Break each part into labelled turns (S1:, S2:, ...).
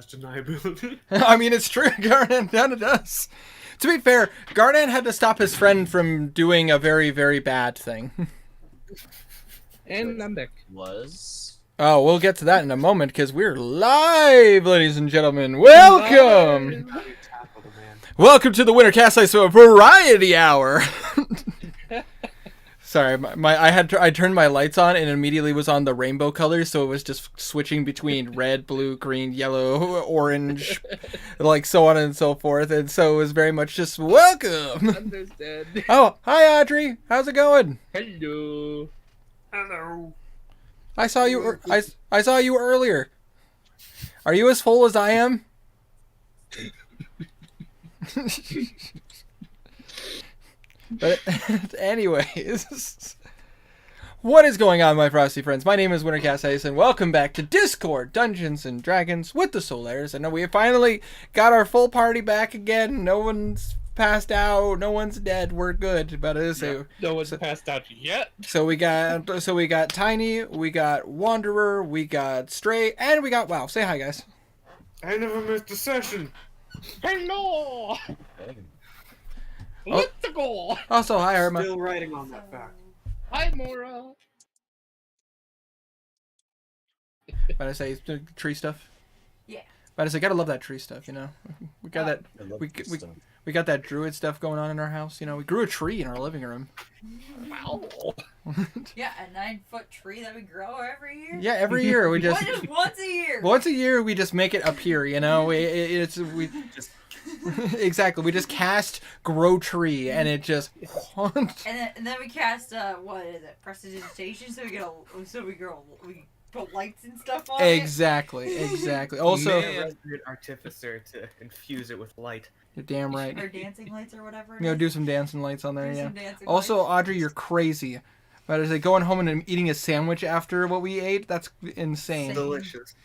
S1: has deniability.
S2: I mean, it's true. Garnan kind of does. To be fair, Garnan had to stop his friend from doing a very, very bad thing.
S3: And I'm back.
S2: Oh, we'll get to that in a moment because we're live, ladies and gentlemen. Welcome! Welcome to the Winter Cast Ice Variety Hour. Sorry, I turned my lights on and immediately was on the rainbow colors, so it was just switching between red, blue, green, yellow, orange, like so on and so forth, and so it was very much just welcome.
S3: Understand.
S2: Oh, hi Audrey, how's it going?
S3: Hello.
S1: Hello.
S2: I saw you. I saw you earlier. Are you as full as I am? But anyways, what is going on, my frosty friends? My name is Wintercast Ice, and welcome back to Discord Dungeons and Dragons with the Solaires. And we finally got our full party back again. No one's passed out. No one's dead. We're good. But
S3: No one's passed out yet.
S2: So we got Tiny, we got Wanderer, we got Stray, and we got WoW. Say hi, guys.
S1: I never missed a session.
S3: Hello. Let's go.
S2: Also, hi, Irma.
S1: Still writing on that fact.
S3: Hi, Mora.
S2: But I say tree stuff.
S4: Yeah.
S2: But I say gotta love that tree stuff. You know, we got that. We got that druid stuff going on in our house. You know, we grew a tree in our living room.
S3: Wow.
S4: Yeah, a 9-foot tree that we grow every year.
S2: Yeah, every year we just
S4: Once a year.
S2: once a year we just make it appear. You know, we just exactly. We just cast grow tree and it just.
S4: And then we cast what is it? Prestidigitation, so we put lights and stuff on
S2: Exactly. Also,
S1: a resident artificer to infuse it with light.
S2: you're damn right.
S4: Or dancing lights or whatever.
S2: You know, do some dancing lights on there.
S4: Do
S2: Yeah.
S4: some dancing
S2: Also,
S4: lights.
S2: Audrey, you're crazy. But is it going home and eating a sandwich after what we ate? That's insane.
S1: Delicious.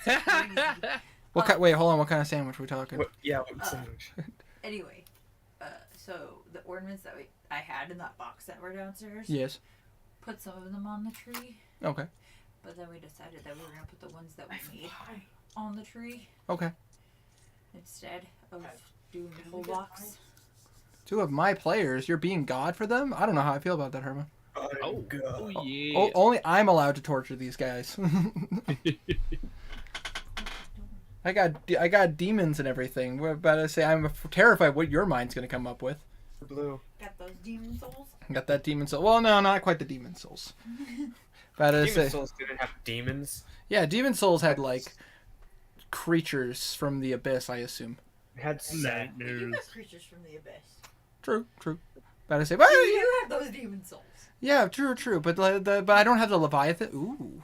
S2: Wait, hold on. What kind of sandwich are we talking?
S1: What sandwich?
S4: Anyway, so the ornaments that I had in that box that were downstairs.
S2: Yes.
S4: Put some of them on the tree,
S2: Okay.
S4: but then we decided that we were gonna put the ones that we made on the tree
S2: Okay.
S4: instead of doing the whole box.
S2: Two of my players. You're being God for them? I don't know how I feel about that, Herman.
S3: Oh
S1: God.
S3: yeah.
S2: Only I'm allowed to torture these guys. I got demons and everything. We're about to say I'm terrified what your mind's gonna come up with.
S1: Blue.
S4: Got those demon souls.
S2: Got that demon soul. Well, no, not quite the demon souls. About to
S1: Demon
S2: say,
S1: Souls didn't have demons.
S2: yeah, demon souls had like creatures from the abyss, I assume.
S1: It had sad.
S4: You got creatures from the abyss.
S2: True. About to say, but
S4: You have those demon souls.
S2: yeah, true. But but I don't have the Leviathan. Ooh.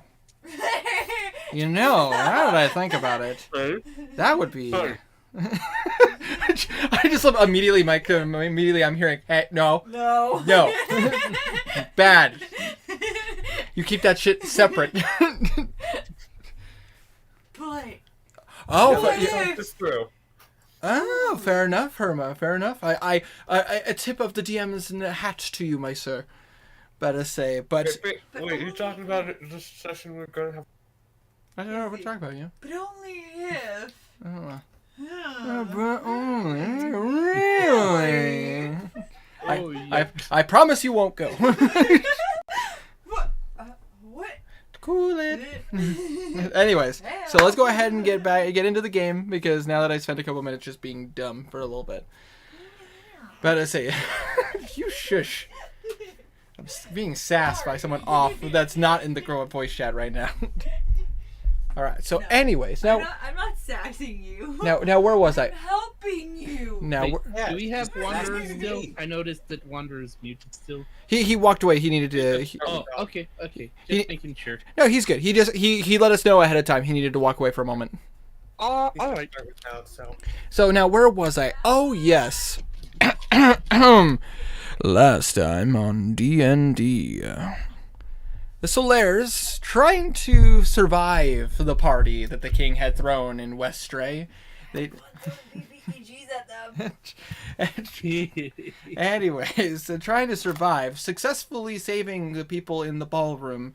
S2: You know, now that I think about it, that would be. I just love immediately I'm hearing, hey, no, bad. You keep that shit separate.
S4: Play.
S1: Just through.
S2: Oh, fair enough, Herma. Fair enough. I a tip of the DM's in the hat to you, my sir. Better say, but
S1: Wait, you're talking about this session we're gonna have?
S2: I don't know what we're talking about, yeah.
S4: But only if.
S2: Oh. But only really.
S3: Oh yeah.
S2: I promise you won't go.
S4: What?
S2: Cool it. Anyways, so let's go ahead and get into the game because now that I spent a couple minutes just being dumb for a little bit. But I say, you shush. I'm being sassed by someone off that's not in the grow up voice chat right now. All right. So, anyways, now
S4: I'm not sassing you.
S2: now where was I?
S4: I'm helping you.
S2: Now
S3: Wait,
S2: we're-
S3: do we have
S1: just
S3: Wanderer
S1: asking
S3: still?
S1: me.
S3: I noticed that Wanderer's muted still.
S2: he walked away. He needed to.
S3: Oh, okay.
S2: He-
S3: Just making sure.
S2: No, he's good. He let us know ahead of time. He needed to walk away for a moment.
S3: All right.
S2: So now where was I? Oh yes. Last time on D&D. The Solaires, trying to survive the party that the king had thrown in Westray. They
S4: PGs at them.
S2: Anyways, trying to survive, successfully saving the people in the ballroom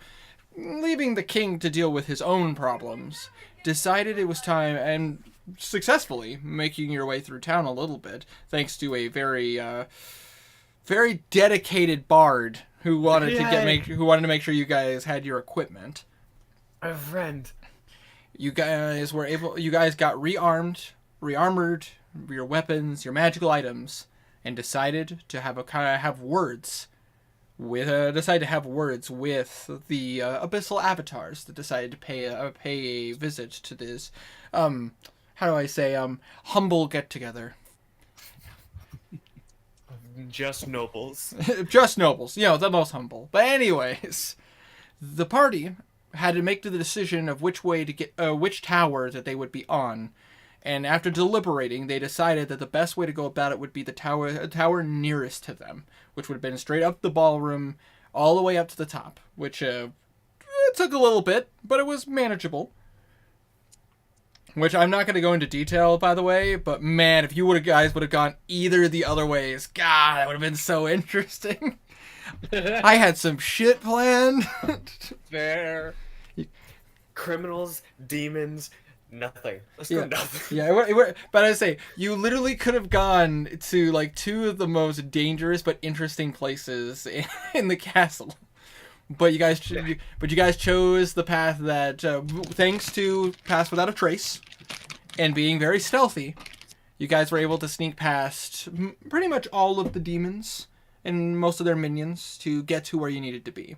S2: leaving the king to deal with his own problems, decided it was time, and successfully making your way through town a little bit, thanks to a very dedicated bard who wanted to make sure you guys had your equipment.
S1: My friend.
S2: You guys got rearmed, rearmored, your weapons, your magical items, and decided to have words with the abyssal avatars that decided to pay a visit to this humble get together.
S1: Just nobles.
S2: Just nobles, the most humble. But anyways, the party had to make the decision of which way to get which tower that they would be on. And after deliberating, they decided that the best way to go about it would be the tower nearest to them, which would have been straight up the ballroom, all the way up to the top, which it took a little bit, but it was manageable. Which I'm not going to go into detail, by the way, but man, if you guys would have gone either of the other ways, God, that would have been so interesting. I had some shit planned.
S3: Fair.
S1: Criminals, demons, nothing. Let's go nothing.
S2: Yeah, but I say, you literally could have gone to like two of the most dangerous but interesting places in the castle. But you guys chose the path that, thanks to Pass Without a Trace and being very stealthy, you guys were able to sneak past pretty much all of the demons and most of their minions to get to where you needed to be.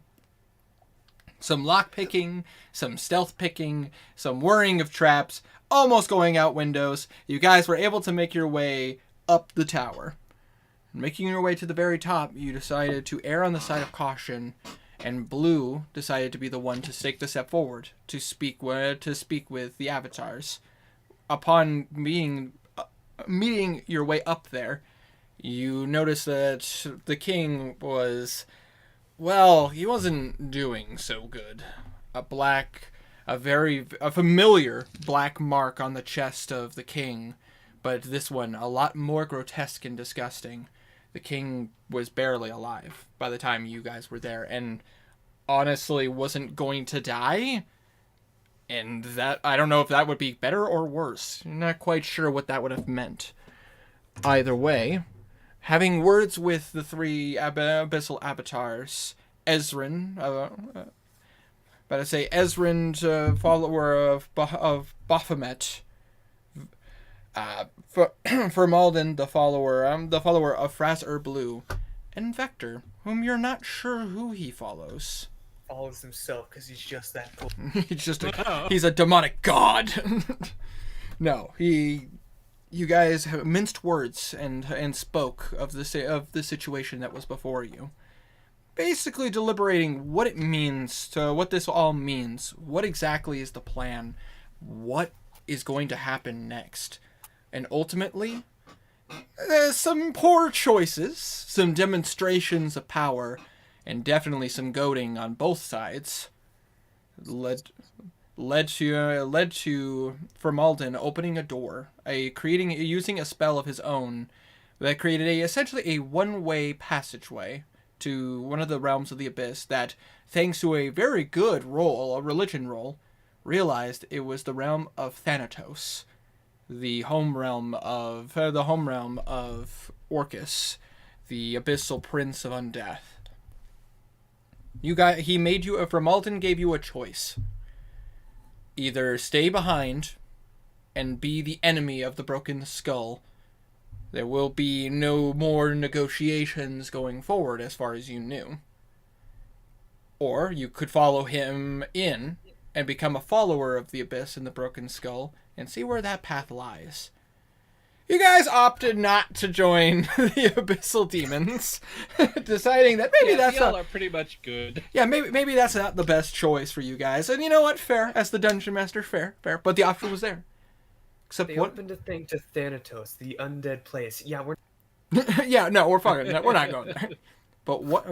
S2: Some lock picking, some stealth picking, some worrying of traps, almost going out windows. You guys were able to make your way up the tower. Making your way to the very top, you decided to err on the side of caution, and Blue decided to be the one to take the step forward to speak with the avatars. Upon meeting your way up there, you notice that the king was, well, he wasn't doing so good. A familiar black mark on the chest of the king, but this one a lot more grotesque and disgusting. The king was barely alive by the time you guys were there, and honestly wasn't going to die. And that, I don't know if that would be better or worse. I'm not quite sure what that would have meant. Either way, having words with the three abyssal avatars, Ezrin, follower of Baphomet, Formalden, the follower of Fras Blue, and Vector, whom you're not sure who he follows.
S1: Follows himself because he's just that cool.
S2: He's a demonic god. No, you guys have minced words and spoke of the situation that was before you. Basically deliberating what it means, what this all means. What exactly is the plan? What is going to happen next? And ultimately, some poor choices, some demonstrations of power, and definitely some goading on both sides led to Formalden opening a door, using a spell of his own that created essentially a one-way passageway to one of the realms of the Abyss that, thanks to a very good roll, a religion roll, realized it was the realm of Thanatos, the home realm of Orcus, the abyssal prince of undeath. Formalden gave you a choice. Either stay behind and be the enemy of the Broken Skull. There will be no more negotiations going forward as far as you knew. Or you could follow him in and become a follower of the Abyss and the Broken Skull and see where that path lies. You guys opted not to join the Abyssal Demons, deciding that maybe that's
S3: y'all are pretty much good.
S2: Yeah, maybe that's not the best choice for you guys. And you know what? Fair. As the Dungeon Master, fair. But the option was there. Except
S1: they opened a thing to Thanatos, the undead place. Yeah, we're
S2: yeah, no, we're fucking we're not going there.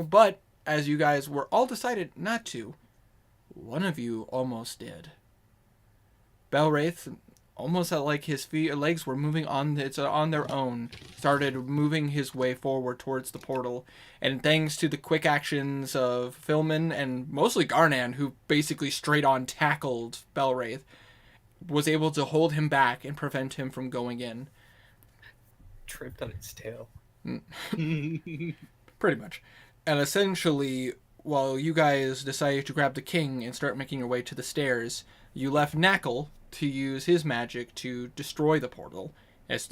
S2: But as you guys were all decided not to, one of you almost did. Belwraith, almost like his legs were moving on their own, started moving his way forward towards the portal. And thanks to the quick actions of Philman and mostly Garnan, who basically straight on tackled Belwraith, was able to hold him back and prevent him from going in.
S1: Tripped on its tail.
S2: Pretty much. And essentially, while you guys decided to grab the king and start making your way to the stairs, you left Knuckle to use his magic to destroy the portal, as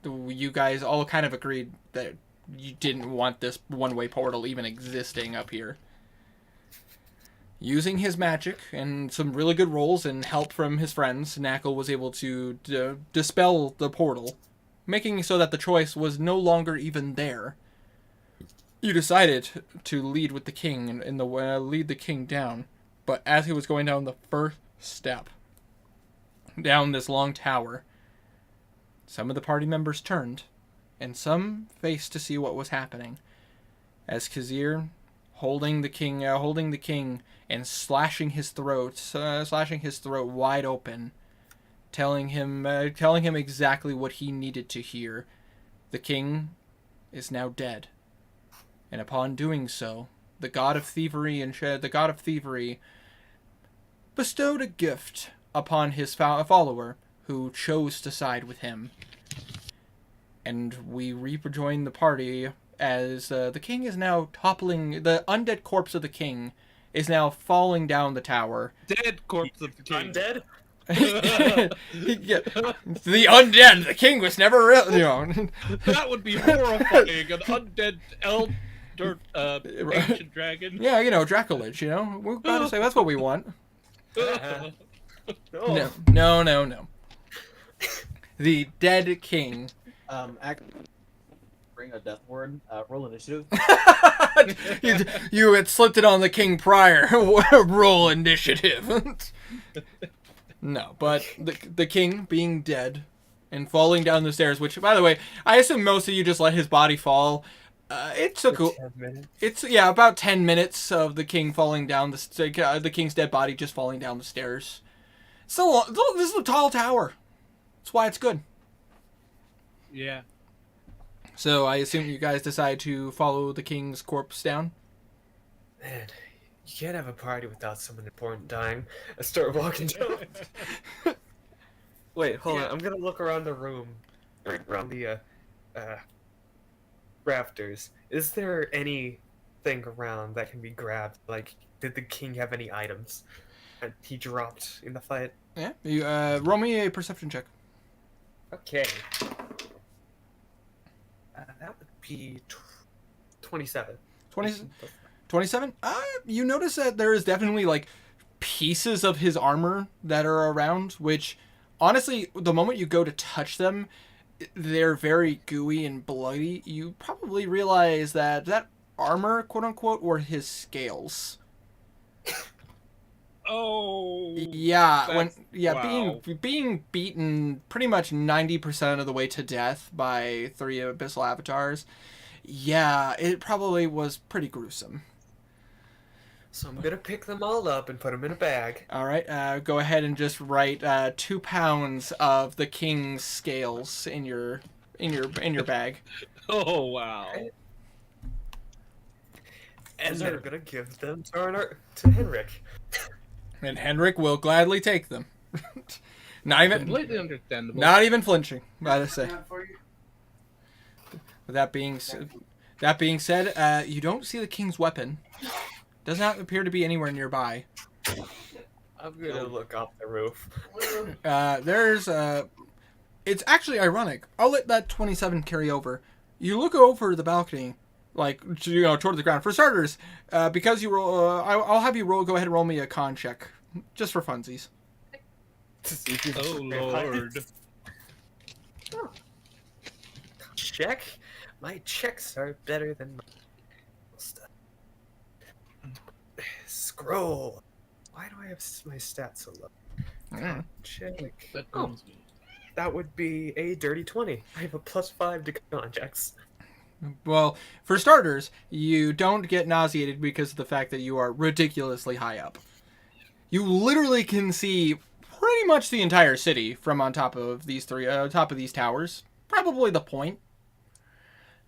S2: you guys all kind of agreed that you didn't want this one-way portal even existing up here. Using his magic and some really good rolls and help from his friends, Knuckle was able to dispel the portal, making so that the choice was no longer even there. You decided to lead with the king and lead the king down, but as he was going down the first step down this long tower, some of the party members turned, and some faced to see what was happening. As Kazir, holding the king and slashing his throat wide open, telling him exactly what he needed to hear. The king is now dead, and upon doing so, the god of thievery bestowed a gift upon his follower, who chose to side with him. And we rejoin the party as the king is now toppling. The undead corpse of the king is now falling down the tower.
S3: Dead corpse of the king.
S1: Undead?
S2: Yeah, the undead. The king was never real.
S3: That would be horrifying. An undead elder ancient dragon.
S2: Yeah, Dracolich. We're about to say that's what we want.
S1: No.
S2: No. The dead king.
S5: Bring a death ward. Roll initiative.
S2: You had slipped it on the king prior. Roll initiative. No, but the king being dead and falling down the stairs, which, by the way, I assume most of you just let his body fall. It took
S1: 10 minutes.
S2: It's about 10 minutes of the king falling down the king's dead body just falling down the stairs. So this is a tall tower. That's why it's good.
S3: Yeah.
S2: So I assume you guys decide to follow the king's corpse down.
S1: Man, you can't have a party without someone important dying. I start walking down. Wait, hold on. I'm gonna look around the room, around the rafters. Is there anything around that can be grabbed? Like, did the king have any items that he dropped in the fight?
S2: Yeah. You roll me a perception check.
S1: Okay. That would be 27.
S2: 27? You notice that there is definitely, pieces of his armor that are around, which, honestly, the moment you go to touch them, they're very gooey and bloody. You probably realize that armor, quote-unquote, were his scales.
S3: Oh.
S2: Yeah,
S3: wow.
S2: being beaten pretty much 90% of the way to death by 3 abyssal avatars, yeah, it probably was pretty gruesome.
S1: So I'm gonna pick them all up and put them in a bag.
S2: All right, go ahead and just write 2 pounds of the king's scales in your bag.
S3: Oh wow.
S1: And then I'm gonna give them to Henrik.
S2: And Henrik will gladly take them. Not
S3: Completely understandable.
S2: not even flinching, gotta say. With that being said, you don't see the king's weapon. Does not appear to be anywhere nearby.
S1: I'm gonna look off the roof.
S2: It's actually ironic. I'll let that 27 carry over. You look over the balcony, toward the ground. For starters, because you roll, I'll have you go ahead and roll me a con check, just for funsies.
S3: Oh lord.
S1: Check? My checks are better than my stuff. Scroll. Why do I have my stats so low?
S2: Mm.
S1: Check.
S3: That
S1: Oh,
S3: brings me.
S1: that would be a dirty 20. I have a +5 to con checks.
S2: Well, for starters, you don't get nauseated because of the fact that you are ridiculously high up. You literally can see pretty much the entire city from on top of these towers. Probably the point.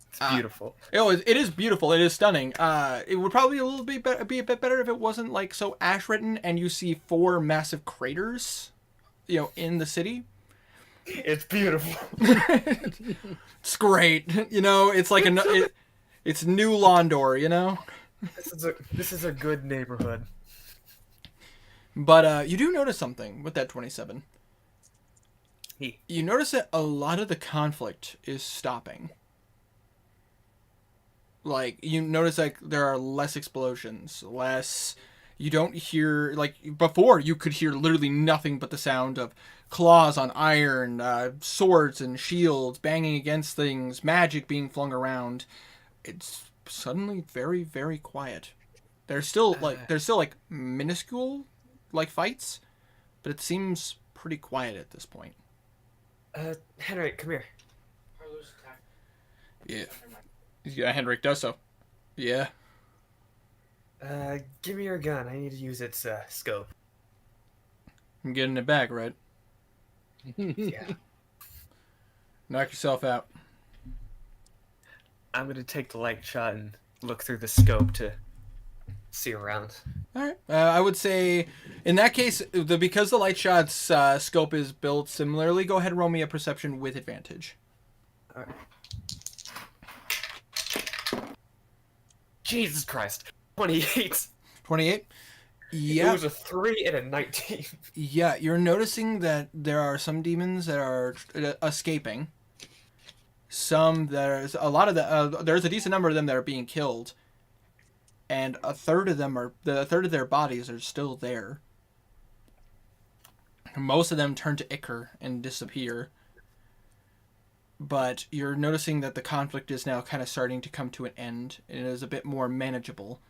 S1: It's beautiful.
S2: It is beautiful. It is stunning. It would probably be a bit better if it wasn't like so ash-ridden and you see 4 massive craters, in the city.
S1: It's beautiful.
S2: It's great. It's like it's new Londor,
S1: This is a good neighborhood.
S2: But you do notice something with that 27.
S1: He.
S2: You notice that a lot of the conflict is stopping. Like, you notice like there are less explosions, you don't hear, like, before you could hear literally nothing but the sound of claws on iron, swords and shields banging against things, magic being flung around. It's suddenly very, very quiet. There's still minuscule, like, fights, but it seems pretty quiet at this point.
S1: Henrik, come here.
S2: Yeah, Henrik does so. Yeah.
S1: Give me your gun. I need to use its scope.
S2: I'm getting it back, right?
S1: Yeah.
S2: Knock yourself out.
S1: I'm gonna take the light shot and look through the scope to see around.
S2: Alright. I would say, in that case, because the light shot's scope is built similarly, go ahead and roll me a perception with advantage.
S1: Alright. Jesus Christ. 28.
S2: 28? Yeah.
S1: It was a 3 and a 19.
S2: Yeah, you're noticing that there are some demons that are escaping. There's a decent number of them that are being killed. And a third of their bodies are still there. Most of them turn to ichor and disappear. But you're noticing that the conflict is now kind of starting to come to an end. And it is a bit more manageable.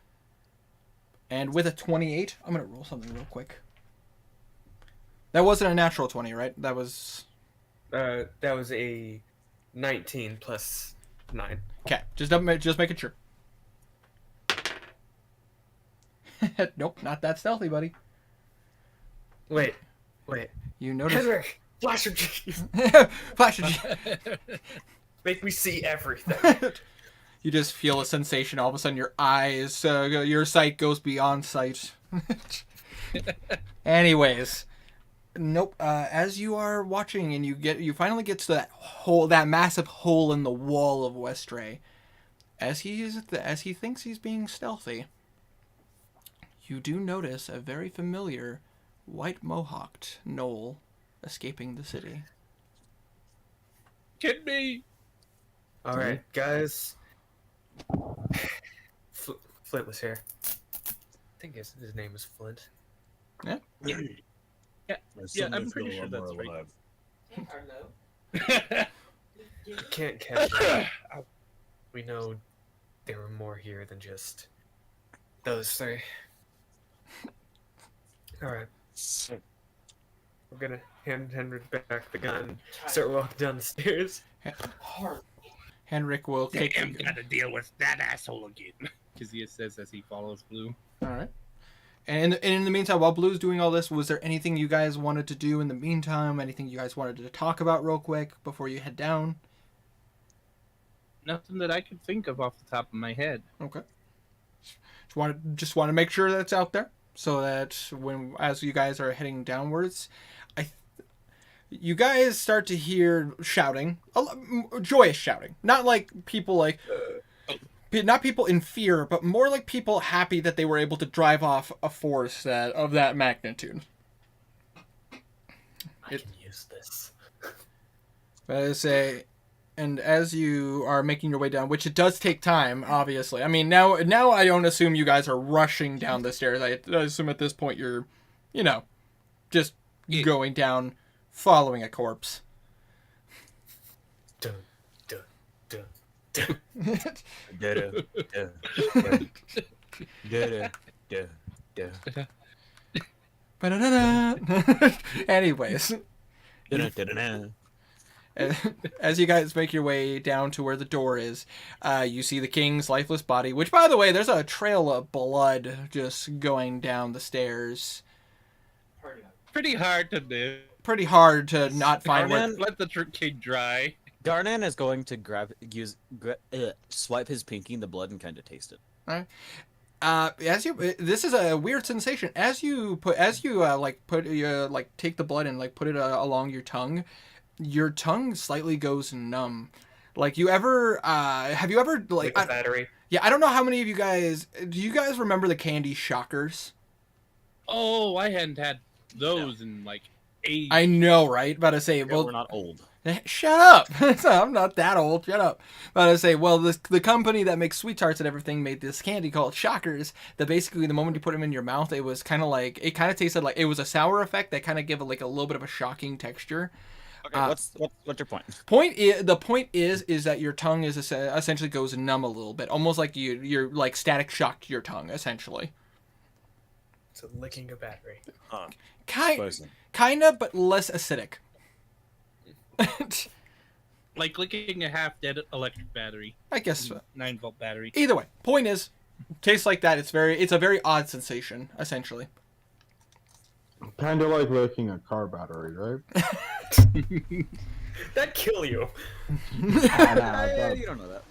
S2: And with a 28, I'm going to roll something real quick. That wasn't a natural 20, right? That was
S1: a 19 plus 9.
S2: Okay, just making sure. Nope, not that stealthy, buddy.
S1: Wait.
S2: You notice...
S1: Henrik! Flash of G's!
S2: Flash of G.
S1: Make me see everything.
S2: You just feel a sensation. All of a sudden, your eyes, your sight goes beyond sight. Anyways, nope. As you are watching, and you finally get to that massive hole in the wall of Westray, as he thinks he's being stealthy, you do notice a very familiar white mohawked gnoll escaping the city.
S3: Kid me!
S1: Alright, guys. Flint was here. I think his name was Flint.
S2: Yeah.
S3: Yeah, I'm pretty sure that's right.
S1: I can't catch it. We know there were more here than just those 3. Alright. We're gonna hand Henrik back the gun, start walking down the stairs.
S2: Henrik will take...
S3: I'm gonna deal with that asshole again. Kazia says as he follows Blue.
S2: Alright. And in the meantime, while Blue's doing all this, was there anything you guys wanted to do in the meantime? Anything you guys wanted to talk about real quick before you head down?
S3: Nothing that I could think of off the top of my head.
S2: Okay. Just want to make sure that's out there, so that as you guys are heading downwards, you guys start to hear shouting, joyous shouting, not like people not people in fear, but more like people happy that they were able to drive off a force of that magnitude.
S1: I can use this.
S2: And as you are making your way down, which it does take time, obviously. I mean, now I don't assume you guys are rushing down the stairs. I assume at this point you're, just going down, following a corpse.
S1: Dun, dun, dun,
S2: dun. Anyways. As you guys make your way down to where the door is, you see the king's lifeless body, which, by the way, there's a trail of blood just going down the stairs.
S3: pretty hard to do.
S2: Pretty hard to not find what.
S5: Garman?
S3: Let the king dry.
S5: Garnan is going to swipe his pinky in the blood and kind of taste it.
S2: This is a weird sensation. As you take the blood and like put it along your tongue slightly goes numb. Like have you ever
S1: Like a battery.
S2: yeah, I don't know how many of you guys, do you guys remember the candy Shockers?
S3: Oh, I hadn't had those in like 8.
S2: I know, right? About to say,
S5: Yeah,
S2: well,
S5: we're not old.
S2: shut up. I'm not that old. Shut up. About to say, well, the company that makes sweet tarts and everything made this candy called Shockers that basically the moment you put them in your mouth, it was kind of like, it kind of tasted like, it was a sour effect that kind of gave it like a little bit of a shocking texture.
S5: Okay, what's your point?
S2: The point is that your tongue is essentially goes numb a little bit, almost like you're like static shocked your tongue essentially.
S1: So licking a battery.
S5: Huh.
S2: Kinda, but less acidic.
S3: Like licking a half-dead electric battery.
S2: I guess so.
S3: 9-volt battery.
S2: Either way, point is, tastes like that. It's a very odd sensation essentially.
S6: Kind of like licking a car battery, right?
S1: That'd kill you.
S5: You don't know that.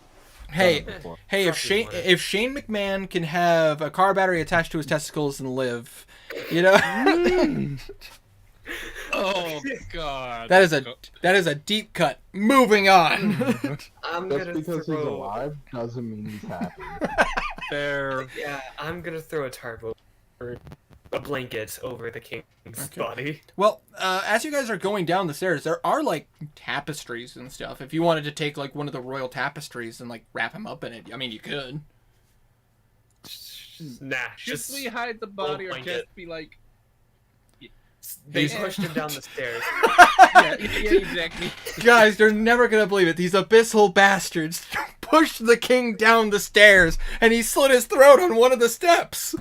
S2: Hey,
S1: Hey,
S2: if Shane McMahon can have a car battery attached to his testicles and live, you know,
S3: Oh god.
S2: that is a deep cut. Moving on.
S1: I'm
S6: Just
S1: gonna
S6: because he's
S1: throw.
S6: alive doesn't mean he's happy.
S3: Fair.
S1: Yeah, I'm gonna throw a tarp or a blanket over the king's body.
S2: Well, as you guys are going down the stairs, there are like tapestries and stuff. If you wanted to take like one of the royal tapestries and like wrap him up in it, I mean, you could.
S1: Nah,
S3: Should
S1: just
S3: we hide the body or
S1: blanket.
S3: just be like,
S1: they
S2: He's-
S1: pushed him down the stairs.
S3: yeah, exactly.
S2: Guys, you're never gonna believe it. These abyssal bastards pushed the king down the stairs, and he slit his throat on one of the steps.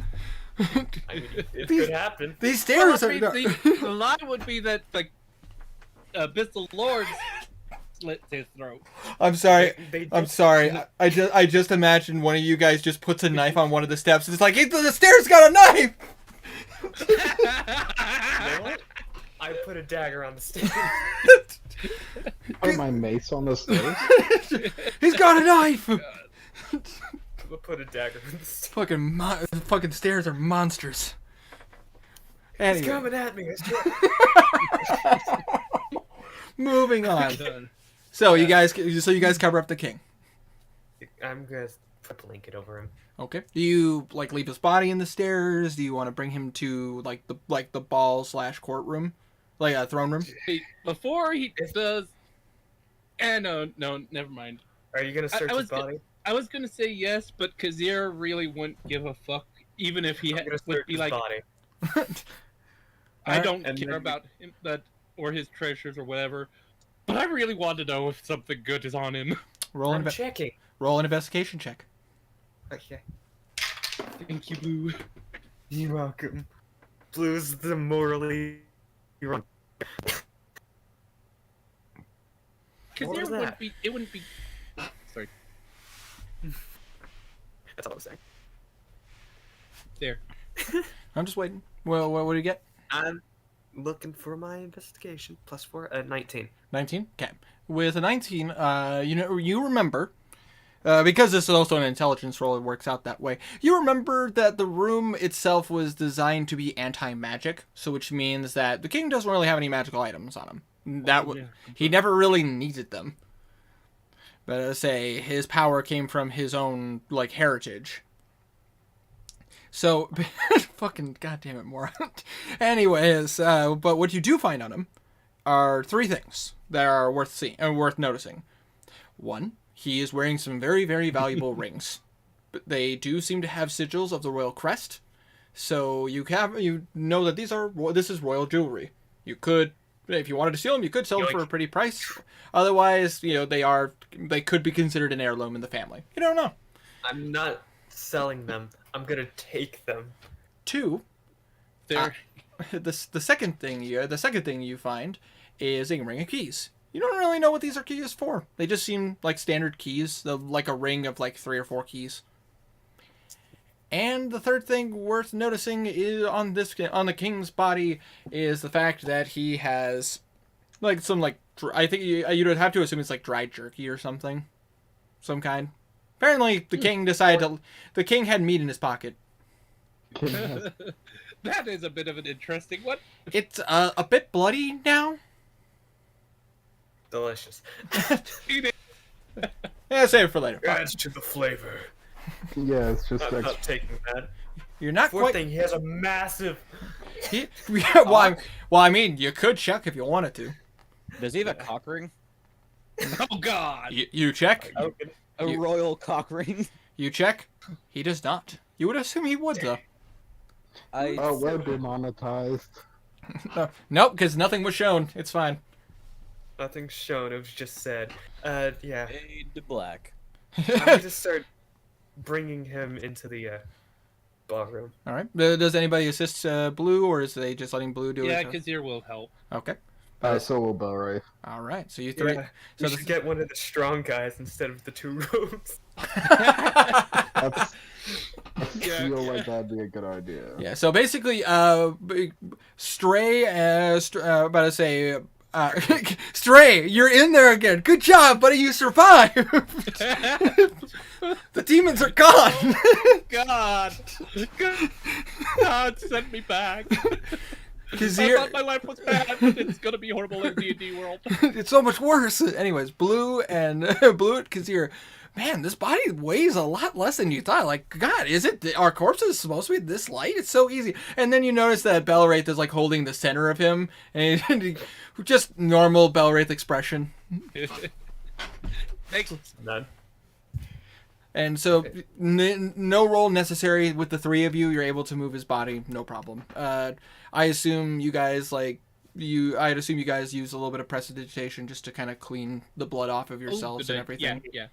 S1: I mean, it could happen.
S2: These stairs
S3: Well,
S2: are.
S3: I mean, the lie would be that like Abyssal Lords slit his throat.
S2: I'm sorry.
S1: They
S2: I'm
S1: did-
S2: sorry. I just imagined one of you guys just puts a knife on one of the steps. It's like the stairs got a knife.
S1: You know what? I put a dagger on the stairs.
S6: Put my mace on the stairs.
S2: He's got a knife.
S1: I put a dagger on the stairs.
S2: Fucking stairs are monsters.
S1: He's
S2: Anyway,
S1: coming at me. I swear.
S2: moving on.
S3: Done.
S2: So you guys cover up the king.
S1: I'm gonna put a blanket over him.
S2: Okay. Do you like leave his body in the stairs? Do you want to bring him to like the ball / courtroom, like a throne room?
S3: Hey, before he does, no, never mind.
S1: Are you gonna search
S3: I
S1: his body?
S3: I was gonna say yes, but Kazir really wouldn't give a fuck, even if he
S1: I'm gonna
S3: would
S1: search
S3: be
S1: his
S3: like,
S1: body.
S3: I
S2: Alright,
S3: don't
S1: and
S3: care
S1: then-
S3: about him that or his treasures or whatever, but I really want to know if something good is on him.
S1: I'm checking.
S2: roll an investigation check.
S1: Okay.
S3: Thank you, Blue.
S1: You're welcome. Blue's the morally wrong.
S3: Kazir
S1: was
S3: wouldn't
S1: that?
S3: be. It wouldn't be. Sorry.
S1: That's all I'm saying.
S3: There.
S2: I'm just waiting. Well, what do you get?
S1: I'm looking for my investigation. +4 19.
S2: 19. Okay. With a 19, you remember. Because this is also an intelligence roll, it works out that way. You remember that the room itself was designed to be anti-magic, so which means that the king doesn't really have any magical items on him. He never really needed them. But as I say, his power came from his own like heritage. So, fucking goddamn it, moron. Anyways, but what you do find on him are 3 things that are worth seeing and worth noticing. 1. He is wearing some very, very valuable rings. But they do seem to have sigils of the royal crest. So you know that this is royal jewelry. You could, if you wanted to steal them, you could sell them for a pretty price. Otherwise, they could be considered an heirloom in the family. You don't know.
S1: I'm not selling them. I'm gonna take them.
S2: 2,
S3: There.
S2: the second thing you find is a ring of keys. You don't really know what these are keys for. They just seem like standard keys, like a ring of like 3 or 4 keys. And the third thing worth noticing is on the king's body is the fact that he has like some like I think you would have to assume it's like dried jerky or something, some kind. Apparently, the king decided the king had meat in his pocket.
S3: That is a bit of an interesting one.
S2: It's a bit bloody now.
S1: Delicious.
S2: Yeah, save it for later.
S1: Adds to the flavor.
S6: Yeah, it's just
S1: I'm not taking that.
S2: You're not
S1: Fourth
S2: quite.
S1: thing, he has a massive.
S2: Well, I mean, you could check if you wanted to.
S5: Does he have a cock ring?
S3: Oh God!
S2: You check.
S5: A royal cock ring?
S2: You check. He does not. You would assume he would though.
S6: Oh, we're demonetized.
S2: Nope, because nothing was shown. It's fine.
S1: Nothing's shown. It was just said. Yeah.
S5: Fade to black.
S1: I'm going to start bringing him into the ballroom.
S2: All right. Does anybody assist Blue, or is they just letting Blue do
S3: Yeah,
S2: it?
S3: Kazir will help.
S2: Okay.
S6: So will Belray.
S2: All right. So you three.
S1: Yeah,
S2: So
S1: we should get one of the strong guys instead of the two rogues.
S6: That's, I
S3: Yeah,
S6: feel like that'd be a good idea.
S2: Yeah. So basically, Stray. About to say. Stray, you're in there again. Good job, buddy. You survived. The demons are gone.
S3: God! God, send me back. I
S2: Kazir,
S3: thought my life was bad, but it's gonna be horrible in D&D world.
S2: it's so much worse. Anyways, Blue and Kazir. Man, this body weighs a lot less than you thought. Like, God, is it our corpse is supposed to be this light? It's so easy. And then you notice that Belwraith is like holding the center of him, and he, just normal Belwraith expression.
S3: Thanks.
S1: None.
S2: And so, no roll necessary with the three of you. You're able to move his body, no problem. I assume you guys I'd assume you guys use a little bit of prestidigitation just to kind of clean the blood off of yourselves and everything.
S3: Yeah,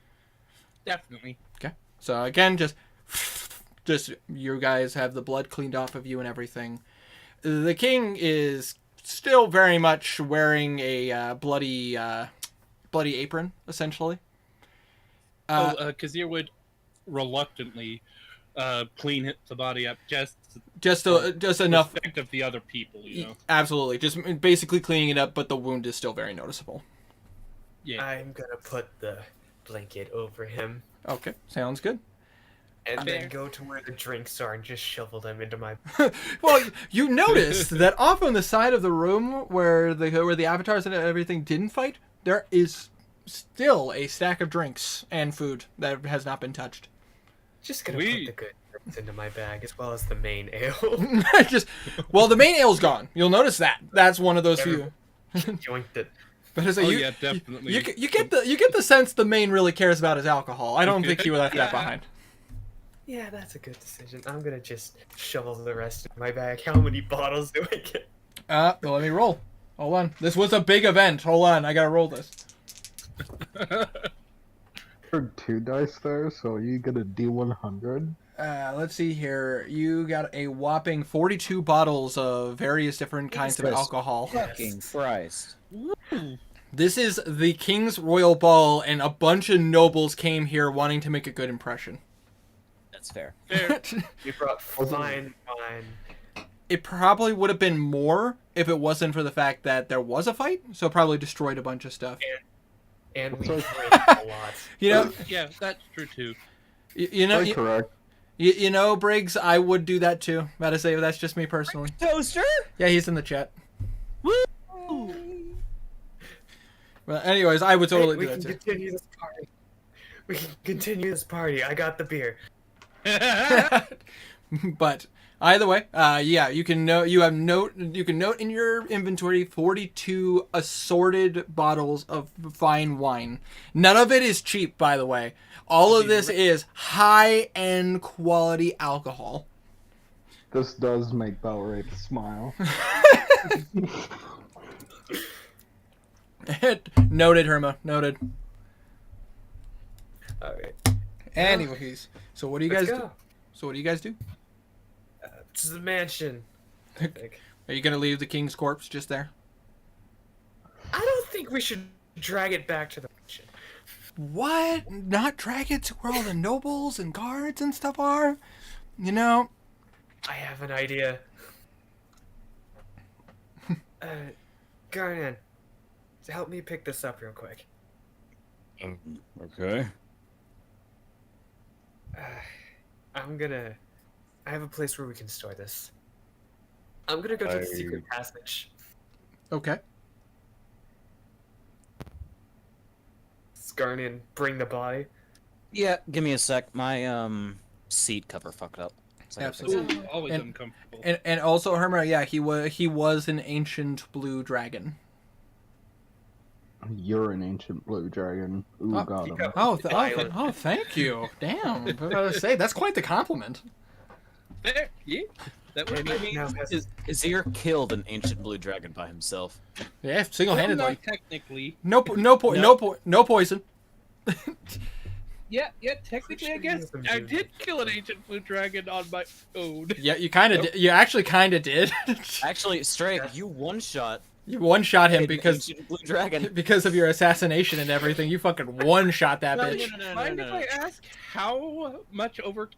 S3: definitely.
S2: Okay. So again, just you guys have the blood cleaned off of you and everything. The king is still very much wearing a bloody apron, essentially.
S3: Kazir would reluctantly clean the body up just
S2: enough.
S3: respect of the other people, you know.
S2: Absolutely, just basically cleaning it up, but the wound is still very noticeable.
S3: Yeah.
S1: I'm gonna put the blanket over him
S2: Okay, sounds good.
S1: and
S3: Fair.
S1: then go to where the drinks are and just shovel them into my.
S2: Well, you noticed that off on the side of the room where the avatars and everything didn't fight, there is still a stack of drinks and food that has not been touched.
S1: Just gonna
S3: Sweet.
S1: put the good drinks into my bag as well as the main ale.
S2: The main ale's gone. You'll notice that. That's one of those few.
S1: Yoinked it.
S2: But it's
S3: Yeah, definitely.
S2: You get the sense the main really cares about his alcohol. I don't think he left that behind.
S1: Yeah, that's a good decision. I'm gonna just shovel the rest of my bag. How many bottles do I get?
S2: Well, let me roll. Hold on. This was a big event. Hold on. I gotta roll this.
S6: Heard 2 dice there, so you get a D100.
S2: Let's see here. You got a whopping 42 bottles of various different kinds of
S5: Jesus
S2: alcohol.
S5: Fucking Christ.
S2: This is the King's Royal Ball, and a bunch of nobles came here wanting to make a good impression.
S5: That's fair.
S1: You brought fine wine.
S2: It probably would have been more if it wasn't for the fact that there was a fight, so it probably destroyed a bunch of stuff.
S1: And we
S6: Sorry.
S1: drank a lot.
S2: You know,
S3: Yeah, that's true too.
S2: you know,
S6: Correct.
S2: you know, Briggs, I would do that too. About to say, that's just me personally.
S5: Toaster?
S2: Yeah, he's in the chat. Well, anyways, I would totally
S1: we
S2: do
S1: can
S2: that too.
S1: continue this party. We can continue this party. I got the beer.
S2: But either way, yeah, you can note in your inventory 42 assorted bottles of fine wine. None of it is cheap, by the way. All of this is high-end quality alcohol.
S6: This does make Belray smile.
S2: Noted, Herma. Noted.
S1: All right.
S2: Anyways, so what do you
S1: Let's
S2: guys
S1: go.
S2: do? So what do you guys do?
S1: This is the mansion. I think.
S2: Are you gonna leave the king's corpse just there?
S1: I don't think we should drag it back to the mansion.
S2: What? Not drag it to where all the nobles and guards and stuff are? You know,
S1: I have an idea. Garnan, help me pick this up real quick.
S5: Okay.
S1: I have a place where we can store this. I'm gonna go to the secret passage.
S2: okay.
S1: Garnan, bring the body.
S5: Yeah, give me a sec. My seat cover fucked up. So I gotta fix it.
S2: Absolutely.
S3: Ooh, always
S2: And-
S3: uncomfortable.
S2: And also, Herma, yeah, he was an ancient blue dragon.
S6: You're an ancient blue dragon. Ooh,
S2: Oh,
S6: got
S1: you
S6: him.
S1: go.
S2: Oh, thank you. Damn, I was about to say that's quite the compliment.
S3: There, yeah. That would
S1: And
S3: be
S1: now
S3: me.
S1: has-
S5: Azir killed an ancient blue dragon by himself.
S2: Yeah,
S3: Well,
S2: single-handedly.
S3: not technically.
S2: No poison.
S3: Yeah, technically, I guess I did kill an ancient blue dragon on my own.
S2: Yeah, you kind of did. You actually kind of did.
S5: Actually, Strafe, you one-shot
S2: You one-shot him
S5: an
S2: because
S5: ancient blue dragon.
S2: because of your assassination and everything. You fucking one-shot that
S3: No,
S2: bitch.
S3: Mind if I ask how much overkill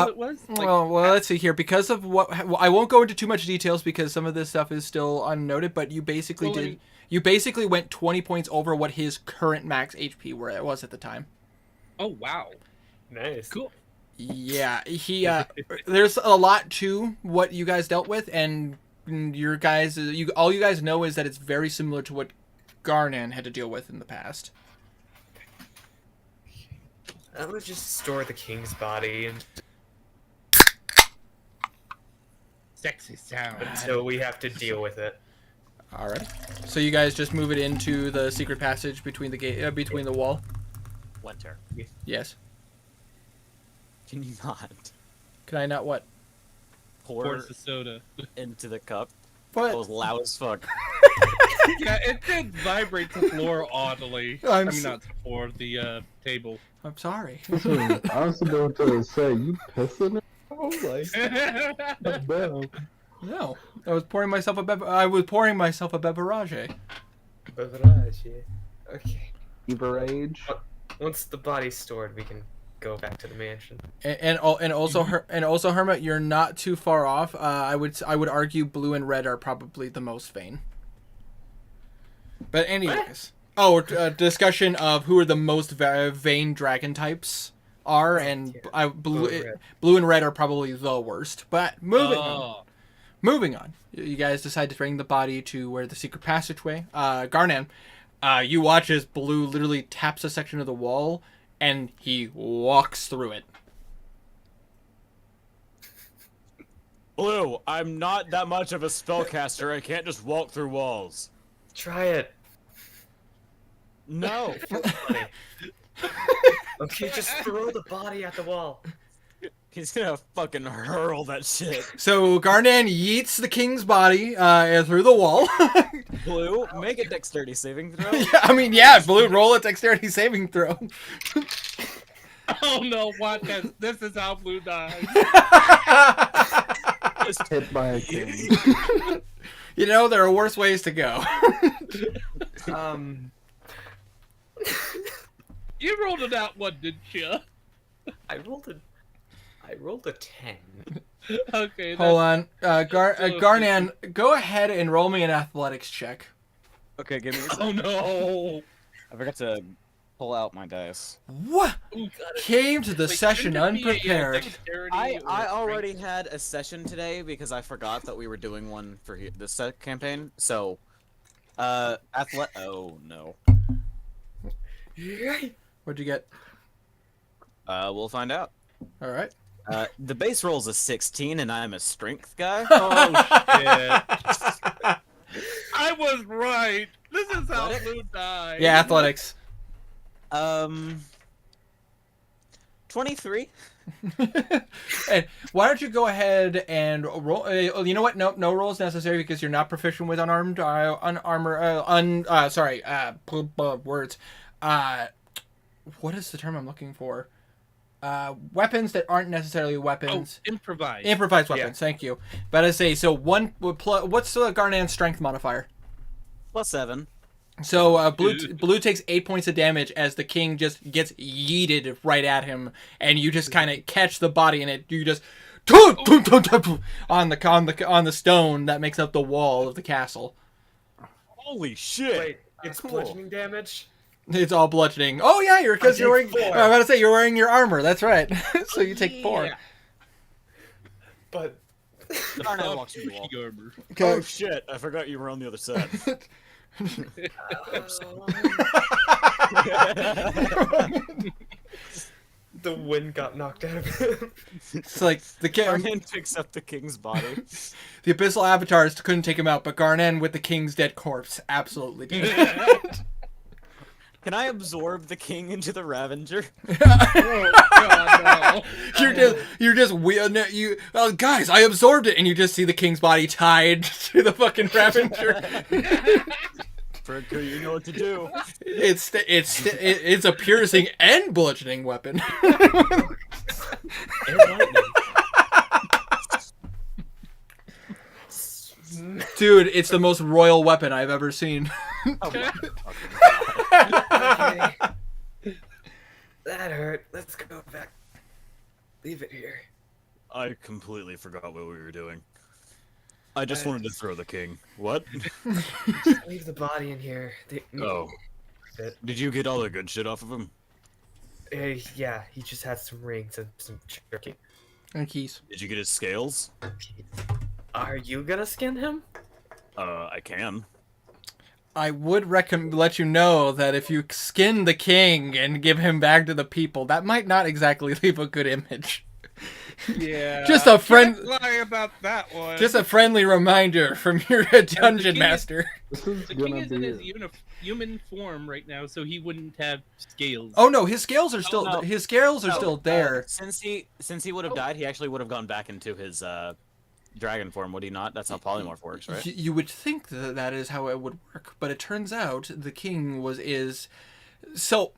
S3: it was? Like,
S2: Well, let's see here. Because of what I won't go into too much details because some of this stuff is still unnoted. But you basically
S3: Well, I
S2: did.
S3: mean-
S2: You basically went 20 points over what his current max HP was at the time.
S3: oh wow,
S1: Nice.
S3: cool.
S2: Yeah, he. There's a lot to what you guys dealt with, and your guys. All you guys know is that it's very similar to what Garnan had to deal with in the past.
S1: I'm gonna just store the king's body
S3: Sexy sound.
S1: until we have to deal with it.
S2: Alright. So you guys just move it into the secret passage between the gate, between the wall.
S5: Winter.
S2: Yes.
S5: Can you not
S2: Can I not what?
S5: pour
S3: Pours the soda.
S5: into the cup?
S2: What?
S5: That was loud as fuck.
S3: Yeah, it did vibrate the floor oddly.
S2: I'm
S3: I mean,
S2: so-
S3: not the floor, the table.
S2: I'm sorry.
S6: I was about to say, you pissing it? Oh, like, damn.
S2: No, I was pouring myself a beverage.
S1: Beverage, yeah. Okay.
S6: Beverage.
S1: Once the body's stored, we can go back to the mansion.
S2: And also Hermit, you're not too far off. I would argue blue and red are probably the most vain. But anyways, discussion of who are the most vain dragon types are, and blue and red are probably the worst. But moving on. Moving on, you guys decide to bring the body to where the secret passageway. Garnan, you watch as Blue literally taps a section of the wall, and he walks through it.
S5: Blue, I'm not that much of a spellcaster. I can't just walk through walls.
S1: Try it.
S5: No.
S1: Funny. Okay, just throw the body at the wall.
S5: He's gonna fucking hurl that shit.
S2: So Garnan yeets the king's body through the wall.
S5: Blue, make a dexterity saving throw.
S2: Yeah, Blue, roll a dexterity saving throw.
S3: Oh no, what? This is how Blue dies.
S5: Just
S6: Hit by a king.
S2: You know, there are worse ways to go.
S3: You rolled it out one, didn't you?
S1: I rolled a 10.
S3: Okay.
S2: Hold on.
S3: so
S2: Garnan, go ahead and roll me an athletics check.
S5: Okay, give me a
S3: Oh
S5: second.
S3: no.
S5: I forgot to pull out my dice.
S2: What?
S3: Ooh,
S2: Came to the
S3: wait,
S2: session
S3: shouldn't it be a
S2: unprepared.
S3: dexterity
S5: I
S3: or
S5: already
S3: strength?
S5: had a session today because I forgot that we were doing one for this campaign. So, oh no.
S2: What'd you get?
S5: We'll find out.
S2: All right.
S5: The base roll's a 16, and I'm a strength guy.
S3: Oh shit. I was right. This is how
S5: Athletic?
S3: Blue died.
S2: Yeah, athletics.
S5: 23.
S2: And why don't you go ahead and roll? You know what? No rolls necessary because you're not proficient with unarmed, words. What is the term I'm looking for? Weapons that aren't necessarily
S3: Oh,
S2: weapons.
S3: improvise.
S2: Improvised weapons. Thank you. But I say so. What's the Garnan's strength modifier?
S5: +7.
S2: So blue takes 8 points of damage as the king just gets yeeted right at him, and you just kind of catch the body, and you just on the stone that makes up the wall of the castle.
S5: Holy shit!
S1: Wait, it's bludgeoning damage?
S2: It's all bludgeoning. Oh yeah, you're wearing.
S1: take 4.
S2: I'm about to say you're wearing your armor. That's right. So you take 4.
S3: Yeah.
S1: But
S5: Garnet walks through the wall.
S3: Armor.
S5: Oh shit! I forgot you were on the other side.
S1: the wind got knocked out of him.
S2: It's like the
S5: Garnet picks up the king's body.
S2: the abyssal avatars couldn't take him out, but Garnan with the king's dead corpse absolutely did.
S5: Can I absorb the king into the Ravenger?
S3: Oh god, no.
S2: You're just guys, I absorbed it, and you just see the king's body tied to the fucking Ravenger.
S5: Fredka, you know what to do.
S2: It's a piercing and bludgeoning weapon.
S1: And lightning.
S2: Dude, it's the most royal weapon I've ever seen.
S1: Okay. That hurt. Let's go back. Leave it here.
S5: I completely forgot what we were doing. I just wanted to throw the king. What?
S1: Just leave the body in here.
S5: Oh. Did you get all the good shit off of him?
S1: Yeah, he just had some rings and some jerky.
S2: And keys.
S5: Did you get his scales?
S1: Are you gonna skin him?
S5: I can.
S2: I would let you know that if you skin the king and give him back to the people, that might not exactly leave a good image.
S3: Yeah.
S2: Just a friend.
S3: Can't lie about that one.
S2: Just a friendly reminder from your dungeon
S3: king
S2: master.
S6: This is
S3: The king
S6: gonna
S3: is in
S6: be
S3: his human form right now, so he wouldn't have scales.
S2: Oh no, his scales are still
S5: no.
S2: his scales are still there.
S5: Since he would have died, he actually would have gone back into his dragon form, would he not? That's how polymorph works, right?
S2: You would think that is how it would work, but it turns out the king is. So,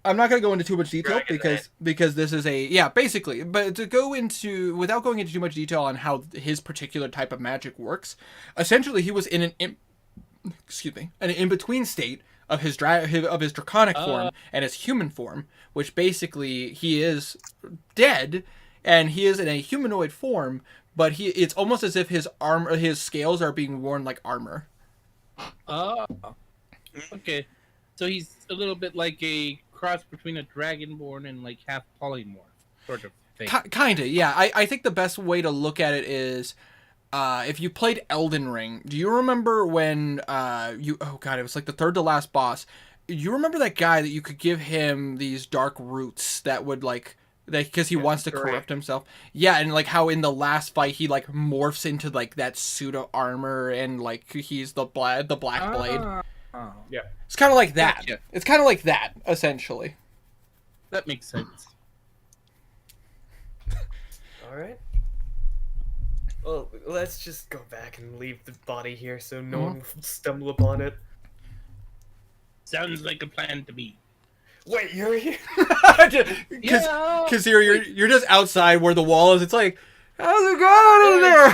S2: I'm not going to go into too much detail because this is basically. But to go into without going into too much detail on how his particular type of magic works, essentially he was in an in between state of his draconic form and his human form, which basically he is dead and he is in a humanoid form. But it's almost as if his scales are being worn like armor.
S3: Oh. Okay. So he's a little bit like a cross between a dragonborn and like half polymorph sort of thing.
S2: Kinda, yeah. I think the best way to look at it is, if you played Elden Ring, do you remember when it was like the third to last boss. You remember that guy that you could give him these dark roots that would like. Because he wants to corrupt himself. Yeah, and like how in the last fight he like morphs into like that suit of armor and like he's the black blade.
S1: Yeah.
S2: It's kind of like that.
S3: Gotcha.
S2: It's kind of like that, essentially.
S3: That makes sense.
S1: Alright. Well, let's just go back and leave the body here so no one will stumble upon it.
S3: Sounds like a plan to me.
S1: Wait, you're here?
S2: Because you're just outside where the wall is. It's like, how's it going in there?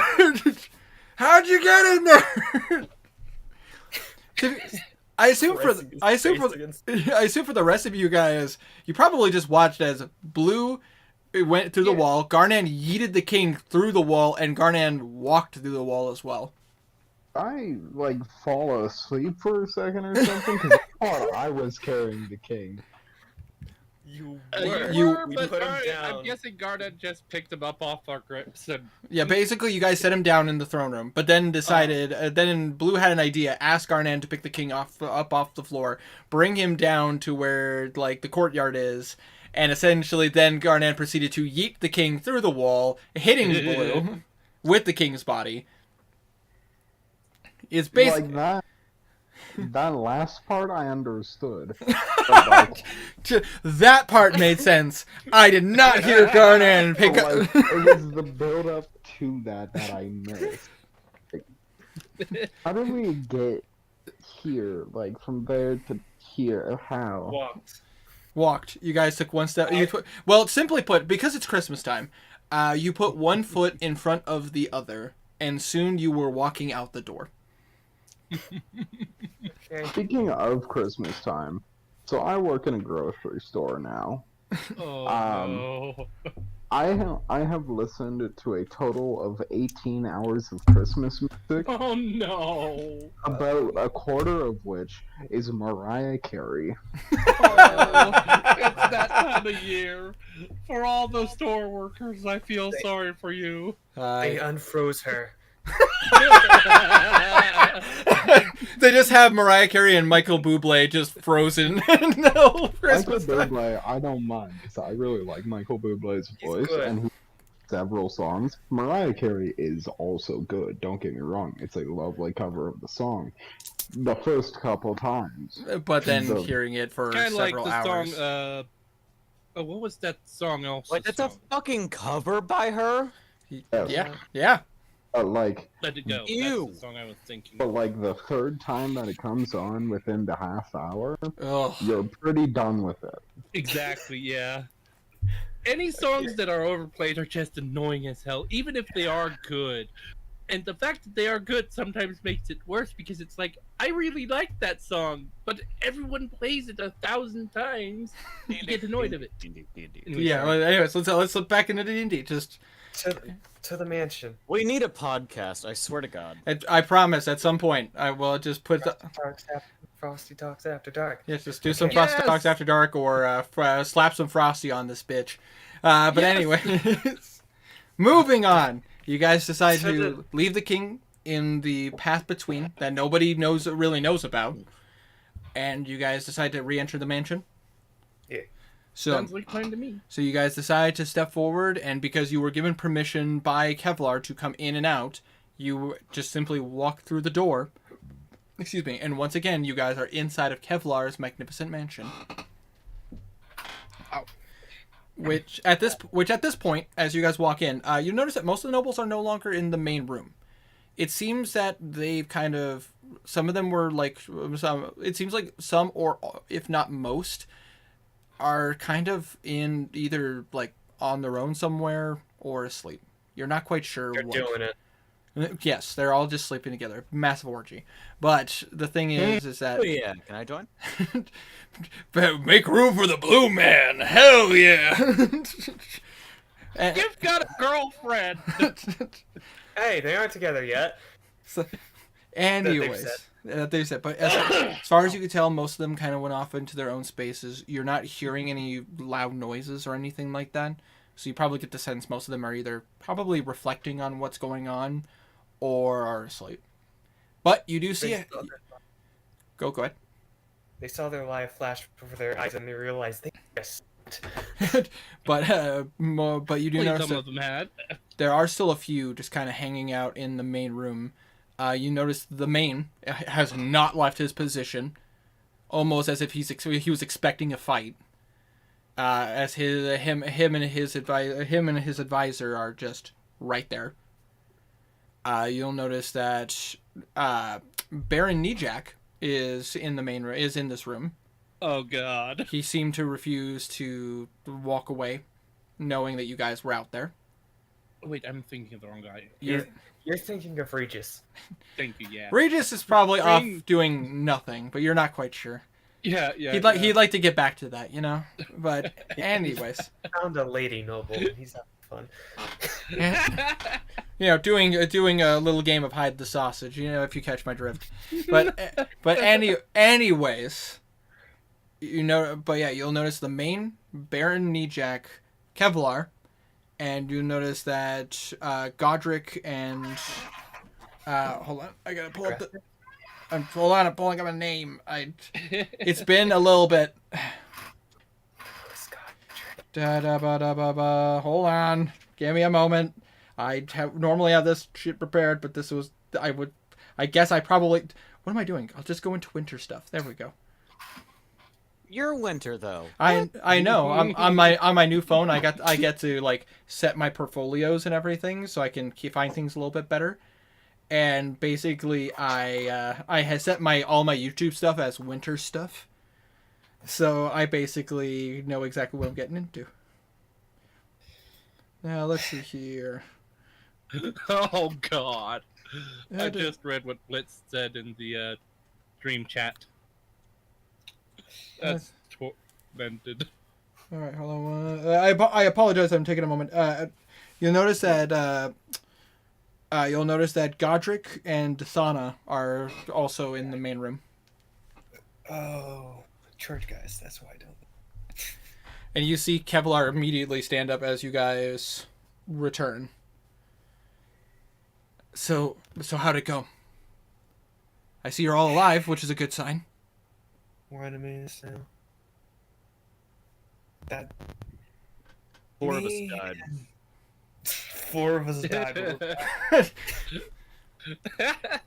S2: How'd you get in there? I assume for the rest of you guys, you probably just watched as Blue went through the wall, Garnan yeeted the king through the wall, and Garnan walked through the wall as well.
S6: I fall asleep for a second or something because I thought I was carrying the king.
S1: You
S2: You
S1: put him down.
S3: I'm guessing Garnet just picked him up off our grips and...
S2: Yeah, basically you guys set him down in the throne room, but then decided, then Blue had an idea, asked Garnan to pick the king up off the floor, bring him down to where like the courtyard is, and essentially then Garnan proceeded to yeet the king through the wall, hitting Blue with the king's body. It's basically
S6: that last part I understood.
S2: That part made sense. I did not hear Garnan pick up.
S6: It was the build up to that I missed. How did we get here? Like from there to here? How?
S2: Walked. You guys took one step. Well, simply put, because it's Christmas time, you put one foot in front of the other, and soon you were walking out the door.
S1: Okay.
S6: Speaking of Christmas time, so I work in a grocery store now.
S3: Oh no.
S6: I have listened to a total of 18 hours of Christmas music,
S3: Oh no.
S6: about a quarter of which is Mariah Carey.
S3: Oh, it's that time of year. For all those store workers, I feel sorry for you.
S1: They unfroze her.
S2: They just have Mariah Carey and Michael Bublé just frozen. No Christmas
S6: Michael
S2: time.
S6: Bublé, I don't mind because I really like Michael Bublé's
S1: He's
S6: voice,
S1: good.
S6: and he several songs. Mariah Carey is also good. Don't get me wrong; it's a lovely cover of the song. The first couple times,
S2: But then
S6: The-
S2: hearing it for
S3: Kind of like
S2: several
S3: the
S2: hours.
S3: song. Oh, what was that song? Also,
S5: Wait, that's a
S3: sung?
S5: fucking cover by her?
S6: yes.
S2: Yeah.
S6: Like,
S3: Let It Go.
S5: Ew.
S3: That's the song I was thinking.
S6: but like the third time that it comes on within the half hour,
S2: Ugh.
S6: you're pretty done with it.
S3: Exactly, yeah. Any songs that are overplayed are just annoying as hell, even if they are good. And the fact that they are good sometimes makes it worse because it's like, I really like that song, but everyone plays it 1,000 times. You get annoyed of it. Anyway,
S2: Yeah.
S3: sorry.
S2: Well, anyways, let's look back into D&D. Just,
S1: To the mansion.
S5: We need a podcast, I swear to God.
S2: I promise, at some point, I will just put the.
S1: Frosty talks after dark.
S2: Yes, just do some
S1: Okay.
S2: Frosty
S3: Yes!
S2: Talks After Dark or slap some Frosty on this bitch. But
S3: Yes!
S2: anyway, moving on. You guys decide
S1: So
S2: to leave the king in the path between that nobody really knows about, and you guys decide to re-enter the mansion.
S1: Yeah.
S2: So,
S3: Sounds like fun to me.
S2: so you guys decide to step forward, and because you were given permission by Kevlar to come in and out, you just simply walk through the door. Excuse me, and once again, you guys are inside of Kevlar's magnificent mansion. Which at this point, as you guys walk in, you notice that most of the nobles are no longer in the main room. It seems that they've kind of, some of them were like, it seems like some, or if not most, are kind of in either like on their own somewhere or asleep. You're not quite sure
S1: They're
S2: what.
S1: doing it.
S2: Yes, they're all just sleeping together. Massive orgy. But the thing is that
S5: Oh yeah, can I join?
S2: make room for the blue man. Hell yeah. And-
S3: You've got a girlfriend!
S1: Hey, they aren't together yet.
S2: so, anyways, they said. But as far as you can tell, most of them kind of went off into their own spaces. You're not hearing any loud noises or anything like that. So you probably get the sense most of them are either probably reflecting on what's going on or are asleep. But you do see
S1: They
S2: it.
S1: saw,
S2: Go ahead.
S1: they saw their life flash before their eyes and they realized they just.
S2: But you do
S3: Please,
S2: notice
S3: some
S2: that
S3: of them had.
S2: there are still a few just kind of hanging out in the main room. You notice the main has not left his position, almost as if he was expecting a fight. As him and his advisor are just right there. You'll notice that Baron Nijak is in this room.
S3: Oh god.
S2: He seemed to refuse to walk away, knowing that you guys were out there.
S3: Wait, I'm thinking of the wrong guy.
S1: You're thinking of Regis.
S3: Thank you, yeah.
S2: Regis is probably
S3: Ring-
S2: off doing nothing, but you're not quite sure.
S3: Yeah.
S2: He'd like to get back to that, you know. But anyways,
S1: Found a lady noble. He's having fun.
S2: you know, doing a little game of hide the sausage, you know, if you catch my drift. But anyways, you know, but yeah, you'll notice the main Baron Nijak, Kevlar, and you'll notice that Godric and hold on, I gotta pull up the. Hold on, I'm pulling up a name. It's been a little bit. Hold on, give me a moment. Normally have this shit prepared, but this was I guess I probably. What am I doing? I'll just go into winter stuff. There we go.
S5: You're winter though.
S2: I know. On my new phone, I get to like set my portfolios and everything, so I can find things a little bit better. And basically, I had set all my YouTube stuff as winter stuff, so I basically know exactly what I'm getting into. Now let's see here.
S3: Oh god. I just read what Blitz said in the dream chat. That's tormented.
S2: All right, hold on. I apologize. I'm taking a moment. You'll notice that Godric and Thana are also in the main room,
S1: Oh, church guys. That's why I don't.
S2: and you see Kevlar immediately stand up as you guys return. So how'd it go? I see you're all alive, which is a good sign.
S1: We're enemies now. That
S5: 4 of us
S1: Me-
S5: died.
S1: 4 of us died.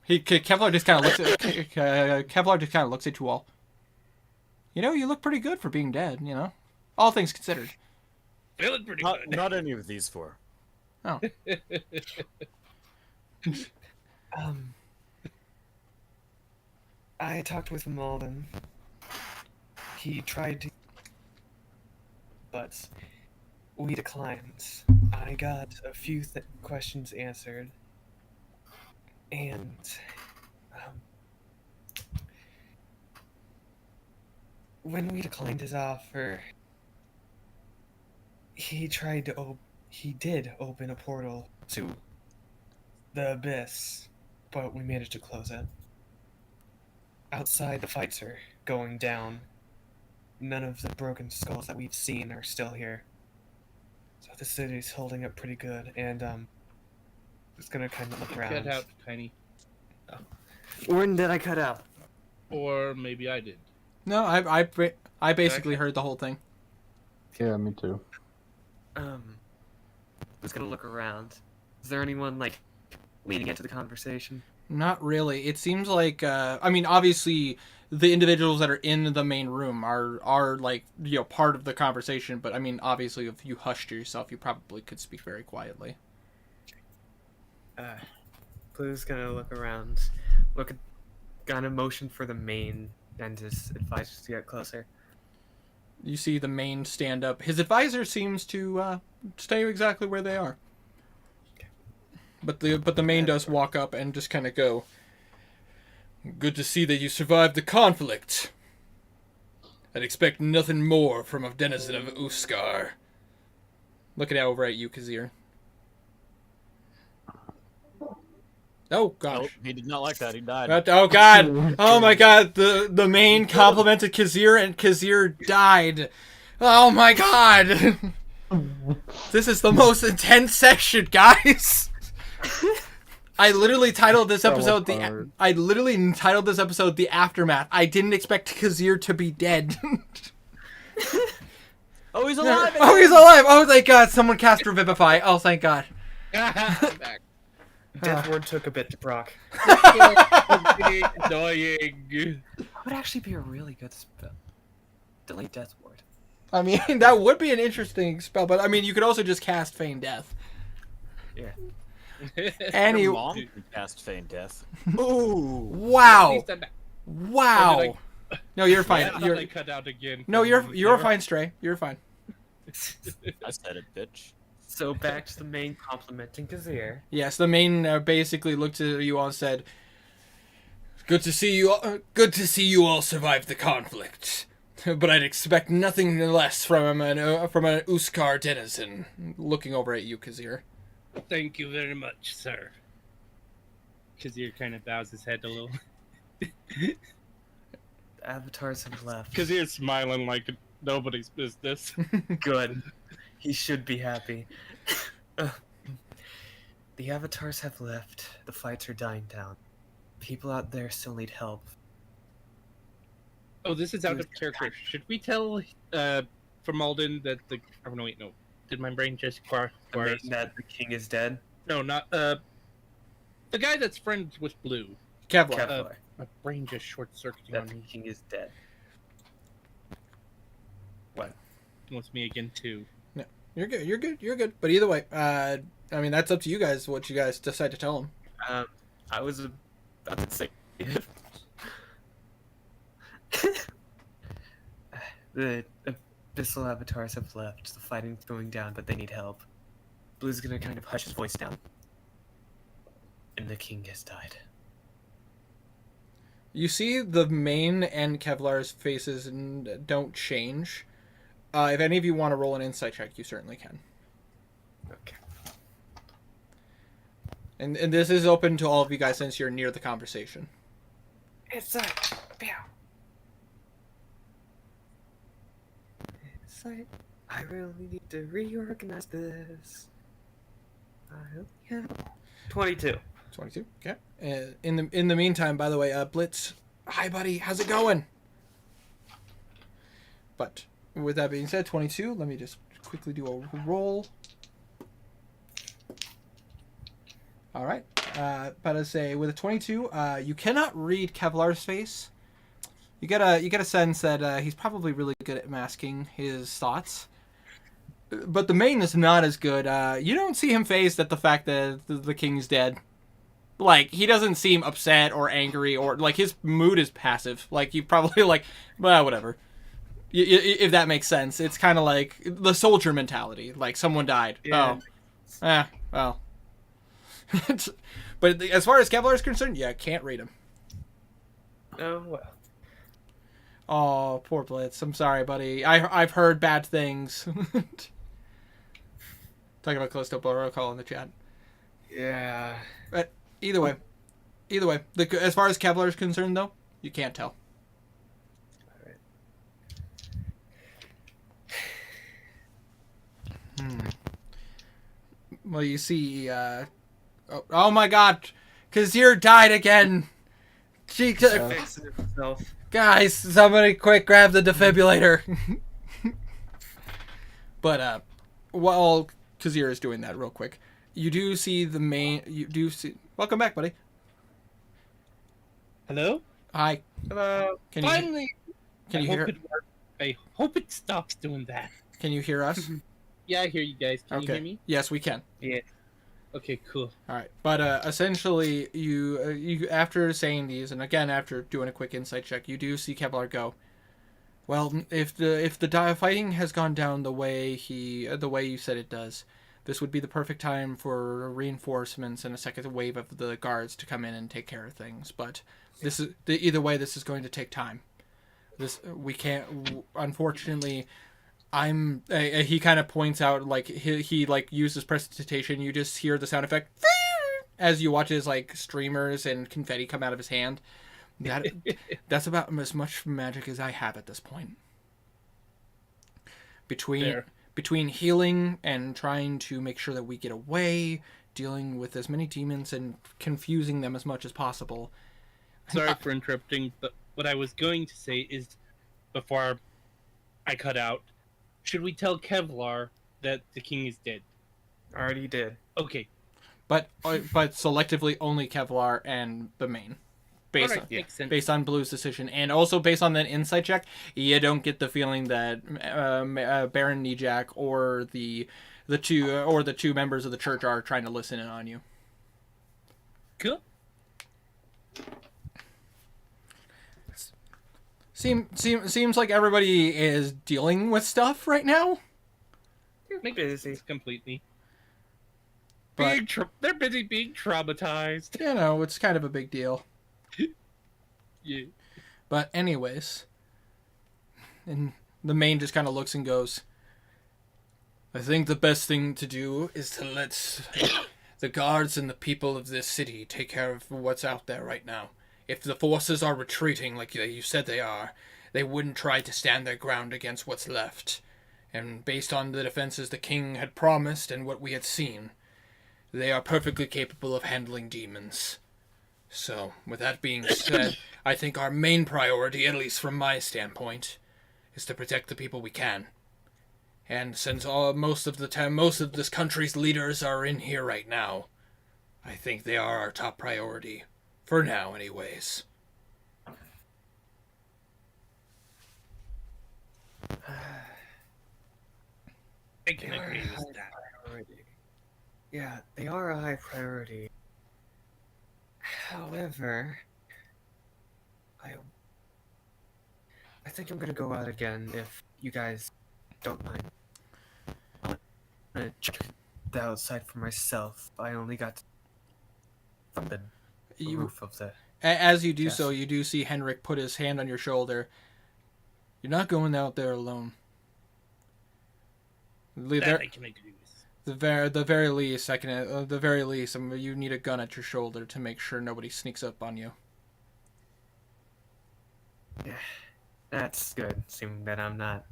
S2: Kevlar just kind of looks at Kevlar just kind of looks at you all. You know, you look pretty good for being dead. You know, all things considered.
S3: Feeling pretty
S5: Not,
S3: good.
S5: not any of these 4.
S2: Oh,
S1: I talked with Malden. He tried to, but we declined. I got a few questions answered, and when we declined his offer, he tried to he did open a portal to the abyss, but we managed to close it. Outside, the fights are going down. None of the broken skulls that we've seen are still here. So the city's holding up pretty good, and just gonna kind of look around.
S3: Cut out, Tiny.
S1: When did I cut out?
S3: Or maybe I did.
S2: no, I basically heard the whole thing.
S6: Yeah, me too.
S1: Just gonna look around. Is there anyone like leading into the conversation?
S2: Not really. It seems like I mean, obviously the individuals that are in the main room are like, you know, part of the conversation, but I mean, obviously if you hushed yourself, you probably could speak very quietly.
S1: Blue's gonna look around, gonna motion for the main and his advisors to get closer.
S2: You see the main stand up. His advisor seems to stay exactly where they are. But the main does walk up and just kind of go, "Good to see that you survived the conflict. I'd expect nothing more from a denizen of Uskar." Looking over at you, Kazir. Oh gosh.
S5: Nope, he did not like that. He died.
S2: Oh god! Oh my god! The main complimented Kazir and Kazir died. Oh my god! This is the most intense section, guys. I literally titled this episode the aftermath. I didn't expect Kazir to be dead.
S5: Oh, he's alive!
S2: Oh, he's alive! Oh, thank God! Someone cast Revivify. Oh, thank God.
S3: I'm back.
S1: Death Ward took a bit to proc.
S3: Annoying.
S1: That would actually be a really good spell. Delete Death Ward.
S2: I mean, that would be an interesting spell, but I mean, you could also just cast Feign Death.
S1: Yeah.
S2: Any
S5: Your mom can cast Feign Death. Ooh.
S2: wow,
S3: Or
S2: wow.
S3: did
S2: No, you're fine.
S3: I thought
S2: You're
S3: they cut out again.
S2: no,
S3: for a
S2: you're
S3: moment there.
S2: fine, Stray. You're fine.
S5: I said it, bitch.
S1: So back to the main complimenting Kazir.
S2: Yes, the main basically looked at you all and said, "Good to see you. Good to see you all survived the conflict. But I'd expect nothing less from an Uskar denizen." Looking over at you, Kazir.
S3: Thank you very much, sir. Kazir kind of bows his head a little.
S1: The avatars have left.
S3: Kazir's smiling like nobody's business.
S1: Good. He should be happy. The avatars have left. The fights are dying down. People out there still need help.
S3: Oh, this is out of character. Should we tell from Alden that the? Oh no, wait, no. Did my brain just
S1: That the king is dead.
S3: No, not the guy that's friends with Blue.
S2: Kevlar.
S1: Kevlar.
S3: My brain just short circuiting
S1: That
S3: on
S1: the
S3: me.
S1: king is dead. What?
S3: Wants me again too.
S2: You're good. You're good. You're good. But either way, I mean, that's up to you guys. What you guys decide to tell him.
S1: I was about to say. The abyssal avatars have left. The fighting's going down, but they need help. Blue's gonna kind of hush his voice down. And the king has died.
S2: You see the main and Kevlar's faces don't change. If any of you want to roll an insight check, you certainly can.
S1: Okay.
S2: And this is open to all of you guys since you're near the conversation.
S1: It's like, it's like, I really need to reorganize this. Yeah. 22.
S2: 22. Okay. In the meantime, by the way, Blitz, hi buddy, how's it going? But with that being said, 22. Let me just quickly do a roll. All right. But I say with a 22, you cannot read Kevlar's face. You get a sense that he's probably really good at masking his thoughts. But the main is not as good. You don't see him phased at the fact that the king's dead. Like, he doesn't seem upset or angry or, like, his mood is passive. Like, he probably, like, well, whatever. If that makes sense. It's kind of like the soldier mentality. Like, someone died.
S1: Yeah.
S2: Oh. Well. But as far as Kevlar is concerned, yeah, can't read him.
S1: Oh, well.
S2: Oh, poor Blitz. I'm sorry, buddy. I've heard bad things. Talking about Callisto Protocol in the chat.
S1: Yeah.
S2: But either way, as far as Kevlar is concerned, though, you can't tell. Well, you see, oh my God, Kazir died again. She,
S1: Fixing himself.
S2: guys, somebody quick grab the defibrillator. But while Kazir is doing that real quick, you do see the main. You do see. Welcome back, buddy.
S3: Hello?
S2: Hi.
S1: Hello.
S2: Can you
S3: Finally!
S2: can you
S3: I hope
S2: hear?
S3: it works. I hope it stops doing that.
S2: Can you hear us?
S3: Yeah, I hear you guys. Can you hear me?
S2: Yes, we can.
S1: Yeah.
S3: Okay, cool.
S2: All right, but essentially, you after saying these, and again after doing a quick insight check, you do see Kevlar go. Well, if the fighting has gone down the way you said it does, this would be the perfect time for reinforcements and a second wave of the guards to come in and take care of things. But either way, this is going to take time. We can't, unfortunately. He kind of points out, like, he like uses prestidigitation. You just hear the sound effect as you watch his, like, streamers and confetti come out of his hand. That's about as much magic as I have at this point. Between healing and trying to make sure that we get away, dealing with as many demons and confusing them as much as possible.
S3: Sorry for interrupting, but what I was going to say is, before I cut out, should we tell Kevlar that the king is dead?
S1: Already did.
S3: Okay.
S2: But selectively only Kevlar and the main.
S3: Makes sense.
S2: Based on Blue's decision, and also based on that insight check, you don't get the feeling that Baron Nijak or the two members of the church are trying to listen in on you.
S3: Cool.
S2: Seems like everybody is dealing with stuff right now.
S3: Makes sense completely.
S2: But
S3: They're busy being traumatized.
S2: you know, it's kind of a big deal.
S3: Yeah.
S2: But anyways, and the main just kind of looks and goes, I think the best thing to do is to let the guards and the people of this city take care of what's out there right now. If the forces are retreating like you said they are, they wouldn't try to stand their ground against what's left. And based on the defenses the king had promised and what we had seen, they are perfectly capable of handling demons. So, with that being said, I think our main priority, at least from my standpoint, is to protect the people we can. And since most of this country's leaders are in here right now, I think they are our top priority. For now, anyways.
S3: I can agree with that.
S1: Priority. Yeah, they are a high priority. However, I think I'm gonna go out again if you guys don't mind. I'm gonna check the outside for myself. I only got from the
S2: You,
S1: roof of the.
S2: as you do
S1: Yes.
S2: so, you do see Henrik put his hand on your shoulder. You're not going out there alone.
S3: That I can agree with.
S2: The very least, the very least, you need a gun at your shoulder to make sure nobody sneaks up on you.
S1: That's good, assuming that I'm not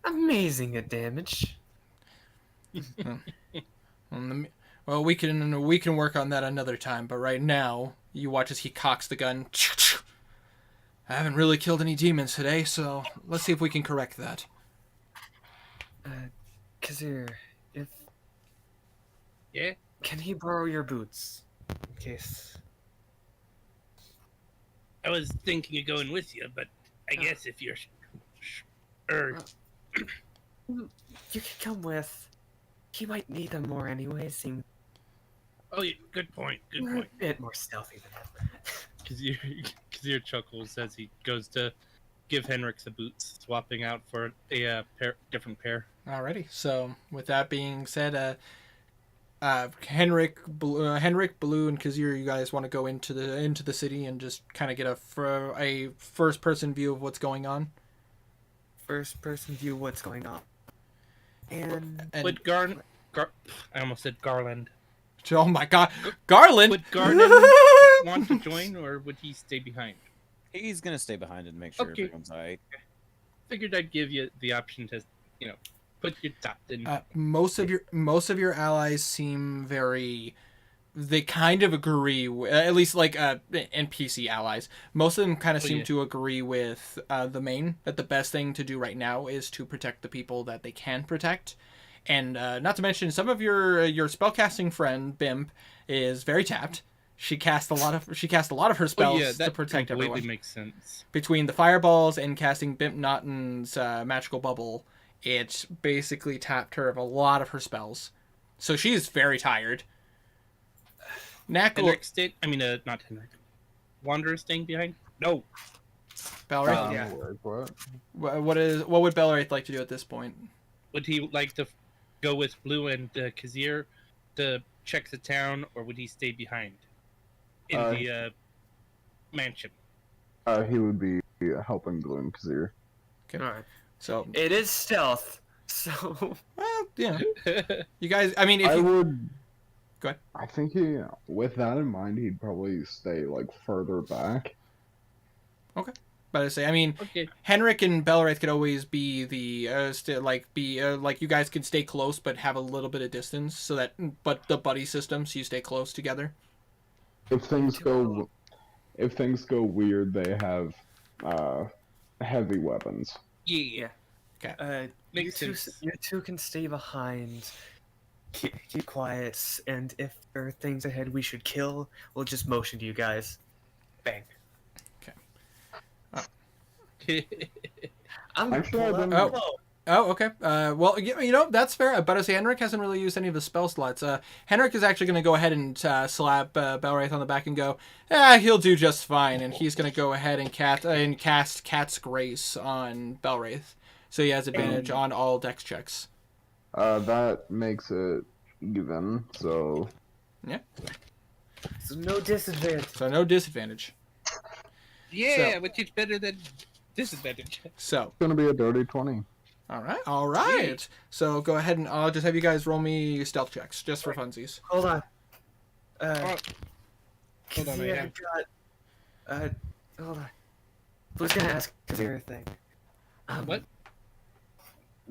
S1: amazing at damage.
S2: Well, we can work on that another time. But right now, you watch as he cocks the gun. I haven't really killed any demons today, so let's see if we can correct that.
S1: Kazir, if
S3: Yeah?
S1: can he borrow your boots in case?
S3: I was thinking of going with you, but I guess if you're...
S1: You can come with. He might need them more anyway. Seem
S3: Oh, yeah, good point, good
S1: a
S3: point.
S1: bit more stealthy than ever.
S3: Kazir chuckles as he goes to give Henrik the boots, swapping out for a different pair.
S2: Alrighty. So with that being said, Henrik, Blue, and Kazir, you guys want to go into the city and just kind of get a first person view of what's going on.
S1: First person view what's going on. And
S3: Would I almost said Garland.
S2: Oh my God, Garland!
S3: Would Garland want to join, or would he stay behind?
S5: He's gonna stay behind and make sure
S3: Okay.
S5: everyone's alright.
S3: Figured I'd give you the option to, put your top in.
S2: Most of your allies seem very. They kind of agree, at least like NPC allies. Most of them kind of seem to agree with the main that the best thing to do right now is to protect the people that they can protect, and not to mention some of your spellcasting friend Bimp is very tapped. She cast a lot of her spells to protect
S3: completely
S2: everyone.
S3: makes sense.
S2: Between the fireballs and casting Bimp Notton's magical bubble, it basically tapped her of a lot of her spells. So she's very tired.
S3: Henrik not Henrik. Wanderer staying behind? No.
S2: Belwraith,
S6: What?
S2: what would Belwraith like to do at this point?
S3: Would he like to go with Blue and Kazir to check the town, or would he stay behind in the mansion?
S6: He would be helping Gloom Kazir.
S2: Okay.
S1: all right,
S2: So,
S1: it is stealth. So
S2: well, yeah. You guys, I mean, if
S6: I
S2: you,
S6: would.
S2: Go ahead.
S6: I think with that in mind, he'd probably stay like further back.
S2: but I say, I mean,
S3: Okay.
S2: Henrik and Belwraith could always be the like you guys could stay close but have a little bit of distance so that, but the buddy system, so you stay close together.
S6: If things go weird, they have heavy weapons.
S3: Yeah.
S1: you
S3: Makes
S1: two,
S3: sense.
S1: you two can stay behind. Keep quiet, and if there are things ahead we should kill, we'll just motion to you guys. Bang. I'm
S6: Actually, I
S1: pull
S6: don't-
S1: out-
S2: Oh. Oh, okay. Well, that's fair. But I say Henrik hasn't really used any of the spell slots. Henrik is actually going to go ahead and slap Belwraith on the back and go, he'll do just fine. And he's going to go ahead and cast Cat's Grace on Belwraith. So he has advantage on all dex checks.
S6: That makes it even. So
S1: So no disadvantage.
S2: So no disadvantage.
S3: Yeah, which is better than disadvantage.
S2: So,
S6: it's gonna be a dirty 20.
S2: all right. So go ahead and I'll just have you guys roll me stealth checks, just for funsies.
S1: Hold on.
S3: Hold on,
S1: Kazir got. Hold on. Who's gonna ask Kazir a thing?
S3: What?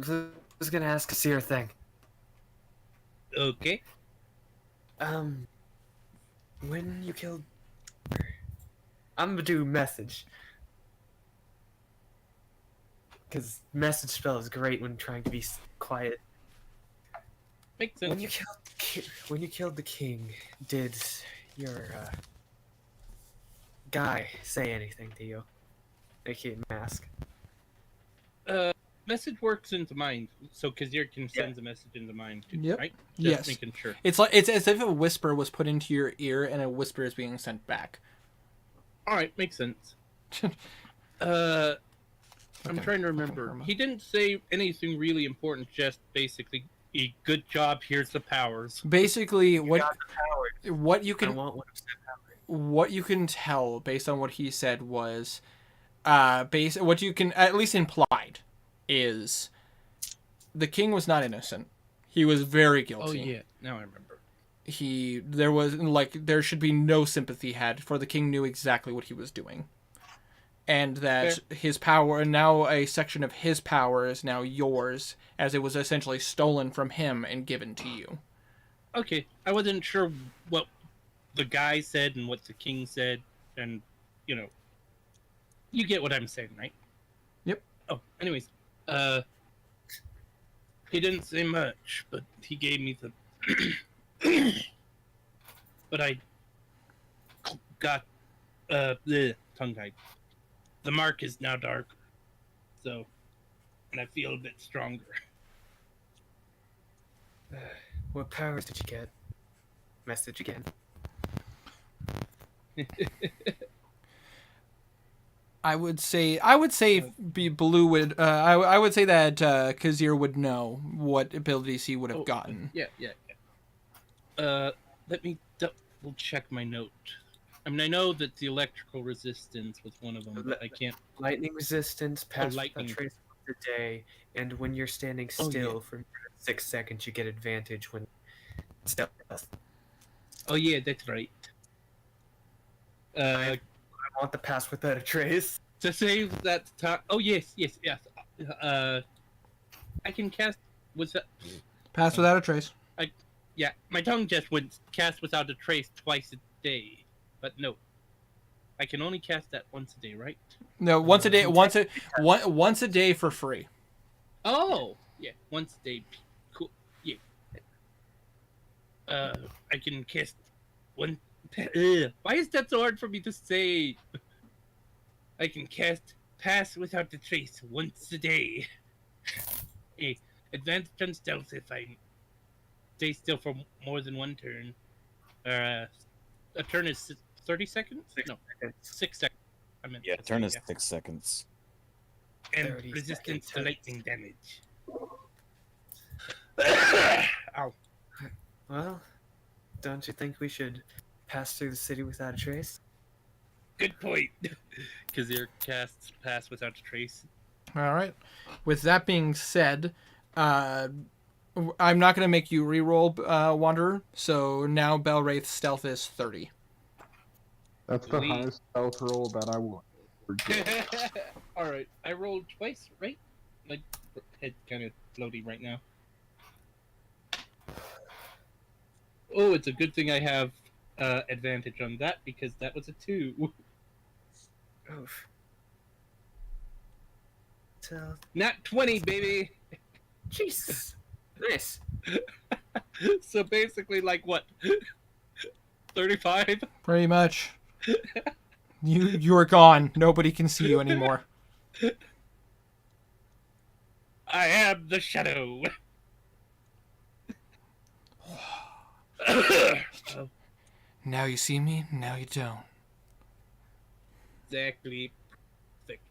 S1: Who's gonna ask Kazir a thing?
S3: Okay.
S1: When you killed. I'm gonna do message. Because message spell is great when trying to be quiet.
S3: Makes sense.
S1: When you killed the king, did your guy say anything to you? AKA mask.
S3: Message works into mind, so Kazir can send the message into mind too,
S2: Yep.
S3: right? Just
S2: Yes.
S3: making sure.
S2: It's as if a whisper was put into your ear and a whisper is being sent back.
S3: All right, makes sense. I'm
S2: Okay.
S3: trying to remember. He didn't say anything really important. Just basically, Good job. Here's the powers.
S2: Basically,
S1: got the power.
S2: what you
S1: I
S2: can
S1: want one of said power.
S2: what you can tell based on what he said was, what you can at least implied is the king was not innocent. He was very guilty.
S3: Oh yeah, now I remember.
S2: There should be no sympathy had, for the king knew exactly what he was doing. And that his power, and now a section of his power is now yours, as it was essentially stolen from him and given to you.
S3: Okay, I wasn't sure what the guy said and what the king said, and, you get what I'm saying, right?
S2: Yep.
S3: Oh, anyways, he didn't say much, but he gave me the... but I got, the tongue-tied. The mark is now dark, so, and I feel a bit stronger.
S1: What powers did you get? Message again.
S2: I would say Blue would. I would say that Kazir would know what abilities he would have gotten.
S3: Yeah. Let me double check my note. I mean, I know that the electrical resistance was one of them, but I can't.
S1: Lightning resistance, pass
S3: lightning.
S1: without trace once a day, and when you're standing still for 6 seconds, you get advantage when stealth.
S3: Oh yeah, that's right.
S1: I want the pass without a trace.
S3: To save that time. Oh yes. I can cast. Was that?
S2: Pass without a trace.
S3: Yeah, my tongue just would cast without a trace twice a day. But no, I can only cast that once a day, right?
S2: No, once a day. Once a day for free.
S3: Oh, yeah, once a day. Cool. Yeah. I can cast one. Why is that so hard for me to say? I can cast Pass Without the Trace once a day. Advanced on stealth if I stay still for more than one turn. A turn is 30 seconds? No, 6 seconds. I meant
S5: Yeah, turn is 6 seconds.
S3: And
S1: 30
S3: resistance to
S1: seconds.
S3: lightning damage. Ow.
S1: Well, don't you think we should pass through the city without a trace?
S3: Good point. Kazir casts Pass Without a Trace.
S2: All right. With that being said, I'm not going to make you reroll Wanderer. So now Belwraith's stealth is 30.
S6: That's the highest stealth roll that I will ever get.
S3: Alright, I rolled twice, right? My head's kind of floating right now. Oh, it's a good thing I have advantage on that because that was a 2.
S1: Oof. So,
S3: Not 20, baby!
S1: Jesus. Nice.
S3: So basically, like what? 35?
S2: Pretty much. You're gone. Nobody can see you anymore.
S3: I am the shadow.
S2: Now you see me, now you don't.
S3: Exactly. Perfect.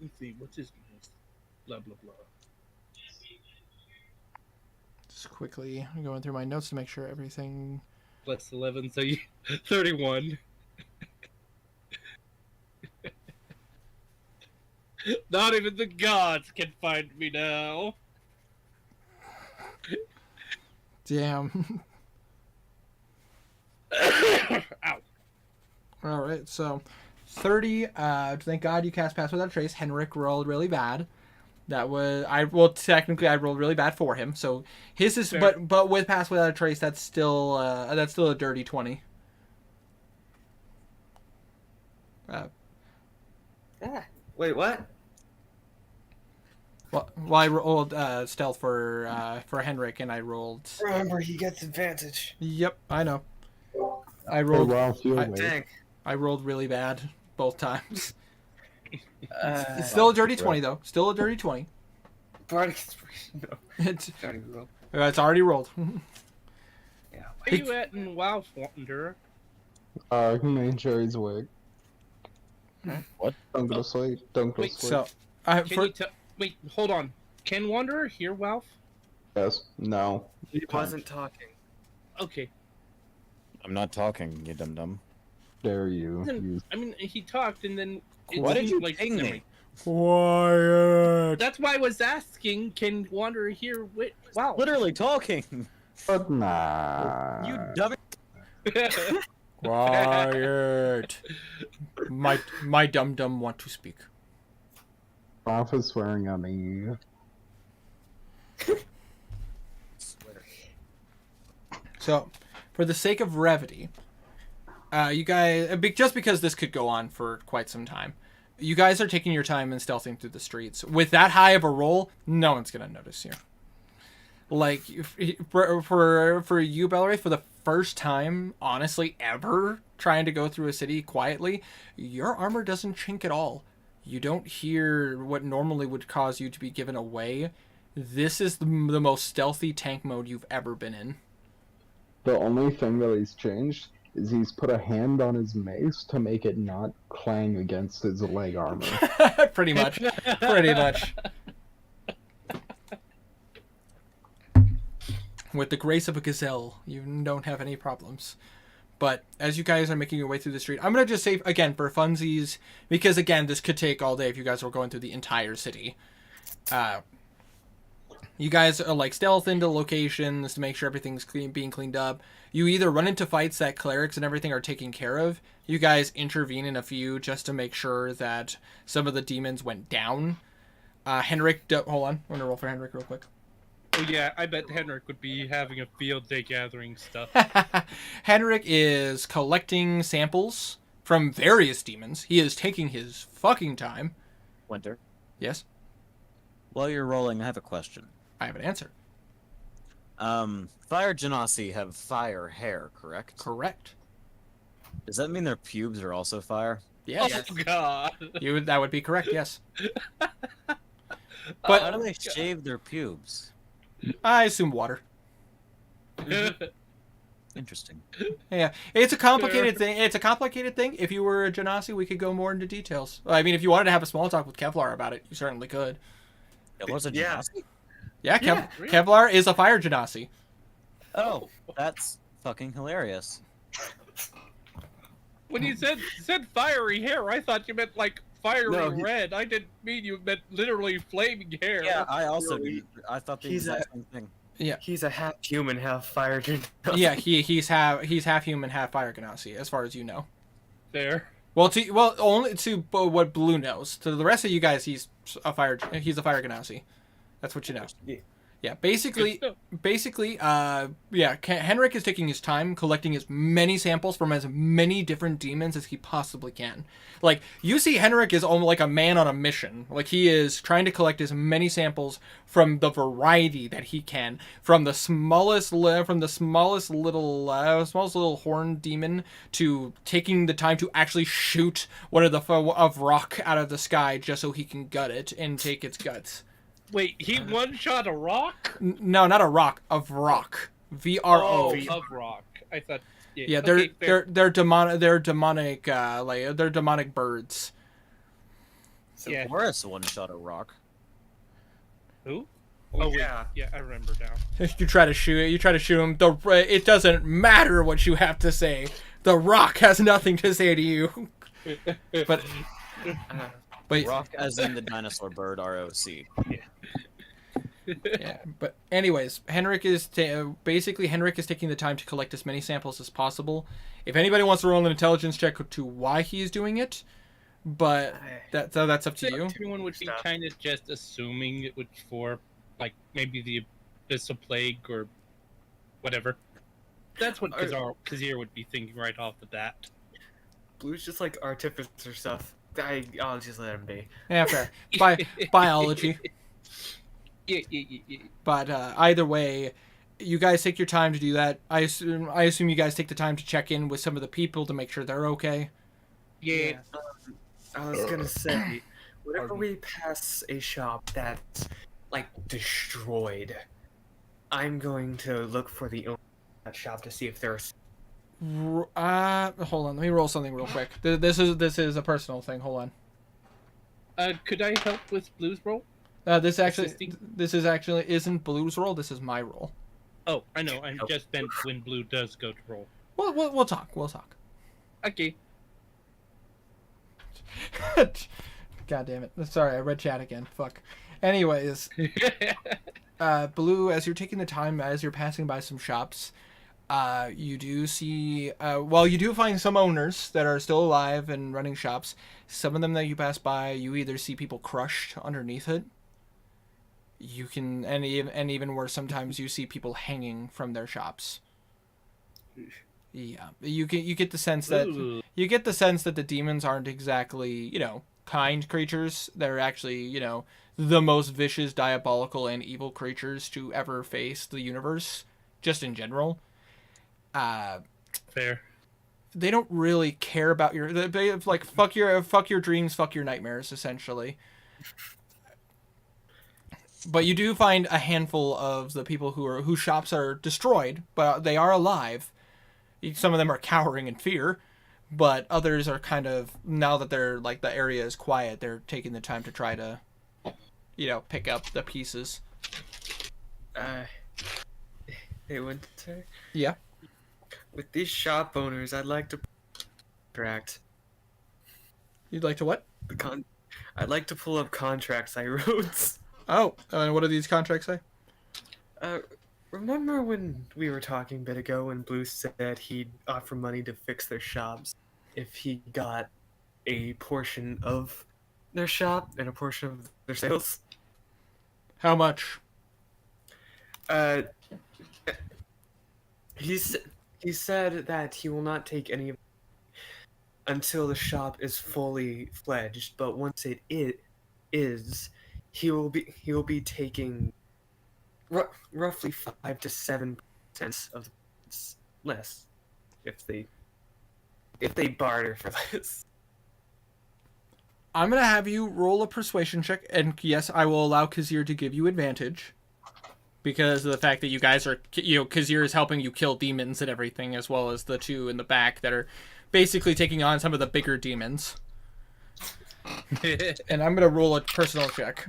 S3: Let's see, what's his name? Blah, blah, blah.
S2: Just quickly going through my notes to make sure everything...
S3: Plus 11, so you 31. Not even the gods can find me now.
S2: Damn.
S3: Ow.
S2: Alright, so 30, thank God you cast Pass Without a Trace. Henrik rolled really bad. Technically I rolled really bad for him, so his is,
S3: Fair.
S2: but with Pass Without a Trace, that's still a dirty 20.
S1: Wait, what?
S2: Well, I rolled stealth for Henrik, and I rolled...
S1: Remember, he gets advantage.
S2: Yep, I know. I
S6: Hey,
S2: rolled
S6: Ralph, you're
S2: I-
S6: awake.
S1: Dang.
S2: I rolled really bad both times.
S1: Uh,
S2: It's still a dirty 20, though. Still a dirty 20.
S1: Bardic no,
S2: It's
S1: don't even roll.
S2: already rolled.
S1: Yeah.
S3: Where you at in WoW, Wanderer?
S6: Main Cherry's awake.
S5: What?
S6: Don't go to sleep. Don't go to
S3: Wait,
S6: sleep.
S2: So,
S3: Can you tell? Wait, hold on. Can Wanderer hear Walf?
S6: Yes. No.
S1: He wasn't talking.
S3: Okay.
S5: I'm not talking, you dum dum.
S6: Dare you?
S3: Listen, I mean, he talked and then. It
S5: Why did
S3: seemed
S5: you ping
S3: never-
S5: me?
S2: Quiet.
S3: That's why I was asking. Can Wanderer hear? Wow.
S5: Literally talking.
S6: But nah.
S5: You dumb.
S2: Quiet. My dum dum want to speak.
S6: Ralph is swearing at me.
S2: So, for the sake of brevity, you guys, just because this could go on for quite some time, you guys are taking your time and stealthing through the streets. With that high of a roll, no one's gonna notice you. Like for you, Belleray, for the first time, honestly, ever trying to go through a city quietly, your armor doesn't chink at all. You don't hear what normally would cause you to be given away. This is the most stealthy tank mode you've ever been in.
S6: The only thing that he's changed is he's put a hand on his mace to make it not clang against his leg armor.
S2: Pretty much. Pretty much. With the grace of a gazelle, you don't have any problems. But as you guys are making your way through the street, I'm going to just say, again, for funsies, because, again, this could take all day if you guys were going through the entire city. You guys are, like, stealth into locations to make sure everything's being cleaned up. You either run into fights that clerics and everything are taking care of. You guys intervene in a few just to make sure that some of the demons went down. Henrik, hold on. I'm going to roll for Henrik real quick.
S3: Oh yeah, I bet Henrik would be having a field day gathering stuff.
S2: Henrik is collecting samples from various demons. He is taking his fucking time.
S5: Winter.
S2: Yes,
S5: While you're rolling, I have a question.
S2: I have an answer.
S5: Fire Genasi have fire hair, correct?
S2: Correct.
S5: Does that mean their pubes are also fire?
S2: Yes.
S3: Oh god.
S2: That would be correct, yes.
S5: How
S2: But
S5: do they shave their pubes?
S2: I assume water.
S5: Interesting.
S2: Yeah, it's a complicated thing. It's a complicated thing. If you were a Genasi, we could go more into details. I mean, if you wanted to have a small talk with Kevlar about it, you certainly could.
S5: Kevlar's a
S1: Yeah.
S5: Genasi?
S2: Yeah,
S3: really?
S2: Kevlar is a fire Genasi.
S5: Oh, that's fucking hilarious.
S3: When you said fiery hair, I thought you meant like fiery
S1: No, he-
S3: red. I didn't mean you meant literally flaming hair.
S5: Yeah, I also
S1: Really?
S5: I thought the
S1: He's
S5: exact same thing.
S1: He's a half human, half fire genasi.
S2: Yeah, he's half human, half fire Genasi, as far as you know.
S3: There.
S2: Well, only to what Blue knows. To the rest of you guys, he's a fire Genasi. That's what you know.
S1: Yeah.
S2: Yeah, basically, Henrik is taking his time collecting as many samples from as many different demons as he possibly can. Like, you see Henrik is almost like a man on a mission. Like, he is trying to collect as many samples from the variety that he can, from the smallest little horn demon to taking the time to actually shoot one of rock out of the sky just so he can gut it and take its guts.
S3: Wait, he one-shot a rock?
S2: No, not a rock. Of rock. VRO.
S3: Oh, of rock. I thought.
S2: Yeah,
S3: okay, fair.
S2: they're demonic they're demonic birds.
S5: So
S3: Yeah.
S5: Boris one shot a rock.
S3: Who?
S1: Oh,
S3: wait,
S1: yeah.
S3: yeah, I remember now.
S2: You try to shoot him. It doesn't matter what you have to say. The rock has nothing to say to you. But
S5: Rock as in the dinosaur bird, ROC.
S2: yeah, but anyways, Henrik is taking the time to collect as many samples as possible. If anybody wants to roll an intelligence check to why he's doing it, but that's up to you.
S3: Everyone would be
S1: Stuff.
S3: kind of just assuming it was for, like, maybe the Abyssal Plague or whatever. That's what Kazir would be thinking right off the bat.
S1: Blue's just like artificer stuff. I'll just let him be.
S2: Yeah, fair. Biology.
S3: Yeah.
S2: But either way, you guys take your time to do that. I assume you guys take the time to check in with some of the people to make sure they're okay.
S3: Yeah.
S1: I was gonna say, whenever we pass a shop that's like destroyed, I'm going to look for the owner of that shop to see if there's.
S2: Hold on. Let me roll something real quick. This is a personal thing. Hold on.
S3: Could I help with Blue's roll? Assisting?
S2: this is actually isn't Blue's role. This is my role.
S3: Oh, I know. I just meant when Blue does go to roll.
S2: We'll talk. We'll talk.
S3: Okay.
S2: God damn it. Sorry, I read chat again. Fuck. Anyways, Blue, as you're taking the time, as you're passing by some shops, you do see, well, you do find some owners that are still alive and running shops. Some of them that you pass by, you either see people crushed underneath it. You can, and even worse, sometimes you see people hanging from their shops. Yeah, you get the sense that the demons aren't exactly, kind creatures. They're actually, the most vicious, diabolical, and evil creatures to ever face the universe, just in general.
S3: Fair.
S2: They don't really care about they like fuck your dreams, fuck your nightmares, essentially. But you do find a handful of the people whose shops are destroyed, but they are alive. Some of them are cowering in fear, but others are kind of, now that they're like the area is quiet, they're taking the time to try to, pick up the pieces.
S1: Hey, Winter.
S2: Yeah.
S1: With these shop owners, I'd like to contract.
S2: You'd like to what?
S1: I'd like to pull up contracts I wrote.
S2: Oh, and what do these contracts say?
S1: Remember when we were talking a bit ago when Blue said he'd offer money to fix their shops if he got a portion of their shop and a portion of their sales?
S2: How much?
S1: He said that he will not take any of until the shop is fully fledged, but once it is, he will be taking roughly 5 to 7% of less if they barter for less.
S2: I'm gonna have you roll a persuasion check, and yes, I will allow Kazir to give you advantage because of the fact that you guys are, Kazir is helping you kill demons and everything, as well as the two in the back that are basically taking on some of the bigger demons. And I'm gonna roll a personal check.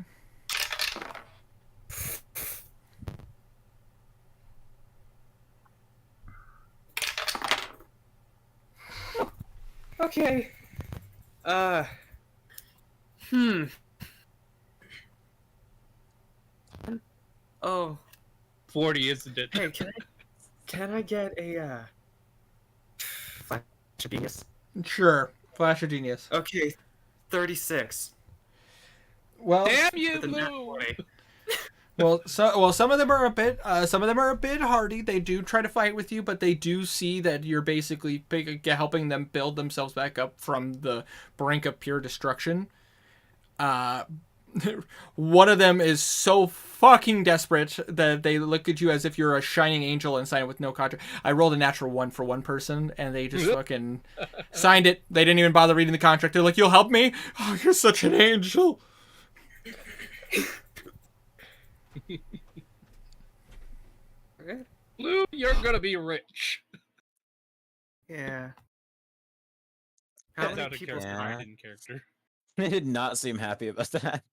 S1: Okay. Oh.
S3: 40, isn't it?
S1: Hey, can I get a flash of genius?
S2: Sure, flash of genius.
S1: Okay, 36.
S2: Well,
S3: Damn you,
S1: With a nat
S3: Blue!
S1: 20.
S2: some of them are a bit hardy. They do try to fight with you, but they do see that you're basically helping them build themselves back up from the brink of pure destruction. One of them is so fucking desperate that they look at you as if you're a shining angel and sign it with no contract. I rolled a natural 1 for one person, and they just fucking signed it. They didn't even bother reading the contract. They're like, "You'll help me? Oh, you're such an angel."
S3: Blue, you're gonna be rich.
S1: Yeah. How
S3: That's
S1: many
S3: out of
S1: people?
S3: character,
S5: Yeah.
S3: not in character.
S5: They did not seem happy about that.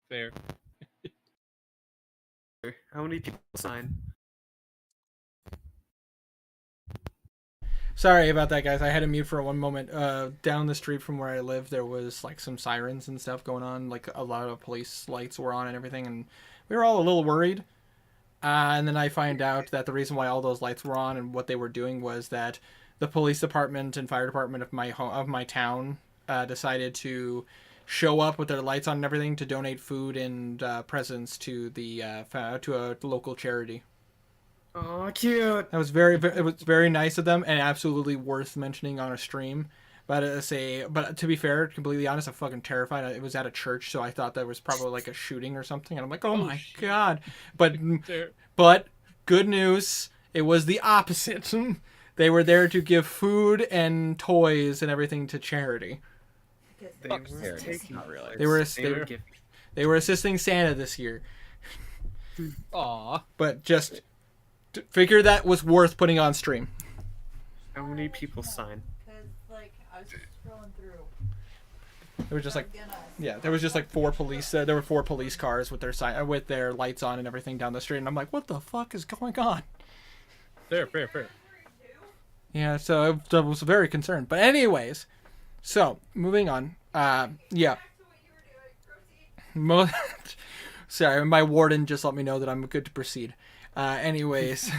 S3: Fair.
S1: How many people sign?
S2: Sorry about that, guys. I had to mute for one moment. Down the street from where I live, there was like some sirens and stuff going on. Like a lot of police lights were on and everything, and we were all a little worried. And then I find out that the reason why all those lights were on and what they were doing was that the police department and fire department of my town decided to show up with their lights on and everything to donate food and presents to to a local charity.
S1: Oh, cute.
S2: That was it was very nice of them and absolutely worth mentioning on a stream. But to be fair, completely honest, I'm fucking terrified. It was at a church, so I thought there was probably like a shooting or something, and I'm like, oh my god. But good news, it was the opposite. They were there to give food and toys and everything to charity.
S1: They
S5: Fuck
S1: were
S5: charity,
S1: taking
S5: not really.
S2: They were
S1: giving.
S2: They were assisting Santa this year,
S3: Aw.
S2: but just figure that was worth putting on stream.
S1: How many people sign?
S4: Cause like I was just scrolling through.
S2: There was just like, yeah, there was just like four police. There were four police cars with their lights on and everything down the street, and I'm like, what the fuck is going on?
S3: Fair.
S2: Yeah, so I was very concerned. But anyways, so moving on. Yeah. Sorry, my warden just let me know that I'm good to proceed. Anyways,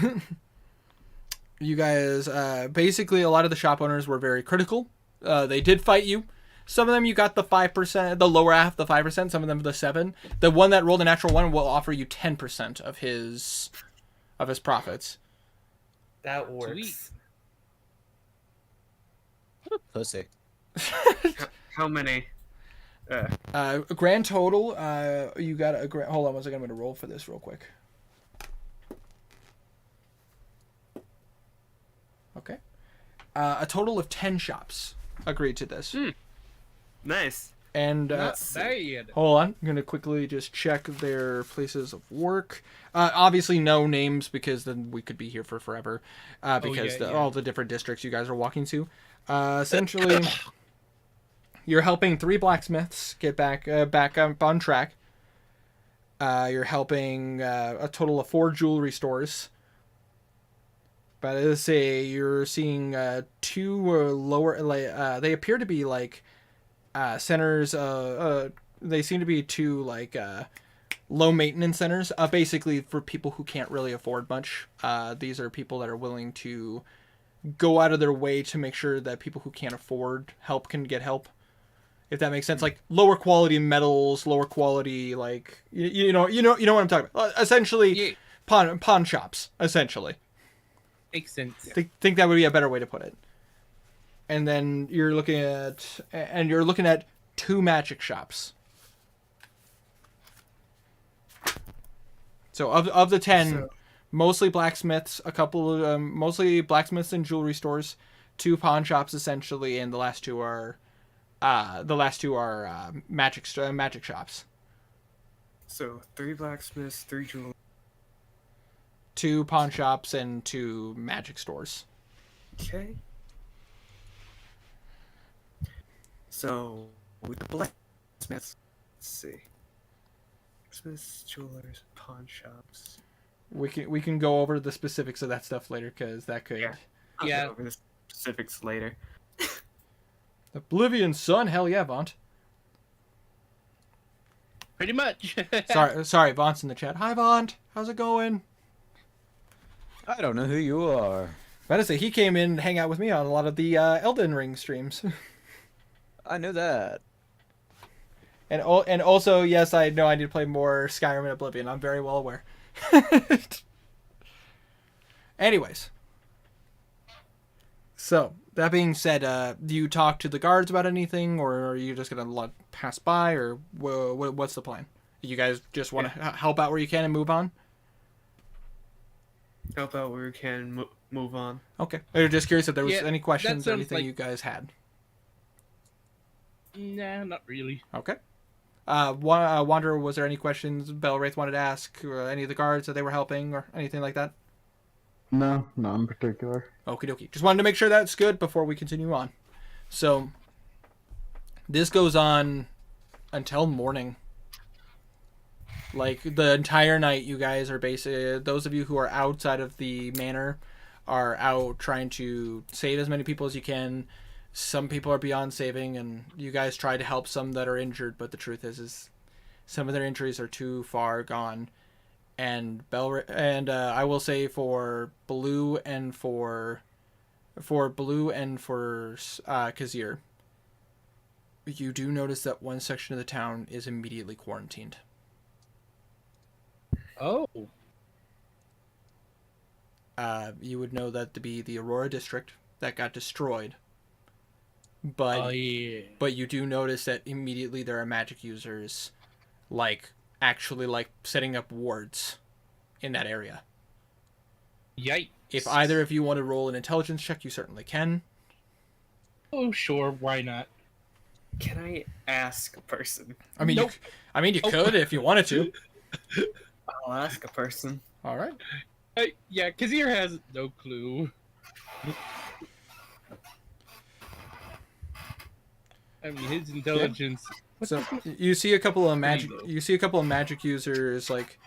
S2: you guys, basically a lot of the shop owners were very critical. They did fight you. Some of them you got the 5%, the lower half, the 5%. Some of them the 7%. The one that rolled a natural 1 will offer you 10% of his profits.
S1: That works.
S3: Sweet.
S5: Pussy.
S1: How many?
S2: Grand total, you got a grand. Hold on one second. I'm going to roll for this real quick. Okay. A total of 10 shops agreed to this.
S1: Nice.
S2: And
S3: Not bad.
S2: hold on, I'm going to quickly just check their places of work. Obviously, no names because then we could be here for forever. Because all the different districts you guys are walking to. Essentially, you're helping 3 blacksmiths get back up on track. You're helping a total of 4 jewelry stores. But let's say you're seeing 2 lower. They appear to be like centers. They seem to be 2 like low maintenance centers. Basically for people who can't really afford much. These are people that are willing to go out of their way to make sure that people who can't afford help can get help. If that makes sense, like lower quality metals, lower quality, like you know what I'm talking about. Essentially, pawn shops. Essentially,
S3: Makes sense.
S2: Think that would be a better way to put it. And then you're looking at 2 magic shops. So of the 10, mostly blacksmiths, a couple of mostly blacksmiths and jewelry stores, 2 pawn shops essentially, and the last two are magic shops.
S1: So 3 blacksmiths, 3 jewelry.
S2: 2 pawn shops and 2 magic stores.
S1: Okay. So with the blacksmiths, let's see. Blacksmiths, jewelers, pawn shops.
S2: We can go over the specifics of that stuff later because that could.
S1: Yeah. I'll
S3: Yeah.
S1: go over the specifics later.
S2: Oblivion Sun, hell yeah, Vaunt.
S3: Pretty much.
S2: Sorry, Vaunt's in the chat. Hi, Vaunt. How's it going?
S5: I don't know who you are.
S2: Better say he came in and hang out with me on a lot of the Elden Ring streams.
S5: I knew that.
S2: And also, yes, I know I need to play more Skyrim and Oblivion. I'm very well aware. Anyways. So, that being said, do you talk to the guards about anything, or are you just going to let pass by, or what's the plan? You guys just want to help out where you can and move on?
S1: Help out where we can, move on.
S2: Okay. I'm just curious if there was any questions
S3: that
S2: or
S3: sounds
S2: anything
S3: like-
S2: you guys had.
S3: Nah, not really.
S2: Okay. Wanderer, was there any questions Belwraith wanted to ask, or any of the guards that they were helping, or anything like that?
S6: No, not in particular.
S2: Okie dokie. Just wanted to make sure that's good before we continue on. So, this goes on until morning. Like, the entire night, you guys are basically... Those of you who are outside of the manor are out trying to save as many people as you can. Some people are beyond saving, and you guys try to help some that are injured, but the truth is some of their injuries are too far gone. And I will say for Blue and for Kazir, you do notice that one section of the town is immediately quarantined.
S3: Oh.
S2: You would know that to be the Aurora district that got destroyed. But
S3: Oh, yeah.
S2: but you do notice that immediately there are magic users, like actually like setting up wards in that area.
S3: Yikes.
S2: If either of you want to roll an intelligence check, you certainly can.
S3: Oh, sure. Why not?
S1: Can I ask a person?
S2: I mean,
S3: Nope.
S2: you could if you wanted to.
S1: I'll ask a person.
S2: All right.
S3: Yeah, Kazir has no clue. I mean, his intelligence.
S2: So you see a couple of magic.
S3: low.
S2: You see a couple of magic users like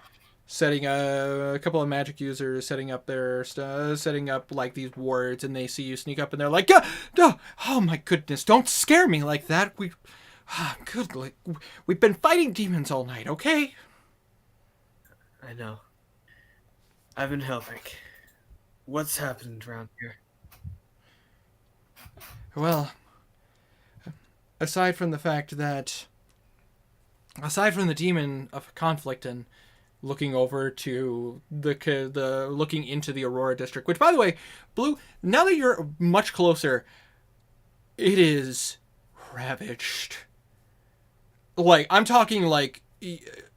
S2: setting a couple of magic users setting up their setting up like these wards, and they see you sneak up, and they're like, oh my goodness, don't scare me like that. Good, like, we've been fighting demons all night, okay?
S1: I know. I've been helping. What's happened around here?
S2: Well, aside from the demon of conflict and looking over to the looking into the Aurora district, which, by the way, Blue, now that you're much closer, it is ravaged. Like, I'm talking like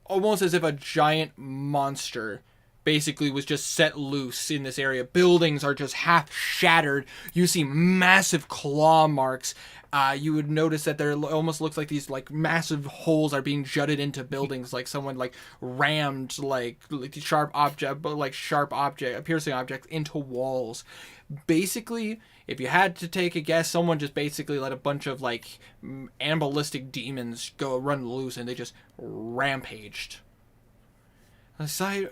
S2: almost as if a giant monster basically was just set loose in this area. Buildings are just half shattered. You see massive claw marks. You would notice that there almost looks like these like massive holes are being jutted into buildings, like someone like rammed like sharp piercing objects into walls. Basically, if you had to take a guess, someone just basically let a bunch of like animalistic demons go run loose, and they just rampaged. Aside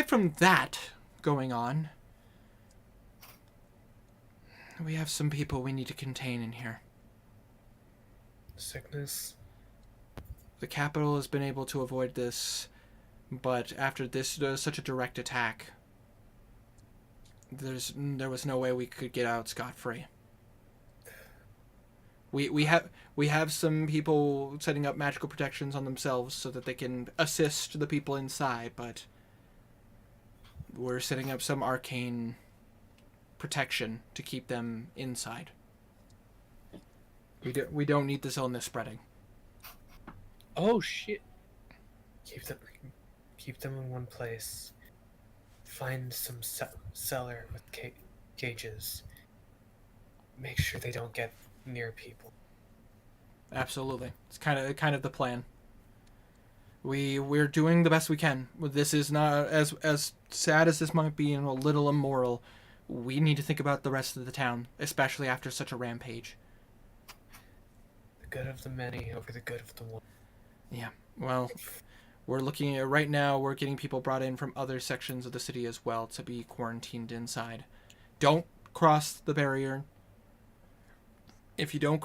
S2: from that going on, we have some people we need to contain in here.
S1: Sickness?
S2: The capital has been able to avoid this, but after this such a direct attack, there was no way we could get out scot-free. We have some people setting up magical protections on themselves so that they can assist the people inside, but we're setting up some arcane protection to keep them inside. We don't need this illness spreading.
S3: Oh shit!
S1: Keep them in one place. Find some cellar with cages. Make sure they don't get near people.
S2: Absolutely, it's kind of the plan. We're doing the best we can. This is not as sad as this might be and a little immoral. We need to think about the rest of the town, especially after such a rampage.
S1: The good of the many over the good of the one.
S2: Yeah, well, we're looking at right now. We're getting people brought in from other sections of the city as well to be quarantined inside. Don't cross the barrier. If you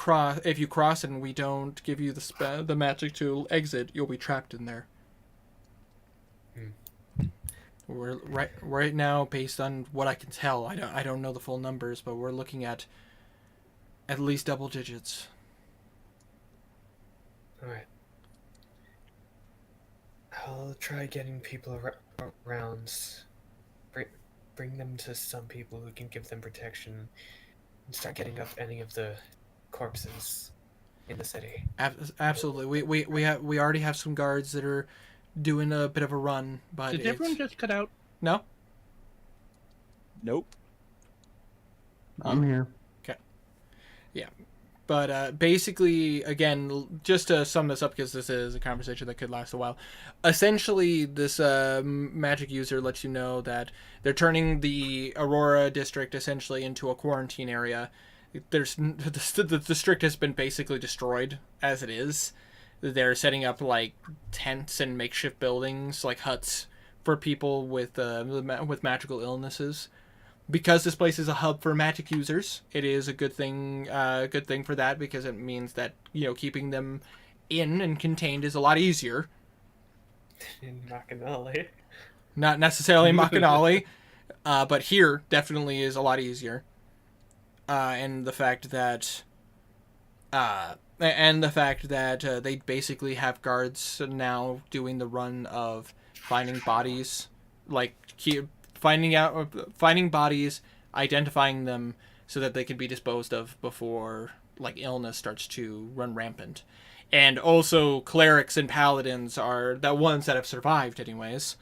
S2: cross and we don't give you the magic to exit, you'll be trapped in there. We're right now, based on what I can tell, I don't know the full numbers, but we're looking at least double digits.
S1: All right. I'll try getting people around. Bring them to some people who can give them protection, and start getting up any of the corpses in the city.
S2: Absolutely. We already have some guards that are doing a bit of a run, but
S3: Did everyone just cut out?
S2: No.
S5: Nope.
S6: I'm here.
S2: Okay. Yeah. But basically, again, just to sum this up, because this is a conversation that could last a while, essentially this magic user lets you know that they're turning the Aurora district essentially into a quarantine area. The district has been basically destroyed as it is. They're setting up like tents and makeshift buildings, like huts, for people with magical illnesses. Because this place is a hub for magic users, it is a good thing for that, because it means that, keeping them in and contained is a lot easier.
S1: In Makinali.
S2: Not necessarily in Makinali, but here definitely is a lot easier. And the fact that they basically have guards now doing the run of finding bodies, like finding bodies, identifying them so that they can be disposed of before like illness starts to run rampant. And also clerics and paladins are the ones that have survived anyways,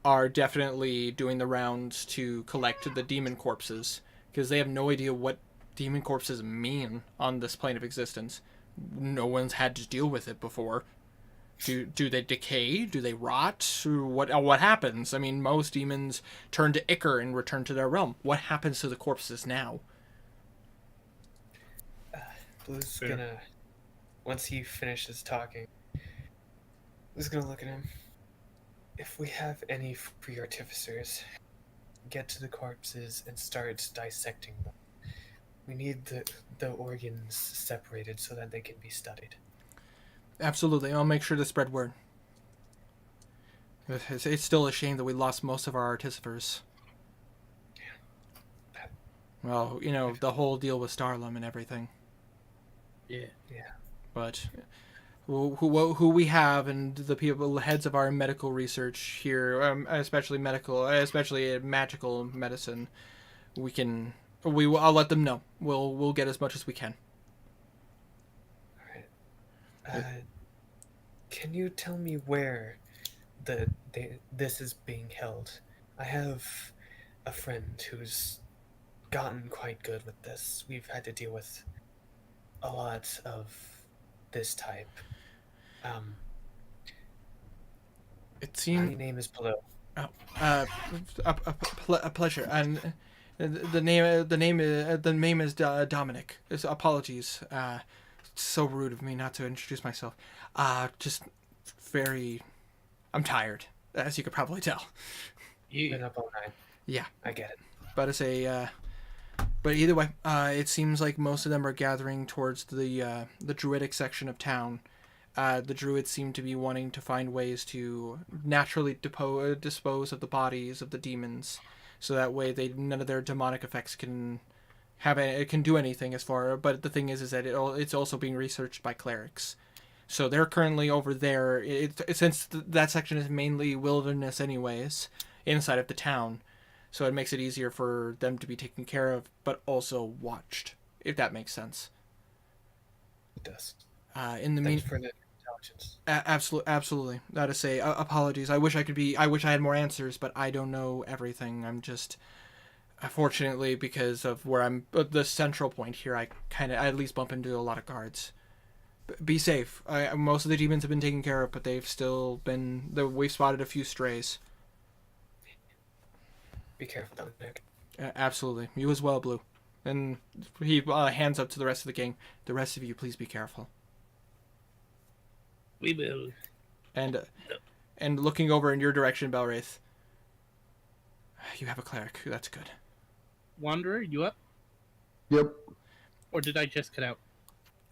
S2: are definitely doing the rounds to collect the demon corpses, because they have no idea what demon corpses mean on this plane of existence. No one's had to deal with it before. Do they decay? Do they rot? What happens? I mean, most demons turn to ichor and return to their realm. What happens to the corpses now?
S1: Blue's
S3: Fair.
S1: gonna once he finishes talking, I'm just gonna look at him. If we have any free artificers, get to the corpses and start dissecting them. We need the organs separated so that they can be studied.
S2: Absolutely. I'll make sure to spread word. It's still a shame that we lost most of our artificers. Well, you know, the whole deal with Starlum and everything.
S3: Yeah.
S2: But who we have and the people, heads of our medical research here, especially magical medicine, I'll let them know. We'll get as much as we can.
S1: Alright. Can you tell me where this is being held? I have a friend who's gotten quite good with this. We've had to deal with a lot of this type.
S2: It
S1: My
S2: seems
S1: name is Blue.
S2: a pleasure. And the name is Dominic. Apologies. So rude of me not to introduce myself. Just very. I'm tired, as you could probably tell.
S1: Been up all night.
S2: Yeah.
S1: I get it.
S2: But but either way, it seems like most of them are gathering towards the druidic section of town. The druids seem to be wanting to find ways to naturally dispose of the bodies of the demons, so that way none of their demonic effects can do anything as far. But the thing is that it's also being researched by clerics. So they're currently over there. Since that section is mainly wilderness anyways, inside of the town. So it makes it easier for them to be taken care of, but also watched, if that makes sense.
S1: It does.
S2: In the
S1: Thanks for the intelligence.
S2: Absolutely. That is say apologies. I wish I had more answers, but I don't know everything. I'm just, unfortunately, because of where I'm the central point here, I at least bump into a lot of guards. Be safe. Most of the demons have been taken care of, but they've still been. We've spotted a few strays.
S1: Be careful, Dominic.
S2: Absolutely. You as well, Blue. And he hands up to the rest of the gang. The rest of you, please be careful.
S3: We will.
S2: And looking over in your direction, Belwraith. You have a cleric. That's good.
S3: Wanderer, you up?
S6: Yep.
S3: Or did I just cut out?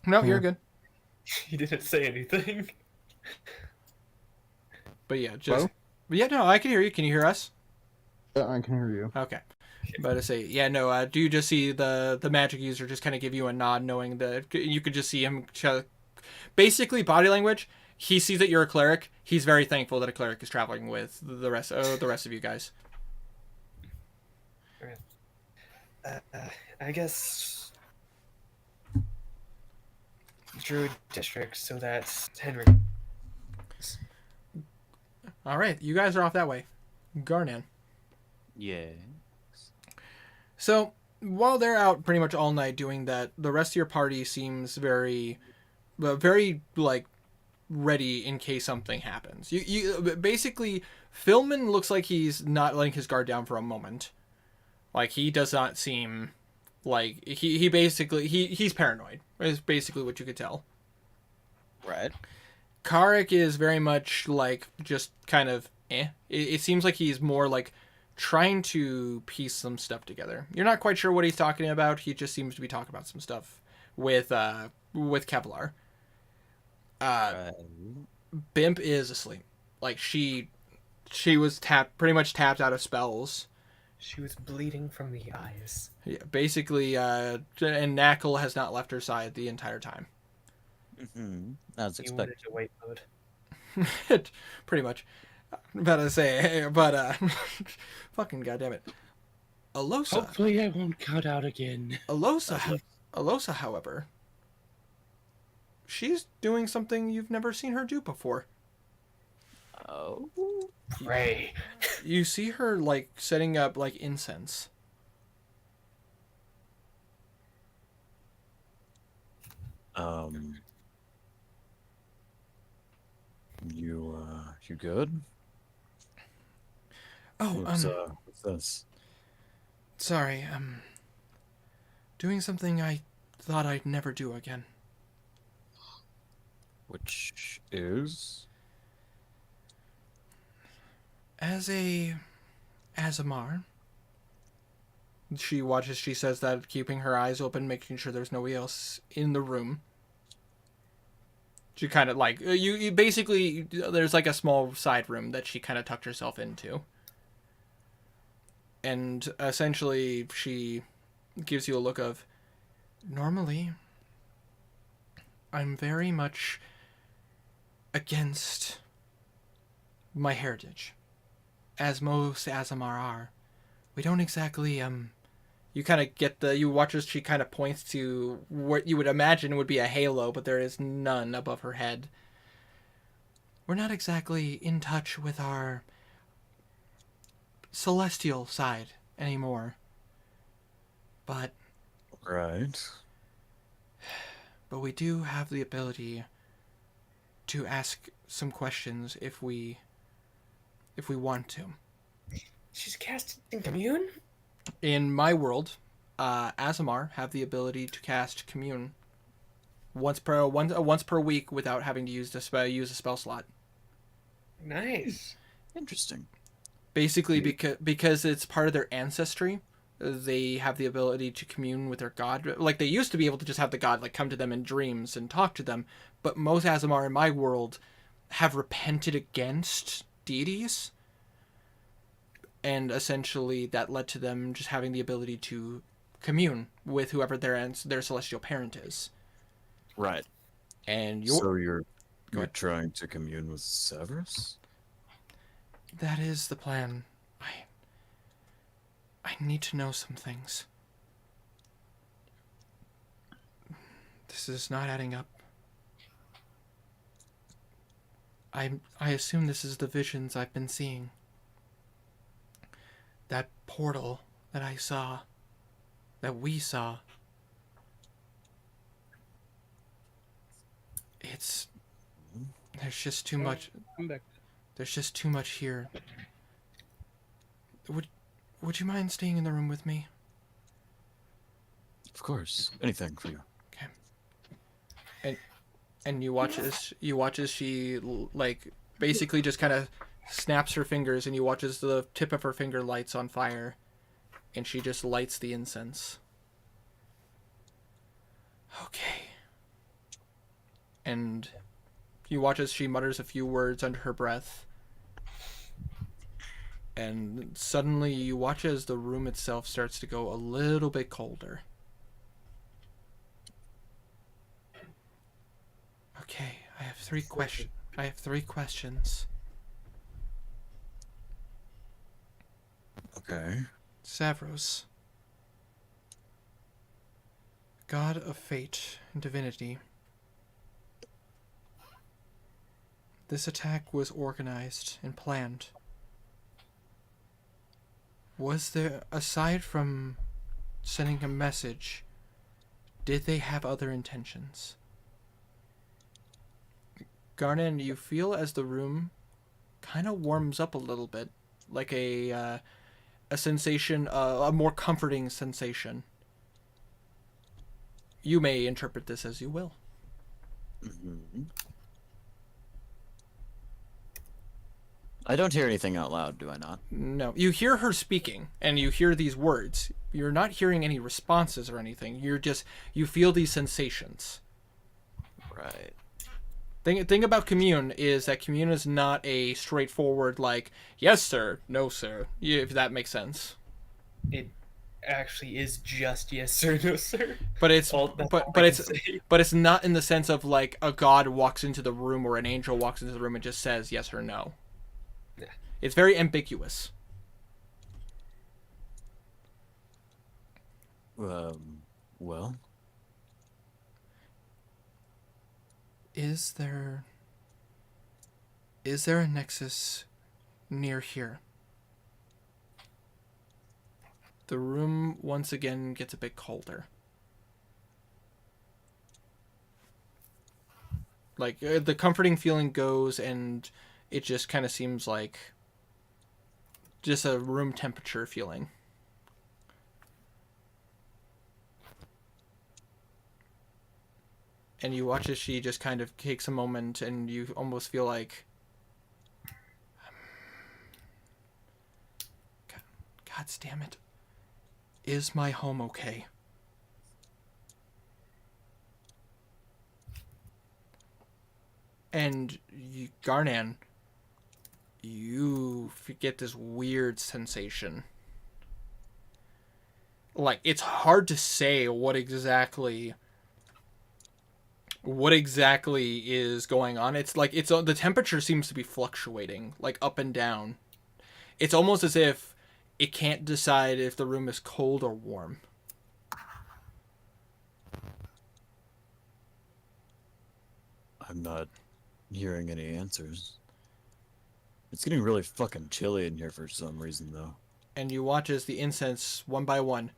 S2: No, you're good.
S1: He didn't say anything.
S2: But yeah, just.
S6: Hello?
S2: But yeah, no, I can hear you. Can you hear us?
S6: Yeah, I can hear you.
S2: Okay. But I say, yeah, no, do you just see the magic user just kind of give you a nod, knowing that you could just see him basically body language. He sees that you're a cleric. He's very thankful that a cleric is traveling with the rest of you guys.
S1: I guess Druid district, so that's Henry.
S2: All right, you guys are off that way. Garnan.
S5: Yeah.
S2: So while they're out pretty much all night doing that, the rest of your party seems very like ready in case something happens. You basically, Philman looks like he's not letting his guard down for a moment. Like he does not seem like he basically he's paranoid. Is basically what you could tell.
S5: Right.
S2: Karik is very much like just kind of It seems like he's more like trying to piece some stuff together. You're not quite sure what he's talking about. He just seems to be talking about some stuff with Kevlar. Bimp is asleep. Like she was pretty much tapped out of spells.
S1: She was bleeding from the eyes.
S2: Yeah, basically, and Knackle has not left her side the entire time.
S5: Mm-hmm. As
S1: You went
S5: expected.
S1: into wait mode.
S2: Pretty much. Fucking goddammit. Alosa.
S3: Hopefully I won't cut out again.
S2: Alosa, however, she's doing something you've never seen her do before.
S5: Oh.
S1: Pray.
S2: You see her like setting up like incense.
S5: You good?
S2: Oh,
S5: What's this?
S2: sorry. Doing something I thought I'd never do again.
S5: Which is
S2: As a Azamar, she says that, keeping her eyes open, making sure there's nobody else in the room. She kind of like, you basically, there's like a small side room that she kind of tucked herself into. And essentially, she gives you a look of, normally, I'm very much against my heritage, as most Azamar are. We don't exactly, you kind of get you watch as she kind of points to what you would imagine would be a halo, but there is none above her head. We're not exactly in touch with our celestial side anymore. But
S5: right.
S2: we do have the ability to ask some questions if we want to.
S1: She's casting commune?
S2: In my world, Azamar have the ability to cast Commune once per week without having to use a spell slot.
S1: Nice.
S5: Interesting.
S2: Basically, because it's part of their ancestry, they have the ability to commune with their god. Like, they used to be able to just have the god like come to them in dreams and talk to them, but most Azamar in my world have repented against deities. And essentially, that led to them just having the ability to commune with whoever their celestial parent is.
S5: Right.
S2: And
S5: So you're
S2: ahead.
S5: trying to commune with Severus?
S2: That is the plan. I need to know some things. This is not adding up. I assume this is the visions I've been seeing. That portal that I saw, that we saw, there's just too much.
S3: Come back.
S2: There's just too much here. Would you mind staying in the room with me?
S5: Of course. Anything for you.
S2: Okay. And you watch as she like basically just kind of snaps her fingers, and you watch as the tip of her finger lights on fire, and she just lights the incense. Okay. And you watch as she mutters a few words under her breath, and suddenly you watch as the room itself starts to go a little bit colder. Okay, I have three questions.
S5: Okay.
S2: Savros, god of fate and divinity. This attack was organized and planned. Was there, aside from sending a message, did they have other intentions? Garnan, you feel as the room kind of warms up a little bit, like a sensation, a more comforting sensation. You may interpret this as you will.
S5: Mm-hmm. I don't hear anything out loud, do I not?
S2: No. You hear her speaking, and you hear these words. You're not hearing any responses or anything. You feel these sensations.
S5: Right.
S2: Thing about commune is that commune is not a straightforward, like, yes, sir, no, sir, if that makes sense.
S1: It actually is just yes sir, no sir.
S2: But it's
S1: That's all
S2: but
S1: I
S2: it's
S1: can say.
S2: but it's not in the sense of like a god walks into the room or an angel walks into the room and just says yes or no.
S1: Yeah.
S2: It's very ambiguous.
S5: Well,
S2: Is there a nexus near here? The room once again gets a bit colder. Like, the comforting feeling goes, and it just kind of seems like just a room temperature feeling. And you watch as she just kind of takes a moment, and you almost feel like, God damn it. Is my home okay? And Garnan, you get this weird sensation. Like, it's hard to say what exactly is going on. It's like the temperature seems to be fluctuating, like up and down. It's almost as if it can't decide if the room is cold or warm.
S5: I'm not hearing any answers. It's getting really fucking chilly in here for some reason, though.
S2: And you watch as the incense, one by one,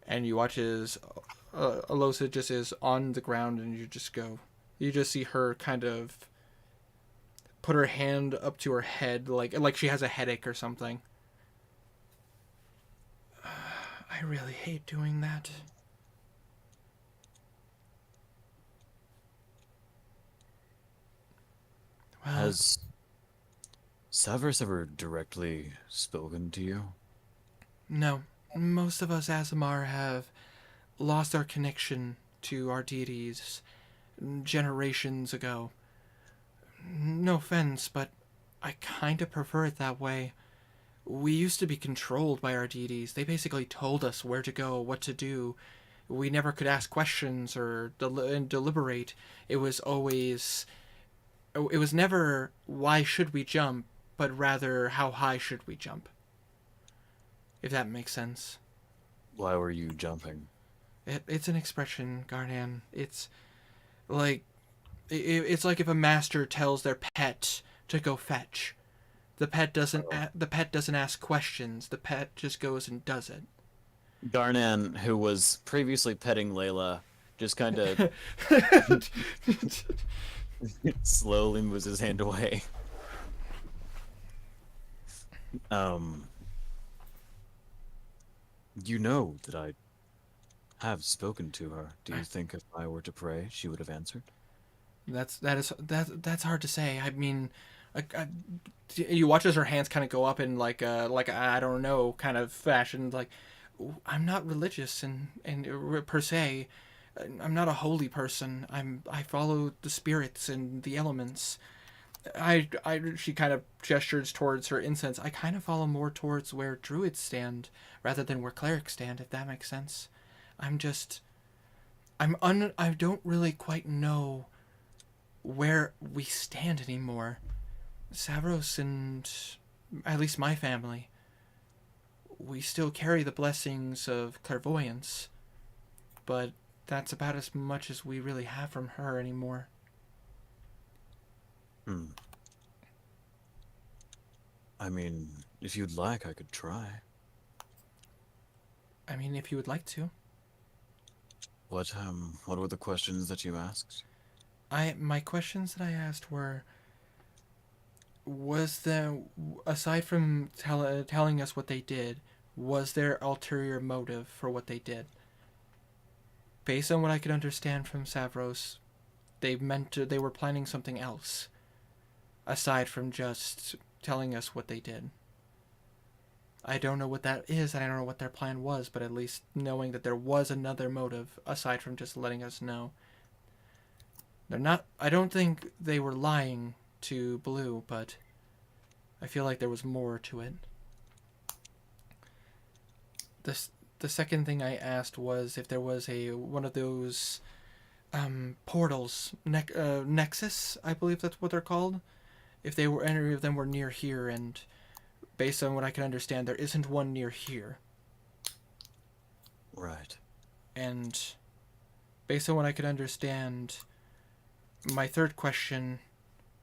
S2: and you watch as Alosa just is on the ground, and you just see her kind of put her hand up to her head, like she has a headache or something. I really hate doing that. Well,
S5: Has Severus ever directly spoken to you?
S2: no. Most of us Aasimar have lost our connection to our deities generations ago. No offense, but I kind of prefer it that way. We used to be controlled by our deities. They basically told us where to go, what to do. We never could ask questions or deliberate. It was never why should we jump, but rather how high should we jump. If that makes sense.
S5: Why were you jumping?
S2: It's an expression, Garnan. It's like if a master tells their pet to go fetch. The pet doesn't ask questions. The pet just goes and does it.
S5: Garnan, who was previously petting Layla, just kind of slowly moves his hand away. You know that I have spoken to her. Do you think if I were to pray, she would have answered?
S2: That's hard to say. I mean, you watch as her hands kind of go up in like a I don't know kind of fashion. Like, I'm not religious and per se, I'm not a holy person. I follow the spirits and the elements. She kind of gestures towards her incense. I kind of follow more towards where druids stand rather than where clerics stand, if that makes sense. I don't really quite know where we stand anymore. Savros and at least my family, we still carry the blessings of clairvoyance, but that's about as much as we really have from her anymore.
S5: I mean, if you'd like, I could try.
S2: I mean, if you would like to.
S5: What were the questions that you asked?
S2: My questions that I asked were, aside from telling us what they did, was there ulterior motive for what they did? Based on what I could understand from Savros, they were planning something else, aside from just telling us what they did. I don't know what that is, and I don't know what their plan was, but at least knowing that there was another motive, aside from just letting us know. I don't think they were lying to Blue, but I feel like there was more to it. The second thing I asked was if there was one of those portals, Nexus, I believe that's what they're called. If any of them were near here, and based on what I can understand, there isn't one near here.
S5: Right.
S2: And based on what I could understand, my third question,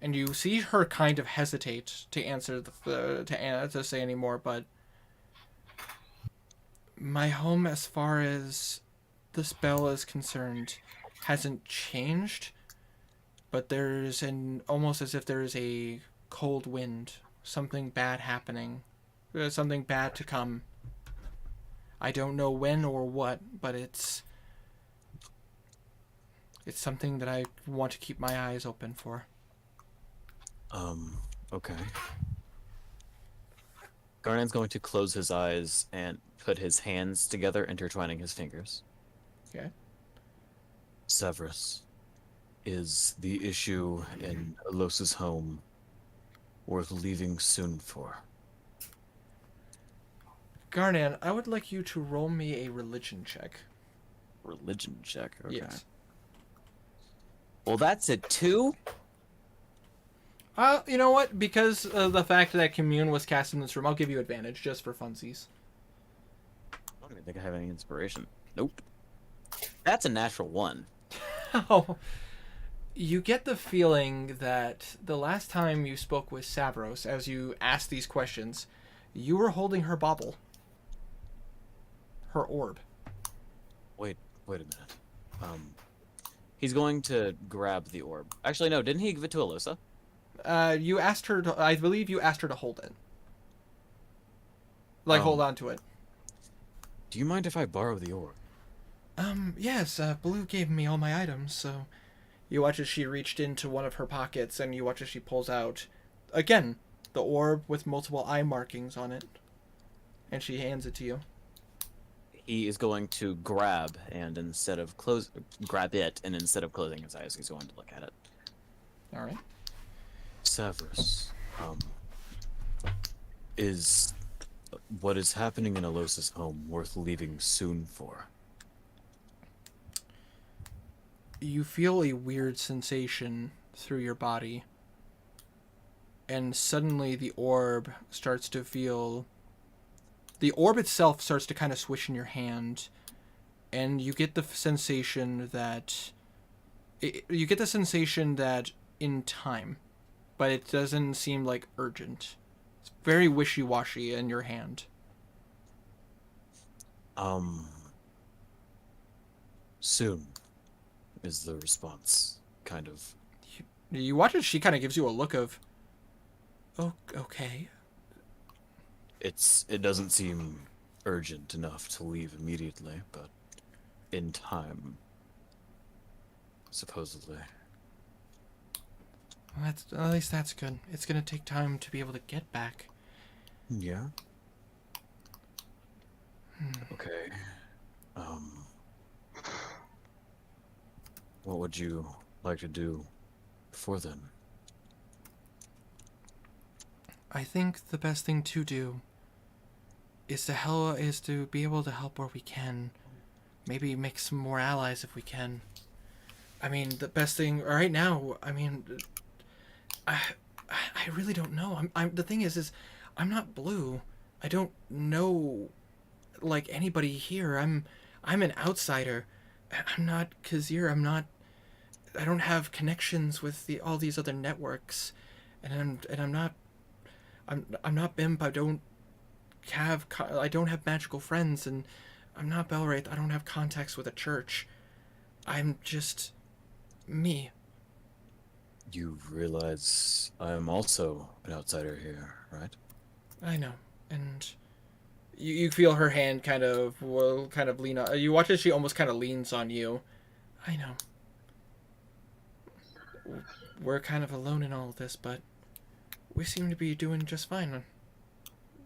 S2: and you see her kind of hesitate to answer to say any more, but my home, as far as the spell is concerned, hasn't changed, but there's almost as if there's a cold wind, something bad happening, something bad to come. I don't know when or what, but it's something that I want to keep my eyes open for.
S5: Okay. Garnan's going to close his eyes and put his hands together, intertwining his fingers.
S2: Okay.
S5: Severus, is the issue in Alos's home worth leaving soon for?
S2: Garnan, I would like you to roll me a religion check.
S5: Religion check. Okay.
S2: Yes.
S5: Well, that's a 2.
S2: You know what? Because of the fact that Commune was cast in this room, I'll give you advantage just for funsies.
S5: I don't even think I have any inspiration. Nope. That's a natural 1.
S2: Oh. You get the feeling that the last time you spoke with Savros, as you asked these questions, you were holding her bauble. Her orb.
S5: Wait a minute. He's going to grab the orb. Actually, no, didn't he give it to Alosa?
S2: You asked her to, I believe you asked her to hold it. Like, hold on to it.
S5: Do you mind if I borrow the orb?
S2: Yes, Blue gave me all my items, so... You watch as she reached into one of her pockets, and you watch as she pulls out, again, the orb with multiple eye markings on it. And she hands it to you.
S5: He is going to grab, and instead of grab it, and instead of closing his eyes, he's going to look at it.
S2: Alright.
S5: Severus, is what is happening in Alos's home worth leaving soon for?
S2: You feel a weird sensation through your body, and suddenly the orb starts to feel... The orb itself starts to kind of swish in your hand, and you get the sensation that... You get the sensation that in time, but it doesn't seem like urgent. It's very wishy-washy in your hand.
S5: Soon is the response, kind of.
S2: You watch as she kind of gives you a look of, oh, okay.
S5: It doesn't seem urgent enough to leave immediately, but in time, supposedly.
S2: Well, at least that's good. It's gonna take time to be able to get back.
S5: Yeah. Okay. What would you like to do before then?
S2: I think the best thing to do is to be able to help where we can. Maybe make some more allies if we can. I mean, the best thing right now, I mean, I really don't know. The thing is I'm not Blue. I don't know like anybody here. I'm an outsider. I'm not Kazir. I don't have connections with all these other networks, and I'm not Bimp. I don't have magical friends, and I'm not Belwraith. I don't have contacts with a church. I'm just me.
S5: You realize I'm also an outsider here, right?
S2: I know, and you feel her hand kind of lean on. You watch as she almost kind of leans on you. I know. We're kind of alone in all of this, but we seem to be doing just fine.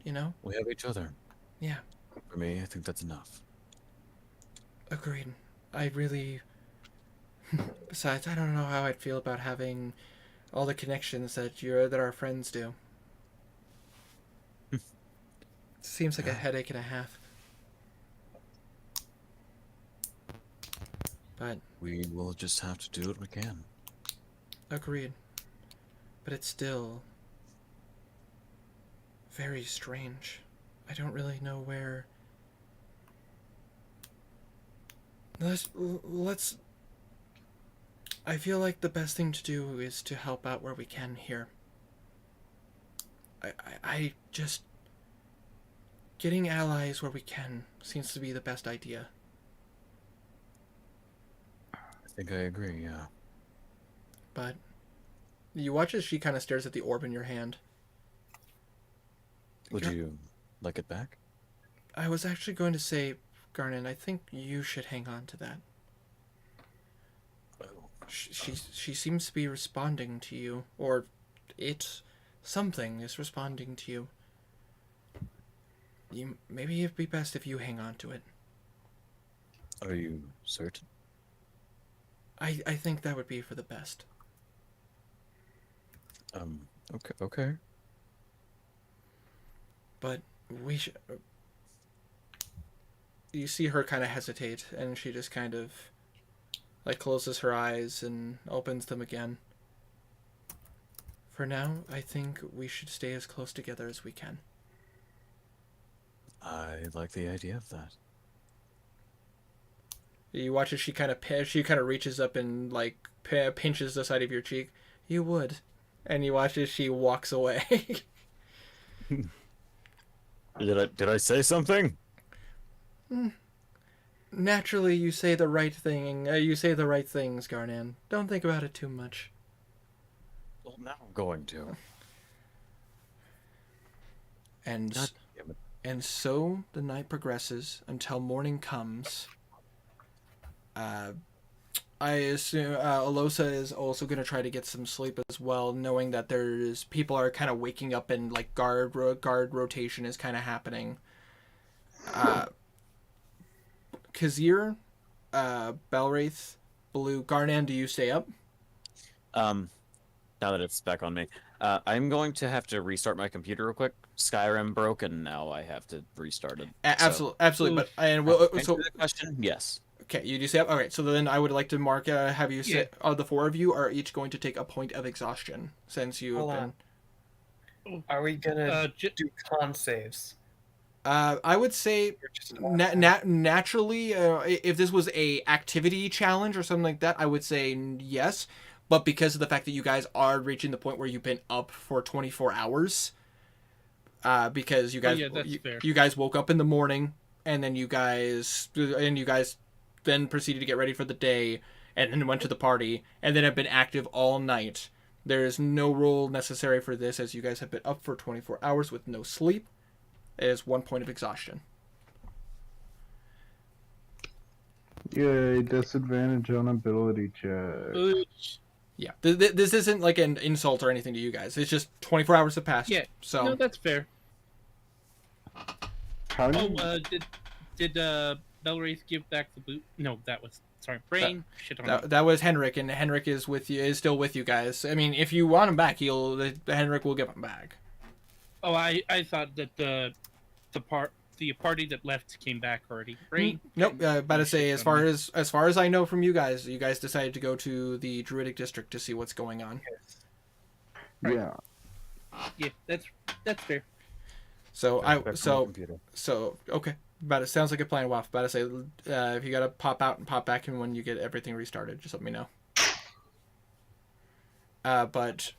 S2: You know?
S5: We have each other.
S2: Yeah.
S5: For me, I think that's enough.
S2: Agreed. I really... Besides, I don't know how I'd feel about having all the connections that our friends do. Seems like a headache and a half. But...
S5: We will just have to do what we can.
S2: Agreed. But it's still... very strange. I don't really know where... Let's... I feel like the best thing to do is to help out where we can here. I just... Getting allies where we can seems to be the best idea.
S5: I think I agree, yeah.
S2: But you watch as she kind of stares at the orb in your hand.
S5: Would you like it back?
S2: I was actually going to say, Garnet, I think you should hang on to that. She seems to be responding to you, or something is responding to you. Maybe it'd be best if you hang on to it.
S5: Are you certain?
S2: I think that would be for the best.
S5: Okay.
S2: But we should. You see her kind of hesitate, and she just kind of like closes her eyes and opens them again. For now, I think we should stay as close together as we can.
S5: I like the idea of that.
S2: You watch as she kind of reaches up and like pinches the side of your cheek. You would, and you watch as she walks away.
S5: Did I say something?
S2: Naturally, you say the right thing. You say the right things, Garnan. Don't think about it too much.
S5: Well, now I'm going to.
S2: And
S5: God damn it.
S2: and so the night progresses until morning comes. I assume Alosa is also going to try to get some sleep as well, knowing that people are kind of waking up and like guard rotation is kind of happening. Kazir, Belwraith, Blue, Garnan, do you stay up?
S5: Now that it's back on me, I'm going to have to restart my computer real quick. Skyrim broke, and now I have to restart it.
S2: Absolutely. But
S5: So, the question, yes.
S2: Okay, you do stay up. Okay, so then I would like to mark. Have you say the four of you are each going to take a point of exhaustion since you have been.
S1: Are we gonna do con saves?
S2: I would say naturally, if this was a activity challenge or something like that, I would say yes. But because of the fact that you guys are reaching the point where you've been up for 24 hours, because you guys you guys woke up in the morning and then you guys then proceeded to get ready for the day and then went to the party and then have been active all night. There is no rule necessary for this as you guys have been up for 24 hours with no sleep. It is 1 point of exhaustion.
S6: Yay, disadvantage on ability check.
S2: Yeah, this isn't like an insult or anything to you guys. It's just 24 hours have passed.
S3: Yeah,
S2: so
S3: no, that's fair.
S6: How do
S3: did Belwraith give back the boot? No, that was Brain.
S2: That was Henrik, and Henrik is still with you guys. I mean, if you want him back, Henrik will give him back.
S3: Oh, I thought that the party that left came back already. Brain.
S2: Nope. About to say, as far as I know from you guys decided to go to the Druidic District to see what's going on.
S6: Yeah.
S3: Yeah, that's fair.
S2: So okay. But it sounds like a plan, Waff. About to say, if you gotta pop out and pop back in when you get everything restarted, just let me know. But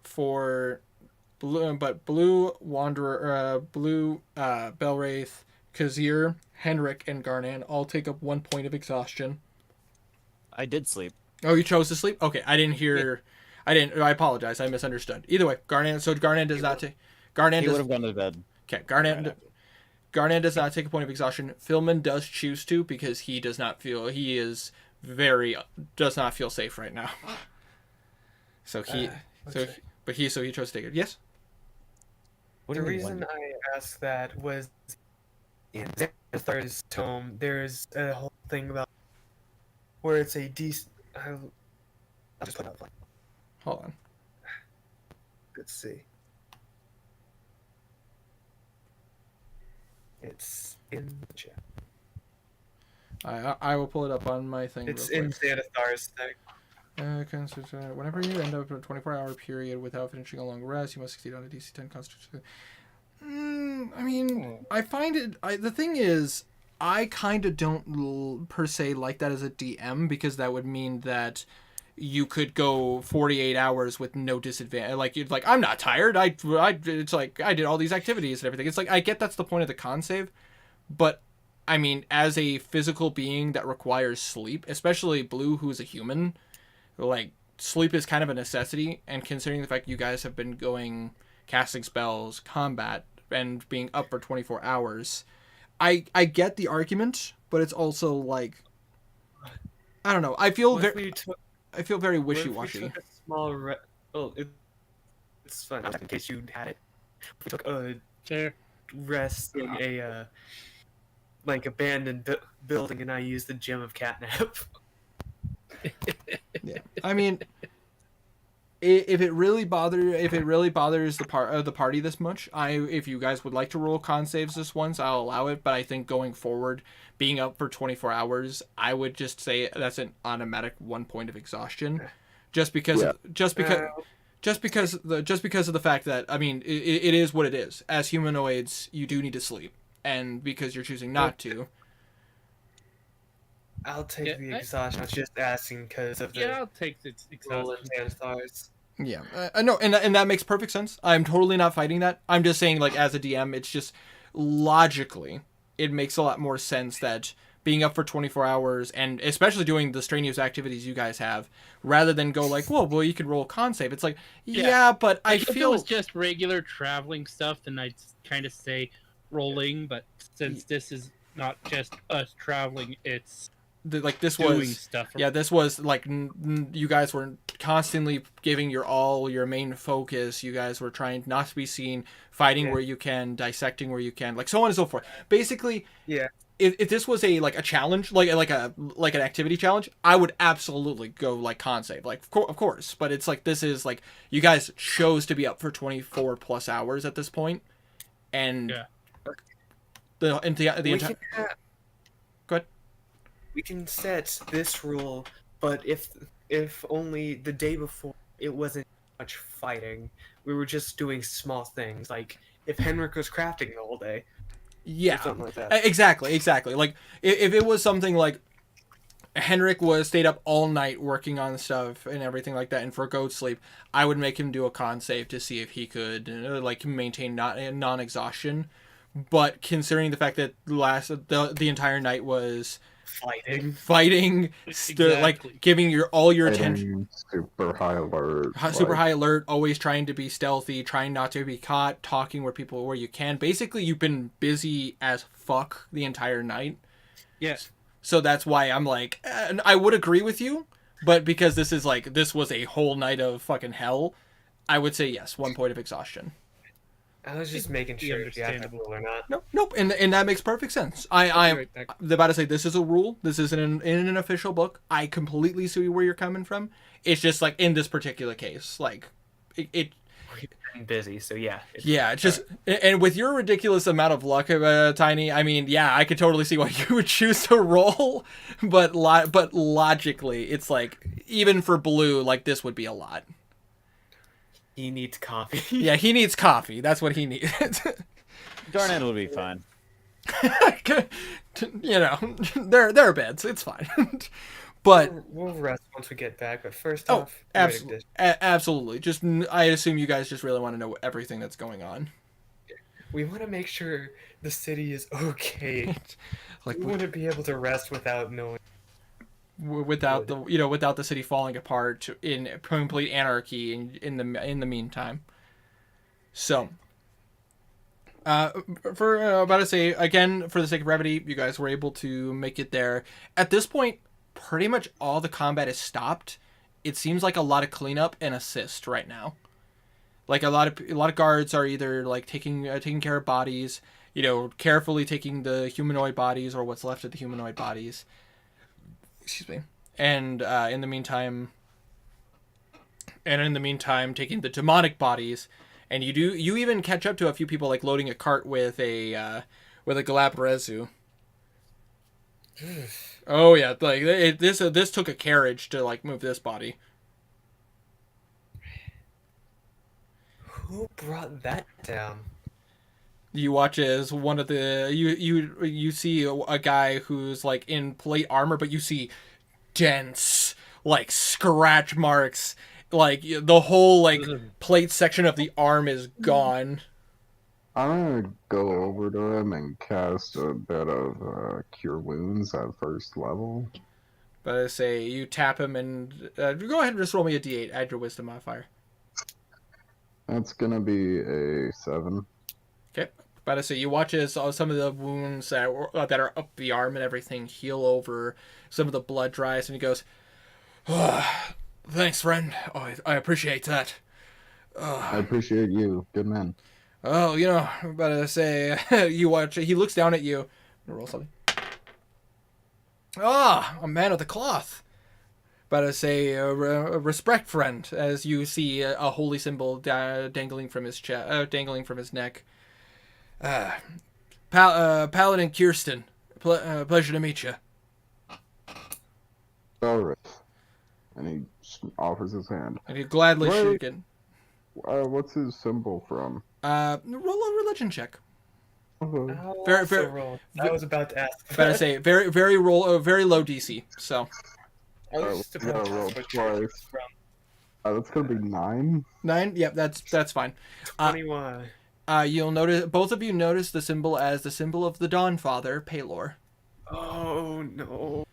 S2: for Blue Wanderer, Blue Belwraith, Kazir, Henrik, and Garnan all take up 1 point of exhaustion.
S5: I did sleep.
S2: Oh, you chose to sleep? Okay, I didn't hear. Yeah. I apologize. I misunderstood. Either way, Garnan. So Garnan does not take.
S5: He would have gone to bed.
S2: Okay, Garnan does not take a point of exhaustion. Philman does choose to because he does not feel does not feel safe right now. So he chose to take it. Yes.
S1: The reason I asked that was in Xanathar's tome, there's a whole thing about where it's a decent. I'll just put it up.
S2: Hold on.
S1: Let's see. It's in the chat.
S2: I will pull it up on my thing.
S1: It's in Xanathar's thing.
S2: Whenever you end up in a 24-hour period without finishing a long rest, you must succeed on a DC 10 Constitution. I mean, I find it. The thing is, I kind of don't per se like that as a DM because that would mean that you could go 48 hours with no disadvantage. Like you'd I'm not tired. It's like I did all these activities and everything. It's like I get that's the point of the con save, but I mean, as a physical being that requires sleep, especially Blue, who's a human. Like, sleep is kind of a necessity, and considering the fact you guys have been casting spells, combat, and being up for 24 hours, I get the argument, but it's also like, I don't know. I feel
S1: What if
S2: very
S1: we took,
S2: very
S1: what if
S2: wishy
S1: we
S2: washy.
S1: took a small oh, it's fun in case you had it. We took a
S3: Sure.
S1: rest in a like abandoned building, and I used the gym of catnap.
S2: Yeah, I mean, if it really bothers the party this much, if you guys would like to roll con saves this once, I'll allow it. But I think going forward, being up for 24 hours, I would just say that's an automatic 1 point of exhaustion, just because of the fact that, I mean, it is what it is. As humanoids, you do need to sleep, and because you're choosing not to.
S1: I'll take
S3: Yeah,
S1: the
S3: I-
S1: exhaustion. I was just asking because of the
S3: Yeah, I'll take the
S1: Roland
S3: exhaustion.
S1: stars.
S2: Yeah, no, and that makes perfect sense. I'm totally not fighting that. I'm just saying, like, as a DM, it's just logically, it makes a lot more sense that being up for 24 hours, and especially doing the strenuous activities you guys have, rather than go like, whoa, well, you could roll con save. It's like, yeah, but I
S3: If it
S2: feel
S3: was just regular traveling stuff, then I'd kind of say rolling. But since this is not just us traveling, it's
S2: like this
S3: doing
S2: was.
S3: stuff.
S2: Yeah, this was like you guys were constantly giving your all, your main focus. You guys were trying not to be seen, fighting where you can, dissecting where you can, like so on and so forth. Basically,
S1: Yeah.
S2: If this was a challenge, like an activity challenge, I would absolutely go like con save, like of course. But it's like this is like you guys chose to be up for 24 plus hours at this point, and
S3: Yeah.
S2: the
S1: We
S2: entire.
S1: can have-
S2: Go ahead.
S1: We can set this rule, but if only the day before it wasn't much fighting, we were just doing small things. Like if Henrik was crafting the whole day,
S2: Yeah,
S1: or something like that.
S2: exactly. Like if it was something like Henrik stayed up all night working on stuff and everything like that and forgoed sleep, I would make him do a con save to see if he could like maintain non-exhaustion. But considering the fact that the entire night was fighting,
S3: Exactly.
S2: like giving all your attention,
S6: Super high alert.
S2: super high alert, always trying to be stealthy, trying not to be caught, talking where you can. Basically, you've been busy as fuck the entire night.
S3: Yes.
S2: So that's why I'm like, I would agree with you, but because this was a whole night of fucking hell, I would say yes, 1 point of exhaustion.
S1: I was just making
S3: Be
S1: sure if you had that
S3: understandable.
S1: rule or not.
S2: Nope, and that makes perfect sense. I'm
S3: Right back.
S2: about to say this is a rule. This isn't in an official book. I completely see where you're coming from. It's just like in this particular case, like it
S1: We've been busy, so yeah.
S2: yeah, it's just and with your ridiculous amount of luck, Tiny. I mean, yeah, I could totally see why you would choose to roll, but logically, it's like even for Blue, like this would be a lot.
S1: He needs coffee.
S2: Yeah, he needs coffee. That's what he needs.
S5: Darnett will be fine.
S2: You know, there are beds. It's fine. But
S1: We'll rest once we get back. But first
S2: oh,
S1: off,
S2: absolutely. Just I assume you guys just really want to know everything that's going on.
S1: we want to make sure the city is okay.
S2: Like
S1: We want to be able to rest without knowing.
S2: without the city falling apart in complete anarchy in the meantime. So about to say again, for the sake of brevity, you guys were able to make it there. At this point, pretty much all the combat is stopped. It seems like a lot of cleanup and assist right now. Like a lot of guards are either like taking care of bodies, carefully taking the humanoid bodies or what's left of the humanoid bodies. Excuse me. And in the meantime, taking the demonic bodies, and you even catch up to a few people like loading a cart with a Galapagos. Oh yeah, like this took a carriage to like move this body.
S1: Who brought that down?
S2: You watch as one of the you see a guy who's like in plate armor, but you see dense like scratch marks, like the whole like plate section of the arm is gone.
S6: I'm gonna go over to him and cast a bit of Cure Wounds at first level.
S2: But I say you tap him and go ahead and just roll me a d8. Add your wisdom modifier.
S6: That's gonna be a 7.
S2: Okay. But so you watch as some of the wounds that are up the arm and everything heal over. Some of the blood dries, and he goes, "Thanks, friend. Oh, I appreciate that."
S6: I appreciate you. Good man.
S2: Oh, you know, but say you watch. He looks down at you. I'm gonna roll something. Ah, a man of the cloth. But say respect, friend, as you see a holy symbol dangling from his dangling from his neck. Paladin Kirsten, pleasure to meet you.
S6: Alright. And he offers his hand.
S2: And you gladly
S6: Right.
S2: shake it.
S6: What's his symbol from?
S2: Roll a religion check.
S6: Okay.
S1: I'll
S2: Very-
S1: also
S2: very-
S1: roll. I was about to ask.
S2: But I say very very low DC. So
S1: I was just about to
S6: roll
S1: ask what church
S6: twice.
S1: it's from.
S6: That's gonna be 9.
S2: 9. Yep, that's fine.
S1: 21.
S2: You'll notice both of you notice the symbol as the symbol of the Dawn Father, Palor.
S1: Oh no.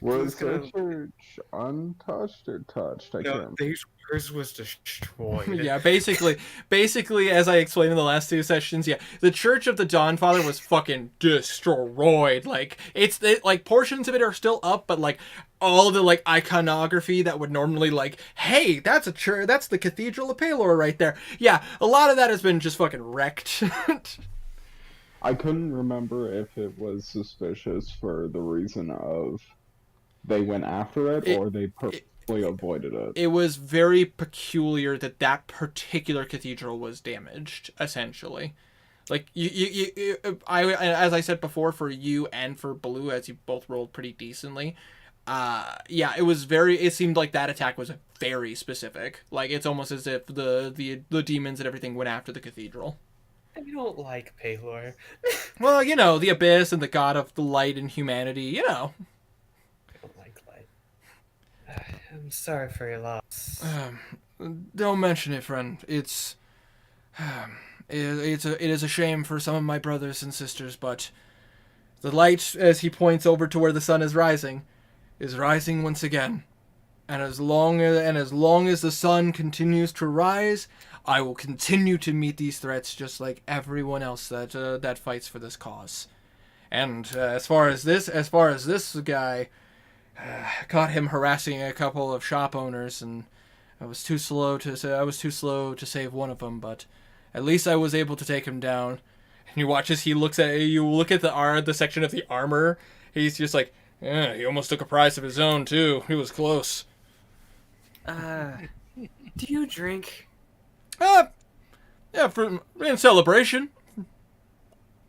S6: Was
S1: gonna-
S6: the church untouched or touched? I
S1: No,
S6: can't.
S1: hers was destroyed.
S2: Yeah, basically, as I explained in the last 2 sessions, yeah, the Church of the Dawn Father was fucking destroyed. Like like portions of it are still up, but like all the like iconography that would normally like, hey, that's a church, that's the Cathedral of Palor right there. Yeah, a lot of that has been just fucking wrecked.
S6: I couldn't remember if it was suspicious for the reason of they went after it, or they purposely avoided it.
S2: It was very peculiar that that particular cathedral was damaged, essentially. Like as I said before, for you and for Blue, as you both rolled pretty decently, yeah, it seemed like that attack was very specific. Like it's almost as if the demons and everything went after the cathedral.
S1: I don't like Palor.
S2: Well, you know, the abyss and the god of the light and humanity, you know.
S1: I don't like light. I'm sorry for your loss.
S2: Don't mention it, friend. It is a shame for some of my brothers and sisters, but the light, as he points over to where the sun is rising once again. And as long as the sun continues to rise, I will continue to meet these threats just like everyone else that fights for this cause. And as far as this guy, caught him harassing a couple of shop owners, and I was too slow to save one of them, but at least I was able to take him down. And you watch as he look at the section of the armor. He's just like, yeah, he almost took a prize of his own too. He was close.
S1: Do you drink?
S2: Yeah, in celebration.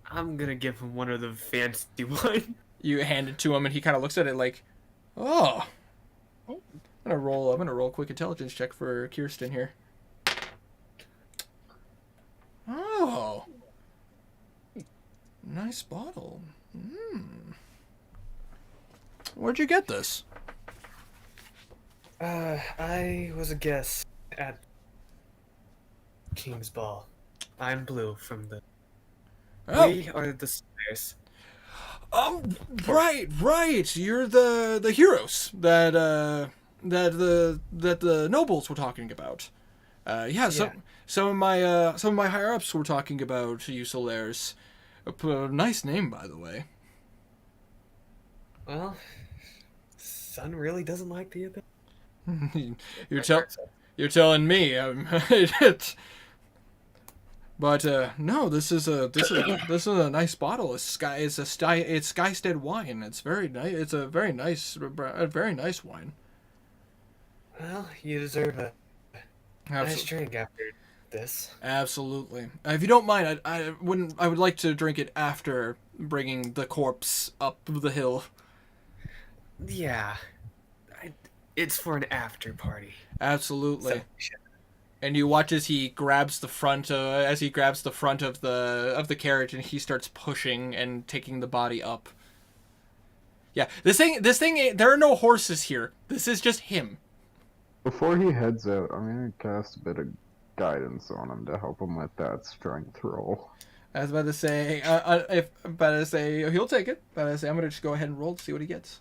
S1: I'm gonna give him one of the fancy wine.
S2: You hand it to him, and he kind of looks at it like, oh. I'm gonna roll a quick intelligence check for Kirsten here. Oh, nice bottle. Where'd you get this?
S1: I was a guest at King's Ball. I'm Blue from the.
S2: Oh,
S1: We are the Slayers.
S2: oh, right. You're the heroes that the nobles were talking about. Yeah. Some of my higher ups were talking about you, Solaires. A nice name, by the way.
S1: Well, Sun really doesn't like the other.
S2: You're telling me. But no, this is a nice bottle. It's Skystead wine. It's very nice. It's a very nice wine.
S1: Well, you deserve a nice drink after this.
S2: Absolutely. If you don't mind, I would like to drink it after bringing the corpse up the hill.
S1: Yeah, it's for an after party.
S2: Absolutely.
S1: So,
S2: And you watch as he grabs the front of the carriage, and he starts pushing and taking the body up. Yeah, this thing. There are no horses here. This is just him.
S6: Before he heads out, I'm gonna cast a bit of guidance on him to help him with that strength roll.
S2: I was about to say, he'll take it. But I say I'm gonna just go ahead and roll to see what he gets.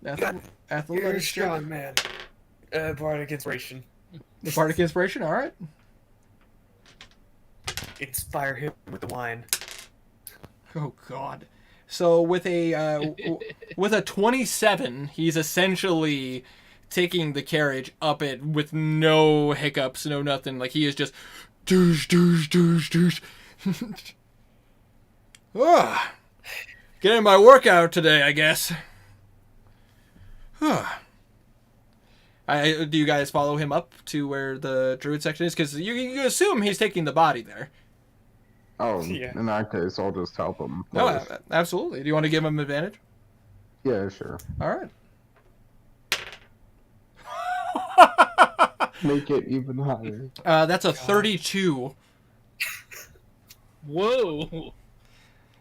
S1: You're a
S2: Athletics
S1: strong man. Bardic inspiration.
S2: The Bardic Inspiration, alright.
S1: inspire him with the wine.
S2: Oh God. So with a 27, he's essentially taking the carriage up it with no hiccups, no nothing. Like he is just douche, douche, douche, douche. Ah, getting my workout today, I guess. Do you guys follow him up to where the druid section is? Because you assume he's taking the body there.
S6: Oh,
S1: Yeah.
S6: in that case, I'll just help him.
S2: No,
S6: first.
S2: absolutely. Do you want to give him advantage?
S6: Yeah, sure.
S2: All right.
S6: Make it even higher.
S2: That's a 32.
S3: Whoa.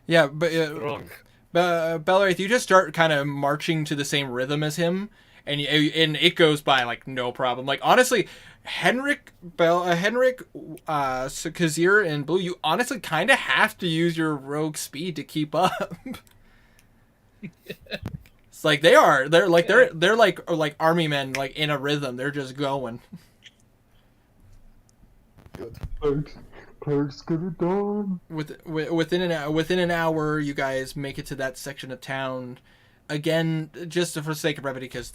S2: Yeah, but
S1: Wrong.
S2: Bellarith, you just start kind of marching to the same rhythm as him, and it goes by like no problem. Like honestly, Henrik, Kazir, and Blue, you honestly kind of have to use your rogue speed to keep up. It's like they're like army men, like in a rhythm. They're just going.
S6: Clerks, get it done.
S2: Within an hour, you guys make it to that section of town. Again, just for the sake of brevity, because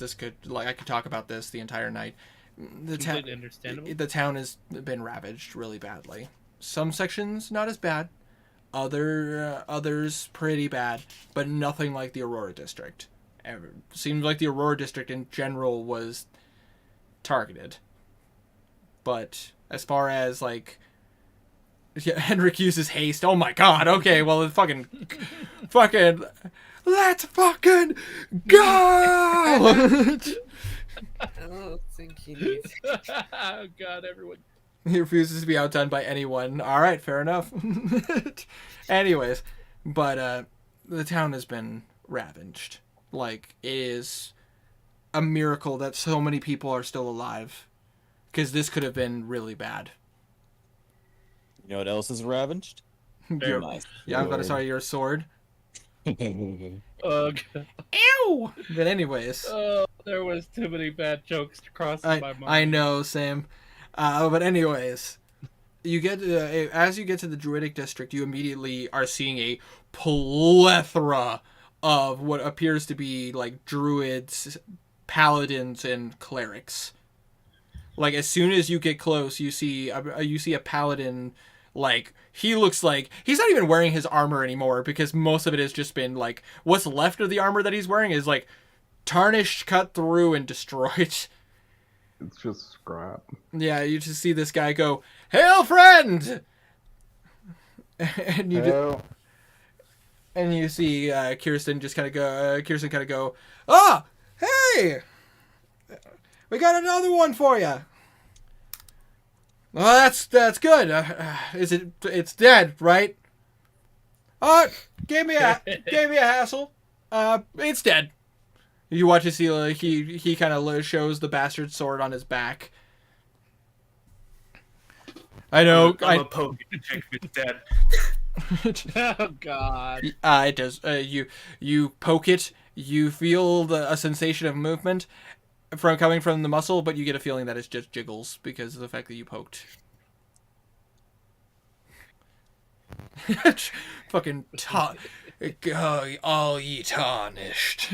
S2: I could talk about this the entire night.
S3: Completely understandable.
S2: The town has been ravaged really badly. Some sections not as bad, others pretty bad, but nothing like the Aurora District. Seems like the Aurora District in general was targeted. But as far as like, yeah, Henrik uses haste. Oh my God. Okay, well, let's fucking, let's fucking go.
S1: I don't think he needs.
S3: Oh God, everyone.
S2: He refuses to be outdone by anyone. All right, fair enough. Anyways, but the town has been ravaged. Like, it is a miracle that so many people are still alive, because this could have been really bad.
S5: You know what else is ravaged?
S2: Your-
S5: Nice.
S2: yeah, I'm gonna your sword.
S3: Oh God.
S2: Ew. But anyways,
S3: Oh, there was too many bad jokes crossing my mind.
S2: I know, Sam. But anyways, you get as you get to the Druidic District, you immediately are seeing a plethora of what appears to be like druids, paladins, and clerics. Like as soon as you get close, you see a paladin. Like he looks like he's not even wearing his armor anymore, because most of it has just been like what's left of the armor that he's wearing is like tarnished, cut through, and destroyed.
S6: It's just scrap.
S2: Yeah, you just see this guy go, "Hail, friend!" and you see Kirsten just kind of go, "Ah, hey, we got another one for you." Well, that's good. It's dead, right? Gave me a hassle. It's dead. You watch as he kind of shows the bastard sword on his back. I know.
S1: I'm a poke to check if it's dead.
S3: Oh God.
S2: It does. You poke it. You feel a sensation of movement coming from the muscle, but you get a feeling that it just jiggles because of the fact that you poked. Fucking all ye tarnished.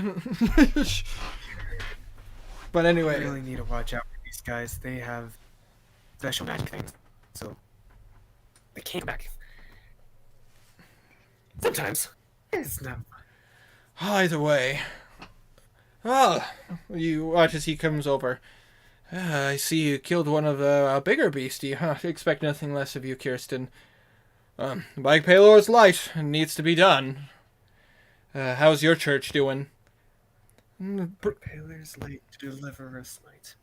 S2: But
S1: I
S2: anyway,
S1: really need to watch out for these guys. They have special magic things, so they came back. Sometimes it's not.
S2: either way. Oh, you watch as he comes over. I see you killed one of a bigger beastie. Huh? Expect nothing less of you, Kirsten. Like Palor's light, needs to be done. How's your church doing?
S1: Paler's light to deliver us light.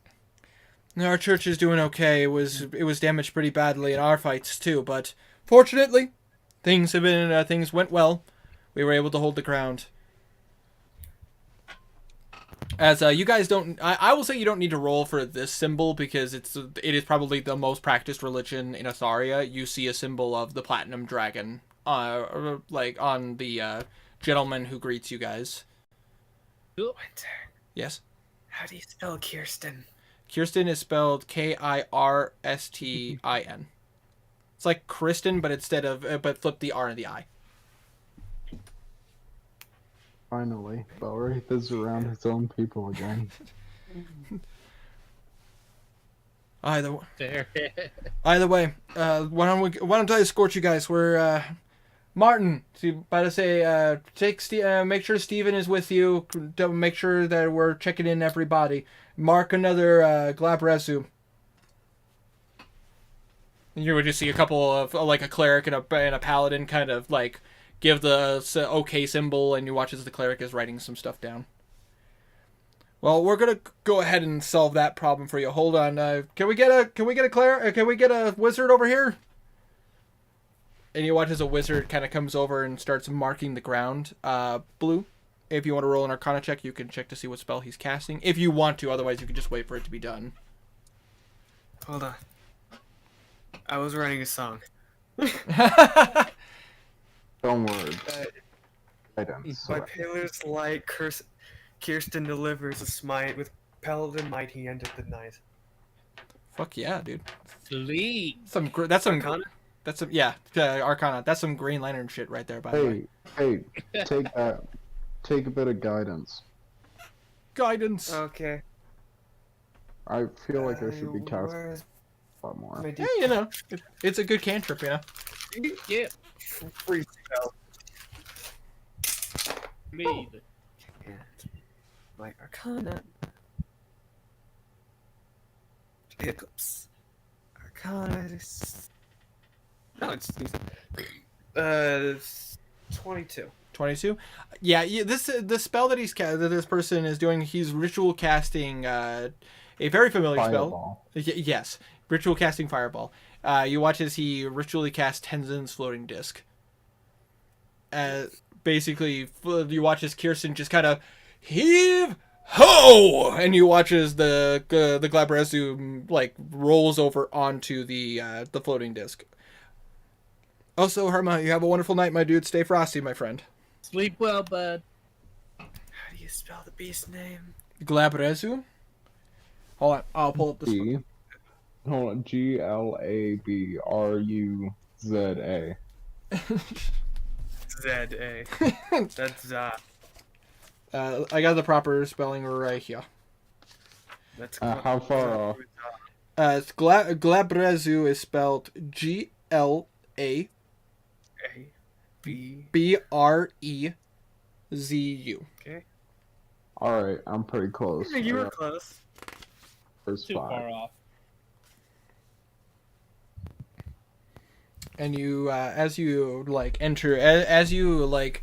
S2: Our church is doing okay. It was damaged pretty badly in our fights too, but fortunately, things went well. We were able to hold the ground. As you guys don't, I will say you don't need to roll for this symbol because it is probably the most practiced religion in Atharia. You see a symbol of the platinum dragon, like on the gentleman who greets you guys.
S1: Winter,
S2: Yes.
S1: how do you spell Kirsten?
S2: Kirsten is spelled Kirstin. It's like Kristen, but instead of but flip the R and the I.
S6: Finally, Belwraith is around his own people again.
S2: Either
S3: There.
S2: way, why don't I escort you guys? We're Martin. So about to say, make sure Steven is with you. Make sure that we're checking in everybody. Mark another Glabrezu. You would just see a couple of like a cleric and a paladin kind of like give the okay symbol, and you watch as the cleric is writing some stuff down. Well, we're gonna go ahead and solve that problem for you. Hold on. Can we get a wizard over here? And you watch as a wizard kind of comes over and starts marking the ground. Blue, if you want to roll an Arcana check, you can check to see what spell he's casting. If you want to, otherwise you can just wait for it to be done.
S1: Hold on. I was writing a song.
S6: Don't worry. Items.
S1: By Paler's light, Kirsten delivers a smite with paladin might. He ended the night.
S2: Fuck yeah, dude.
S3: Sweet.
S2: That's some
S1: Arcana?
S2: That's some Arcana. That's some Green Lantern shit right there. By the way.
S6: Hey, take that. Take a bit of guidance.
S2: Guidance.
S1: Okay.
S6: I feel like I should be casting
S1: Where's
S6: a lot more.
S1: my
S2: Yeah, it's a good cantrip,
S3: Yeah.
S1: free spell?
S3: Me.
S1: And my Arcana. Hiccups. Arcana is... No, it's 22.
S2: 22. Yeah, the spell that this person is doing, he's ritual casting a very familiar spell.
S6: Fireball.
S2: Yes, ritual casting fireball. You watch as he ritually casts Tenzin's floating disc. Basically, you watch as Kirsten just kind of heave ho, and you watch as the Glabrezu like rolls over onto the floating disc. Also, Herma, you have a wonderful night, my dude. Stay frosty, my friend.
S3: Sleep well, bud.
S1: How do you spell the beast name?
S2: Glabrezu? Hold on, I'll pull up this.
S6: Hold on. Glabruza.
S1: Z-A. That's
S2: I got the proper spelling right here.
S1: That's
S6: How far off?
S2: Glabrezu is spelled GLABREZU.
S1: Okay.
S6: Alright, I'm pretty close.
S1: You were close.
S6: First
S3: Too
S6: 5.
S3: far off.
S2: And you, as you like enter, as you like,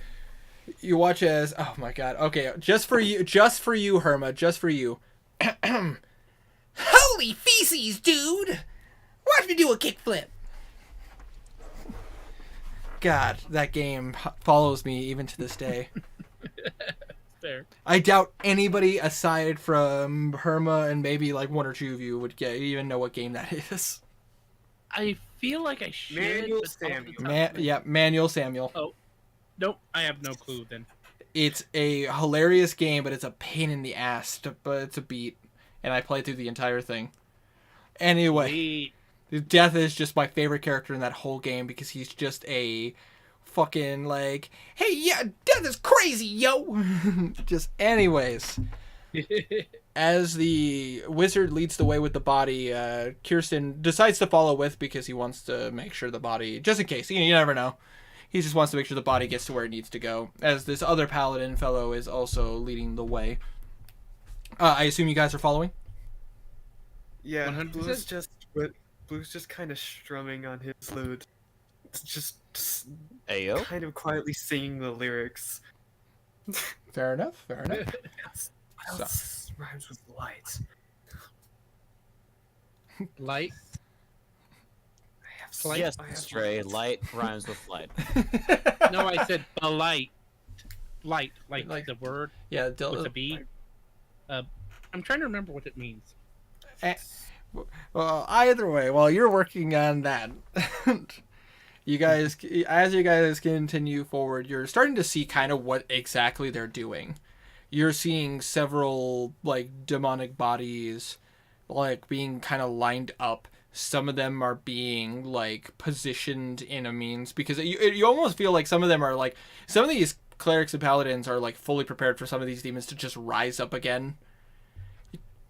S2: you watch as, oh my god, okay, just for you, Herma, just for you. Holy feces, dude! Watch me do a kickflip. God, that game follows me even to this day.
S3: Fair.
S2: I doubt anybody aside from Herma and maybe like one or two of you would even know what game that is.
S3: I feel like I should.
S1: Manuel
S3: but
S1: Samuel.
S2: Manuel Samuel.
S3: Oh. Nope, I have no clue then.
S2: It's a hilarious game, but it's a pain in the ass, but it's a beat, and I played through the entire thing. Anyway,
S3: Sweet.
S2: Death is just my favorite character in that whole game because he's just a fucking like, hey, yeah, Death is crazy, yo! Just anyways. As the wizard leads the way with the body, Kirsten decides to follow with because he wants to make sure the body, just in case, you never know. He just wants to make sure the body gets to where it needs to go. As this other paladin fellow is also leading the way. I assume you guys are following?
S1: Yeah,
S3: 100%.
S1: Blue's just kind of strumming on his lute. It's just
S5: Ayo?
S1: kind of quietly singing the lyrics.
S2: Fair enough.
S1: What else rhymes with light?
S3: Light.
S1: I have
S3: Light?
S5: Yes,
S1: I have
S5: Stray. Light rhymes with light.
S3: No, I said a light. Light, like
S2: Like-
S3: the word
S2: Yeah,
S3: with a B. I'm trying to remember what it means.
S2: well, either way, while you're working on that, as you guys continue forward, you're starting to see kind of what exactly they're doing. You're seeing several like demonic bodies like being kind of lined up some of them are being like positioned in a means, because you almost feel like some of them are like, some of these clerics and paladins are like fully prepared for some of these demons to just rise up again.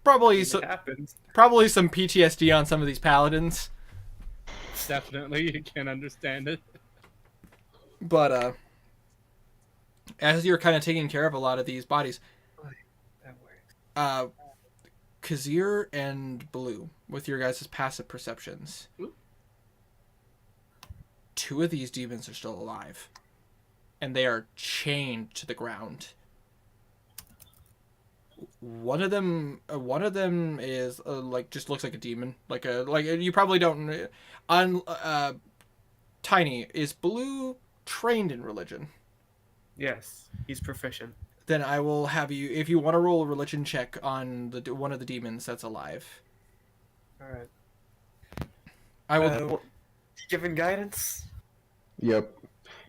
S2: Probably
S1: It happens.
S2: probably some PTSD on some of these paladins.
S3: Definitely, you can understand it.
S2: But as you're kind of taking care of a lot of these bodies,
S1: That works.
S2: Kazir and Blue, with your guys' passive perceptions,
S3: Ooh.
S2: 2 of these demons are still alive, and they are chained to the ground. One of them is like, just looks like a demon, like you probably don't. Tiny, is Blue trained in religion?
S1: Yes, he's proficient.
S2: Then I will have you, if you want to roll a religion check on one of the demons that's alive.
S1: All right.
S2: I will.
S1: Well, given guidance.
S6: Yep.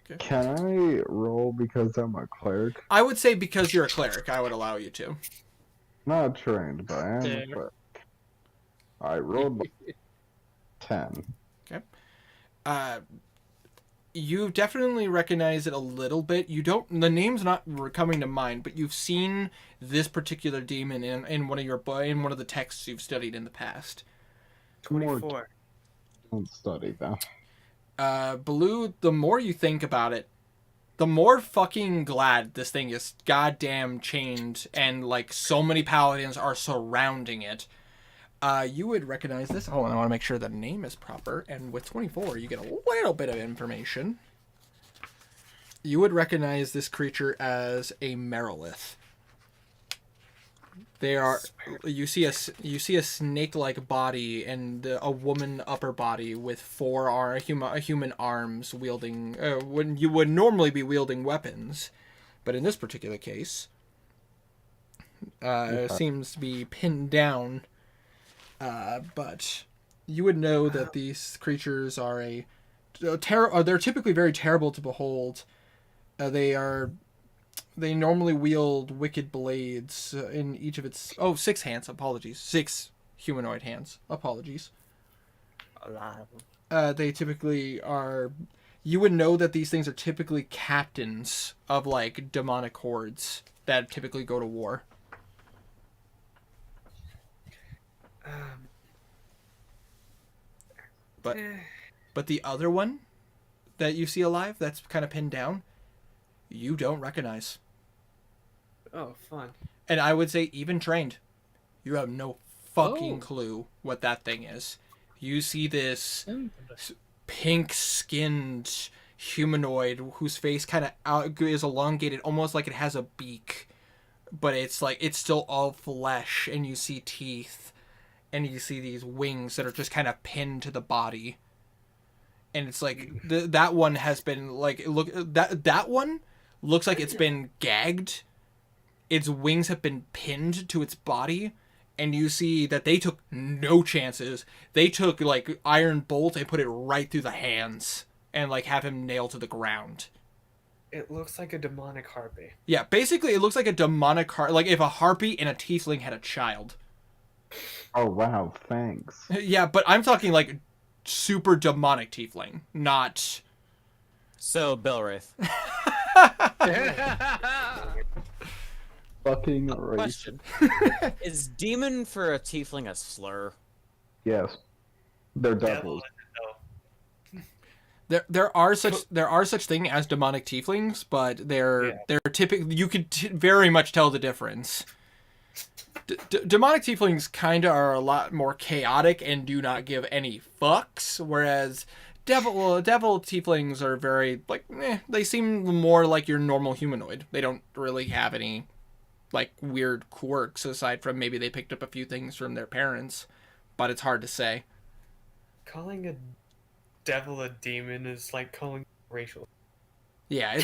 S2: Okay.
S6: Can I roll because I'm a cleric?
S2: I would say because you're a cleric, I would allow you to.
S6: Not trained, but I am a
S3: Fair.
S6: cleric. I rolled 10.
S2: You definitely recognize it a little bit. You don't. The name's not coming to mind, but you've seen this particular demon in one of the texts you've studied in the past.
S1: 24.
S6: Don't study that.
S2: Blue, the more you think about it, the more fucking glad this thing is goddamn chained, and like so many paladins are surrounding it. You would recognize this. Hold on, I want to make sure the name is proper. And with 24, you get a little bit of information. You would recognize this creature as a Merilith. They are. You see a snake-like body and a woman upper body with 4 human arms wielding. When you would normally be wielding weapons, but in this particular case, seems to be pinned down. But you would know that these creatures are they're typically very terrible to behold. They normally wield wicked blades in each of its 6 hands. Apologies, 6 humanoid hands. Apologies.
S1: Alive.
S2: They typically are. You would know that these things are typically captains of like demonic hordes that typically go to war. But the other one that you see alive, that's kind of pinned down, you don't recognize.
S1: Oh, fun.
S2: And I would say even trained, you have no fucking clue what that thing is. You see this pink-skinned humanoid whose face kind of is elongated, almost like it has a beak, but it's still all flesh, and you see teeth, and you see these wings that are just kind of pinned to the body. And it's like that one has been like, look, that one looks like it's been gagged. Its wings have been pinned to its body, and you see that they took no chances. They took like iron bolt and put it right through the hands and like have him nailed to the ground.
S1: It looks like a demonic harpy.
S2: Yeah, basically it looks like a demonic like if a harpy and a tiefling had a child.
S6: Oh wow, thanks.
S2: Yeah, but I'm talking like super demonic tiefling, not.
S5: So, Belwraith.
S6: Fucking racist.
S5: Question. Is demon for a tiefling a slur?
S6: Yes. They're devils.
S2: There are such thing as demonic tieflings, but they're typically, you could very much tell the difference. Demonic tieflings kind of are a lot more chaotic and do not give any fucks, whereas devil tieflings are very like they seem more like your normal humanoid. They don't really have any like weird quirks aside from maybe they picked up a few things from their parents, but it's hard to say.
S1: Calling a devil a demon is like calling racial.
S2: Yeah,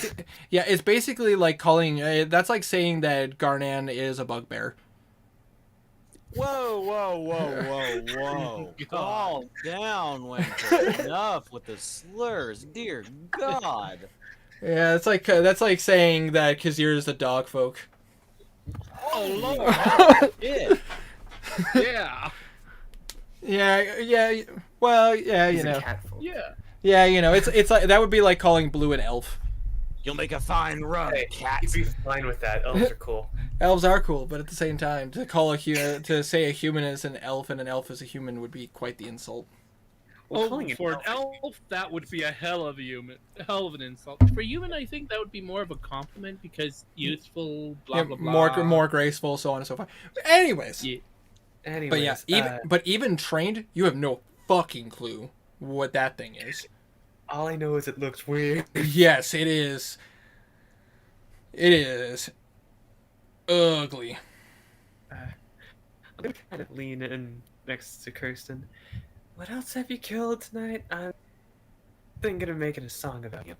S2: it's basically like calling that's like saying that Garnan is a bugbear.
S5: Whoa, whoa, whoa, whoa, whoa. Calm down, Winter. Enough with the slurs. Dear God.
S2: Yeah, it's like that's like saying that Kazir is a dog folk.
S5: Oh, Lord. Shit.
S3: Yeah.
S2: Yeah. Well, yeah,
S1: He's
S2: you know.
S1: a cat folk.
S3: Yeah.
S2: Yeah, you know, it's like that would be like calling Blue an elf.
S5: You'll make a fine rug,
S1: Hey,
S5: cat.
S1: he'd be fine with that. Elves are cool.
S2: Elves are cool, but at the same time, to say a human is an elf and an elf is a human would be quite the insult.
S1: Well,
S3: Oh,
S1: calling it
S3: for an
S1: elf-
S3: elf, that would be a hell of an insult. For human, I think that would be more of a compliment because youthful, blah
S2: Yeah,
S3: blah blah.
S2: more graceful, so on and so forth. Anyways,
S3: Yeah.
S1: Anyways,
S2: but yeah, even trained, you have no fucking clue what that thing is.
S1: all I know is it looks weird.
S2: Yes, it is. It is ugly.
S1: I'm gonna kind of lean in next to Kirsten. What else have you killed tonight? I'm thinking of making a song about you.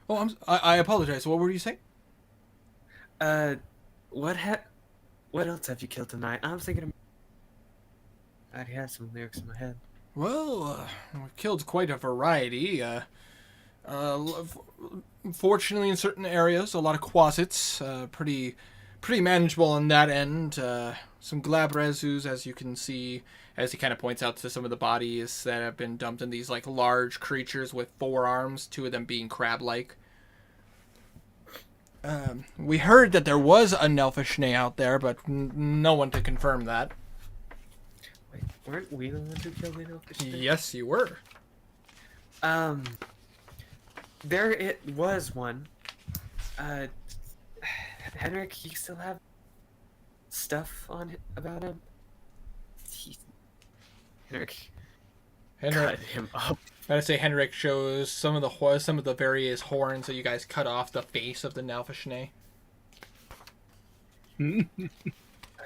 S2: Oh, I apologize. What were you saying?
S1: What else have you killed tonight? I'm thinking of. I already had some lyrics in my head.
S2: Well, we've killed quite a variety. Fortunately, in certain areas, a lot of quasits. Pretty manageable on that end. Some glabrezus, as you can see, as he kind of points out to some of the bodies that have been dumped in these like large creatures with 4 arms, 2 of them being crab-like. We heard that there was a Nelfishne out there, but no one to confirm that.
S1: Wait, weren't we the ones who killed the elfish?
S2: Yes, you were.
S1: There it was one. Henrik, you still have stuff on about him? Henrik cut him up.
S2: I gotta say, Henrik shows some of the various horns that you guys cut off the face of the Nelfishne.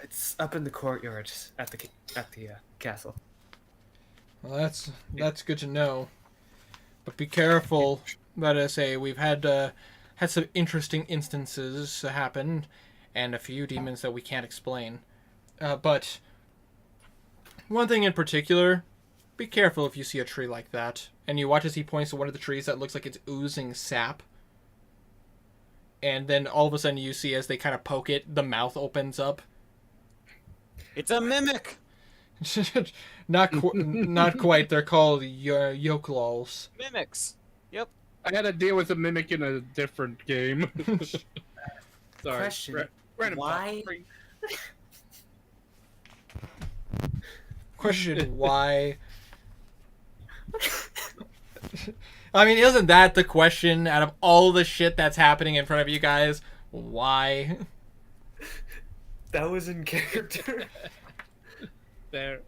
S1: It's up in the courtyard at the castle.
S2: Well, that's good to know. But be careful. Let us say we've had some interesting instances happen, and a few demons that we can't explain. But one thing in particular, be careful if you see a tree like that, and you watch as he points to one of the trees that looks like it's oozing sap. And then all of a sudden you see as they kind of poke it, the mouth opens up.
S5: It's a mimic.
S2: Not quite. They're called yoklals.
S5: Mimics. Yep.
S3: I had to deal with a mimic in a different game. Sorry.
S1: Question,
S3: Random
S1: why-
S3: topic.
S2: Question, why? I mean, isn't that the question out of all the shit that's happening in front of you guys? Why?
S1: That was in character.
S3: There.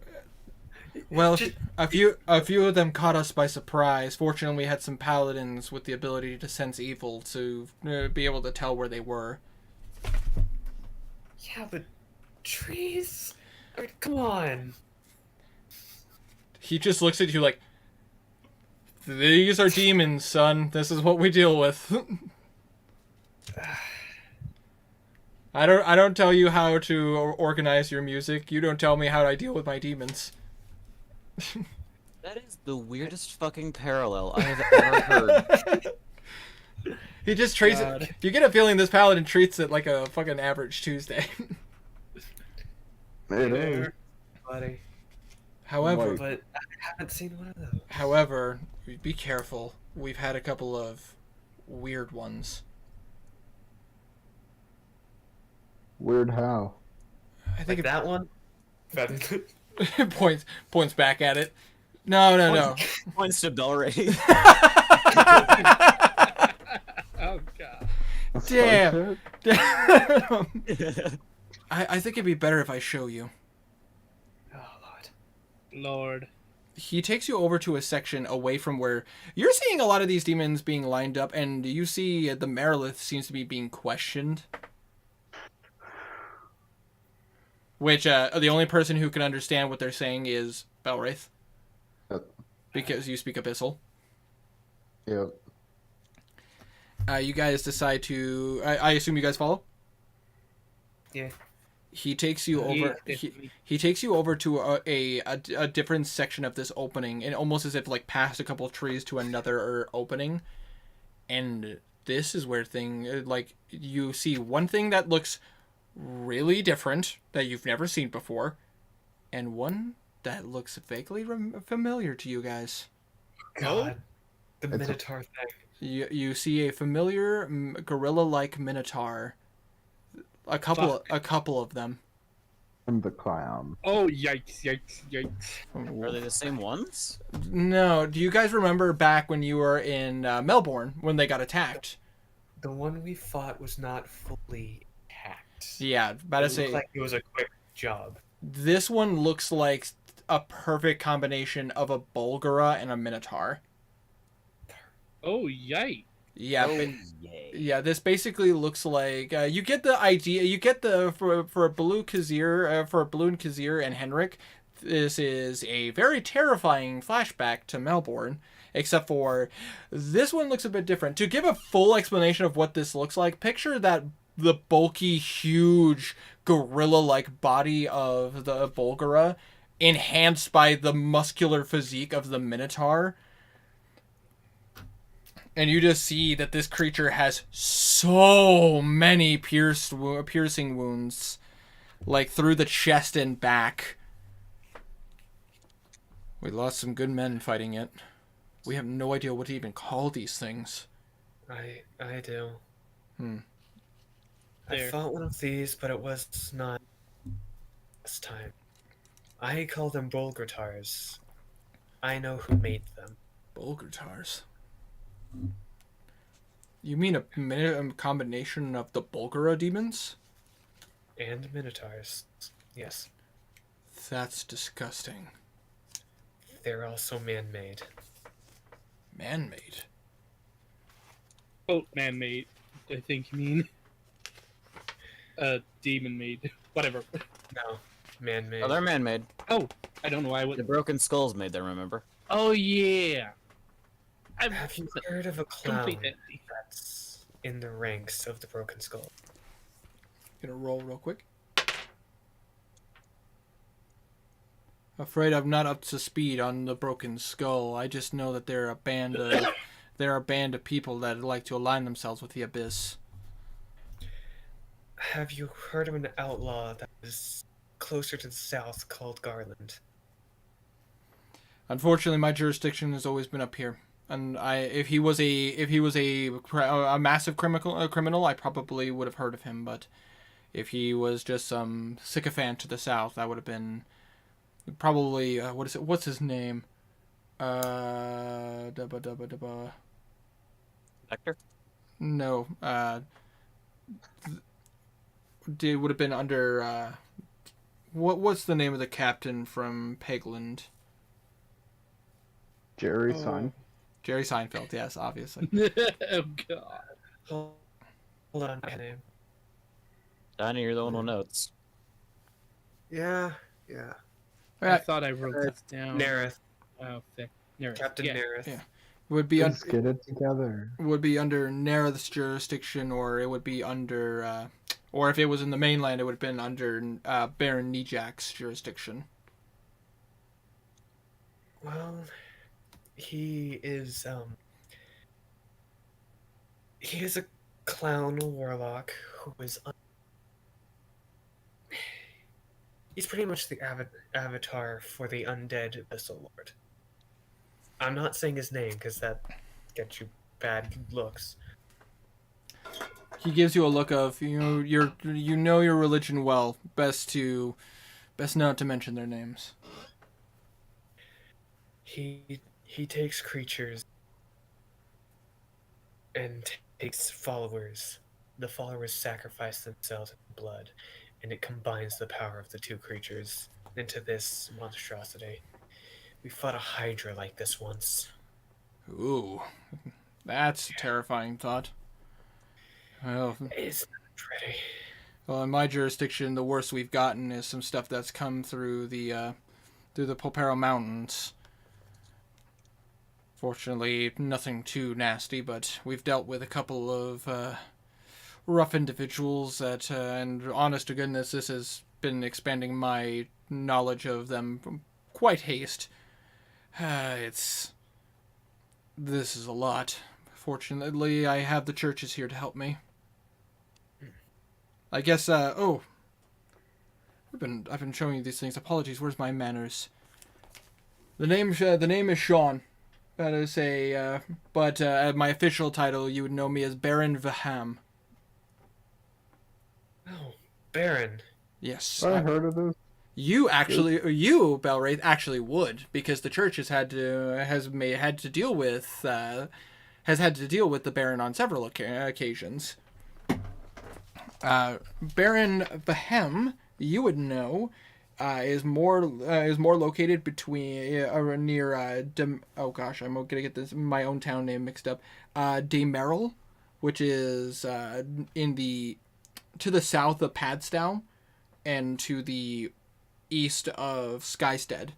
S2: Well, a few of them caught us by surprise. Fortunately, we had some paladins with the ability to sense evil to be able to tell where they were.
S1: Yeah, but trees? I mean, come on.
S2: He just looks at you like, these are demons, son. This is what we deal with. I don't tell you how to organize your music. You don't tell me how I deal with my demons.
S5: That is the weirdest fucking parallel I have ever heard.
S2: He just treats
S3: God.
S2: it. You get a feeling this paladin treats it like a fucking average Tuesday.
S6: It is.
S1: Buddy.
S2: However,
S6: Like-
S1: But I haven't seen one of those.
S2: However, be careful. We've had a couple of weird ones.
S6: Weird how?
S2: I think
S1: Like that one?
S2: it points back at it. No.
S5: Points to Belray.
S3: Oh god.
S2: Damn.
S6: Starship?
S2: Damn. I think it'd be better if I show you.
S1: Oh, Lord.
S3: Lord.
S2: He takes you over to a section away from where you're seeing a lot of these demons being lined up, and you see the Merilith seems to be being questioned. Which, the only person who can understand what they're saying is Belwraith.
S6: Yep.
S2: Because you speak Abyssal.
S6: Yep.
S2: You guys decide to... I assume you guys follow?
S1: Yeah.
S2: He takes you over... He takes you over to a different section of this opening, and almost as if, like, past a couple of trees to another opening. And this is where you see one thing that looks really different that you've never seen before, and one that looks vaguely familiar to you guys.
S1: God, the
S6: It's a-
S1: Minotaur thing.
S2: You see a familiar gorilla-like minotaur. A couple of them.
S6: And the clown.
S3: Oh, yikes, yikes, yikes.
S5: Are they the same ones?
S2: No, do you guys remember back when you were in Melbourne when they got attacked?
S1: The one we fought was not fully hacked.
S2: Yeah, about to
S1: It
S2: say
S1: looked like it was a quick job.
S2: this one looks like a perfect combination of a Bulgara and a Minotaur.
S3: Oh, yikes.
S2: Yeah,
S5: Oh,
S2: ba-
S5: yay.
S2: yeah. This basically looks like you get the idea. You get the for Blue Kazir, for Blue and Kazir and Henrik. This is a very terrifying flashback to Melbourne. Except for this one looks a bit different. To give a full explanation of what this looks like, picture that the bulky, huge gorilla-like body of the Bulgara, enhanced by the muscular physique of the Minotaur. And you just see that this creature has so many piercing wounds, like through the chest and back. We lost some good men fighting it. We have no idea what to even call these things.
S1: I do.
S2: Hmm.
S1: I
S3: There.
S1: fought one of these, but it was not this time. I call them Bulgartars. I know who made them.
S2: Bulgartars. You mean a combination of the Bulgara demons?
S1: And Minotaurs. Yes.
S2: That's disgusting.
S1: They're also man-made.
S2: Man-made.
S3: Oh, man-made. I think you mean. Demon-made. Whatever.
S1: No. Man-made.
S5: Oh, they're man-made.
S3: Oh, I don't know why I
S5: The
S3: would.
S5: Broken Skulls made them, remember?
S3: Oh, yeah. I'm
S1: Have you heard of a clown
S3: complete empty.
S1: that's in the ranks of the Broken Skull?
S2: Gonna roll real quick. Afraid I'm not up to speed on the Broken Skull. I just know that they're a band of people that like to align themselves with the Abyss.
S1: Have you heard of an outlaw that is closer to the south called Garland?
S2: Unfortunately, my jurisdiction has always been up here. And if he was a massive criminal, I probably would have heard of him. But if he was just some sycophant to the south, that would have been probably what's his name?
S5: Hector?
S2: No, it would have been under what's the name of the captain from Pegland?
S6: Jerry
S1: Oh.
S6: Sein.
S2: Jerry Seinfeld, yes, obviously.
S3: Oh, God.
S1: Hold on, my name.
S5: Dinah, you're the one with notes.
S1: Yeah.
S3: I thought I wrote this down.
S1: Nerith.
S3: Oh, thick. Nerith.
S1: Captain
S3: Yeah.
S1: Nerith.
S2: Yeah. Would be
S6: Let's get it together.
S2: would be under Nerith's jurisdiction, or it would be under, or if it was in the mainland, it would have been under Baron Nijak's jurisdiction.
S1: Well, he is a clown warlock who is he's pretty much the avatar for the undead Abyssal Lord. I'm not saying his name because that gets you bad looks.
S2: He gives you a look of you know your religion well. Best not to mention their names.
S1: He takes creatures and takes followers. The followers sacrifice themselves in blood, and it combines the power of the two creatures into this monstrosity. We fought a hydra like this once.
S2: Ooh, that's a terrifying thought. Well,
S1: It's not pretty.
S2: in my jurisdiction, the worst we've gotten is some stuff that's come through the Popero Mountains. Fortunately, nothing too nasty, but we've dealt with a couple of rough individuals that, and honest to goodness, this has been expanding my knowledge of them quite haste. This is a lot. Fortunately, I have the churches here to help me. I guess, I've been showing you these things. Apologies. Where's my manners? The name is Sean. That is but my official title, you would know me as Baron Vaham.
S1: Oh, Baron.
S2: Yes.
S6: I heard of this.
S2: You, Belwraith, actually would, because the church has had to deal with the Baron on several occasions. Baron Vaham, you would know, is more located between near oh gosh, I'm gonna get my own town name mixed up. Demeril, which is to the south of Padstow, and to the east of Skystead.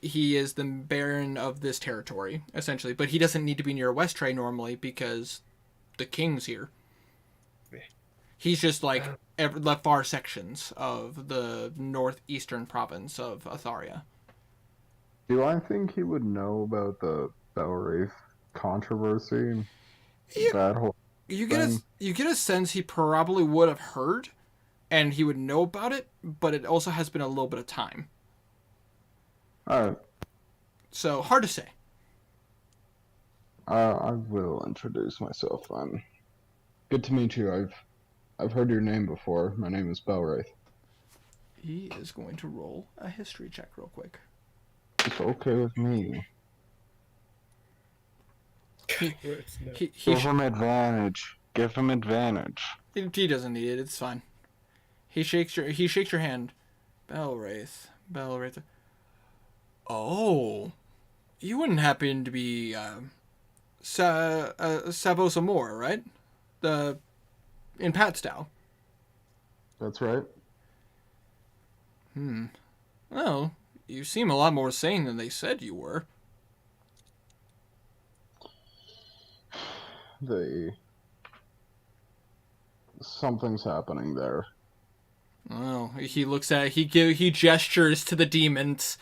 S2: He is the Baron of this territory, essentially, but he doesn't need to be near Westray normally because the king's here. He's just like the far sections of the northeastern province of Atharia.
S6: Do I think he would know about the Belwraith controversy? That whole
S2: You
S6: thing?
S2: get a sense he probably would have heard, and he would know about it, but it also has been a little bit of time.
S6: Alright.
S2: So, hard to say.
S6: I will introduce myself then. Good to meet you. I've heard your name before. My name is Belwraith.
S2: He is going to roll a history check real quick.
S6: It's okay with me.
S2: Give
S6: him advantage. Give him advantage.
S2: He doesn't need it. It's fine. He shakes your hand. Belwraith. Oh, you wouldn't happen to be Savos Amor, right? In Padstow.
S6: That's right.
S2: Well, you seem a lot more sane than they said you were.
S6: Something's happening there.
S2: Oh, he gestures to the demons.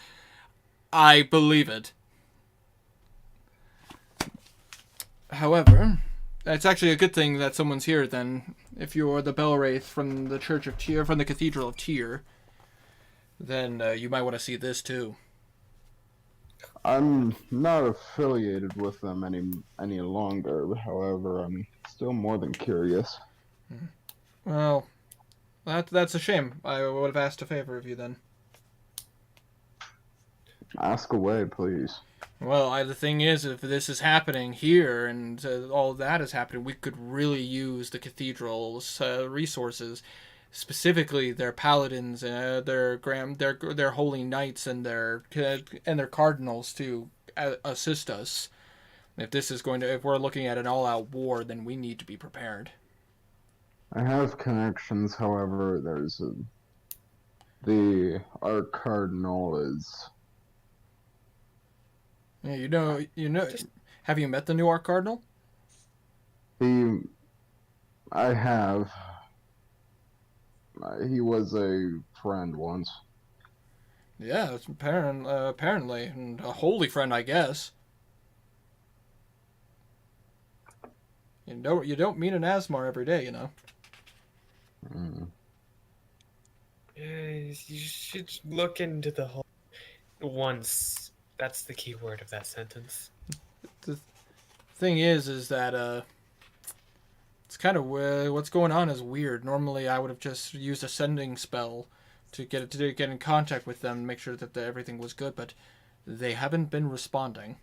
S2: I believe it. However, it's actually a good thing that someone's here then. If you're the Belwraith from the Church of Tyr, from the Cathedral of Tyr, then you might want to see this too.
S6: I'm not affiliated with them any longer. However, I'm still more than curious.
S2: Well, that's a shame. I would have asked a favor of you then.
S6: Ask away, please.
S2: Well, the thing is, if this is happening here and all that is happening, we could really use the cathedral's resources, specifically their paladins, their holy knights, and their cardinals to assist us. If we're looking at an all-out war, then we need to be prepared.
S6: I have connections, however, our cardinal is...
S2: Yeah, you know. Have you met the new Archdinal?
S6: I have. He was a friend once.
S2: Yeah, it's apparently, and a holy friend, I guess. You don't meet an Asmar every day, you know.
S1: You should look into the whole once. That's the key word of that sentence.
S2: The thing is that it's kind of what's going on is weird. Normally, I would have just used a sending spell to get in contact with them and make sure that everything was good, but they haven't been responding.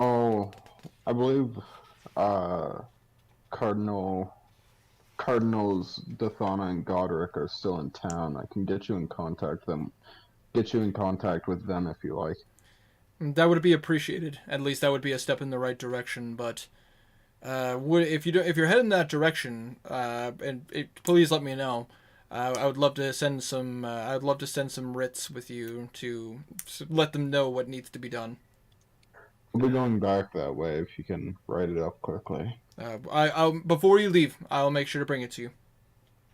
S6: Oh, I believe Cardinals Dathana and Godric are still in town. I can get you in contact with them if you like.
S2: That would be appreciated. At least that would be a step in the right direction. But if you're heading that direction, please let me know. I would love to send some. I'd love to send some writs with you to let them know what needs to be done.
S6: We'll be going back that way if you can write it up quickly.
S2: I'll before you leave, I'll make sure to bring it to you.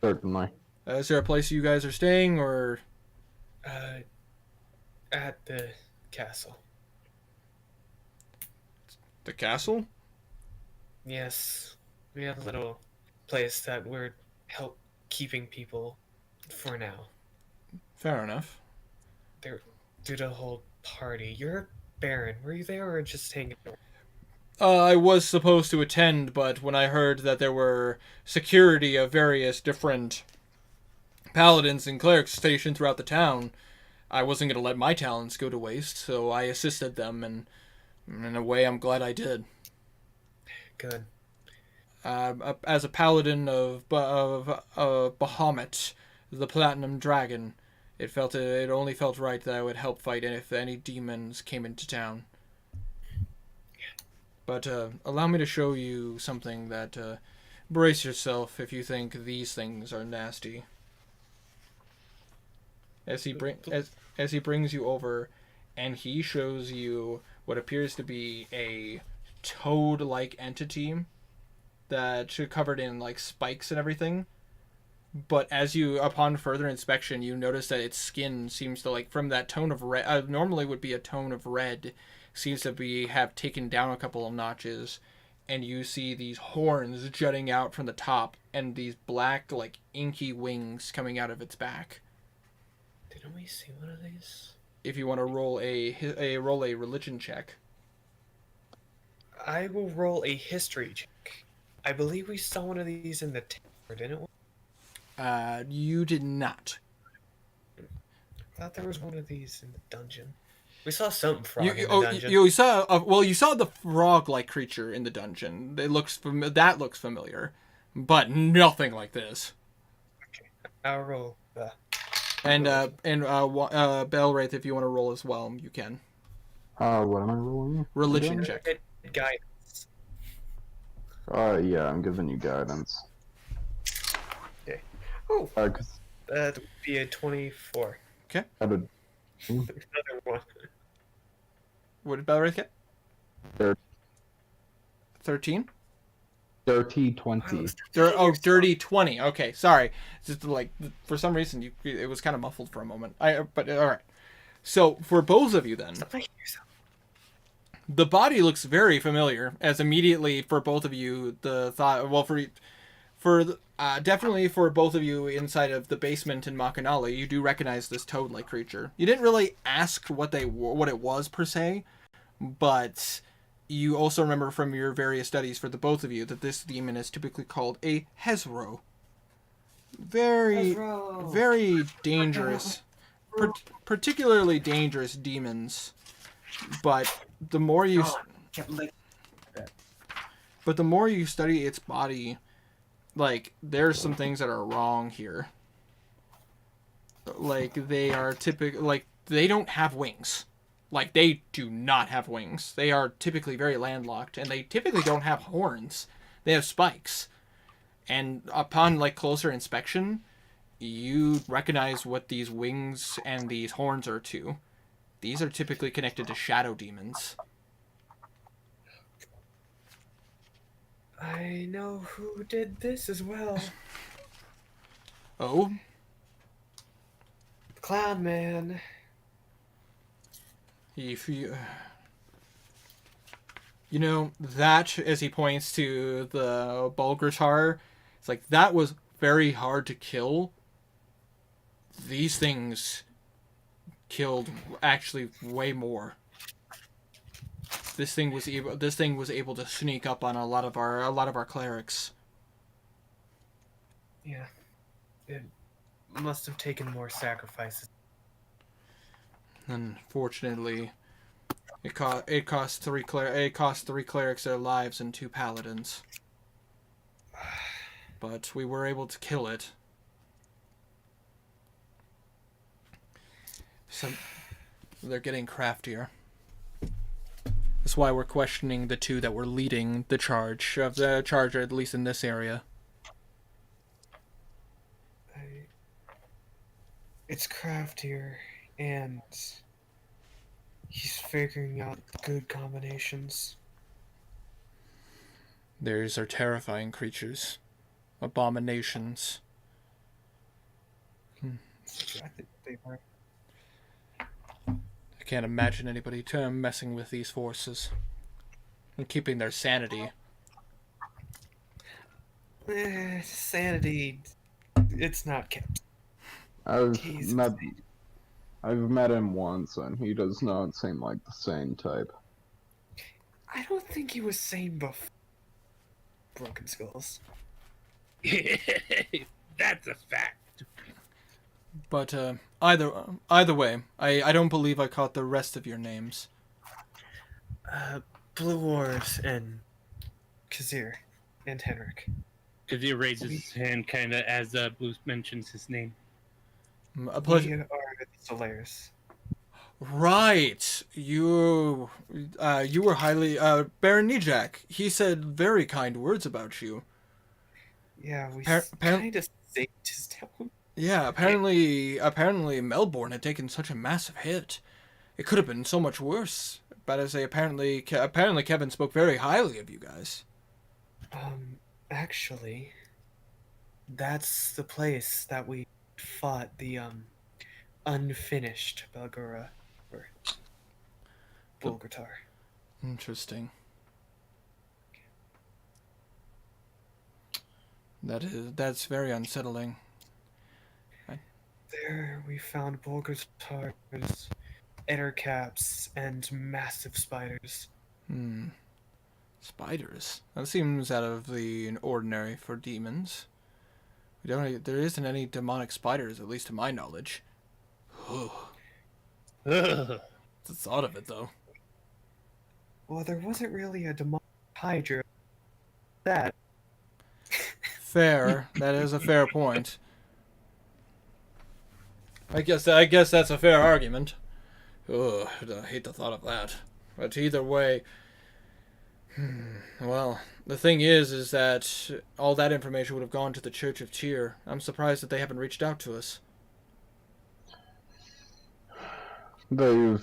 S6: Certainly.
S2: Is there a place you guys are staying, or?
S1: At the castle.
S2: The castle?
S1: Yes, we have a little place that we're keeping people for now.
S2: Fair enough.
S1: They're due to the whole party. You're a Baron. Were you there or just hanging out?
S2: I was supposed to attend, but when I heard that there were security of various different paladins and clerics stationed throughout the town, I wasn't going to let my talents go to waste, so I assisted them, and in a way, I'm glad I did.
S1: Good.
S2: As a paladin of Bahamut, the Platinum Dragon, it only felt right that I would help fight if any demons came into town. But allow me to show you something that brace yourself if you think these things are nasty. As he brings you over, and he shows you what appears to be a toad-like entity that covered in like spikes and everything. But upon further inspection, you notice that its skin seems to, like, from that tone of red, normally would be a tone of red, seems to have taken down a couple of notches, and you see these horns jutting out from the top, and these black, like, inky wings coming out of its back.
S1: Didn't we see one of these?
S2: If you want to roll a religion check.
S1: I will roll a history check. I believe we saw one of these in the tower, didn't we?
S2: You did not.
S1: I thought there was one of these in the dungeon. We saw some frog in the dungeon.
S2: You saw the frog-like creature in the dungeon. That looks familiar, but nothing like this.
S1: Okay, I'll roll.
S2: Belwraith, if you want to roll as well, you can.
S6: What am I rolling?
S2: Religion check.
S1: Guidance.
S6: Yeah, I'm giving you guidance.
S1: Okay. Oh,
S6: 'Cause
S1: that would be a 24.
S6: I would
S1: Another one.
S2: What did Belwraith get? 13?
S6: dirty 20.
S2: Dirty 20. Okay, sorry. Just like for some reason it was kind of muffled for a moment. But all right. So for both of you then, the body looks very familiar. As immediately for both of you, the thought. Well, definitely for both of you inside of the basement in Makanali, you do recognize this toad-like creature. You didn't really ask what it was per se, but you also remember from your various studies for the both of you that this demon is typically called a Hezro. Very dangerous, particularly dangerous demons. But the more you study its body, like, there's some things that are wrong here. Like, they are typical, like, they don't have wings. Like, they do not have wings. They are typically very landlocked, and they typically don't have horns. They have spikes. And upon, like, closer inspection, you recognize what these wings and these horns are to. These are typically connected to shadow demons.
S1: I know who did this as well.
S2: Oh?
S1: Clown Man.
S2: If you... You know, that, as he points to the Bulgratar, it's like, that was very hard to kill. These things killed actually way more. This thing was able to sneak up on a lot of our clerics.
S1: Yeah. It must have taken more sacrifices.
S2: Unfortunately, it cost three clerics their lives and 2 paladins. But we were able to kill it. So they're getting craftier. That's why we're questioning the 2 that were leading the charge, at least in this area.
S1: It's craftier, and he's figuring out good combinations.
S2: These are terrifying creatures. Abominations.
S1: I think they were.
S2: I can't imagine anybody messing with these forces and keeping their sanity.
S1: Sanity it's not kept.
S6: I've
S1: He's
S6: met I've met him once, and he does not seem like the same type.
S1: I don't think he was sane before Broken Skulls.
S3: That's a fact.
S2: But either way, I don't believe I caught the rest of your names.
S1: Blue Wars and Kazir and Henrik.
S3: Because he raises his hand kind of as Blue mentions his name.
S2: A
S1: We
S2: pleasure.
S1: are the Solaris.
S2: Right. You were highly Baron Nijak. He said very kind words about you.
S1: Yeah, we
S2: Appar-
S1: kind of saved his town.
S2: Yeah, apparently Melbourne had taken such a massive hit. It could have been so much worse. But I say apparently Kevin spoke very highly of you guys.
S1: Actually, that's the place that we fought the unfinished Belgura or Bulgatar.
S2: Interesting. That's very unsettling.
S1: There we found Bulgatars, ettercaps, and massive spiders.
S2: Spiders. That seems out of the ordinary for demons. There isn't any demonic spiders, at least to my knowledge.
S3: Ugh.
S2: The thought of it, though.
S1: Well, there wasn't really a demonic hydra. That.
S2: Fair. That is a fair point. I guess that's a fair argument. Ugh, I hate the thought of that. But either way, well, the thing is that all that information would have gone to the Church of Tyr. I'm surprised that they haven't reached out to us.
S6: Dishana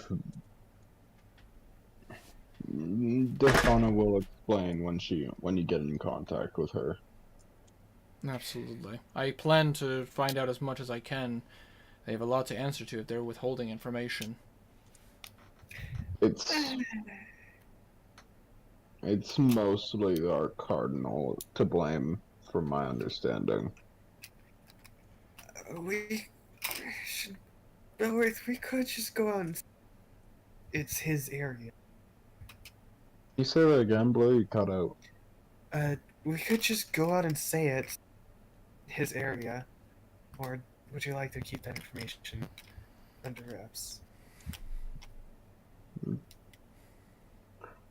S6: will explain when you get in contact with her.
S2: Absolutely. I plan to find out as much as I can. They have a lot to answer to if they're withholding information.
S6: It's mostly our cardinal to blame, from my understanding.
S1: We should. Bellworth, we could just go out and. It's his area.
S6: You say that again, Blue? You cut out.
S1: We could just go out and say it. His area. Or would you like to keep that information under wraps?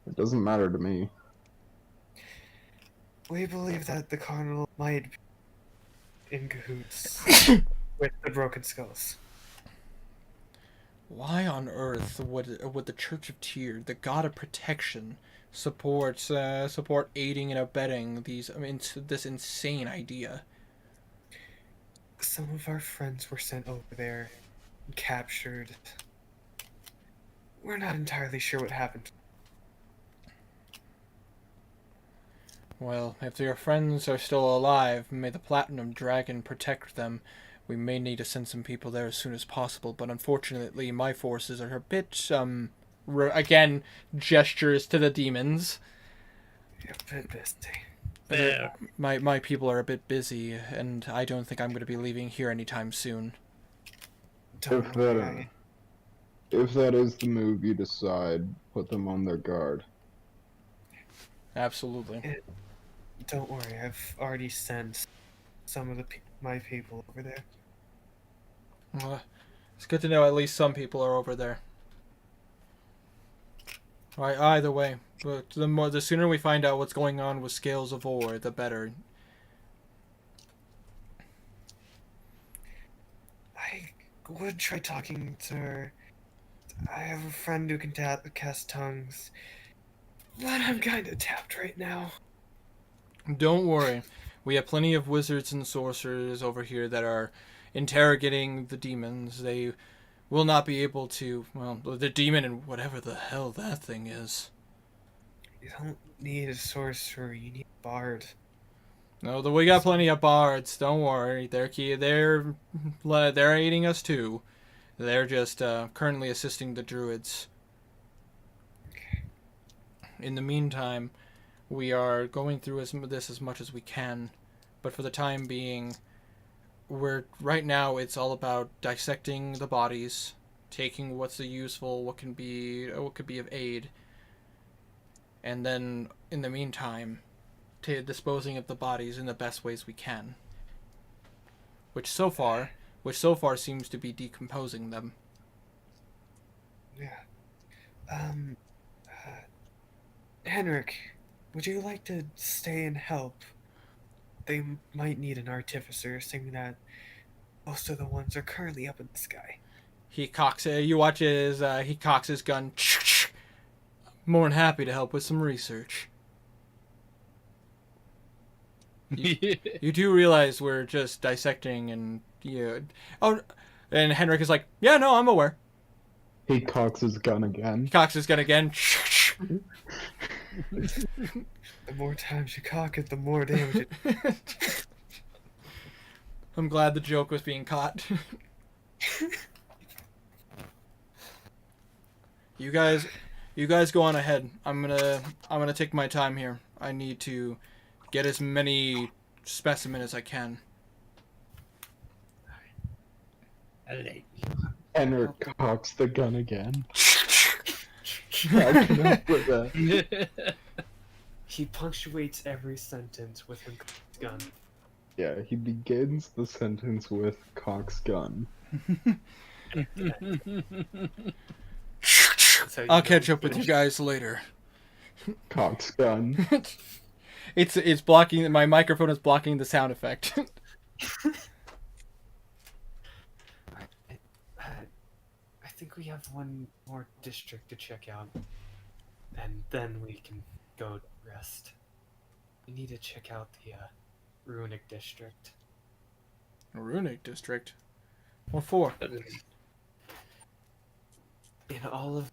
S6: It doesn't matter to me.
S1: We believe that the Cardinal might be in cahoots with the Broken Skulls.
S2: Why on earth would the Church of Tyr, the god of protection, support aiding and abetting this insane idea?
S1: Some of our friends were sent over there and captured. We're not entirely sure what happened.
S2: Well, if your friends are still alive, may the Platinum Dragon protect them. We may need to send some people there as soon as possible, but unfortunately my forces are a bit, again, gestures to the demons.
S1: You're a bit busy.
S3: Fair.
S2: My people are a bit busy, and I don't think I'm going to be leaving here anytime soon.
S6: If that is the move you decide, put them on their guard.
S2: Absolutely.
S1: Don't worry, I've already sent some of my people over there.
S2: Well, it's good to know at least some people are over there. Right, either way, but the sooner we find out what's going on with Scales of Ore, the better.
S1: I would try talking to her. I have a friend who can cast tongues, but I'm kind of tapped right now.
S2: Don't worry. We have plenty of wizards and sorcerers over here that are interrogating the demons. They will not be able to, well, the demon and whatever the hell that thing is.
S1: You don't need a sorcerer, you need a bard.
S2: No, we got plenty of bards. Don't worry. They're aiding us too. They're just currently assisting the druids. In the meantime, we are going through this as much as we can, but for the time being, right now it's all about dissecting the bodies, taking what's useful, what could be of aid, and then in the meantime, disposing of the bodies in the best ways we can. Which so far seems to be decomposing them.
S1: Yeah. Henrik, would you like to stay and help? They might need an artificer, seeing that most of the ones are currently up in the sky.
S2: He cocks it. You watch as he cocks his gun. More than happy to help with some research. You do realize we're just dissecting and oh, and Henrik is like, yeah, no, I'm aware.
S6: He cocks his gun again.
S2: He cocks his gun again.
S1: The more times you cock it, the more damage it.
S2: I'm glad the joke was being caught. You guys go on ahead. I'm gonna take my time here. I need to get as many specimens as I can.
S6: Henrik cocks the gun again. Cracking up with that.
S1: He punctuates every sentence with his gun.
S6: Yeah, he begins the sentence with cock's gun.
S1: So
S2: I'll catch up with you guys later.
S6: Cock's gun.
S2: It's blocking. My microphone is blocking the sound effect.
S1: I think we have one more district to check out, and then we can go rest. We need to check out the Runic district.
S2: Runic district. What for?
S1: In all of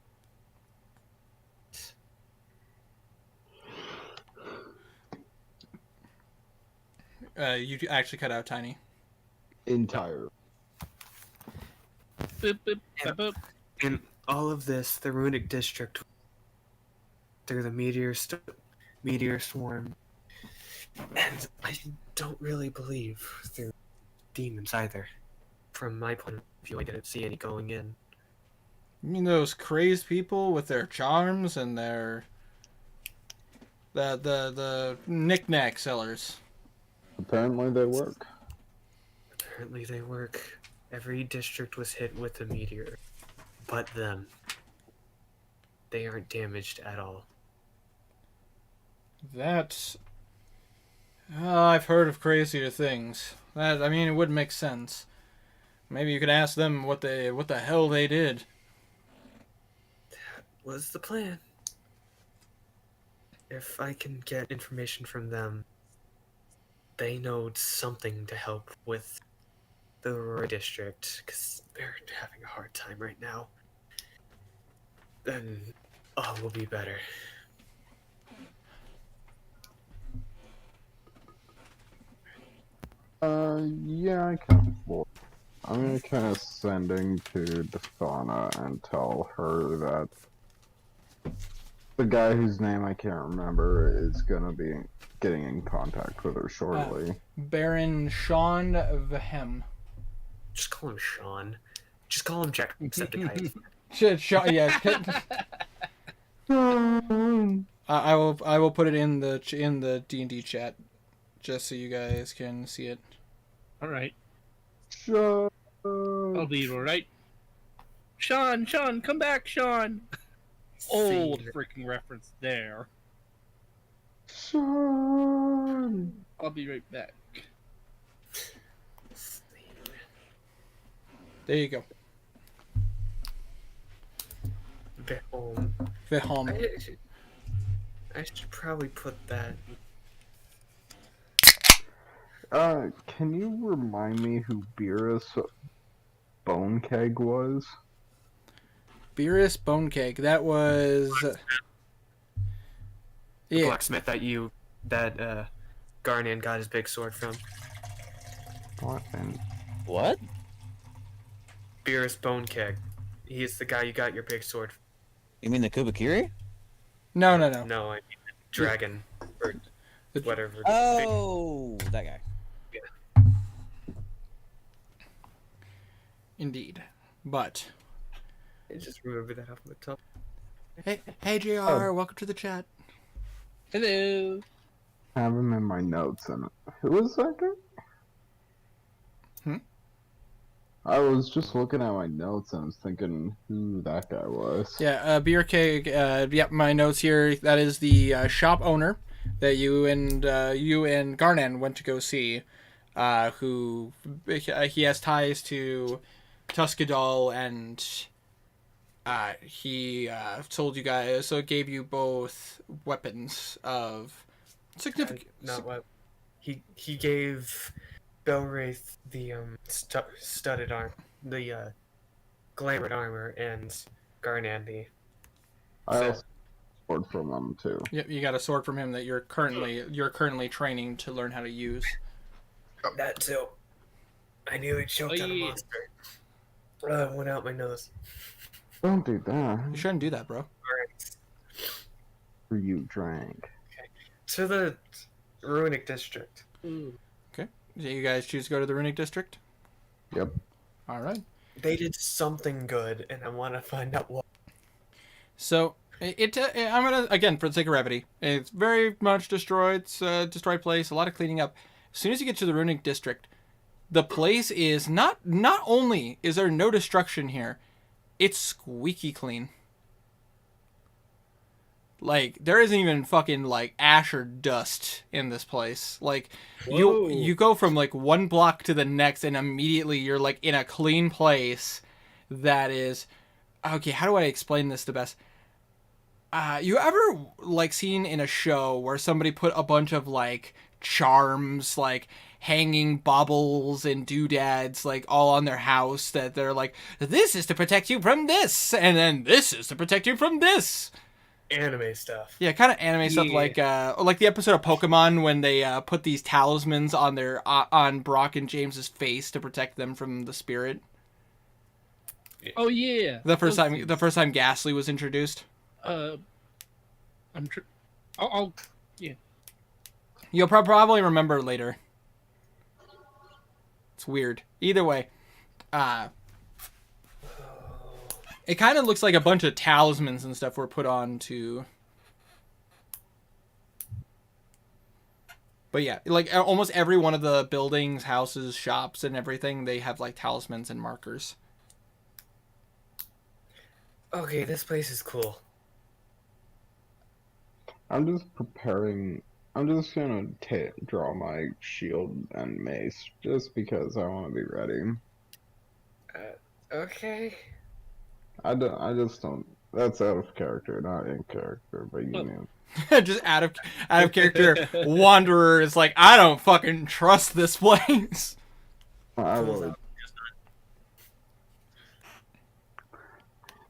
S2: You actually cut out Tiny.
S6: Entire.
S3: Boop, boop, boop, boop.
S1: in all of this, the Runic district through the meteor swarm, and I don't really believe through demons either. From my point of view, I didn't see any going in.
S2: You mean those crazed people with their charms and their the knick-knack sellers?
S6: Apparently they work.
S1: Apparently they work. Every district was hit with a meteor, but them. They aren't damaged at all.
S2: That's... I've heard of crazier things. I mean, it would make sense. Maybe you could ask them what the hell they did.
S1: That was the plan. If I can get information from them, they know something to help with the Aurora district, because they're having a hard time right now. Then all will be better.
S6: Yeah, I can afford. I'm gonna kind of sending to Desana and tell her that the guy whose name I can't remember is gonna be getting in contact with her shortly.
S2: Baron Sean Vahem.
S1: Just call him Sean. Just call him Jacksepticeye.
S2: Yeah. I will put it in the D&D chat, just so you guys can see it.
S3: All right,
S6: Sean.
S3: I'll be all right. Sean, come back, Sean. Old freaking reference there.
S6: Sean.
S3: I'll be right back.
S2: There you go.
S1: Vahem.
S2: Vahem.
S1: I should probably put that.
S6: Can you remind me who Beerus Bonekeg was?
S2: Beerus Bonekeg. That was...
S1: The
S2: Yeah.
S1: blacksmith that Garnan got his big sword from.
S6: What? And
S5: What?
S1: Beerus Bonekeg. He is the guy you got your big sword from.
S5: You mean the Kubakiri?
S2: No.
S1: No, I mean the dragon. Or
S2: The-
S1: whatever.
S5: Oh, that guy.
S2: Indeed. But
S1: I just remember that off the top.
S2: hey JR,
S6: Oh.
S2: welcome to the chat.
S3: Hello.
S6: I have him in my notes, and who was that guy?
S2: Hmm?
S6: I was just looking at my notes and I was thinking who that guy was.
S2: Yeah, BRK. Yep, my notes here. That is the shop owner that you and Garnan went to go see. Who he has ties to Tuscadol, and he told you guys, so gave you both weapons of significant.
S1: Not what he gave Belwraith the studded arm, the glamored armor, and Garnan the.
S6: I also sword from him too.
S2: Yep, you got a sword from him that you're currently training to learn how to use.
S1: That too. I nearly choked on a
S3: yeah.
S1: monster. Went out my nose.
S6: Don't do that.
S2: You shouldn't do that, bro.
S1: Alright.
S6: For you drank.
S1: To the Runic district.
S2: Do you guys choose to go to the Runic District?
S6: Yep.
S2: All right.
S1: They did something good, and I want to find out what.
S2: So I'm gonna, again, for the sake of brevity, it's very much destroyed. It's a destroyed place. A lot of cleaning up. As soon as you get to the Runic District, the place is not only is there no destruction here, it's squeaky clean. Like, there isn't even fucking like ash or dust in this place. Like,
S3: Whoa.
S2: you go from like one block to the next, and immediately you're like in a clean place that is, okay, how do I explain this the best? You ever like seen in a show where somebody put a bunch of like charms, like hanging baubles and doodads, like all on their house, that they're like, this is to protect you from this, and then this is to protect you from this.
S1: Anime stuff.
S2: Yeah, kind of anime stuff, like the episode of Pokemon when they put these talismans on their on Brock and James's face to protect them from the spirit.
S3: Oh yeah.
S2: The first time Ghastly was introduced.
S3: I'll yeah.
S2: You'll probably remember later. It's weird. Either way, it kind of looks like a bunch of talismans and stuff were put on to. But yeah, like almost every one of the buildings, houses, shops, and everything, they have like talismans and markers.
S1: Okay, this place is cool.
S6: I'm just preparing. I'm just gonna draw my shield and mace just because I want to be ready.
S1: Okay.
S6: I just don't. That's out of character, not in character. But you know.
S2: Just out of character. Wanderer is like, I don't fucking trust this place.
S6: I
S1: Pulls
S6: would.
S1: out.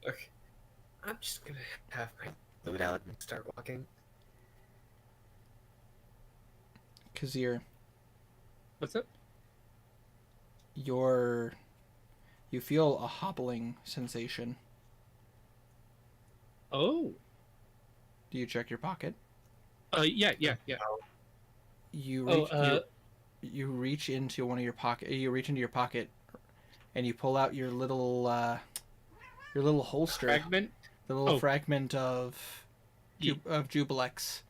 S1: Okay. I'm just gonna have my loot out and start walking.
S2: Kazir,
S3: What's up?
S2: you feel a hobbling sensation.
S3: Oh.
S2: Do you check your pocket?
S3: Yeah.
S2: You reach into one of your pocket. You reach into your pocket, and you pull out your little holster.
S3: Fragment.
S2: The little
S3: Oh.
S2: fragment of Jubilex.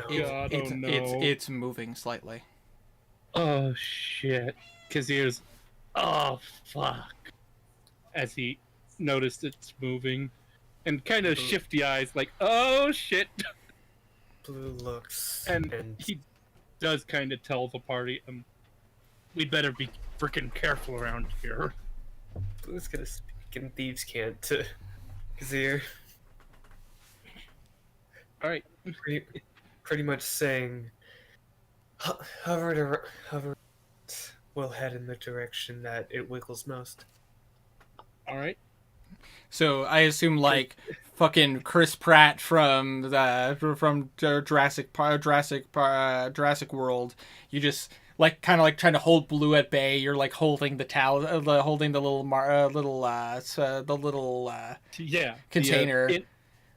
S3: God, oh no.
S2: It's moving slightly.
S3: Oh shit. Kazir's. Oh fuck. As he noticed it's moving, and kind of shifty eyes, like, oh shit.
S1: Blue looks
S3: And he does kind of tell the party, we'd better be freaking careful around here.
S1: Blue's gonna speak in thieves' cant to Kazir.
S3: All right.
S1: Pretty much saying, hover, we'll head in the direction that it wiggles most.
S3: All right.
S2: So I assume like fucking Chris Pratt from Jurassic World. You just like kind of like trying to hold Blue at bay. You're like holding the holding the little
S3: Yeah.
S2: container.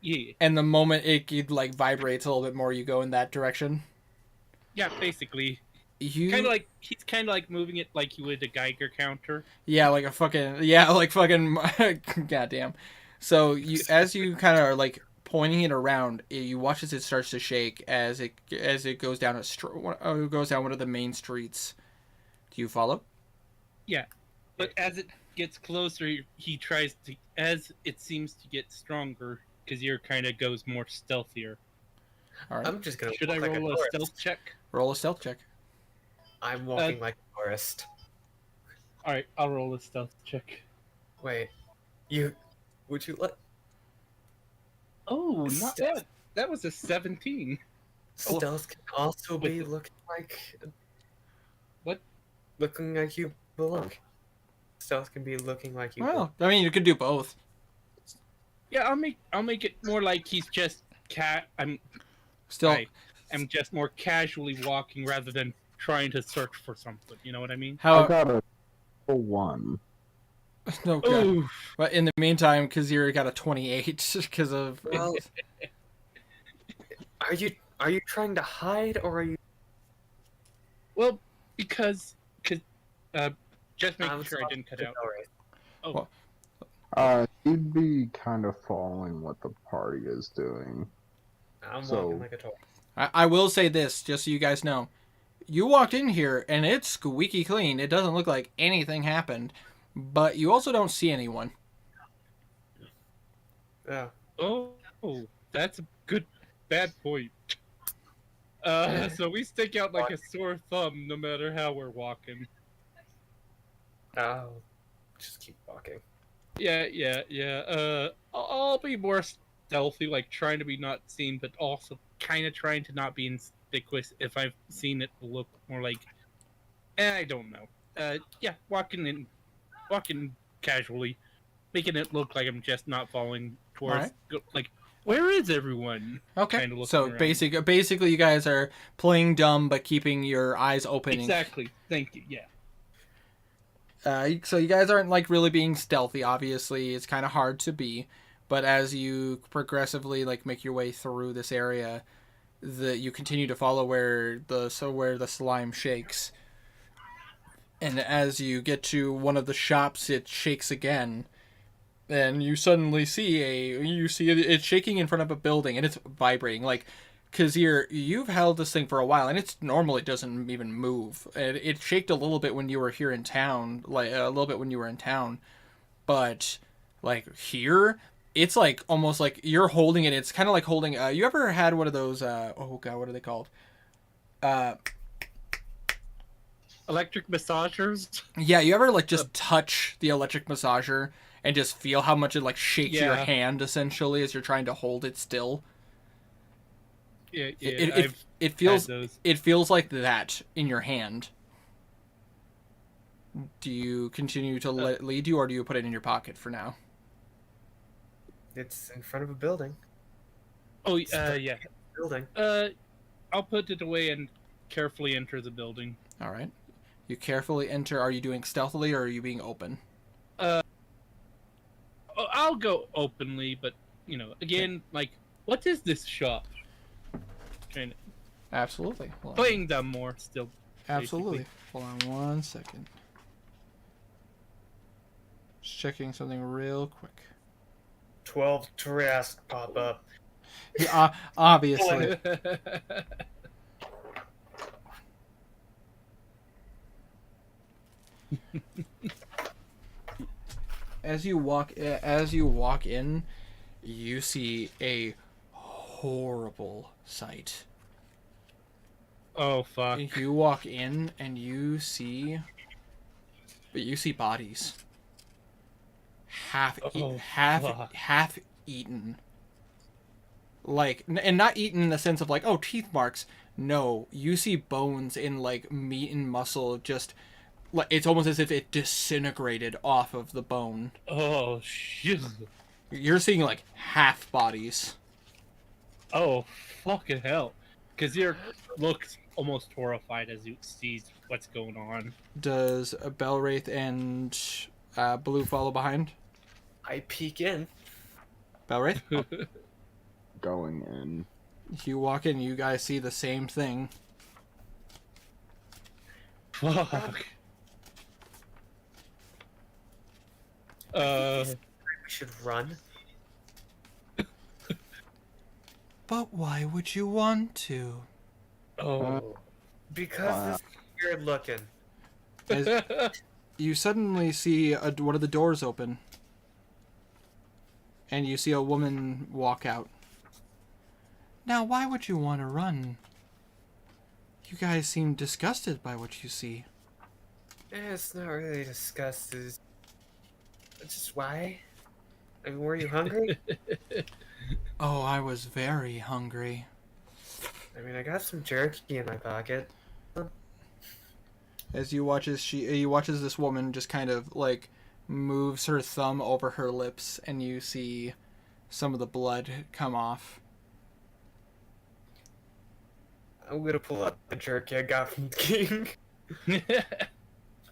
S3: Yeah.
S2: And the moment it like vibrates a little bit more, you go in that direction.
S3: Yeah. Basically.
S2: You
S3: He's kind of like moving it like you would a Geiger counter.
S2: Yeah, like a fucking like fucking goddamn. So as you kind of are like pointing it around, you watch as it starts to shake as it goes down goes down one of the main streets. Do you follow?
S3: Yeah, but as it gets closer, he tries to, as it seems to get stronger, Kazir kind of goes more stealthier.
S2: All right.
S1: I'm just gonna.
S3: Should I
S1: walk like
S3: roll a
S1: tourist.
S3: stealth check?
S2: Roll a stealth check.
S1: I'm walking like a tourist.
S3: All right, I'll roll a stealth check.
S1: Wait, would you let
S3: Oh, not
S1: Stealth.
S3: bad. That was a 17.
S1: stealth can also be looking like
S3: What?
S1: looking like you belong. Stealth can be looking like you.
S2: Well, I mean, you could do both.
S3: Yeah, I'll make it more like he's just
S2: Still,
S3: I'm just more casually walking rather than trying to search for something. You know what I mean?
S6: I
S2: how?
S6: got a 1.
S2: No, God.
S3: Ooh.
S2: But in the meantime, Kazir got a 28 because of.
S1: Well, are you trying to hide or are you?
S3: Well, because just making
S1: I'm
S3: sure I
S1: sorry,
S3: didn't cut out.
S1: Alright.
S6: He'd be kind of following what the party is doing.
S1: I'm
S6: So-
S1: walking like a tourist.
S2: I will say this, just so you guys know. You walked in here and it's squeaky clean. It doesn't look like anything happened, but you also don't see anyone.
S1: Yeah.
S3: Oh, that's a bad point. So we stick out like a sore thumb no matter how we're walking.
S1: Oh, just keep walking.
S3: Yeah. I'll be more stealthy, like trying to be not seen, but also kind of trying to not be inconspicuous if I've seen it look more like. I don't know. Yeah, walking casually, making it look like I'm just not following towards. Like, where is everyone?
S2: Okay.
S3: Kinda looking
S2: So
S3: around.
S2: basically, you guys are playing dumb but keeping your eyes open.
S3: Exactly. Thank you. Yeah.
S2: So you guys aren't like really being stealthy. Obviously, it's kind of hard to be, but as you progressively like make your way through this area, you continue to follow where the slime shakes, and as you get to one of the shops, it shakes again, and you suddenly see it's shaking in front of a building and it's vibrating like. Because you've held this thing for a while, and it normally doesn't even move. It shaked a little bit when you were here in town, like a little bit when you were in town, but like here, it's like almost like you're holding it. It's kind of like holding. You ever had one of those? Oh god, what are they called?
S3: Electric massagers.
S2: Yeah, you ever like just touch the electric massager and just feel how much it like shakes your
S3: Yeah.
S2: hand essentially as you're trying to hold it still?
S3: Yeah.
S2: It feels
S3: had those.
S2: it feels like that in your hand. Do you continue to let it lead you, or do you put it in your pocket for now?
S1: It's in front of a building.
S3: Oh, yeah.
S1: Building.
S3: I'll put it away and carefully enter the building.
S2: All right. You carefully enter. Are you doing stealthily, or are you being open?
S3: I'll go openly, but again, like, what is this shop? Kind of
S2: Absolutely. Hold on.
S3: playing them more still.
S2: Absolutely. Hold on 1 second. Just checking something real quick.
S1: 12 Trask pop up.
S2: Yeah, obviously. As you walk in, you see a horrible sight.
S3: Oh fuck!
S2: You walk in and you see bodies. Half eaten. Like, and not eaten in the sense of like, oh, teeth marks. No, you see bones in like meat and muscle just like it's almost as if it disintegrated off of the bone.
S3: Oh shit!
S2: You're seeing like half bodies.
S3: Oh fucking hell! Kazir looks almost horrified as he sees what's going on.
S2: Does Belwraith and Blue follow behind?
S1: I peek in.
S2: Belwraith?
S6: Going in.
S2: You walk in, you guys see the same thing.
S3: Fuck.
S1: We should run.
S2: But why would you want to?
S3: Oh.
S1: Because this is weird looking.
S2: As you suddenly see one of the doors open. And you see a woman walk out. Now, why would you want to run? You guys seem disgusted by what you see.
S1: It's not really disgusted. It's just why? I mean, were you hungry?
S2: Oh, I was very hungry.
S1: I mean, I got some jerky in my pocket.
S2: As you watch as this woman just kind of like moves her thumb over her lips, and you see some of the blood come off.
S1: I'm gonna pull out the jerky I got from the king.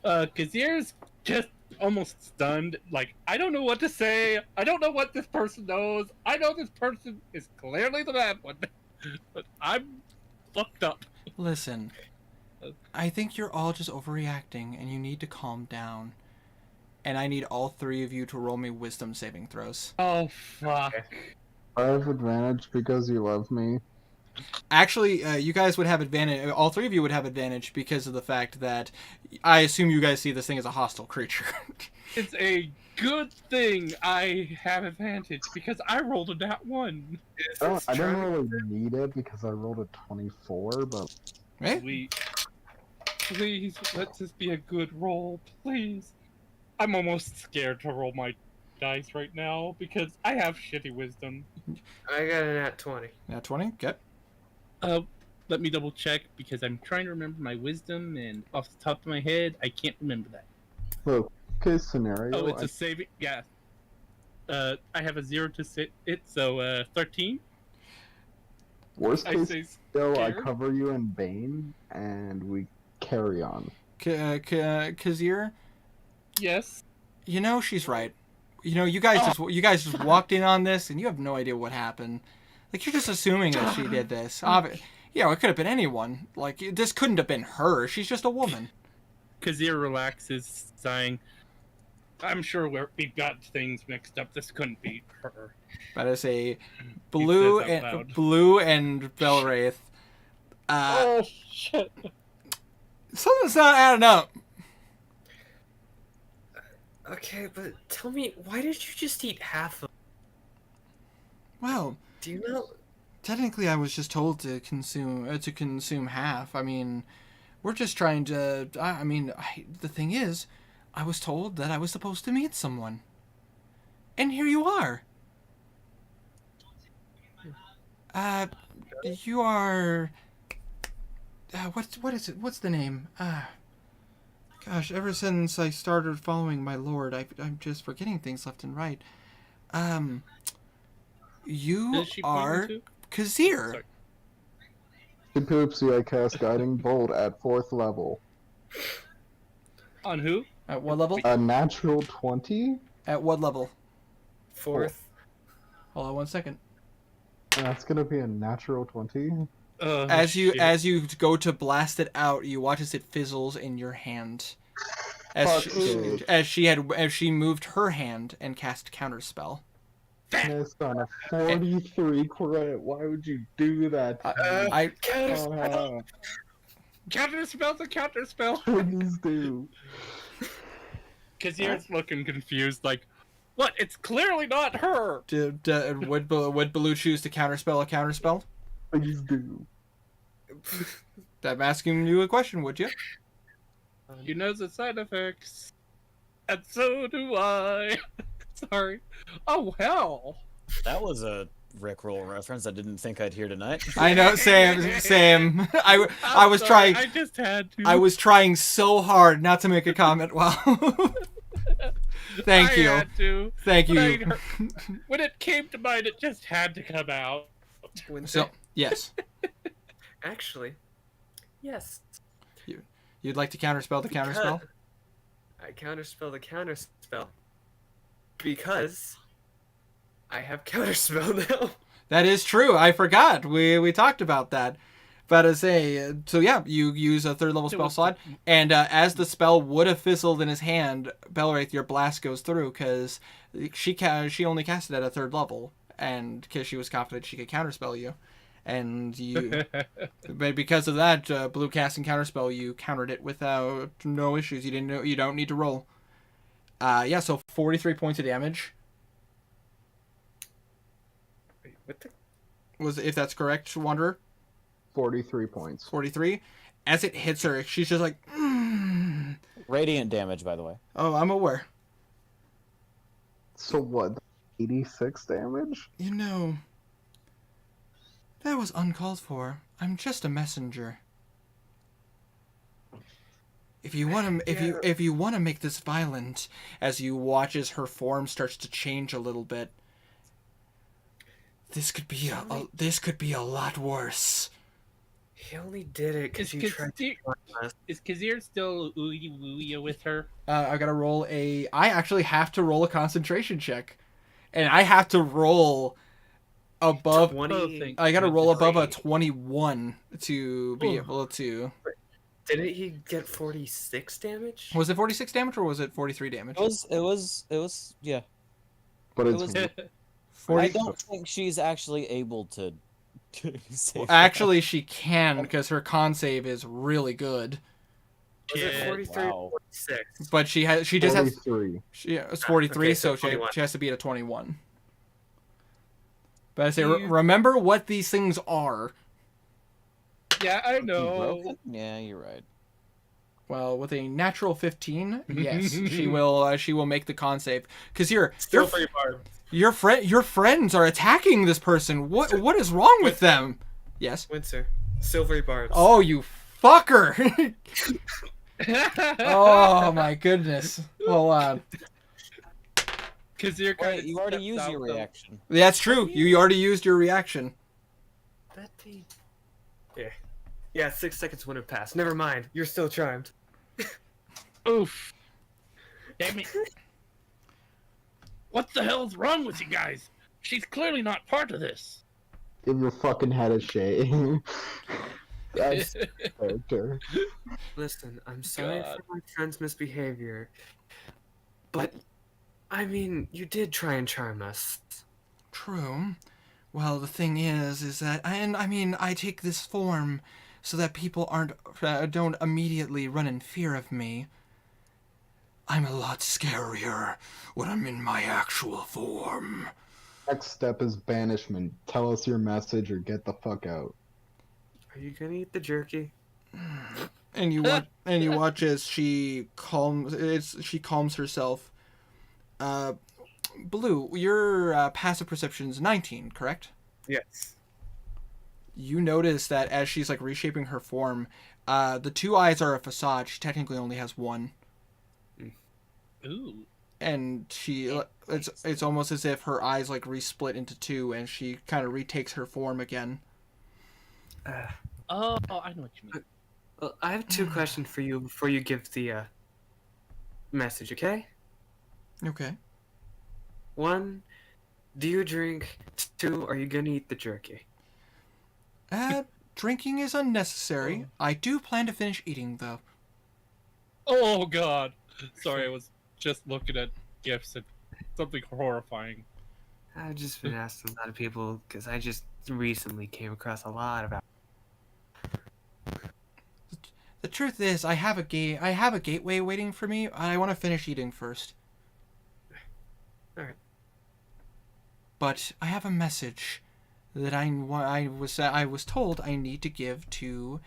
S3: Kazir's just almost stunned. Like, I don't know what to say. I don't know what this person knows. I know this person is clearly the bad one, but I'm fucked up.
S2: Listen, I think you're all just overreacting, and you need to calm down. And I need all three of you to roll me wisdom saving throws.
S3: Oh, fuck.
S6: I have advantage because you love me.
S2: Actually, you guys would have advantage. All three of you would have advantage because of the fact that I assume you guys see this thing as a hostile creature.
S3: It's a good thing I have advantage because I rolled a nat 1.
S6: I don't really need it because I rolled a 24, but
S2: Right?
S3: Please, let this be a good roll, please. I'm almost scared to roll my dice right now because I have shitty wisdom.
S1: I got an at 20.
S2: Nat 20. Okay.
S3: Let me double check because I'm trying to remember my wisdom, and off the top of my head, I can't remember that.
S6: look, case scenario.
S3: Oh, it's a saving. Yeah. I have a 0 to sit it, so 13.
S6: Worst
S3: I
S6: case
S3: say
S6: scenario, I
S3: scared.
S6: cover you in Bane, and we carry on.
S2: Kazir,
S3: Yes.
S2: you know she's right. You know, you guys just walked in on this, and you have no idea what happened. Like, you're just assuming that she did this. You know, it could have been anyone. Like, this couldn't have been her. She's just a woman.
S3: Kazir relaxes, sighing. I'm sure we've got things mixed up. This couldn't be her.
S2: But as a Blue
S3: says out loud.
S2: and Belwraith,
S3: Oh, shit.
S2: something's not adding up.
S1: Okay, but tell me, why did you just eat half of?
S2: Well,
S1: Do you know?
S2: technically, I was just told to consume half. I mean, we're just trying to. The thing is, I was told that I was supposed to meet someone, and here you are. You are. What is it? What's the name? Gosh, ever since I started following my lord, I'm just forgetting things left and right. You
S3: Is she pointing
S2: are
S3: to?
S2: Kazir.
S3: Sorry.
S6: In Poopsie, I cast Guiding Bolt at 4th level.
S3: On who?
S2: At what level?
S6: A natural 20?
S2: At what level?
S1: Fourth.
S2: Hold on 1 second.
S6: That's gonna be a natural 20?
S2: As you
S3: shit.
S2: go to blast it out, you watch as it fizzles in your hand. As
S6: Fuck.
S2: she moved her hand and cast counterspell.
S6: Missed on a 43 crit. Why would you do that?
S2: I
S3: Counterspell's a counterspell.
S6: Please do.
S3: Kazir's looking confused, like, what? It's clearly not her.
S2: would Baloo choose to counterspell a counterspell?
S6: Please do.
S2: I'm asking you a question, would you?
S3: You know the side effects. And so do I. Sorry. Oh, hell.
S5: That was a Rickroll reference I didn't think I'd hear tonight.
S2: I know, Sam. I was
S3: Sorry,
S2: trying.
S3: I just had to.
S2: I was trying so hard not to make a comment. Wow. Thank
S3: I
S2: you.
S3: had to.
S2: Thank
S3: When
S2: you.
S3: When it came to mind, it just had to come out.
S2: So, yes.
S1: Actually, yes.
S2: You'd like to counterspell the counterspell?
S1: I counterspell the counterspell. Because I have counterspell now.
S2: That is true. I forgot. We talked about that. But I say, so yeah, you use a 3rd level spell slot, and as the spell would have fizzled in his hand, Belwraith, your blast goes through because she only cast it at a 3rd level, and because she was confident she could counterspell you, and you, but because of that, blue casting counterspell, you countered it without no issues. You don't need to roll. Yeah, so 43 points of damage.
S1: Wait, what the?
S2: Was, if that's correct, Wanderer?
S6: 43 points.
S2: 43. As it hits her, she's just like,
S5: Radiant damage, by the way.
S2: Oh, I'm aware.
S6: So what? 86 damage?
S2: You know, that was uncalled for. I'm just a messenger. If you want to, if you want to make this violent, as you watch as her form starts to change a little bit, this could be a lot worse.
S1: He only did it because he tried to harm us.
S3: Is Kazir still ooey wooey with her?
S2: I gotta roll I actually have to roll a concentration check, and I have to roll above.
S1: 20.
S2: I gotta roll above a 21 to be able to.
S1: Didn't he get 46 damage?
S2: Was it 46 damage or was it 43 damage?
S5: It was yeah.
S6: But
S5: It
S6: it's
S5: was-
S2: 40.
S5: I don't think she's actually able to save
S2: Actually, she can because her con save is really good.
S1: Was it
S3: Yeah,
S1: 43
S5: wow.
S1: or 46?
S2: But she just has
S6: 43.
S2: it's 43,
S1: Okay,
S2: so
S1: so 21.
S2: she has to beat a 21. But I say,
S3: You-
S2: remember what these things are.
S3: Yeah, I
S5: You
S3: know.
S5: broke it? Yeah, you're right.
S2: Well, with a natural 15, yes, she will make the con save. Because your
S1: Still pretty hard.
S2: your friends are attacking this person. What is wrong with them? Yes.
S1: Windsor. Silvery barbs.
S2: Oh, you fucker! Oh my goodness. Hold on.
S3: Kazir kind
S5: Wait,
S3: of
S5: you already used your reaction.
S2: That's true. You already used your reaction.
S1: That thing. Yeah. Yeah, 6 seconds would have passed. Never mind. You're still charmed.
S3: Oof. Damn it. What the hell's wrong with you guys? She's clearly not part of this.
S6: Give your fucking head a shake. That's character.
S1: Listen, I'm sorry
S3: God.
S1: for my friend's misbehavior. But, I mean, you did try and charm us.
S2: True. Well, the thing is that, I take this form so that people don't immediately run in fear of me. I'm a lot scarier when I'm in my actual form.
S6: Next step is banishment. Tell us your message or get the fuck out.
S1: Are you gonna eat the jerky?
S2: And you watch as she calms herself. Blue, your passive perception's 19, correct?
S1: Yes.
S2: You notice that as she's like reshaping her form, the 2 eyes are a facade. She technically only has 1.
S3: Ooh.
S2: And it's almost as if her eyes like resplit into 2 and she kind of retakes her form again.
S3: Oh, I know what you mean.
S1: Well, I have 2 questions for you before you give the message, okay?
S2: Okay.
S1: 1, do you drink? 2, are you gonna eat the jerky?
S2: Drinking is unnecessary. I do plan to finish eating though.
S3: Oh god. Sorry, I was just looking at gifs and something horrifying.
S1: I've just been asking a lot of people because I just recently came across a lot about.
S2: The truth is, I have a gateway waiting for me. I want to finish eating first.
S1: Alright.
S2: But I have a message that I was told I need to give to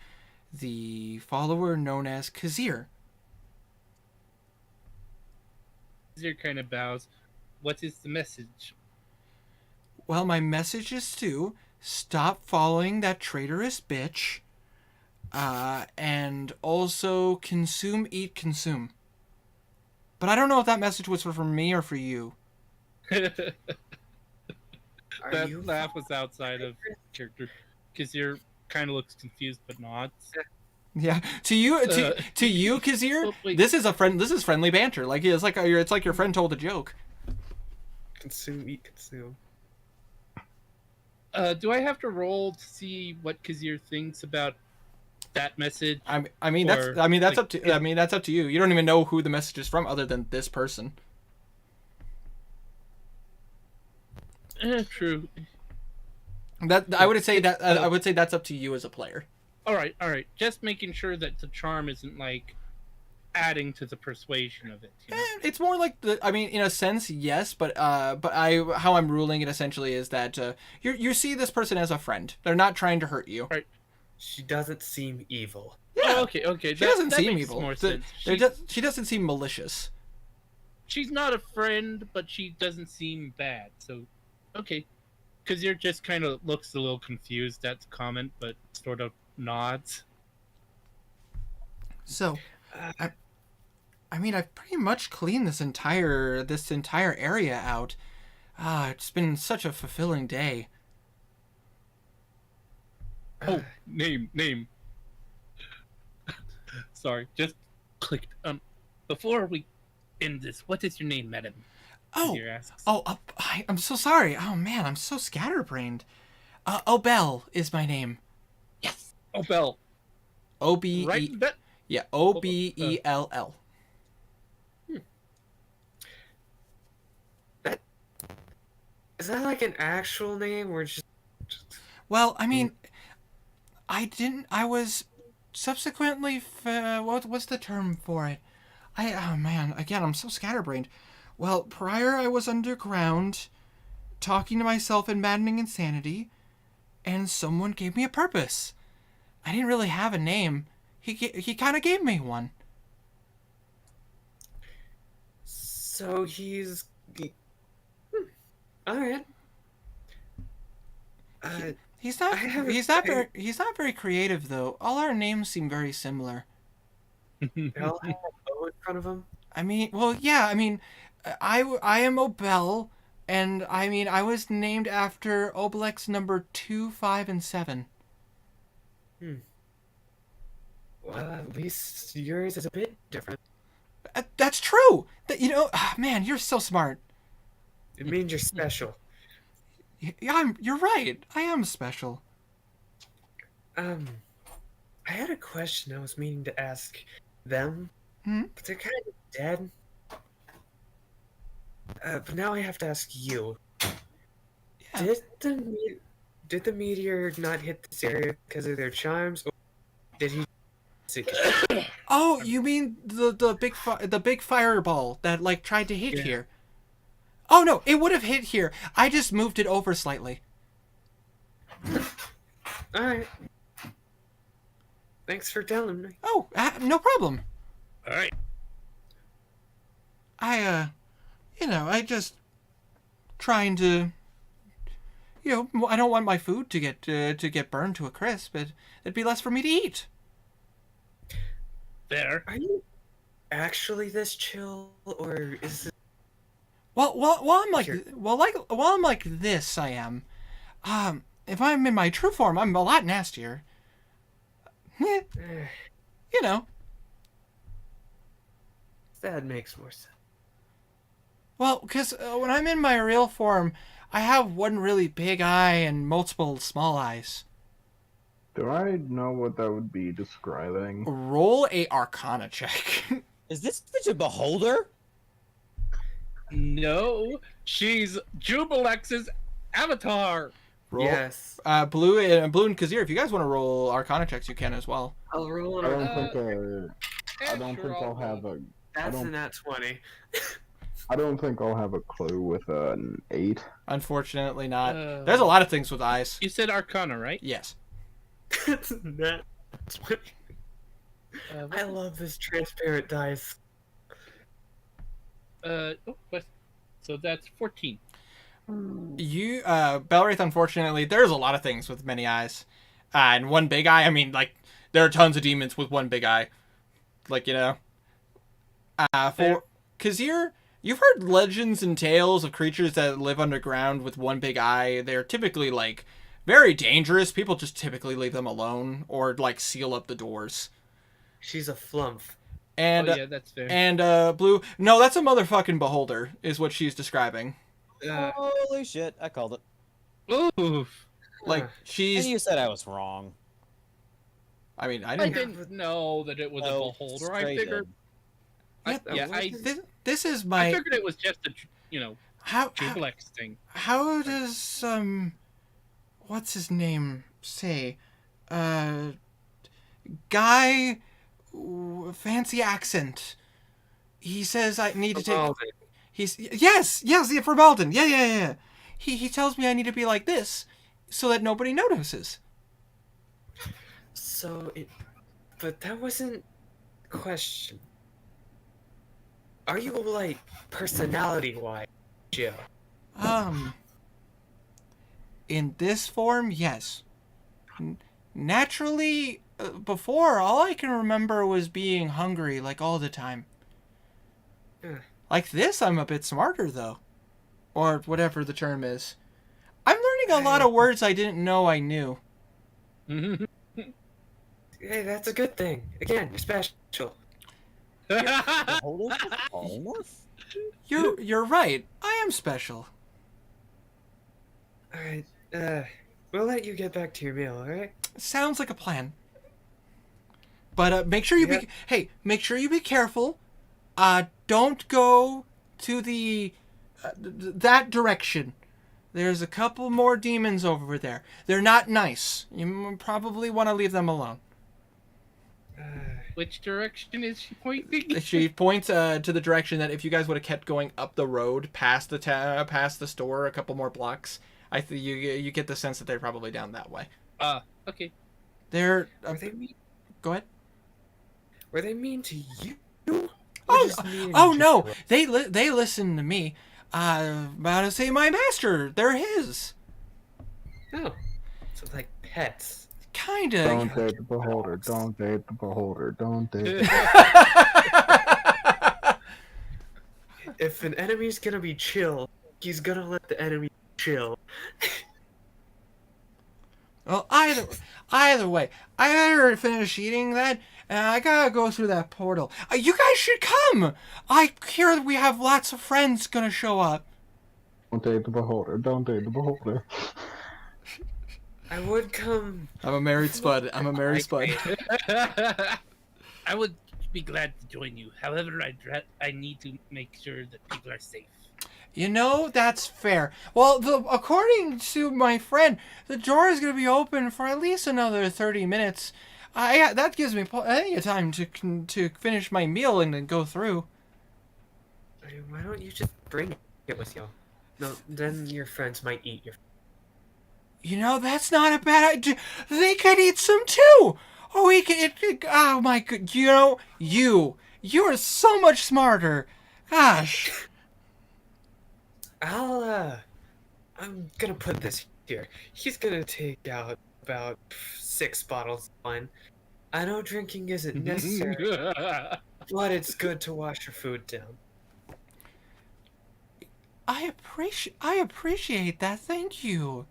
S2: the follower known as Kazir.
S3: Kazir kind of bows. What is the message?
S2: Well, my message is to stop following that traitorous bitch, and also consume, eat, consume. But I don't know if that message was for me or for you.
S3: That
S1: Are you
S3: laugh was outside of character. Kazir kind of looks confused but nods.
S2: Yeah, to you, Kazir,
S3: Oh, wait.
S2: this is friendly banter. Like it's like your friend told a joke.
S1: consume, eat, consume?
S3: Do I have to roll to see what Kazir thinks about that message?
S2: I mean that's
S3: Or,
S2: that's
S3: like,
S2: up to that's up to you. You don't even know who the message is from other than this person.
S3: True.
S2: That I would say that I would say that's up to you as a player.
S3: All right. Just making sure that the charm isn't like adding to the persuasion of it. You know?
S2: It's more like I mean, in a sense, yes, but how I'm ruling it essentially is that you see this person as a friend. They're not trying to hurt you.
S3: Right.
S1: She doesn't seem evil.
S2: Yeah.
S3: Oh, okay.
S2: She doesn't
S3: that
S2: seem
S3: makes
S2: evil.
S3: More sense.
S2: She doesn't seem malicious.
S3: She's not a friend, but she doesn't seem bad. So, okay. Because you're just kind of looks a little confused at the comment, but sort of nods.
S2: So, I mean, I've pretty much cleaned this entire area out. It's been such a fulfilling day.
S3: Oh, name. Sorry, just clicked. Before we end this, what is your name, madam? Kazir asks.
S2: I'm so sorry. Oh man, I'm so scatterbrained. Obel is my name.
S3: Yes. Obel.
S2: O-B-E.
S3: Right. That.
S2: Yeah, Obell.
S1: Is that like an actual name or just?
S2: Well, I mean, I was subsequently, what's the term for it? Oh man, again, I'm so scatterbrained. Well, prior I was underground, talking to myself in maddening insanity, and someone gave me a purpose. I didn't really have a name. He kind of gave me one.
S1: So he's. All right.
S2: He's not.
S1: I haven't-
S2: He's not very creative though. All our names seem very similar.
S1: They all have an O in front of them.
S2: I mean, well, yeah. I mean, I am Obel, and I mean, I was named after Obelix number 2, 5, and 7.
S1: Well, at least yours is a bit different.
S2: That's true. Man, you're so smart.
S1: It means you're special.
S2: You're right. I am special.
S1: I had a question I was meaning to ask them, but they're kind of dead. But now I have to ask you.
S2: Yeah.
S1: Did the meteor not hit this area because of their charms, or did he?
S2: Oh, you mean the big fireball that like tried to hit here? Oh no, it would have hit here. I just moved it over slightly.
S1: All right. Thanks for telling me.
S2: Oh, no problem.
S3: All right.
S2: I just trying to, I don't want my food to get burned to a crisp. It'd be less for me to eat.
S3: There.
S1: Are you actually this chill, or is it?
S2: While I'm like this, I am. If I'm in my true form, I'm a lot nastier.
S1: That makes more sense.
S2: Well, because when I'm in my real form, I have one really big eye and multiple small eyes.
S6: Do I know what that would be describing?
S2: Roll a Arcana check.
S5: Is this bitch a beholder?
S3: No, she's Jubilex's avatar.
S2: Roll.
S1: Yes.
S2: Blue and Kazir, if you guys want to roll Arcana checks, you can as well.
S1: I'll roll
S6: I
S1: an.
S6: don't think I'll have a.
S1: That's
S6: don't-
S1: an at 20.
S6: I don't think I'll have a clue with an 8.
S2: Unfortunately, not. There's a lot of things with eyes.
S3: You said Arcana, right?
S2: Yes.
S1: That's an at 20. I love this transparent dice.
S3: What? So that's 14.
S2: You, Belwraith, unfortunately, there's a lot of things with many eyes. And one big eye, I mean, like, there are tons of demons with one big eye. Like, for Kazir, you've heard legends and tales of creatures that live underground with one big eye. They're typically, like, very dangerous. People just typically leave them alone or, like, seal up the doors.
S1: She's a flump.
S2: And,
S3: yeah, that's fair.
S2: And, Blue, no, that's a motherfucking beholder, is what she's describing.
S5: Holy shit, I called it.
S3: Oof.
S2: Like
S1: Huh.
S2: she's.
S5: And you said I was wrong.
S2: I mean, I
S3: I
S2: didn't.
S3: didn't know that it was a
S5: No,
S3: beholder. I
S5: Stray
S3: figured.
S5: did.
S2: Yeah,
S3: Yeah, I
S2: This is
S3: I
S2: my.
S3: figured it was just a
S2: How
S3: duplex thing.
S2: how does what's his name say? Guy, fancy accent. He says I need to take.
S1: Malden.
S2: He's yes, yeah, for Malden. Yeah. He tells me I need to be like this, so that nobody notices.
S1: So it, but that wasn't the question. Are you like personality-wise, Jill?
S2: In this form, yes. Naturally, before all I can remember was being hungry like all the time. Like this, I'm a bit smarter though, or whatever the term is. I'm learning a lot of words I didn't know I knew.
S1: Hey, that's a good thing. Again, you're special.
S5: Beholder for polymorph?
S2: You're right. I am special.
S1: Alright, we'll let you get back to your meal, alright?
S2: Sounds like a plan. But make sure you
S1: Yeah.
S2: be make sure you be careful. Don't go to the that direction. There's a couple more demons over there. They're not nice. You probably want to leave them alone.
S3: Which direction is she pointing?
S2: She points to the direction that if you guys would have kept going up the road past past the store a couple more blocks, I think you get the sense that they're probably down that way.
S3: Okay.
S2: They're
S1: Were they mean?
S2: go ahead.
S1: Were they mean to you? Or
S2: Oh,
S1: just mean in
S2: oh no,
S1: general?
S2: they listen to me. About to say my master. They're his.
S1: No. So like pets.
S2: Kinda.
S6: Don't date the beholder. Don't date the beholder. Don't date. The...
S1: If an enemy's gonna be chill, he's gonna let the enemy chill.
S2: Well, either way, I better finish eating that, and I gotta go through that portal. You guys should come. I hear that we have lots of friends gonna show up.
S6: Don't date the beholder. Don't date the beholder.
S1: I would come.
S2: I'm a married spud. I'm a married spud.
S3: I would be glad to join you. However, I need to make sure that people are safe.
S2: You know, that's fair. Well, according to my friend, the door is going to be open for at least another 30 minutes. That gives me plenty of time to finish my meal and then go through.
S1: Why don't you just bring it with you? No, then your friends might eat your.
S2: You know, that's not a bad idea. They could eat some too. Oh, oh my god. You know, you are so much smarter. Gosh.
S1: I'm gonna put this here. He's gonna take out about 6 bottles of wine. I know drinking isn't necessary, but it's good to wash your food down.
S2: I appreciate that. Thank you.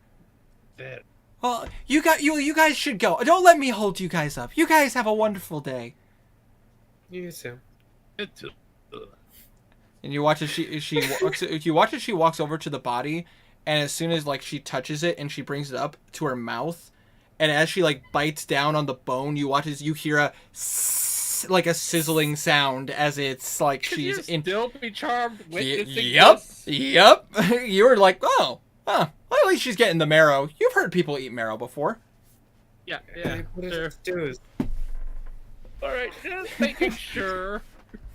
S3: There.
S2: Well, you guys should go. Don't let me hold you guys up. You guys have a wonderful day.
S1: You too.
S2: And you watch as she walks over to the body, and as soon as like she touches it and she brings it up to her mouth, and as she like bites down on the bone, you watch as you hear a sizzling sound as it's like she's in.
S3: Still be charmed.
S2: Yep. You were like, oh, well, at least she's getting the marrow. You've heard people eat marrow before.
S3: Yeah.
S1: What
S3: Sure.
S1: does it do?
S3: All right, just making sure.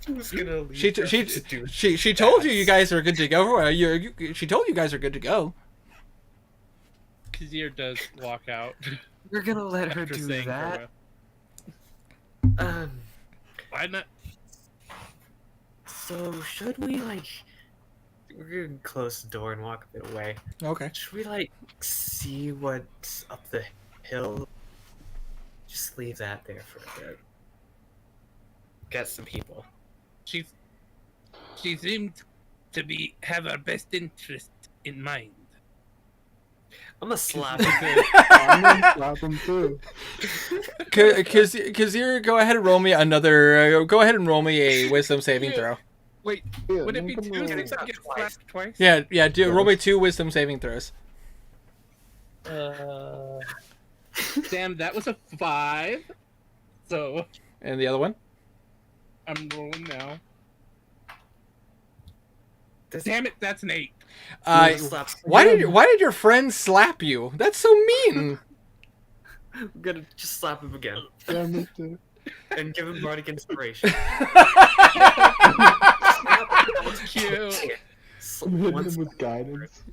S1: Who's gonna leave
S2: She told you guys are good to go. She told you guys are good to go.
S3: Kazir does walk out.
S1: We're gonna let her
S3: after
S1: do
S3: saying
S1: that.
S3: farewell. Why not?
S1: So should we like? We're gonna close the door and walk a bit away.
S2: Okay.
S1: Should we like see what's up the hill? Just leave that there for a bit. Get some people.
S3: She seemed to have our best interest in mind.
S1: I'm gonna slap
S6: I'm gonna slap him too.
S2: Kazir, go ahead and roll me another. Go ahead and roll me a wisdom saving throw.
S3: Wait,
S6: Yeah,
S3: would it be
S6: make
S3: two
S6: him
S3: to
S6: move.
S3: get slapped twice?
S2: Yeah. Roll me 2 wisdom saving throws.
S3: Damn, that was a 5. So
S2: And the other one?
S3: I'm rolling now.
S1: This
S3: Damn it, that's an 8.
S1: slaps.
S2: Why did your friend slap you? That's so mean.
S1: I'm gonna just slap him again
S6: Damn it, dude.
S1: and give him bardic inspiration.
S3: Cute.
S6: I'm hitting
S1: Once
S6: him with guidance.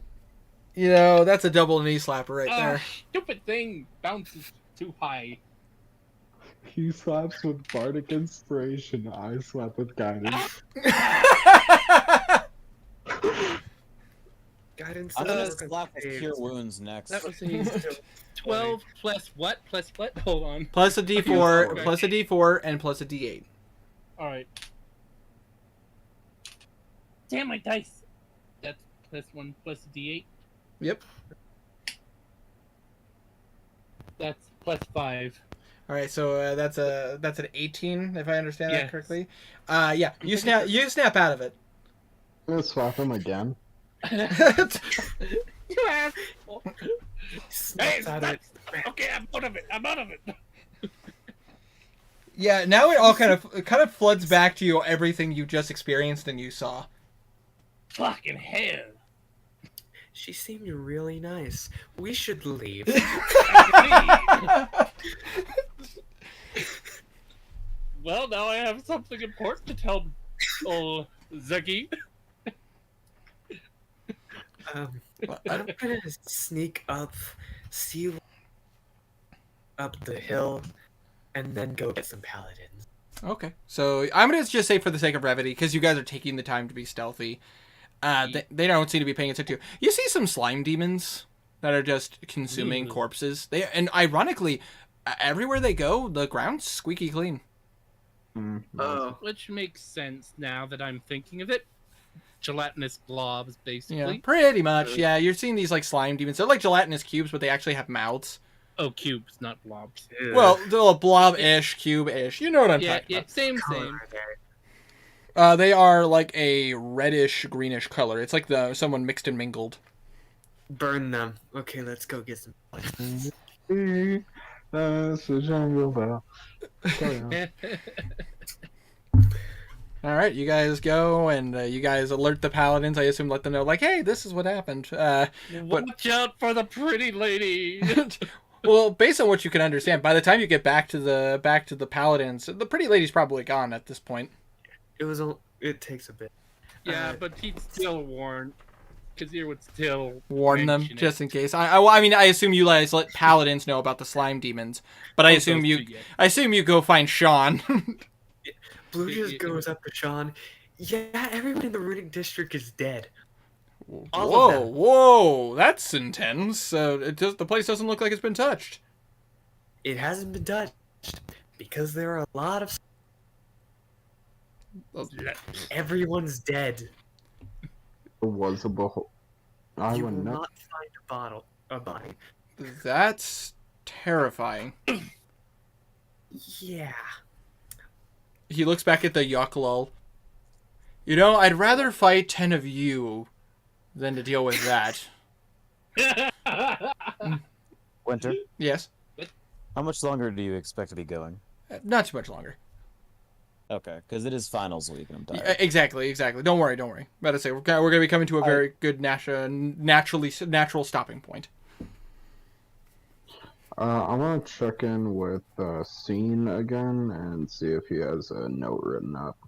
S2: You know, that's a double knee slapper right there.
S3: Stupid thing bounces too high.
S6: He slaps with bardic inspiration. I slap with guidance.
S1: guidance.
S5: I'm gonna
S1: doesn't work on
S5: slap with
S1: saves.
S5: cure wounds next.
S3: That was a 12 plus what? Plus what? Hold on.
S2: Plus a D4,
S3: Okay.
S2: plus a D4, and plus a D8.
S3: Alright. Damn my dice. That's plus 1 plus a D8.
S2: Yep.
S3: That's plus 5.
S2: All right, so that's an 18 if I understand that
S3: Yes.
S2: correctly. Yeah, you snap out of it.
S6: I'm gonna slap him again.
S3: You asshole.
S1: Snaps out of it.
S3: Okay, I'm out of it. I'm out of it.
S2: Yeah, now it all kind of floods back to you everything you just experienced and you saw.
S3: Fucking hell.
S1: She seemed really nice. We should leave.
S3: Well, now I have something important to tell old Zeki.
S1: I'm gonna sneak up, see up the hill, and then go get some paladins.
S2: Okay, so I'm gonna just say for the sake of brevity, because you guys are taking the time to be stealthy, they don't seem to be paying attention to you. You see some slime demons that are just consuming corpses. And ironically, everywhere they go, the ground's squeaky clean.
S1: Oh,
S3: Which makes sense now that I'm thinking of it. Gelatinous blobs,
S2: Yeah,
S3: basically.
S2: pretty much. Yeah, you're seeing these like slime demons. They're like gelatinous cubes, but they actually have mouths.
S3: Oh, cubes, not blobs.
S2: Well, they're a blob-ish, cube-ish. You know what I'm
S3: Yeah,
S2: talking
S3: yeah, same,
S1: color
S3: same.
S1: are there?
S2: They are like a reddish, greenish color. It's like someone mixed and mingled.
S1: Burn them. Okay, let's go get some.
S6: That's the jungle bell. Carry on.
S2: All right, you guys go and you guys alert the paladins. I assume let them know, like, hey, this is what happened.
S3: Watch out for the pretty lady.
S2: Well, based on what you can understand, by the time you get back to the paladins, the pretty lady's probably gone at this point.
S1: It takes a bit.
S3: Yeah, but he'd still warn. Kazir would still
S2: Warn them
S3: mention it.
S2: just in case. I mean, I assume you guys let paladins know about the slime demons, but I
S3: Oh,
S2: assume
S3: those
S2: you,
S3: two, yeah.
S2: I assume you go find Sean.
S1: Blue just goes up to Sean. Yeah, everyone in the runic district is dead. All of them.
S2: Whoa, that's intense. The place doesn't look like it's been touched.
S1: It hasn't been touched because there are a lot of. Everyone's dead.
S6: There was a I
S1: You will
S6: wouldn't know.
S1: not find a body.
S2: That's terrifying.
S1: Yeah.
S2: He looks back at the Yoklol. You know, I'd rather fight 10 of you than to deal with that.
S5: Winter,
S2: Yes.
S5: how much longer do you expect to be going?
S2: Not too much longer.
S5: Okay, because it is finals week and I'm tired.
S2: Yeah, exactly. Don't worry. About to say, we're going to be coming to a very good natural stopping point.
S6: I want to check in with Scene again and see if he has a note written up.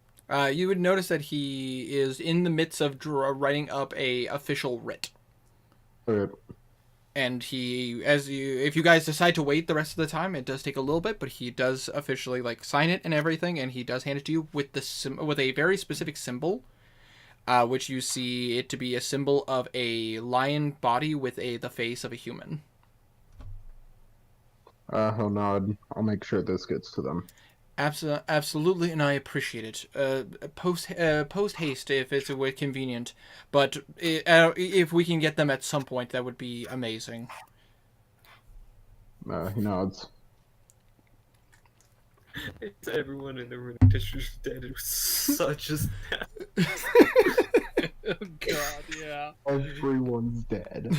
S2: You would notice that he is in the midst of writing up a official writ.
S6: Okay.
S2: And if you guys decide to wait the rest of the time, it does take a little bit, but he does officially sign it and everything, and he does hand it to you with with a very specific symbol, which you see it to be a symbol of a lion body with the face of a human.
S6: He'll nod. I'll make sure this gets to them.
S2: Absolutely, and I appreciate it. Post haste if it's convenient, but if we can get them at some point, that would be amazing.
S6: He nods.
S1: It's everyone in the runic district is dead. It was such a.
S3: Oh God, yeah.
S6: Everyone's dead.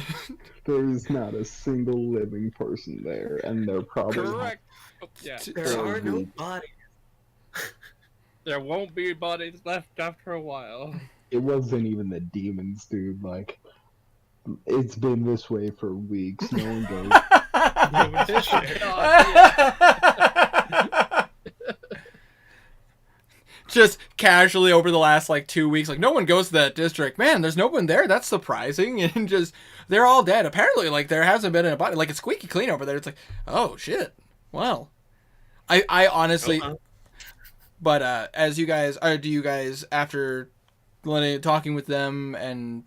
S6: There is not a single living person there, and they're probably
S3: Correct. Oh, yeah.
S1: There are no
S6: weak.
S1: bodies.
S3: There won't be bodies left after a while.
S6: It wasn't even the demons, dude. Like, it's been this way for weeks. No one goes.
S2: Just casually over the last like 2 weeks, like no one goes to that district. Man, there's no one there. That's surprising. And just they're all dead. Apparently, like there hasn't been a body. Like it's squeaky clean over there. It's like, oh shit. Wow. I honestly. But as you guys, do you guys after talking with them and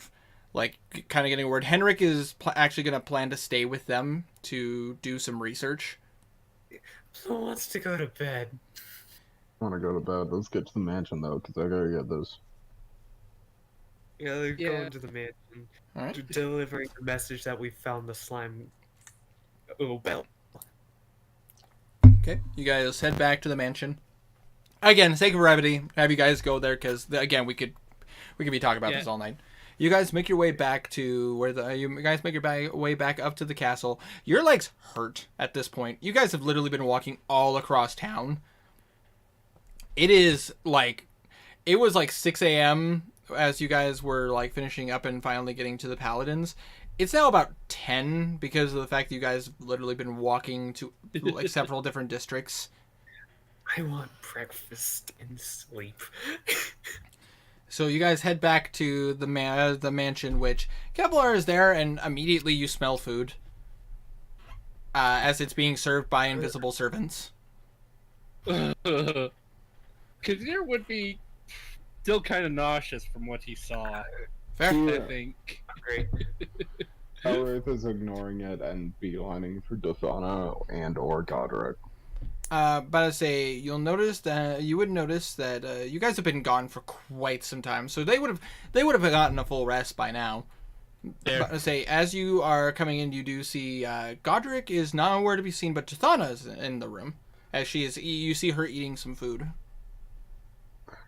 S2: like kind of getting a word, Henrik is actually going to plan to stay with them to do some research.
S1: Who wants to go to bed?
S6: I want to go to bed. Let's get to the mansion though, because I gotta get this.
S1: Yeah, they're
S3: Yeah.
S1: going to the mansion.
S2: All right.
S1: Delivering the message that we found the slime. Oh, bell.
S2: Okay, you guys head back to the mansion. Again, sake of brevity, have you guys go there because again we could be talking about this all night. You guys make your way back to where you guys make your way back up to the castle. Your legs hurt at this point. You guys have literally been walking all across town. It was like 6 a.m. as you guys were like finishing up and finally getting to the Paladins. It's now about 10 because of the fact that you guys have literally been walking to like several different districts.
S1: I want breakfast and sleep.
S2: So you guys head back to the mansion, which Kevlar is there, and immediately you smell food as it's being served by invisible servants.
S3: Kazir would be still kind of nauseous from what he saw.
S2: Fair.
S3: I think.
S1: Great.
S6: Elrith is ignoring it and beelining for Dathana and or Godric.
S2: But I say you would notice that you guys have been gone for quite some time, so they would have gotten a full rest by now.
S3: Yeah.
S2: But I say as you are coming in, you do see Godric is nowhere to be seen, but Dathana is in the room as you see her eating some food.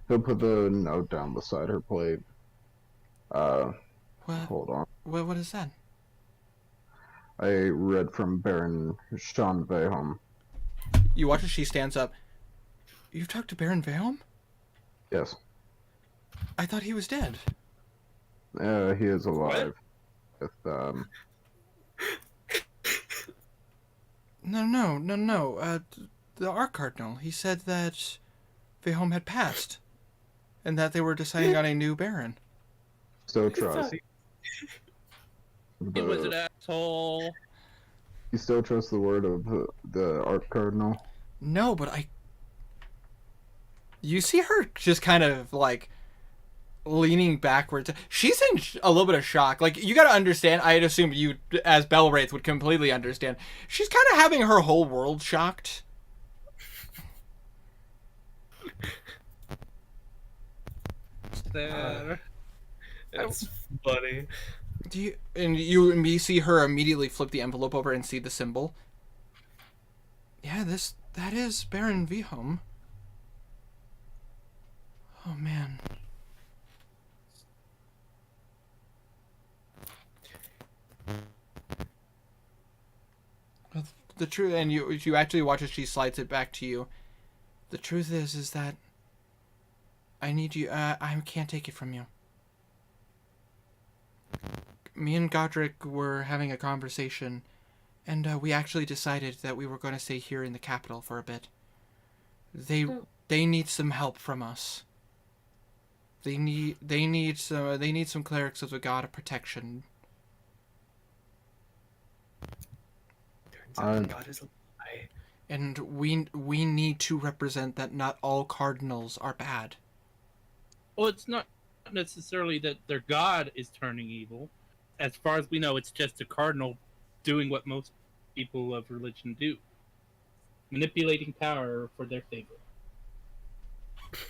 S6: He'll put the note down beside her plate.
S2: What?
S6: Hold on.
S2: What is that?
S6: I read from Baron Sean Vahom.
S2: You watch as she stands up. You've talked to Baron Vahom?
S6: Yes.
S2: I thought he was dead.
S6: He is alive. With,
S2: No. The Arc Cardinal. He said that Vahom had passed. And that they were deciding on a new Baron.
S6: still trust.
S3: He was an asshole.
S6: You still trust the word of the Arc Cardinal?
S2: No, but you see her just kind of like leaning backwards. She's in a little bit of shock. Like, you gotta understand, I'd assume you, as Belwraith, would completely understand. She's kind of having her whole world shocked.
S3: There.
S1: That's funny.
S2: You see her immediately flip the envelope over and see the symbol. Yeah, that is Baron Vahom. Oh man. The truth, and you actually watch as she slides it back to you. The truth is that I need you. I can't take it from you. Me and Godric were having a conversation, and we actually decided that we were going to stay here in the capital for a bit. They need some help from us. They need some clerics of the god of protection.
S1: Turns out God is a lie.
S2: And we need to represent that not all cardinals are bad.
S3: Well, it's not necessarily that their god is turning evil. As far as we know, it's just a cardinal doing what most people of religion do. Manipulating power for their favor.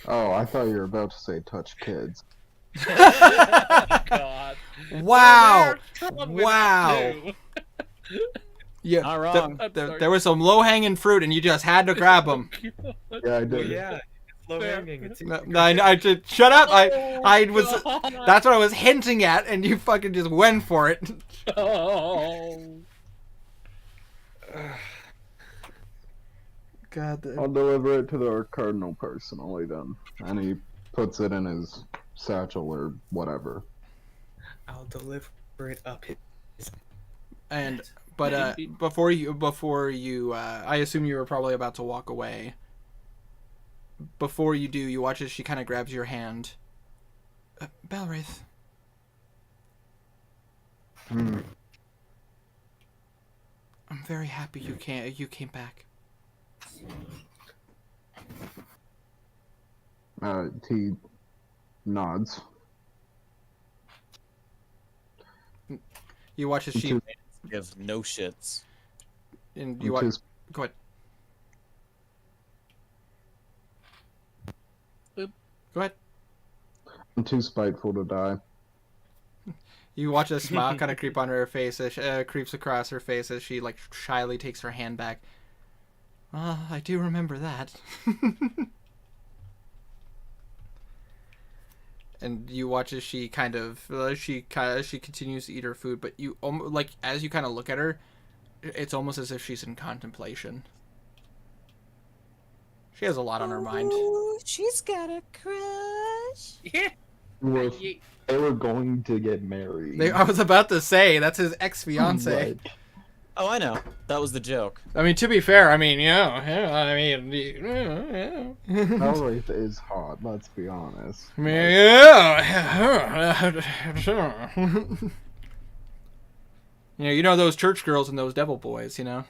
S6: Oh, I thought you were about to say touch kids.
S3: God.
S2: Wow!
S3: Well, there's
S2: Wow!
S3: trouble with that
S2: Yeah,
S5: Not wrong.
S3: I'm sorry.
S2: there was some low-hanging fruit, and you just had to grab them.
S3: too.
S6: Yeah, I did.
S1: Well, yeah, it's slow
S3: Fair.
S1: hanging. It's
S2: No, I just shut up. I was.
S3: God.
S2: That's what I was hinting at, and you fucking just went for it.
S3: Oh.
S2: God.
S6: I'll deliver it to the cardinal personally then. And he puts it in his satchel or whatever.
S1: I'll deliver it up his.
S2: And but before you I assume you were probably about to walk away. Before you do, you watch as she kind of grabs your hand. Balraith.
S6: Hmm.
S2: I'm very happy you came back.
S6: He nods.
S2: You watch as she
S5: Give no shits.
S2: and you watch.
S6: Just
S2: Go ahead. Go ahead.
S6: I'm too spiteful to die.
S2: You watch a smile kind of creep on her face as creeps across her face as she like shyly takes her hand back. I do remember that. And you watch as she kind of she continues to eat her food, but you like as you kind of look at her, it's almost as if she's in contemplation. She has a lot on her mind.
S5: Ooh, she's got a crush.
S3: Yeah.
S6: They were going to get married.
S2: I was about to say that's his ex-fiance.
S6: Like,
S5: Oh, I know. That was the joke.
S2: I mean, to be fair, I mean, yeah.
S6: Balraith is hot, let's be honest.
S2: You know those church girls and those devil boys, you know.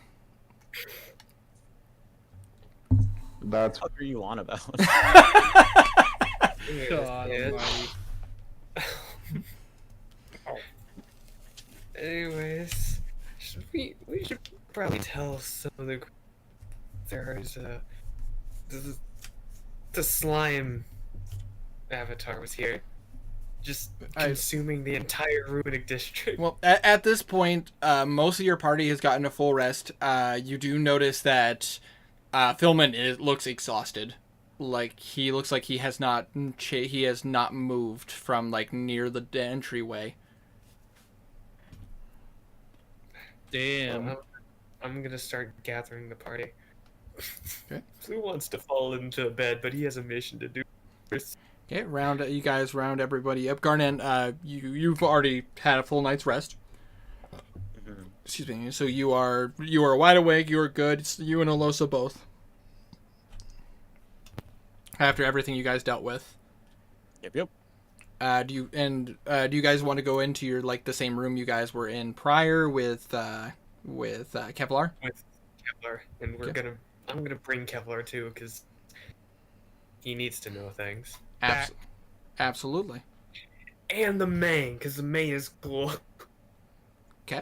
S6: That's
S5: What are you on about?
S3: God almighty.
S1: Anyways, we should probably tell some of the there's the slime avatar was here, just consuming the entire Runic district.
S2: Well, at this point, most of your party has gotten a full rest. You do notice that Philman looks exhausted. Like he looks like he has not moved from like near the entryway.
S3: Damn.
S1: I'm gonna start gathering the party.
S2: Okay.
S1: Blue wants to fall into bed, but he has a mission to do first.
S2: Okay, you guys round everybody up. Garnet, you've already had a full night's rest.
S5: Mhm.
S2: Excuse me. So you are wide awake. You are good. It's you and Olosa both. After everything you guys dealt with.
S5: Yep.
S2: Do you guys want to go into your like the same room you guys were in prior with Kevlar?
S1: Kevlar, and
S2: Okay.
S1: I'm gonna bring Kevlar too, because he needs to know things.
S2: Absolutely.
S1: And the main, because the main is cool.
S2: Okay.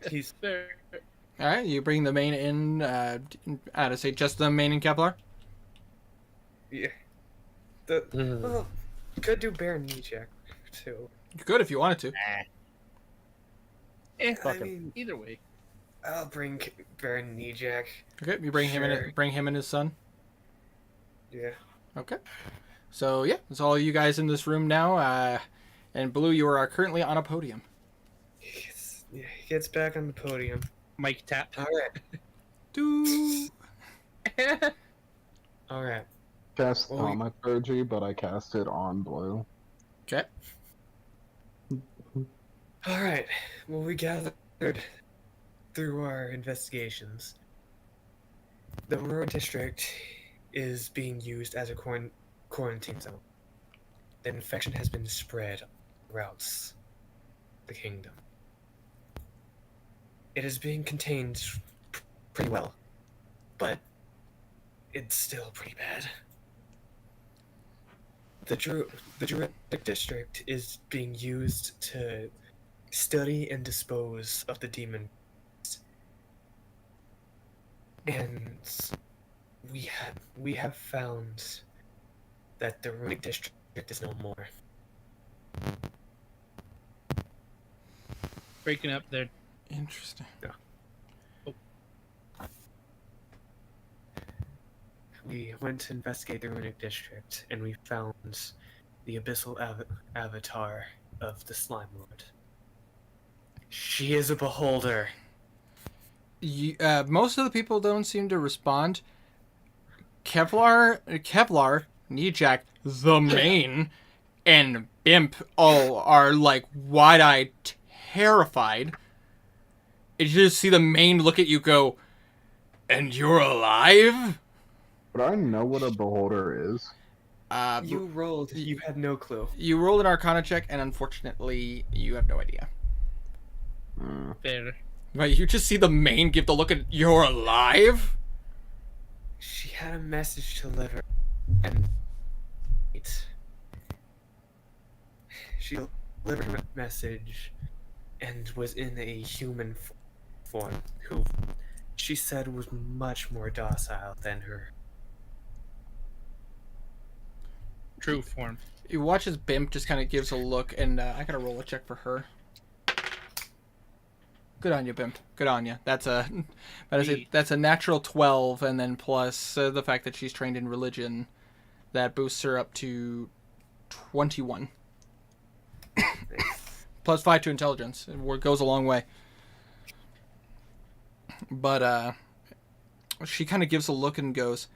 S1: He's
S3: Fair.
S2: All right. You bring the main in. To say just the main and Kevlar.
S1: yeah. Well, could do Baron Nietzsche too.
S2: You could if you wanted to.
S3: Eh,
S1: I mean,
S3: either way.
S1: I'll bring Baron Nietzsche.
S2: Okay. You bring him in.
S1: Sure.
S2: Bring him and his son.
S1: Yeah.
S2: Okay. So yeah, it's all you guys in this room now. And Blue, you are currently on a podium.
S1: He gets back on the podium.
S3: Mic tap.
S1: All right.
S2: Do.
S1: All right.
S6: cast
S1: Well,
S6: thaumaturgy, but I cast it on Blue.
S2: Okay.
S1: All right. Well, we gathered through our investigations. The rural district is being used as a quarantine zone. The infection has been spread throughout the kingdom. It is being contained pretty well, but it's still pretty bad. The Druidic district is being used to study and dispose of the demon. And we have found that the Runic district is no more.
S3: Breaking up there.
S2: Interesting.
S1: we went to investigate the Runic District, and we found the abyssal avatar of the Slime Lord. She is a beholder.
S2: Most of the people don't seem to respond. Kevlar, Nijak, the main, and Bimp all are like wide-eyed, terrified. And you just see the main look at you, go, "And you're alive?"
S6: But I know what a beholder is.
S1: You rolled. You had no clue.
S2: You rolled an Arcana check, and unfortunately, you have no idea.
S3: Fair.
S2: But you just see the main give the look at, "You're alive?"
S1: She had a message to deliver, and she delivered a message, and was in a human form, who she said was much more docile than her.
S3: True form.
S2: You watch as Bimp just kind of gives a look, and I gotta roll a check for her. Good on you, Bimp. Good on you. That's a natural 12, and then plus the fact that she's trained in religion, that boosts her up to 21. Plus 5 to intelligence. It goes a long way. But she kind of gives a look and goes,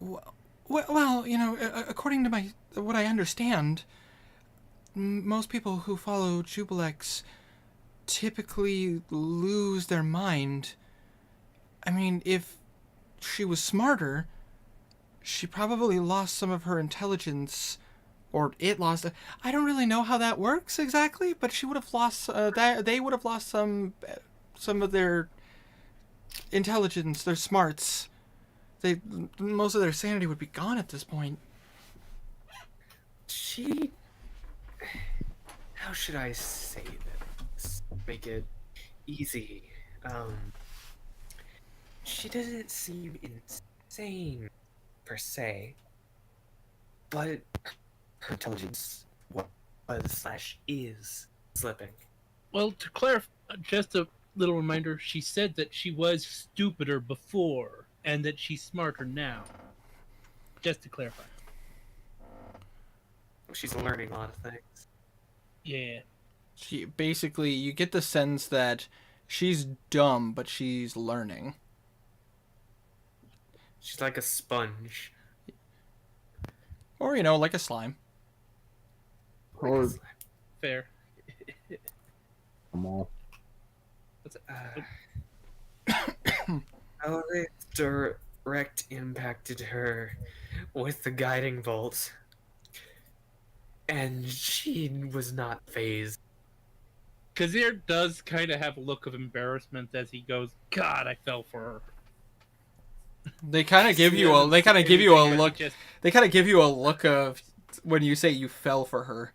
S2: well, you know, according to what I understand, most people who follow Jubilex typically lose their mind. I mean, if she was smarter, she probably lost some of her intelligence, or it lost. I don't really know how that works exactly, but she would have lost. They would have lost some of their intelligence, their smarts. Most of their sanity would be gone at this point.
S1: How should I say this? Make it easy. She doesn't seem insane, per se, but her intelligence was/is slipping.
S3: Well, to clarify, just a little reminder, she said that she was stupider before, and that she's smarter now. Just to clarify.
S1: She's learning a lot of things.
S3: Yeah.
S2: She basically, you get the sense that she's dumb, but she's learning.
S1: She's like a sponge.
S2: Or, you know, like a slime.
S1: Like
S6: Or-
S1: a slime.
S3: Fair.
S6: Come on.
S1: Elric direct impacted her with the guiding bolt, and she was not phased.
S3: Kazir does kind of have a look of embarrassment as he goes, "God, I fell for her."
S2: They kind of give you a look. They kind of give you a look of when you say you fell for her.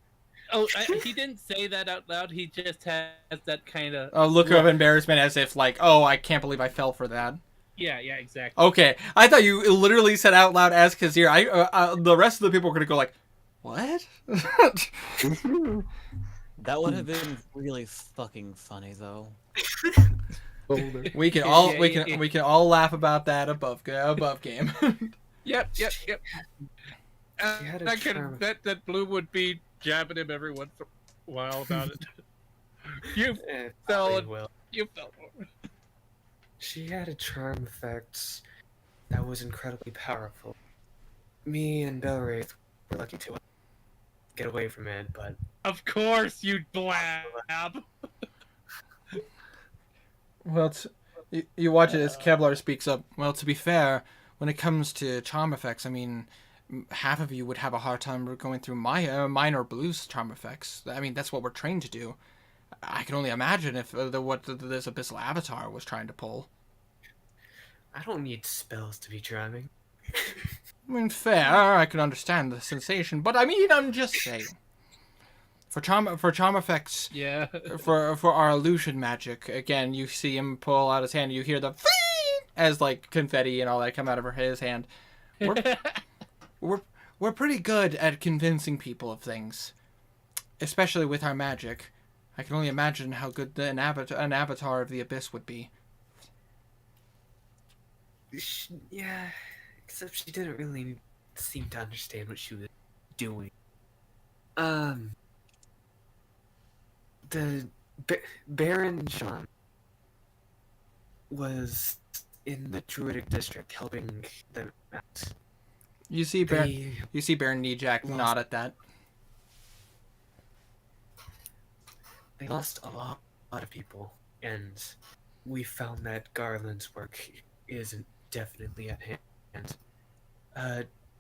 S3: Oh, he didn't say that out loud. He just has that kind of
S2: A look of embarrassment, as if like, "Oh, I can't believe I fell for that."
S3: Yeah, exactly.
S2: Okay, I thought you literally said out loud as Kazir. The rest of the people were gonna go like, "What?"
S5: That would have been really fucking funny, though.
S2: We can all laugh about that above game.
S3: Yep.
S1: She had a
S3: I can
S1: charm.
S3: bet that Blue would be jabbing him every once in a while about it. You fell.
S1: Probably will.
S3: You fell for it.
S1: She had a charm effect that was incredibly powerful. Me and Belwraith were lucky to get away from it, but
S3: Of course, you blab.
S2: Well, you watch it as Kevlar speaks up. Well, to be fair, when it comes to charm effects, I mean, half of you would have a hard time going through mine or Blue's charm effects. I mean, that's what we're trained to do. I can only imagine if what this abyssal avatar was trying to pull.
S1: I don't need spells to be charming.
S2: I mean, fair. I can understand the sensation, but I mean, I'm just saying. For charm effects,
S3: Yeah.
S2: for our illusion magic, again, you see him pull out his hand. You hear the as like confetti and all that come out of his hand. We're pretty good at convincing people of things, especially with our magic. I can only imagine how good an avatar of the abyss would be.
S1: Yeah, except she didn't really seem to understand what she was doing. The Baron Jean was in the Druidic district helping them out.
S2: You see Baron
S1: They
S2: Nejak
S1: lost-
S2: nod at that.
S1: They lost a lot of people, and we found that Garland's work isn't definitely at hand.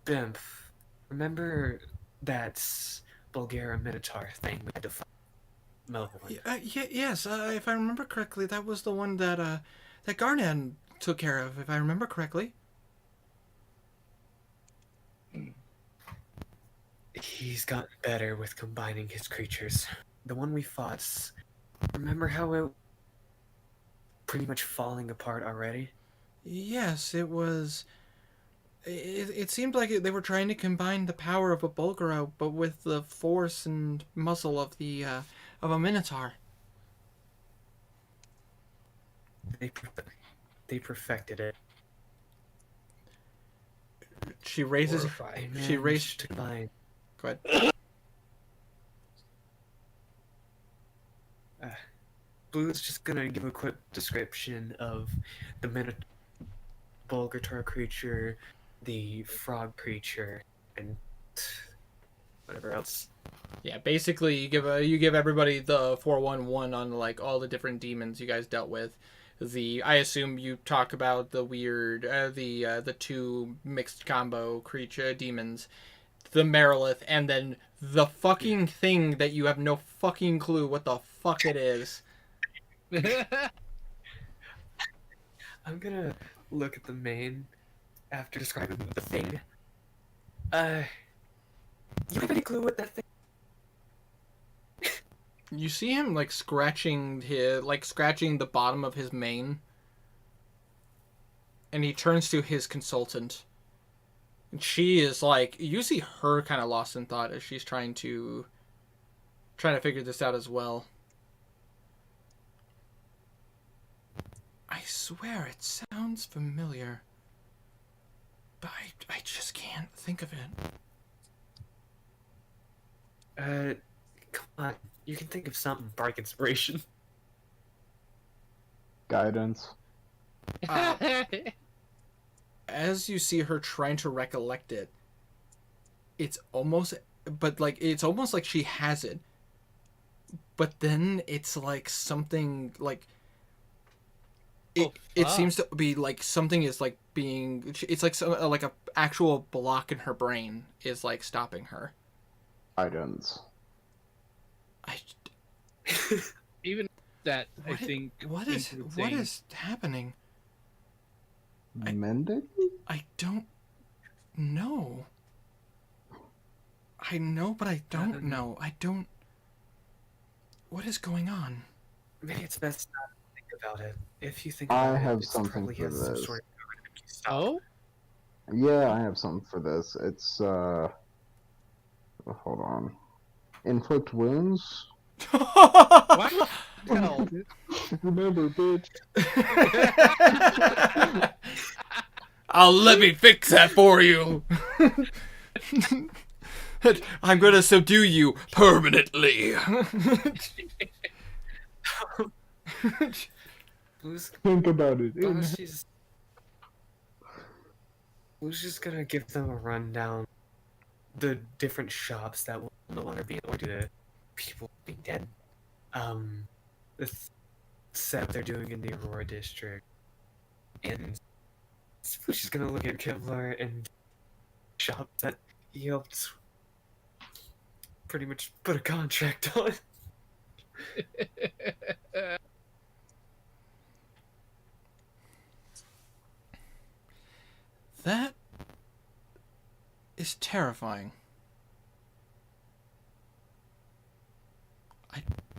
S1: Bimp, remember that Bulgara Minotaur thing we had to fight Melbourne?
S2: Yes, if I remember correctly, that was the one that that Garnan took care of, if I remember correctly.
S1: He's gotten better with combining his creatures. The one we fought, remember how it pretty much falling apart already?
S2: Yes, it was. It seemed like they were trying to combine the power of a Bulgara, but with the force and muscle of of a Minotaur.
S1: They perfected it.
S2: She raises.
S1: They
S2: She
S1: managed
S2: raised.
S1: to combine.
S2: Go ahead.
S1: Blue's just gonna give a quick description of the Bulgatar creature, the frog creature, and whatever else.
S2: Yeah, basically you give everybody the 411 on like all the different demons you guys dealt with. I assume you talk about the weird the two mixed combo creature demons, the Marilith, and then the fucking thing that you have no fucking clue what the fuck it is.
S1: I'm gonna look at the main after describing the thing. You have any clue what that thing?
S2: You see him like scratching the bottom of his mane, and he turns to his consultant. And she is like, you see her kind of lost in thought as she's trying to figure this out as well. I swear it sounds familiar, but I just can't think of it.
S1: Come on. You can think of something. Bark inspiration.
S6: Guidance.
S2: As you see her trying to recollect it, it's almost like she has it, but then it's like something like it seems to be like something is like being, it's like like a actual block in her brain is like stopping her.
S6: Guidance.
S3: Even that, I think.
S2: What is happening?
S6: Mending?
S2: I don't know. I know, but I don't know. I don't. What is going on?
S1: Maybe it's best not to think about it. If you think
S6: I
S1: about
S6: have
S1: it, it's
S6: something
S1: probably
S6: for
S1: has some
S6: this.
S1: sort of stuff.
S3: Oh?
S6: Yeah, I have something for this. It's hold on. Inflict wounds.
S3: What? No.
S6: Remember, bitch.
S2: Let me fix that for you. I'm gonna subdue you permanently.
S6: Think about it.
S1: Who's just gonna give them a rundown the different shops that will no longer be able to do people being dead. The set they're doing in the Aurora district, and she's gonna look at Kevlar and shops that he helped pretty much put a contract on.
S2: That is terrifying.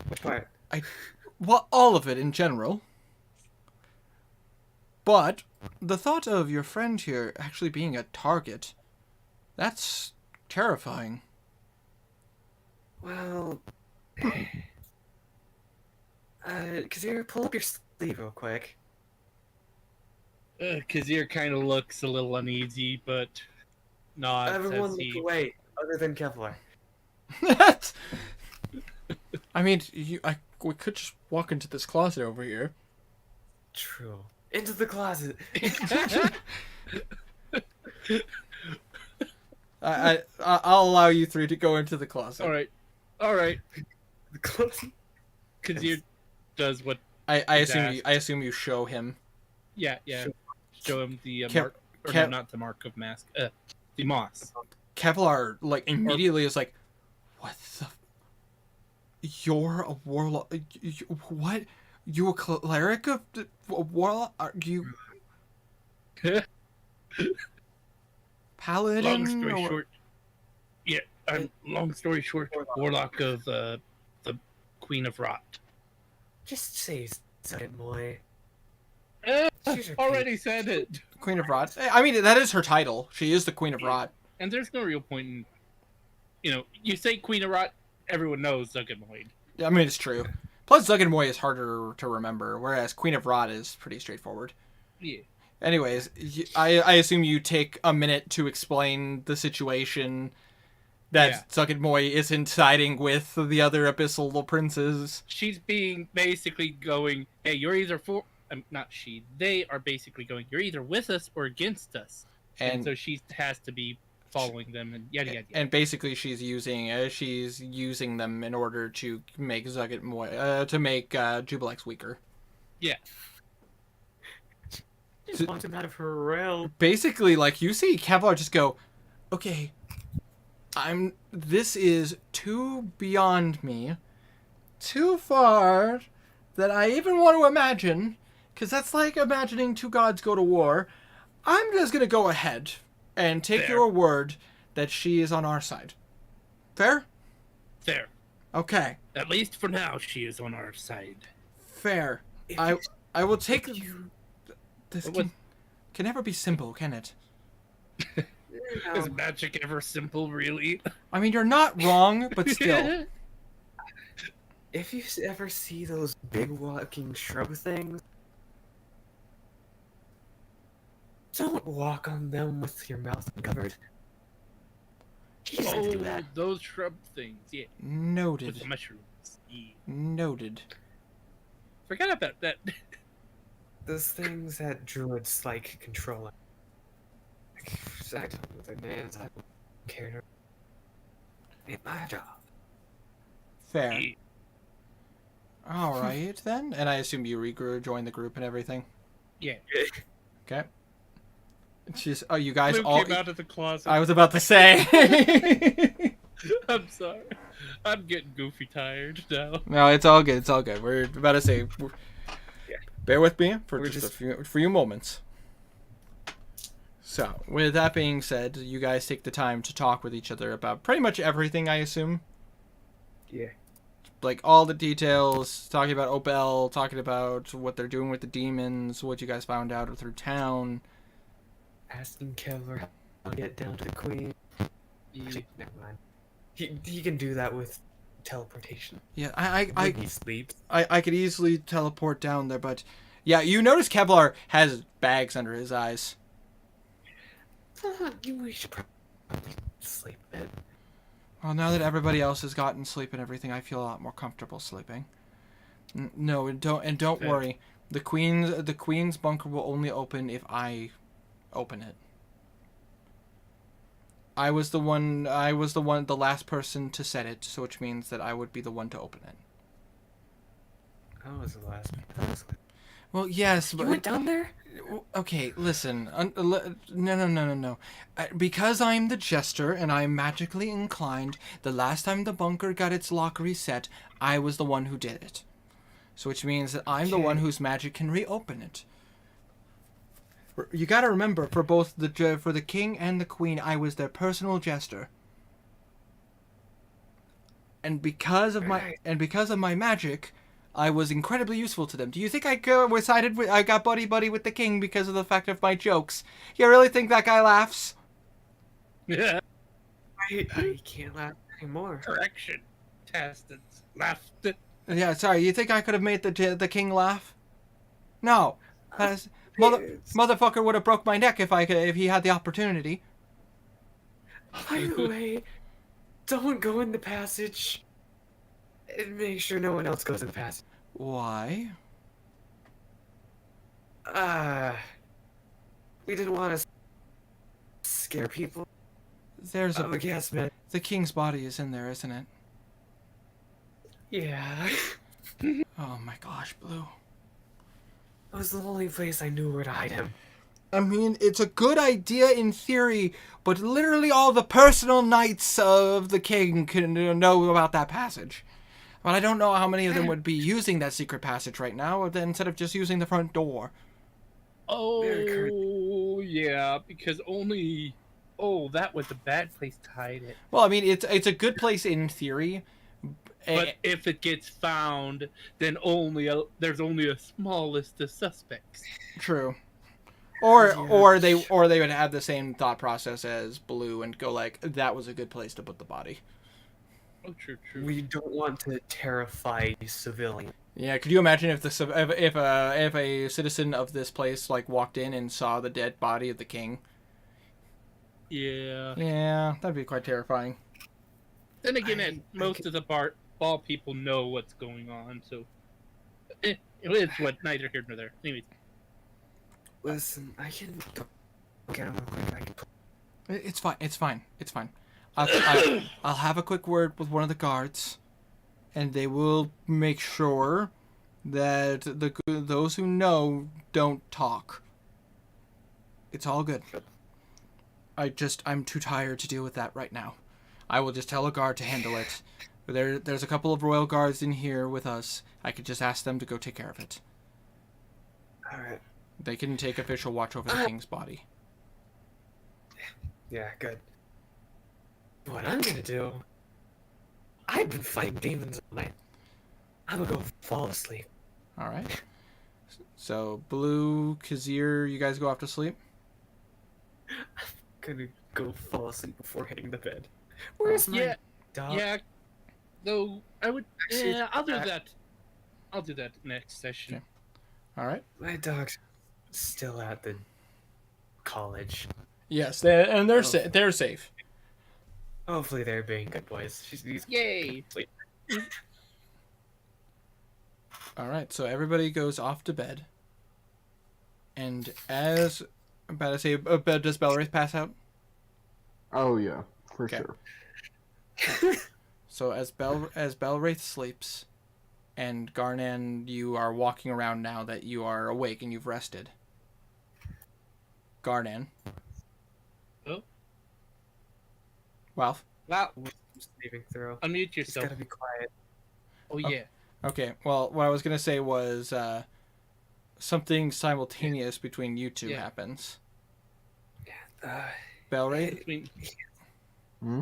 S1: Which part?
S2: Well, all of it in general. But the thought of your friend here actually being a target, that's terrifying.
S1: Well, Kazir, pull up your sleeve real quick.
S3: Kazir kind of looks a little uneasy, but nods
S1: Everyone
S3: as
S1: look
S3: he.
S1: away, other than Kevlar.
S2: I mean, we could just walk into this closet over here.
S1: True. Into the closet.
S2: I'll allow you three to go into the closet.
S3: All right.
S1: The closet.
S3: Kazir does what.
S2: I
S3: Exact.
S2: assume you show him.
S3: Yeah. Show him the
S2: Kev-
S3: mark, or
S2: Kev-
S3: no, not the mark of mask. The moss.
S2: Kevlar like immediately is like, what the? You're a warlock? What? You a cleric of a warlock? Are you paladin?
S3: Long story
S2: or-
S3: short. Yeah. Long story short, warlock of the Queen of Rot.
S1: Just say it, Moy. She's your
S3: Already said it.
S2: Queen of Rot. I mean, that is her title. She is the Queen of Rot.
S3: And there's no real point in, you say Queen of Rot, everyone knows Zuggedmoid.
S2: I mean, it's true. Plus, Zuggedmoy is harder to remember, whereas Queen of Rot is pretty straightforward.
S3: Yeah.
S2: Anyways, I assume you take a minute to explain the situation that Zuggedmoy isn't siding with the other Abyssal princes.
S3: She's being basically going, hey, you're either for. Not she. They are basically going, you're either with us or against us. And so she has to be following them and yada yada.
S2: And basically, she's using them in order to make Jubilex weaker.
S3: Yeah.
S1: Just wants him out of her realm.
S2: Basically, like, you see Kevlar just go, okay, this is too beyond me, too far that I even want to imagine, because that's like imagining two gods go to war. I'm just going to go ahead and take
S3: Fair.
S2: your word that she is on our side. Fair?
S3: Fair.
S2: Okay.
S3: At least for now, she is on our side.
S2: Fair.
S1: If
S2: I will take...
S1: you-
S2: This
S3: What-
S2: can never be simple, can it?
S3: Is magic ever simple, really?
S2: I mean, you're not wrong, but still.
S1: If you ever see those big walking shrub things, don't walk on them with your mouth covered. He doesn't do that.
S3: Those shrub things, yeah. With
S2: Noted.
S3: the mushrooms. Yeah.
S2: Noted.
S3: Forgot about that.
S1: Those things that druids like controlling. I don't know their names. I don't care to. It's my job.
S2: Fair.
S3: Yeah.
S2: All right, then. And I assume you rejoin the group and everything.
S3: Yeah.
S2: Okay. She's. Oh, you guys
S3: Luke
S2: all.
S3: came out of the closet.
S2: I was about to say.
S3: I'm sorry. I'm getting goofy tired now.
S2: No, it's all good. It's all good. We're about to say. Bear with me for
S1: We're
S2: just
S1: just-
S2: a few moments. So, with that being said, you guys take the time to talk with each other about pretty much everything, I assume.
S1: Yeah.
S2: Like, all the details, talking about Opel, talking about what they're doing with the demons, what you guys found out through town.
S1: Asking Kevlar how to get down to the queen. Actually, never mind. He can do that with teleportation.
S2: Yeah,
S1: When he sleeps.
S2: I could easily teleport down there, but... Yeah, you notice Kevlar has bags under his eyes.
S1: We should probably sleep a bit.
S2: Well, now that everybody else has gotten sleep and everything, I feel a lot more comfortable sleeping. No, and don't
S3: Fair.
S2: worry. The queen's bunker will only open if I open it. I was the the last person to set it, so which means that I would be the one to open it.
S1: I was the last.
S2: Well, yes,
S1: You
S2: but
S1: went down there?
S2: okay, listen. No. Because I'm the jester and I'm magically inclined, the last time the bunker got its lock reset, I was the one who did it. So which means that I'm the one
S1: Okay.
S2: whose magic can reopen it. You gotta remember, for both for the king and the queen, I was their personal jester. And because of my magic, I was incredibly useful to them. Do you think I got buddy with the king because of the fact of my jokes? You really think that guy laughs?
S3: Yeah.
S1: I can't laugh anymore.
S3: Correction. Tastance. Laughed.
S2: Yeah, sorry. You think I could have made the king laugh? No, Motherfucker would have broke my neck if he had the opportunity.
S1: By the way, don't go in the passage. And make sure no one else goes in the passage.
S2: Why?
S1: We didn't want to scare people.
S2: There's
S1: I guess, man.
S2: the king's body is in there, isn't it?
S1: Yeah.
S2: Oh my gosh, Blue.
S1: That was the only place I knew where to hide him.
S2: I mean, it's a good idea in theory, but literally all the personal knights of the king can know about that passage. But I don't know how many of them would be using that secret passage right now, instead of just using the front door.
S3: Oh, yeah, because only... Oh, that was a bad place to hide it.
S2: Well, I mean, it's a good place in theory.
S3: But if it gets found, then there's only a small list of suspects.
S2: True. Or they would have the same thought process as Blue and go like, that was a good place to put the body.
S3: Oh, true.
S1: We don't want to terrify civilians.
S2: Yeah, could you imagine if a citizen of this place like walked in and saw the dead body of the king?
S3: Yeah.
S2: Yeah, that'd be quite terrifying.
S3: Then again, most of the ball people know what's going on, so it's what neither here nor there. Anyways.
S1: Listen, I can go get him real quick. I can
S2: It's fine. I'll have a quick word with one of the guards, and they will make sure that those who know don't talk. It's all good. I'm too tired to deal with that right now. I will just tell a guard to handle it. There's a couple of royal guards in here with us. I could just ask them to go take care of it.
S1: Alright.
S2: They can take official watch over the king's body.
S1: Yeah, good. What I'm gonna do... I've been fighting demons all night. I'm gonna go fall asleep.
S2: Alright. So, Blue, Kazir, you guys go off to sleep?
S1: Gonna go fall asleep before hitting the bed. Where's my dog?
S3: Yeah. Though I would.
S1: Actually,
S3: Yeah, I'll do that. I'll do that next session.
S2: Okay. Alright.
S1: My dog's still at the college.
S2: Yes, they're safe.
S1: Hopefully they're being good boys. He's
S3: Yay!
S2: Alright, so everybody goes off to bed. And as... I'm about to say, does Belwraith pass out?
S6: Oh yeah, for
S2: Okay.
S6: sure.
S2: So as Belwraith sleeps, and Garnan, you are walking around now that you are awake and you've rested. Garnan.
S3: Oh?
S2: Ralph?
S3: Wow.
S1: saving throw.
S3: Unmute
S1: Just
S3: yourself.
S1: gotta be quiet.
S3: Oh, yeah.
S2: Okay, well, what I was going to say was something simultaneous between you two
S3: Yeah.
S2: happens.
S1: Uh,
S2: Belwraith?
S3: I mean,
S6: Hmm?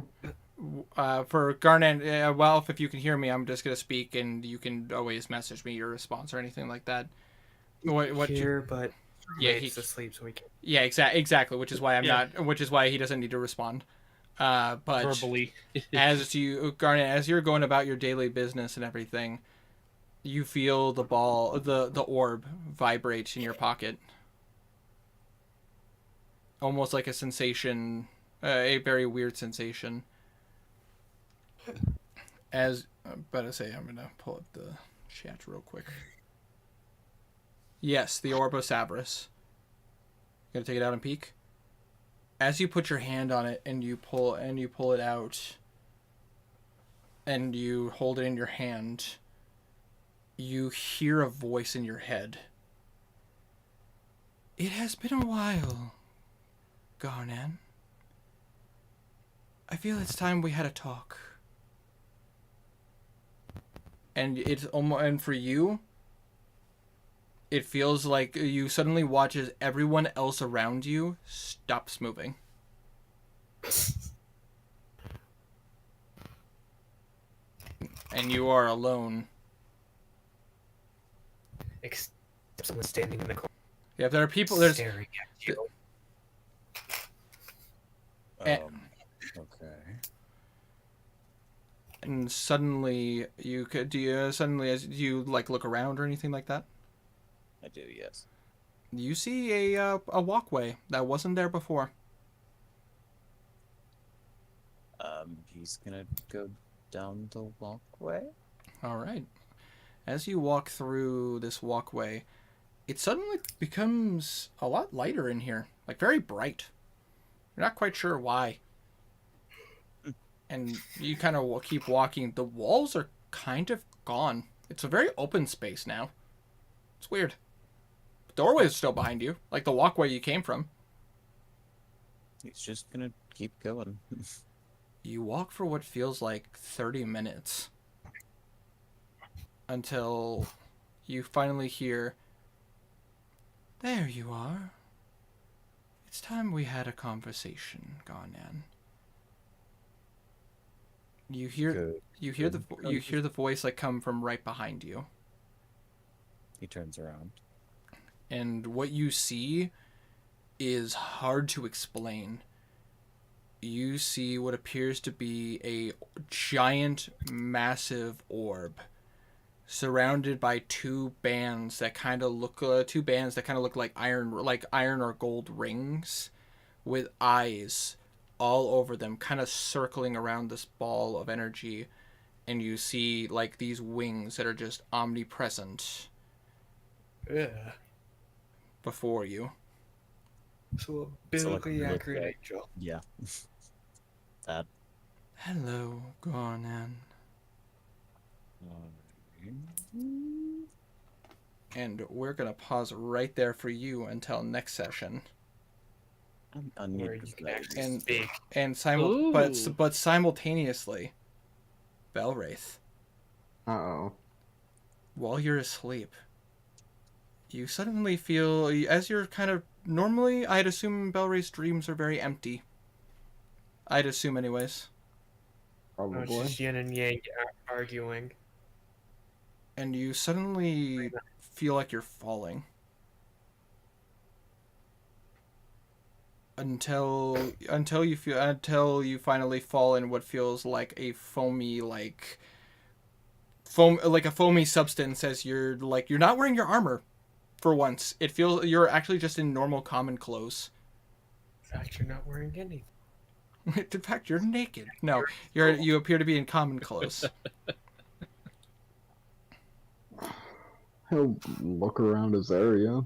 S2: For Garnan, Ralph, if you can hear me, I'm just going to speak, and you can always message me your response or anything like that. What
S1: here, but
S2: Yeah,
S1: he's
S2: he-
S1: asleep, so we can.
S2: Yeah, exactly. Which is why
S3: Yeah.
S2: which is why he doesn't need to respond. But
S3: verbally.
S2: as Garnet, as you're going about your daily business and everything, you feel the orb vibrate in your pocket, almost like a sensation, a very weird sensation. I'm gonna pull up the chat real quick. Yes, the Orb of Sabras. Gonna take it out and peek. As you put your hand on it and you pull it out, and you hold it in your hand, you hear a voice in your head. It has been a while, Garnan. I feel it's time we had a talk. And it's almost, and for you, it feels like you suddenly watch as everyone else around you stops moving. And you are alone.
S1: Except someone standing in the corner
S2: Yeah, there are people. There's
S1: staring at you.
S2: Eh.
S5: Okay.
S2: and suddenly as you like look around or anything like that.
S5: I do, yes.
S2: you see a walkway that wasn't there before.
S5: He's gonna go down the walkway.
S2: All right. As you walk through this walkway, it suddenly becomes a lot lighter in here, like very bright. You're not quite sure why. And you kind of keep walking. The walls are kind of gone. It's a very open space now. It's weird. The doorway is still behind you, like the walkway you came from.
S5: He's just gonna keep going.
S2: You walk for what feels like 30 minutes until you finally hear, "There you are. It's time we had a conversation, Garnan." You hear
S5: Good.
S2: you hear the voice like come from right behind you.
S5: He turns around.
S2: And what you see is hard to explain. You see what appears to be a giant, massive orb surrounded by two bands that kind of look like iron or gold rings with eyes all over them, kind of circling around this ball of energy. And you see like these wings that are just omnipresent
S1: Yeah.
S2: before you.
S1: So a
S5: So, like,
S1: biblically
S5: look
S1: accurate
S5: like-
S1: angel.
S5: Yeah. That.
S2: Hello, Garnan. And we're gonna pause right there for you until next session.
S5: I'm
S1: Where
S5: unmuted
S1: you can
S5: that.
S1: actually
S2: And-
S1: speak.
S2: And
S3: Ooh.
S2: but simultaneously, Belwraith,
S6: Uh-oh.
S2: while you're asleep, you suddenly feel, as you're kind of normally, I'd assume Belwraith's dreams are very empty. I'd assume, anyways.
S1: Oh, it's
S6: Probably.
S1: just yin and yang arguing.
S2: And you suddenly feel like you're falling. Until you finally fall in what feels like a foamy a foamy substance, as you're not wearing your armor for once. It feels you're actually just in normal common clothes.
S1: In fact, you're not wearing any.
S2: In fact, you're naked. No, you appear to be in common clothes.
S6: He'll look around his area.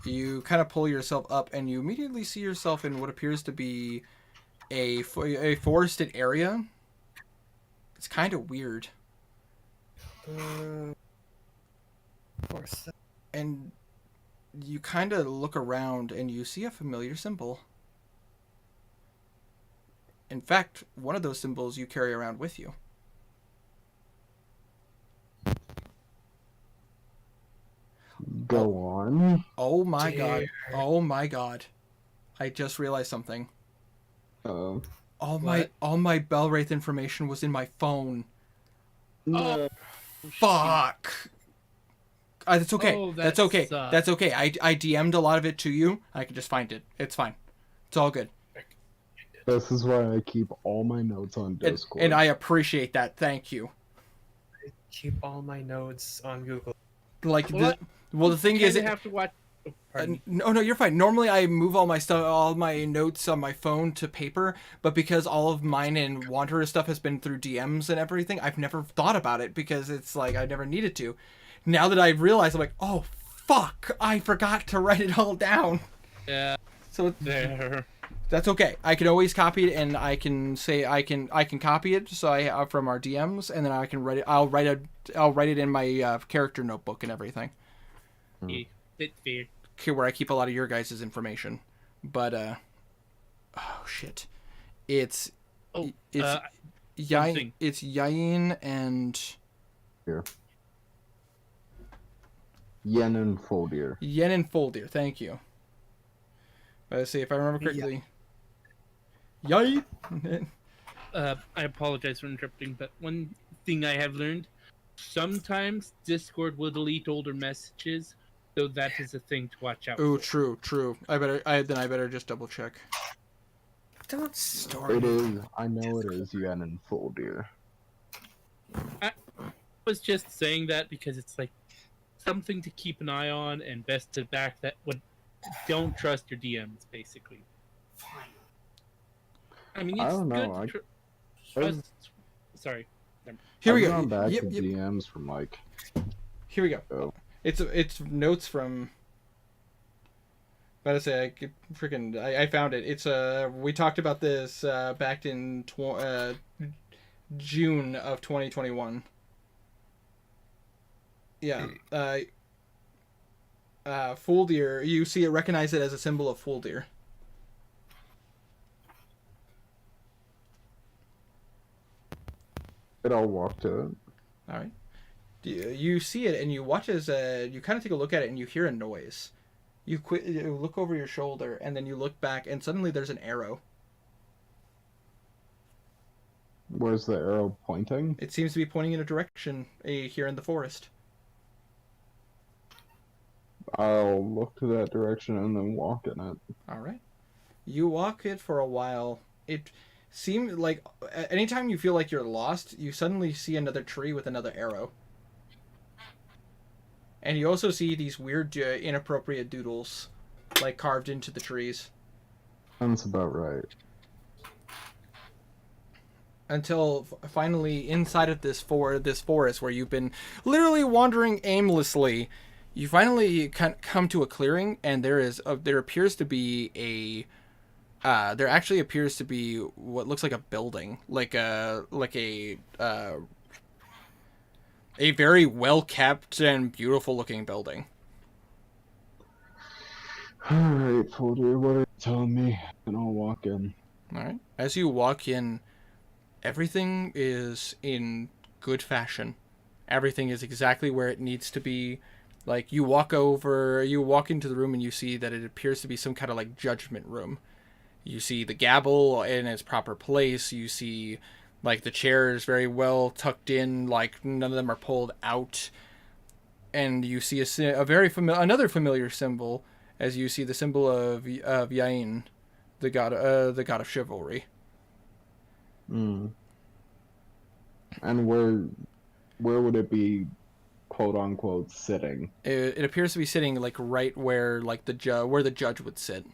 S2: You kind of pull yourself up, and you immediately see yourself in what appears to be a forested area. It's kind of weird.
S1: Of course.
S2: And you kind of look around, and you see a familiar symbol. In fact, one of those symbols you carry around with you.
S6: Go on.
S2: Oh my god.
S1: Dear.
S2: Oh my god. I just realized something.
S6: Uh,
S2: All
S3: What?
S2: my Belwraith information was in my phone.
S3: Oh,
S2: Fuck. That's okay.
S3: Oh, that
S2: That's okay.
S3: sucks.
S2: That's okay. I DM'd a lot of it to you. I can just find it. It's fine. It's all good.
S6: this is why I keep all my notes on
S2: And,
S6: Discord.
S2: and I appreciate that. Thank you.
S1: Keep all my notes on Google.
S2: Like
S3: What?
S2: the thing is,
S3: Kinda have to watch. Oh, pardon.
S2: no, you're fine. Normally, I move all my notes on my phone to paper, but because all of mine and Wanderer stuff has been through DMs and everything, I've never thought about it because it's like I never needed to. Now that I realize, I'm like, oh fuck, I forgot to write it all down.
S3: Yeah,
S2: So
S3: there.
S2: that's okay. I can always copy it, and I can say I can copy it so I have from our DMs, and then I can write it. I'll write it in my character notebook and everything.
S3: Yeah, that's fair.
S2: Okay, where I keep a lot of your guys' information. But oh shit, it's
S3: Oh,
S2: it's
S3: something.
S2: it's Yain and
S6: Yen and Foldir.
S2: Yen and Foldir. Thank you. Let's see if I remember correctly. Yain.
S3: I apologize for interrupting, but one thing I have learned: sometimes Discord will delete older messages, so that is a thing to watch out
S2: Oh,
S3: for.
S2: true. I better just double check.
S1: Don't store
S6: It is. I know it is Yen and Foldir.
S3: I was just saying that because it's like something to keep an eye on, and best to back that. Don't trust your DMs, basically. I mean,
S6: I
S3: it's
S6: don't
S3: good.
S6: know.
S3: Trust. Sorry.
S2: Here we
S6: I've
S2: go.
S6: gone back
S2: Yep,
S6: to
S2: yep.
S6: DMs from like.
S2: Here we go.
S6: Oh.
S2: It's notes from. About to say, I found it. It's we talked about this back in June of 2021. Yeah. Fool deer. You see it, recognize it as a symbol of fool deer.
S6: I'll walk to it.
S2: All right. You see it and you watch as you kind of take a look at it and you hear a noise. You look over your shoulder and then you look back and suddenly there's an arrow.
S6: Where's the arrow pointing?
S2: It seems to be pointing in a direction here in the forest.
S6: I'll look to that direction and then walk in it.
S2: All right. You walk it for a while. It seems like anytime you feel like you're lost, you suddenly see another tree with another arrow. And you also see these weird, inappropriate doodles, like carved into the trees.
S6: Sounds about right.
S2: Until finally, inside of this forest where you've been literally wandering aimlessly, you finally come to a clearing, and there appears to be there actually appears to be what looks like a building, like a very well kept and beautiful looking building.
S6: Alright, Folder, what are you telling me? And I'll walk in.
S2: Alright. As you walk in, everything is in good fashion. Everything is exactly where it needs to be. Like, you walk into the room and you see that it appears to be some kind of like judgment room. You see the gavel in its proper place. You see like the chairs very well tucked in, like none of them are pulled out. And you see another familiar symbol, as you see the symbol of Yain, the god of chivalry.
S6: Mm. And where would it be, quote unquote, sitting?
S2: It appears to be sitting like right where like where the judge would sit.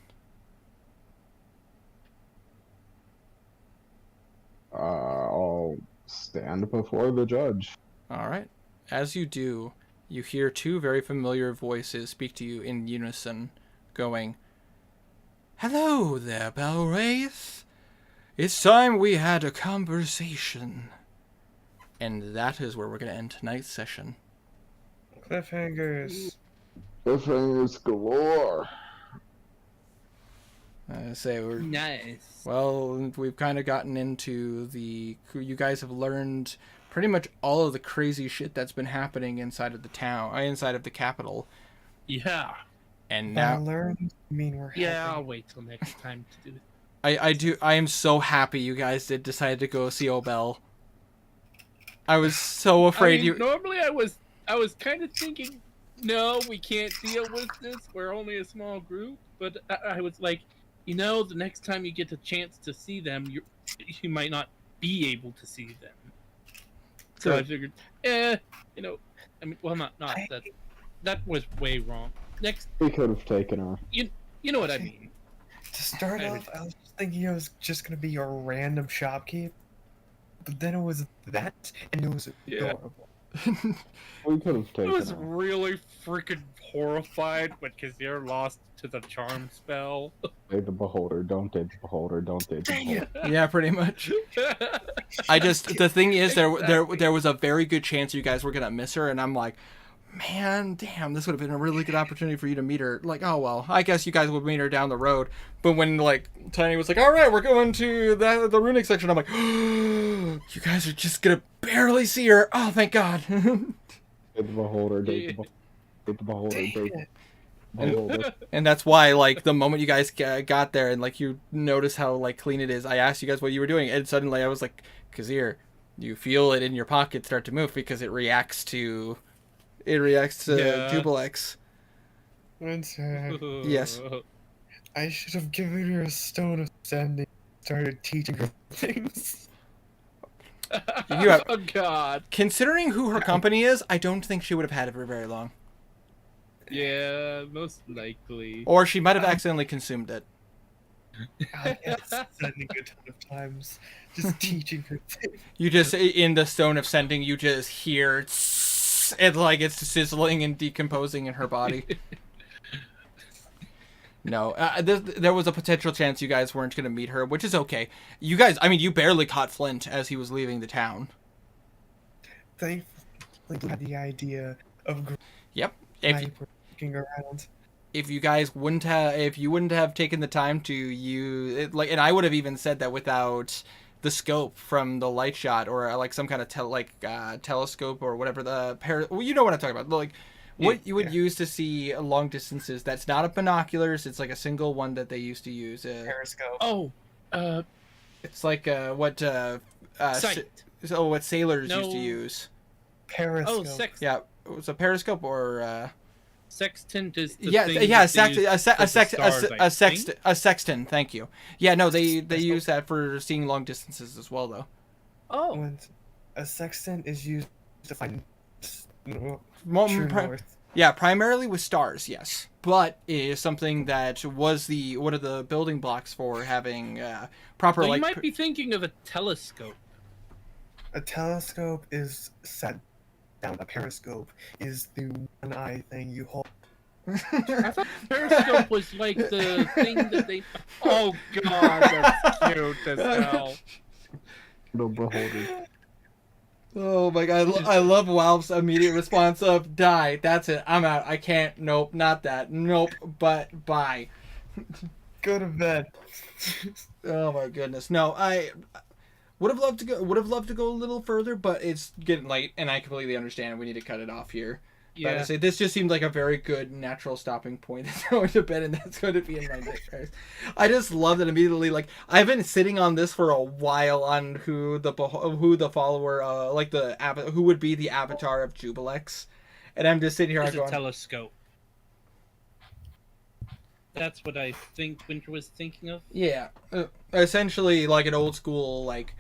S6: I'll stand before the judge.
S2: All right. As you do, you hear two very familiar voices speak to you in unison, going, "Hello there, Belwraith. It's time we had a conversation." And that is where we're going to end tonight's session.
S1: Cliffhangers.
S6: Cliffhangers galore.
S3: Nice.
S2: Well, we've kind of gotten into you guys have learned pretty much all of the crazy shit that's been happening inside of the town, inside of the capital.
S3: Yeah.
S2: And
S1: By
S2: now,
S1: learned, I mean we're
S3: Yeah,
S1: having-
S3: I'll wait till next time to do it.
S2: I am so happy you guys did decide to go see Obel. I was so afraid
S3: Normally I was kind of thinking, no, we can't deal with this. We're only a small group. But I was like, the next time you get a chance to see them, you might not be able to see them. So I figured, not that was way wrong. Next,
S6: We could have taken her.
S3: you know what I mean.
S1: To start off, I was thinking it was just gonna be a random shopkeep, but then it was that, and it was adorable.
S6: We could have
S3: I
S6: taken
S3: was
S6: her.
S3: really freaking horrified when Kazir lost to the charm spell.
S6: Date the beholder, don't date the beholder, don't date the beholder.
S2: Yeah, pretty much. The thing is, there was a very good chance you guys were gonna miss her, and I'm like, man, damn, this would have been a really good opportunity for you to meet her. Like, oh well, I guess you guys would meet her down the road. But when like Tiny was like, all right, we're going to the runic section, I'm like, oh, you guys are just gonna barely see her. Oh, thank God.
S6: Date the beholder, date the beholder, date the beholder.
S2: And that's why, like, the moment you guys got there and like you notice how like clean it is, I asked you guys what you were doing, and suddenly I was like, Kazir, you feel it in your pocket start to move because it reacts to Jubilex. Yes.
S1: I should have given her a stone of sending. Started teaching her things.
S2: You have,
S3: Oh God.
S2: considering who her company is, I don't think she would have had it for very long.
S3: Yeah, most likely.
S2: Or she might have accidentally consumed it.
S1: I get sending a ton of times, just teaching her things.
S2: You just, in the stone of sending, you just hear it's like it's sizzling and decomposing in her body. No, there was a potential chance you guys weren't going to meet her, which is okay. You guys, I mean, you barely caught Flint as he was leaving the town.
S1: Thankfully, I had the idea of
S2: Yep. If
S1: looking around.
S2: if you guys wouldn't have, if you wouldn't have taken the time to use it, like, and I would have even said that without the scope from the light shot or like some kind of telescope or whatever well, you know what I'm talking about, like what you would use to see long distances. That's not a binoculars. It's like a single one that they used to use.
S1: Periscope.
S3: Oh,
S2: It's like what
S3: sight.
S2: what sailors
S3: No.
S2: used to use.
S1: Periscope.
S3: Oh,
S2: Yeah, it was a periscope or
S3: sextant is the
S2: yeah,
S3: thing
S2: yeah,
S3: that they use for the stars, I think.
S2: a sextant. Thank you. Yeah, no, they use that for seeing long distances as well, though.
S3: Oh,
S1: When a sextant is used to find
S2: Mo-
S1: true
S2: pri-
S1: north.
S2: Yeah, primarily with stars, yes, but it is something that was one of the building blocks for having proper
S3: well,
S2: like.
S3: you might be thinking of a telescope.
S1: A telescope is set down. A periscope is the one eye thing you hold.
S3: I thought periscope was like the thing that they. Oh God, that's cute as hell.
S6: The beholder.
S2: Oh my god, I love Walp's immediate response of die. That's it. I'm out. I can't. Nope, not that. Nope, but bye.
S1: Go to bed.
S2: Oh my goodness. No, I would have loved to go a little further, but it's getting late and I completely understand we need to cut it off here. But I
S3: Yeah.
S2: say this just seemed like a very good natural stopping point. It's going to bed, and that's going to be in my nightmares. I just love that immediately. Like I've been sitting on this for a while on who the follower, who would be the avatar of Jubilex, and I'm just sitting here
S3: It's a
S2: going,
S3: telescope. That's what I think Winter was thinking of.
S2: yeah, essentially like an old school like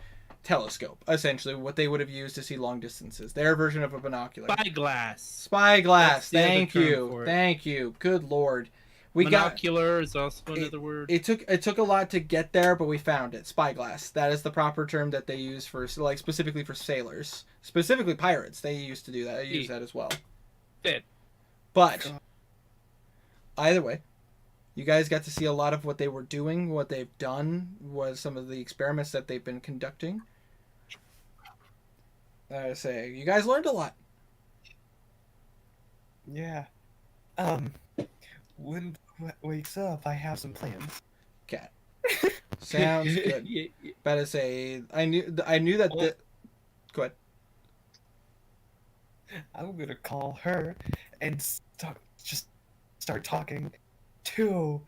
S2: telescope. Essentially, what they would have used to see long distances. Their version of a binocular.
S3: Spyglass.
S2: Spyglass.
S3: That's the other
S2: Thank
S3: term
S2: you.
S3: for it.
S2: Thank you. Good lord. We got.
S3: Monocular is also another word.
S2: It took a lot to get there, but we found it. Spyglass. That is the proper term that they use for like specifically for sailors, specifically pirates. They used to do that. They use that as well.
S3: Dead.
S2: But either way, you guys got to see a lot of what they were doing. What they've done was some of the experiments that they've been conducting. I say you guys learned a lot.
S1: Yeah. When wakes up, I have some plans.
S2: Cat. Sounds good.
S3: Yeah,
S2: But I say I knew that.
S3: Well-
S2: Go ahead.
S1: I'm gonna call her and start talking to.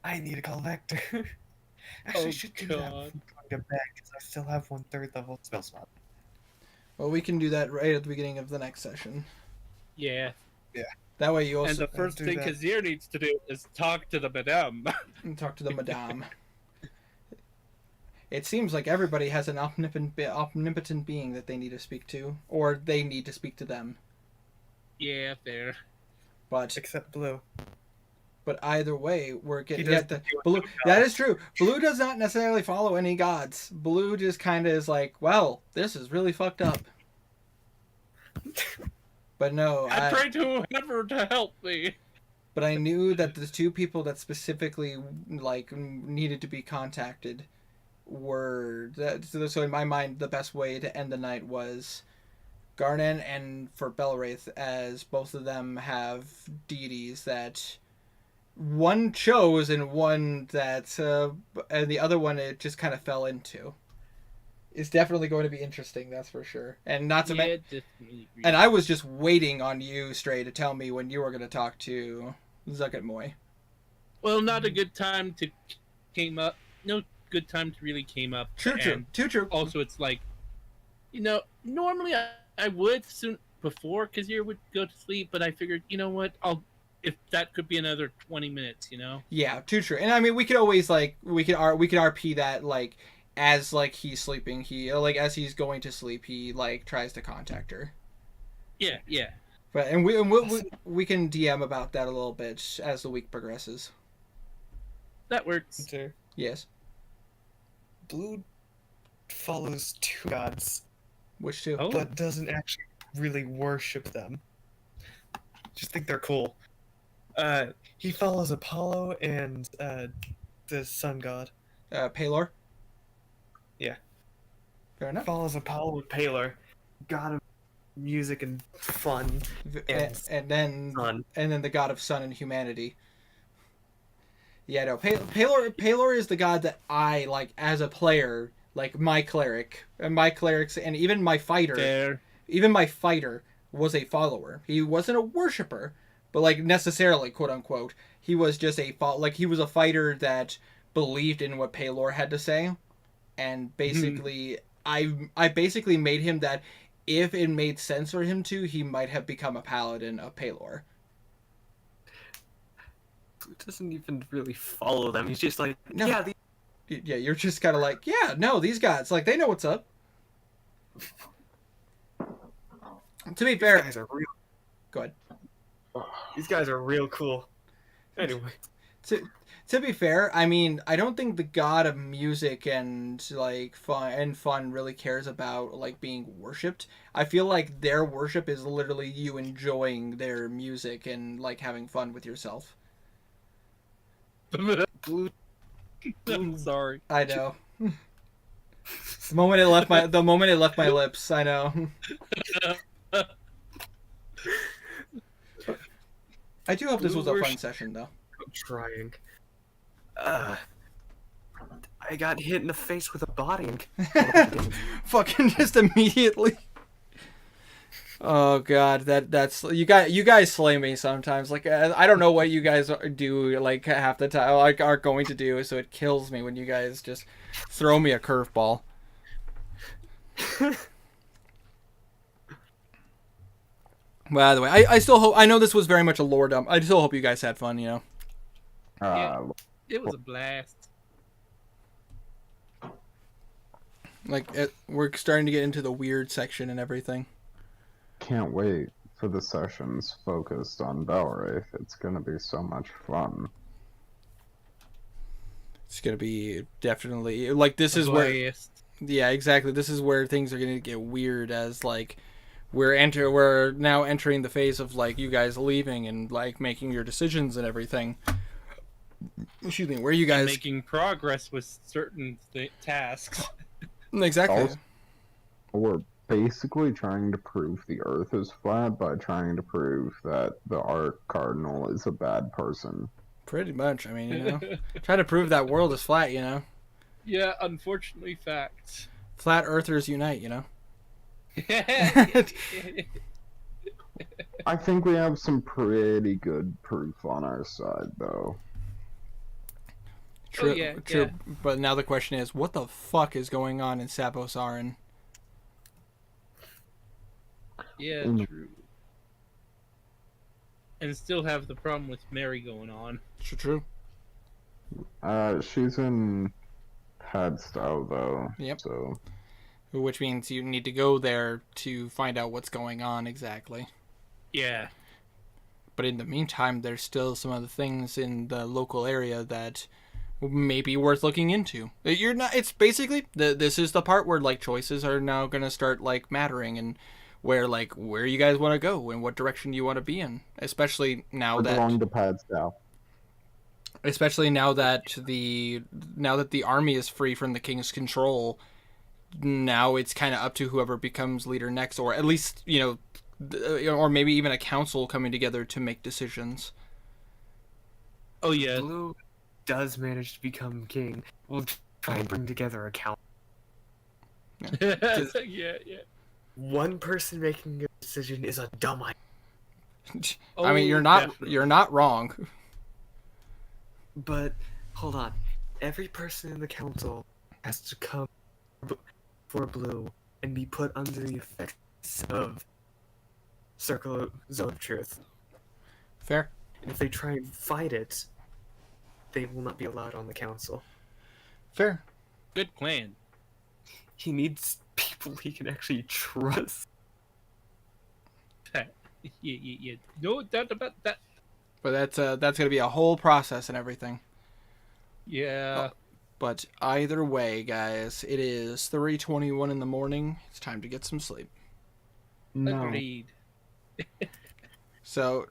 S1: I need to call Vector. Actually, I
S3: Oh,
S1: should do that before
S3: God.
S1: going to bed because I still have 1/3 level spell slot.
S2: Well, we can do that right at the beginning of the next session.
S3: yeah.
S2: That way you also
S3: And the first
S1: do
S3: thing
S1: that.
S3: Kazir needs to do is talk to the madame.
S2: can talk to the madame. It seems like everybody has an omnipotent being that they need to speak to, or they need to speak to them.
S3: Yeah, fair.
S2: But
S1: Except Blue.
S2: either way, we're getting
S1: doesn't
S2: at the
S1: do
S2: Blue.
S1: any
S2: That
S1: gods.
S2: is true. Blue does not necessarily follow any gods. Blue just kind of is like, well, this is really fucked up. But no,
S3: I pray to whoever to help me.
S2: But I knew that the two people that specifically like needed to be contacted were that. So in my mind, the best way to end the night was Garnan and for Belwraith, as both of them have deities that one chose and one that and the other one it just kind of fell into. It's definitely going to be interesting, that's for sure. And not to mention.
S3: Definitely agree.
S2: And I was just waiting on you, Stray, to tell me when you were going to talk to Zucket Moy.
S3: Well, not a good time to came up. No good time to really came up.
S2: True.
S3: And
S2: True.
S3: also, it's like, normally I would soon before Kazir would go to sleep, but I figured, you know what, if that could be another 20 minutes,
S2: Yeah, true. And I mean, we could always we could RP that as he's sleeping, he as he's going to sleep, he tries to contact her.
S3: Yeah.
S2: But we can DM about that a little bit as the week progresses.
S3: That works.
S1: Sure.
S2: Yes.
S1: Blue follows two gods,
S2: Which two?
S3: Oh,
S1: but doesn't actually really worship them. Just think they're cool. He follows Apollo and the sun god.
S2: Palor.
S1: Yeah.
S2: Fair enough.
S1: Follows Apollo and Palor, god of music and fun.
S2: And then
S1: Sun.
S2: the god of sun and humanity. Yeah, no. Palor is the god that I like as a player. Like my cleric and my clerics and even my fighter.
S3: there.
S2: Even my fighter was a follower. He wasn't a worshiper, but like necessarily, quote unquote. He was just he was a fighter that believed in what Palor had to say, and basically, I basically made him that if it made sense for him to, he might have become a paladin of Palor.
S1: Blue doesn't even really follow them. He's just like,
S2: No.
S1: yeah,
S2: Yeah, you're just kind of like, yeah, no, these guys, like, they know what's up. To be
S1: these
S2: fair,
S1: guys are real.
S2: go ahead.
S1: These guys are real cool. Anyway,
S2: To be fair, I mean, I don't think the god of music and like fun really cares about like being worshipped. I feel like their worship is literally you enjoying their music and like having fun with yourself.
S1: Blue.
S3: I'm sorry.
S2: I know. The moment it left my lips, I know. I do hope this was a fun session though.
S1: I'm trying. I got hit in the face with a body and
S2: Fucking just immediately. Oh god, that's you guys slay me sometimes. Like I don't know what you guys do like half the time, like are going to do, so it kills me when you guys just throw me a curveball. By the way, I still hope, I know this was very much a lore dump. I still hope you guys had fun, you know.
S6: Uh,
S3: It was a blast.
S2: Like we're starting to get into the weird section and everything.
S6: Can't wait for the sessions focused on Valwraith. It's gonna be so much fun.
S2: It's gonna be definitely like this is where.
S3: Blast.
S2: Yeah, exactly. This is where things are going to get weird as like we're now entering the phase of like you guys leaving and like making your decisions and everything. Excuse me, where you guys
S3: Making progress with certain tasks.
S2: exactly.
S6: Also, we're basically trying to prove the Earth is flat by trying to prove that the Arc Cardinal is a bad person.
S2: Pretty much. I mean, you know, try to prove that world is flat. You know,
S3: Yeah, unfortunately, facts.
S2: flat earthers unite. You know.
S6: I think we have some pretty good proof on our side, though.
S2: True,
S3: yeah,
S2: true.
S3: yeah.
S2: But now the question is, what the fuck is going on in Saposaran?
S3: Yeah, true. And still have the problem with Mary going on.
S2: True.
S6: She's in Hadstow, though.
S2: Yep.
S6: So,
S2: Which means you need to go there to find out what's going on exactly.
S3: Yeah.
S2: But in the meantime, there's still some other things in the local area that may be worth looking into. You're not. It's basically this is the part where like choices are now gonna start like mattering and where you guys want to go and what direction you want to be in, especially now
S6: we're
S2: that
S6: belong to Hadstow.
S2: especially now that the army is free from the king's control. Now it's kind of up to whoever becomes leader next, or at least or maybe even a council coming together to make decisions.
S3: Oh yeah.
S1: Blue does manage to become king. We'll try and bring together a council.
S3: Yeah.
S1: One person making a decision is a dumb idea.
S2: I mean,
S3: Oh,
S2: you're not
S3: definitely.
S2: wrong.
S1: But hold on, every person in the council has to come for Blue and be put under the effects of Circle of Zone of Truth.
S2: Fair.
S1: And if they try and fight it, they will not be allowed on the council.
S2: Fair.
S3: Good plan.
S1: He needs people he can actually trust.
S3: Yeah. No doubt about that.
S2: But that's gonna be a whole process and everything.
S3: Yeah.
S2: But either way, guys, it is 3:21 in the morning. It's time to get some sleep.
S6: No.
S3: Agreed.
S2: So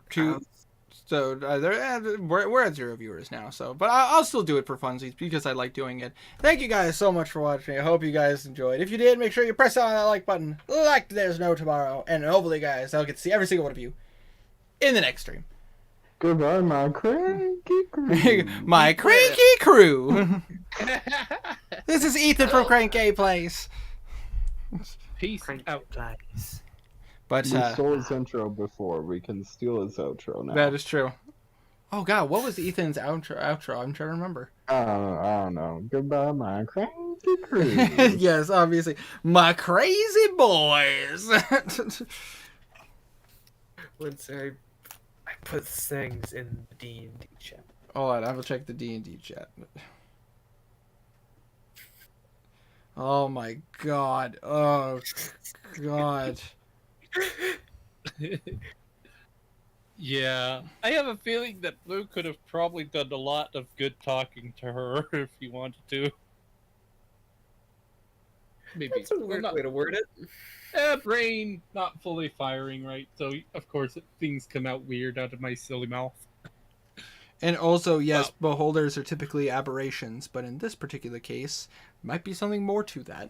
S2: we're at 0 viewers now. So, but I'll still do it for funsies because I like doing it. Thank you guys so much for watching. I hope you guys enjoyed. If you did, make sure you press on that like button, like There's No Tomorrow, and hopefully, guys, I'll get to see every single one of you in the next stream.
S6: Goodbye, my cranky crew.
S2: My cranky crew. This is Ethan from Crank A Place.
S3: Peace
S1: Crank
S3: out.
S1: guys.
S2: But
S6: We stole his intro before. We can steal his outro now.
S2: that is true. Oh God, what was Ethan's outro? I'm trying to remember.
S6: I don't know. Goodbye, my cranky crew.
S2: Yes, obviously, my crazy boys.
S1: Once I put things in the D&D chat.
S2: Hold on, I will check the D&D chat. Oh my God! Oh God!
S3: Yeah, I have a feeling that Blue could have probably done a lot of good talking to her if he wanted to. Maybe.
S1: That's a weird way to word it.
S3: Brain not fully firing right, so of course things come out weird out of my silly mouth.
S2: And also, yes, beholders are typically aberrations, but in this particular case, might be something more to that.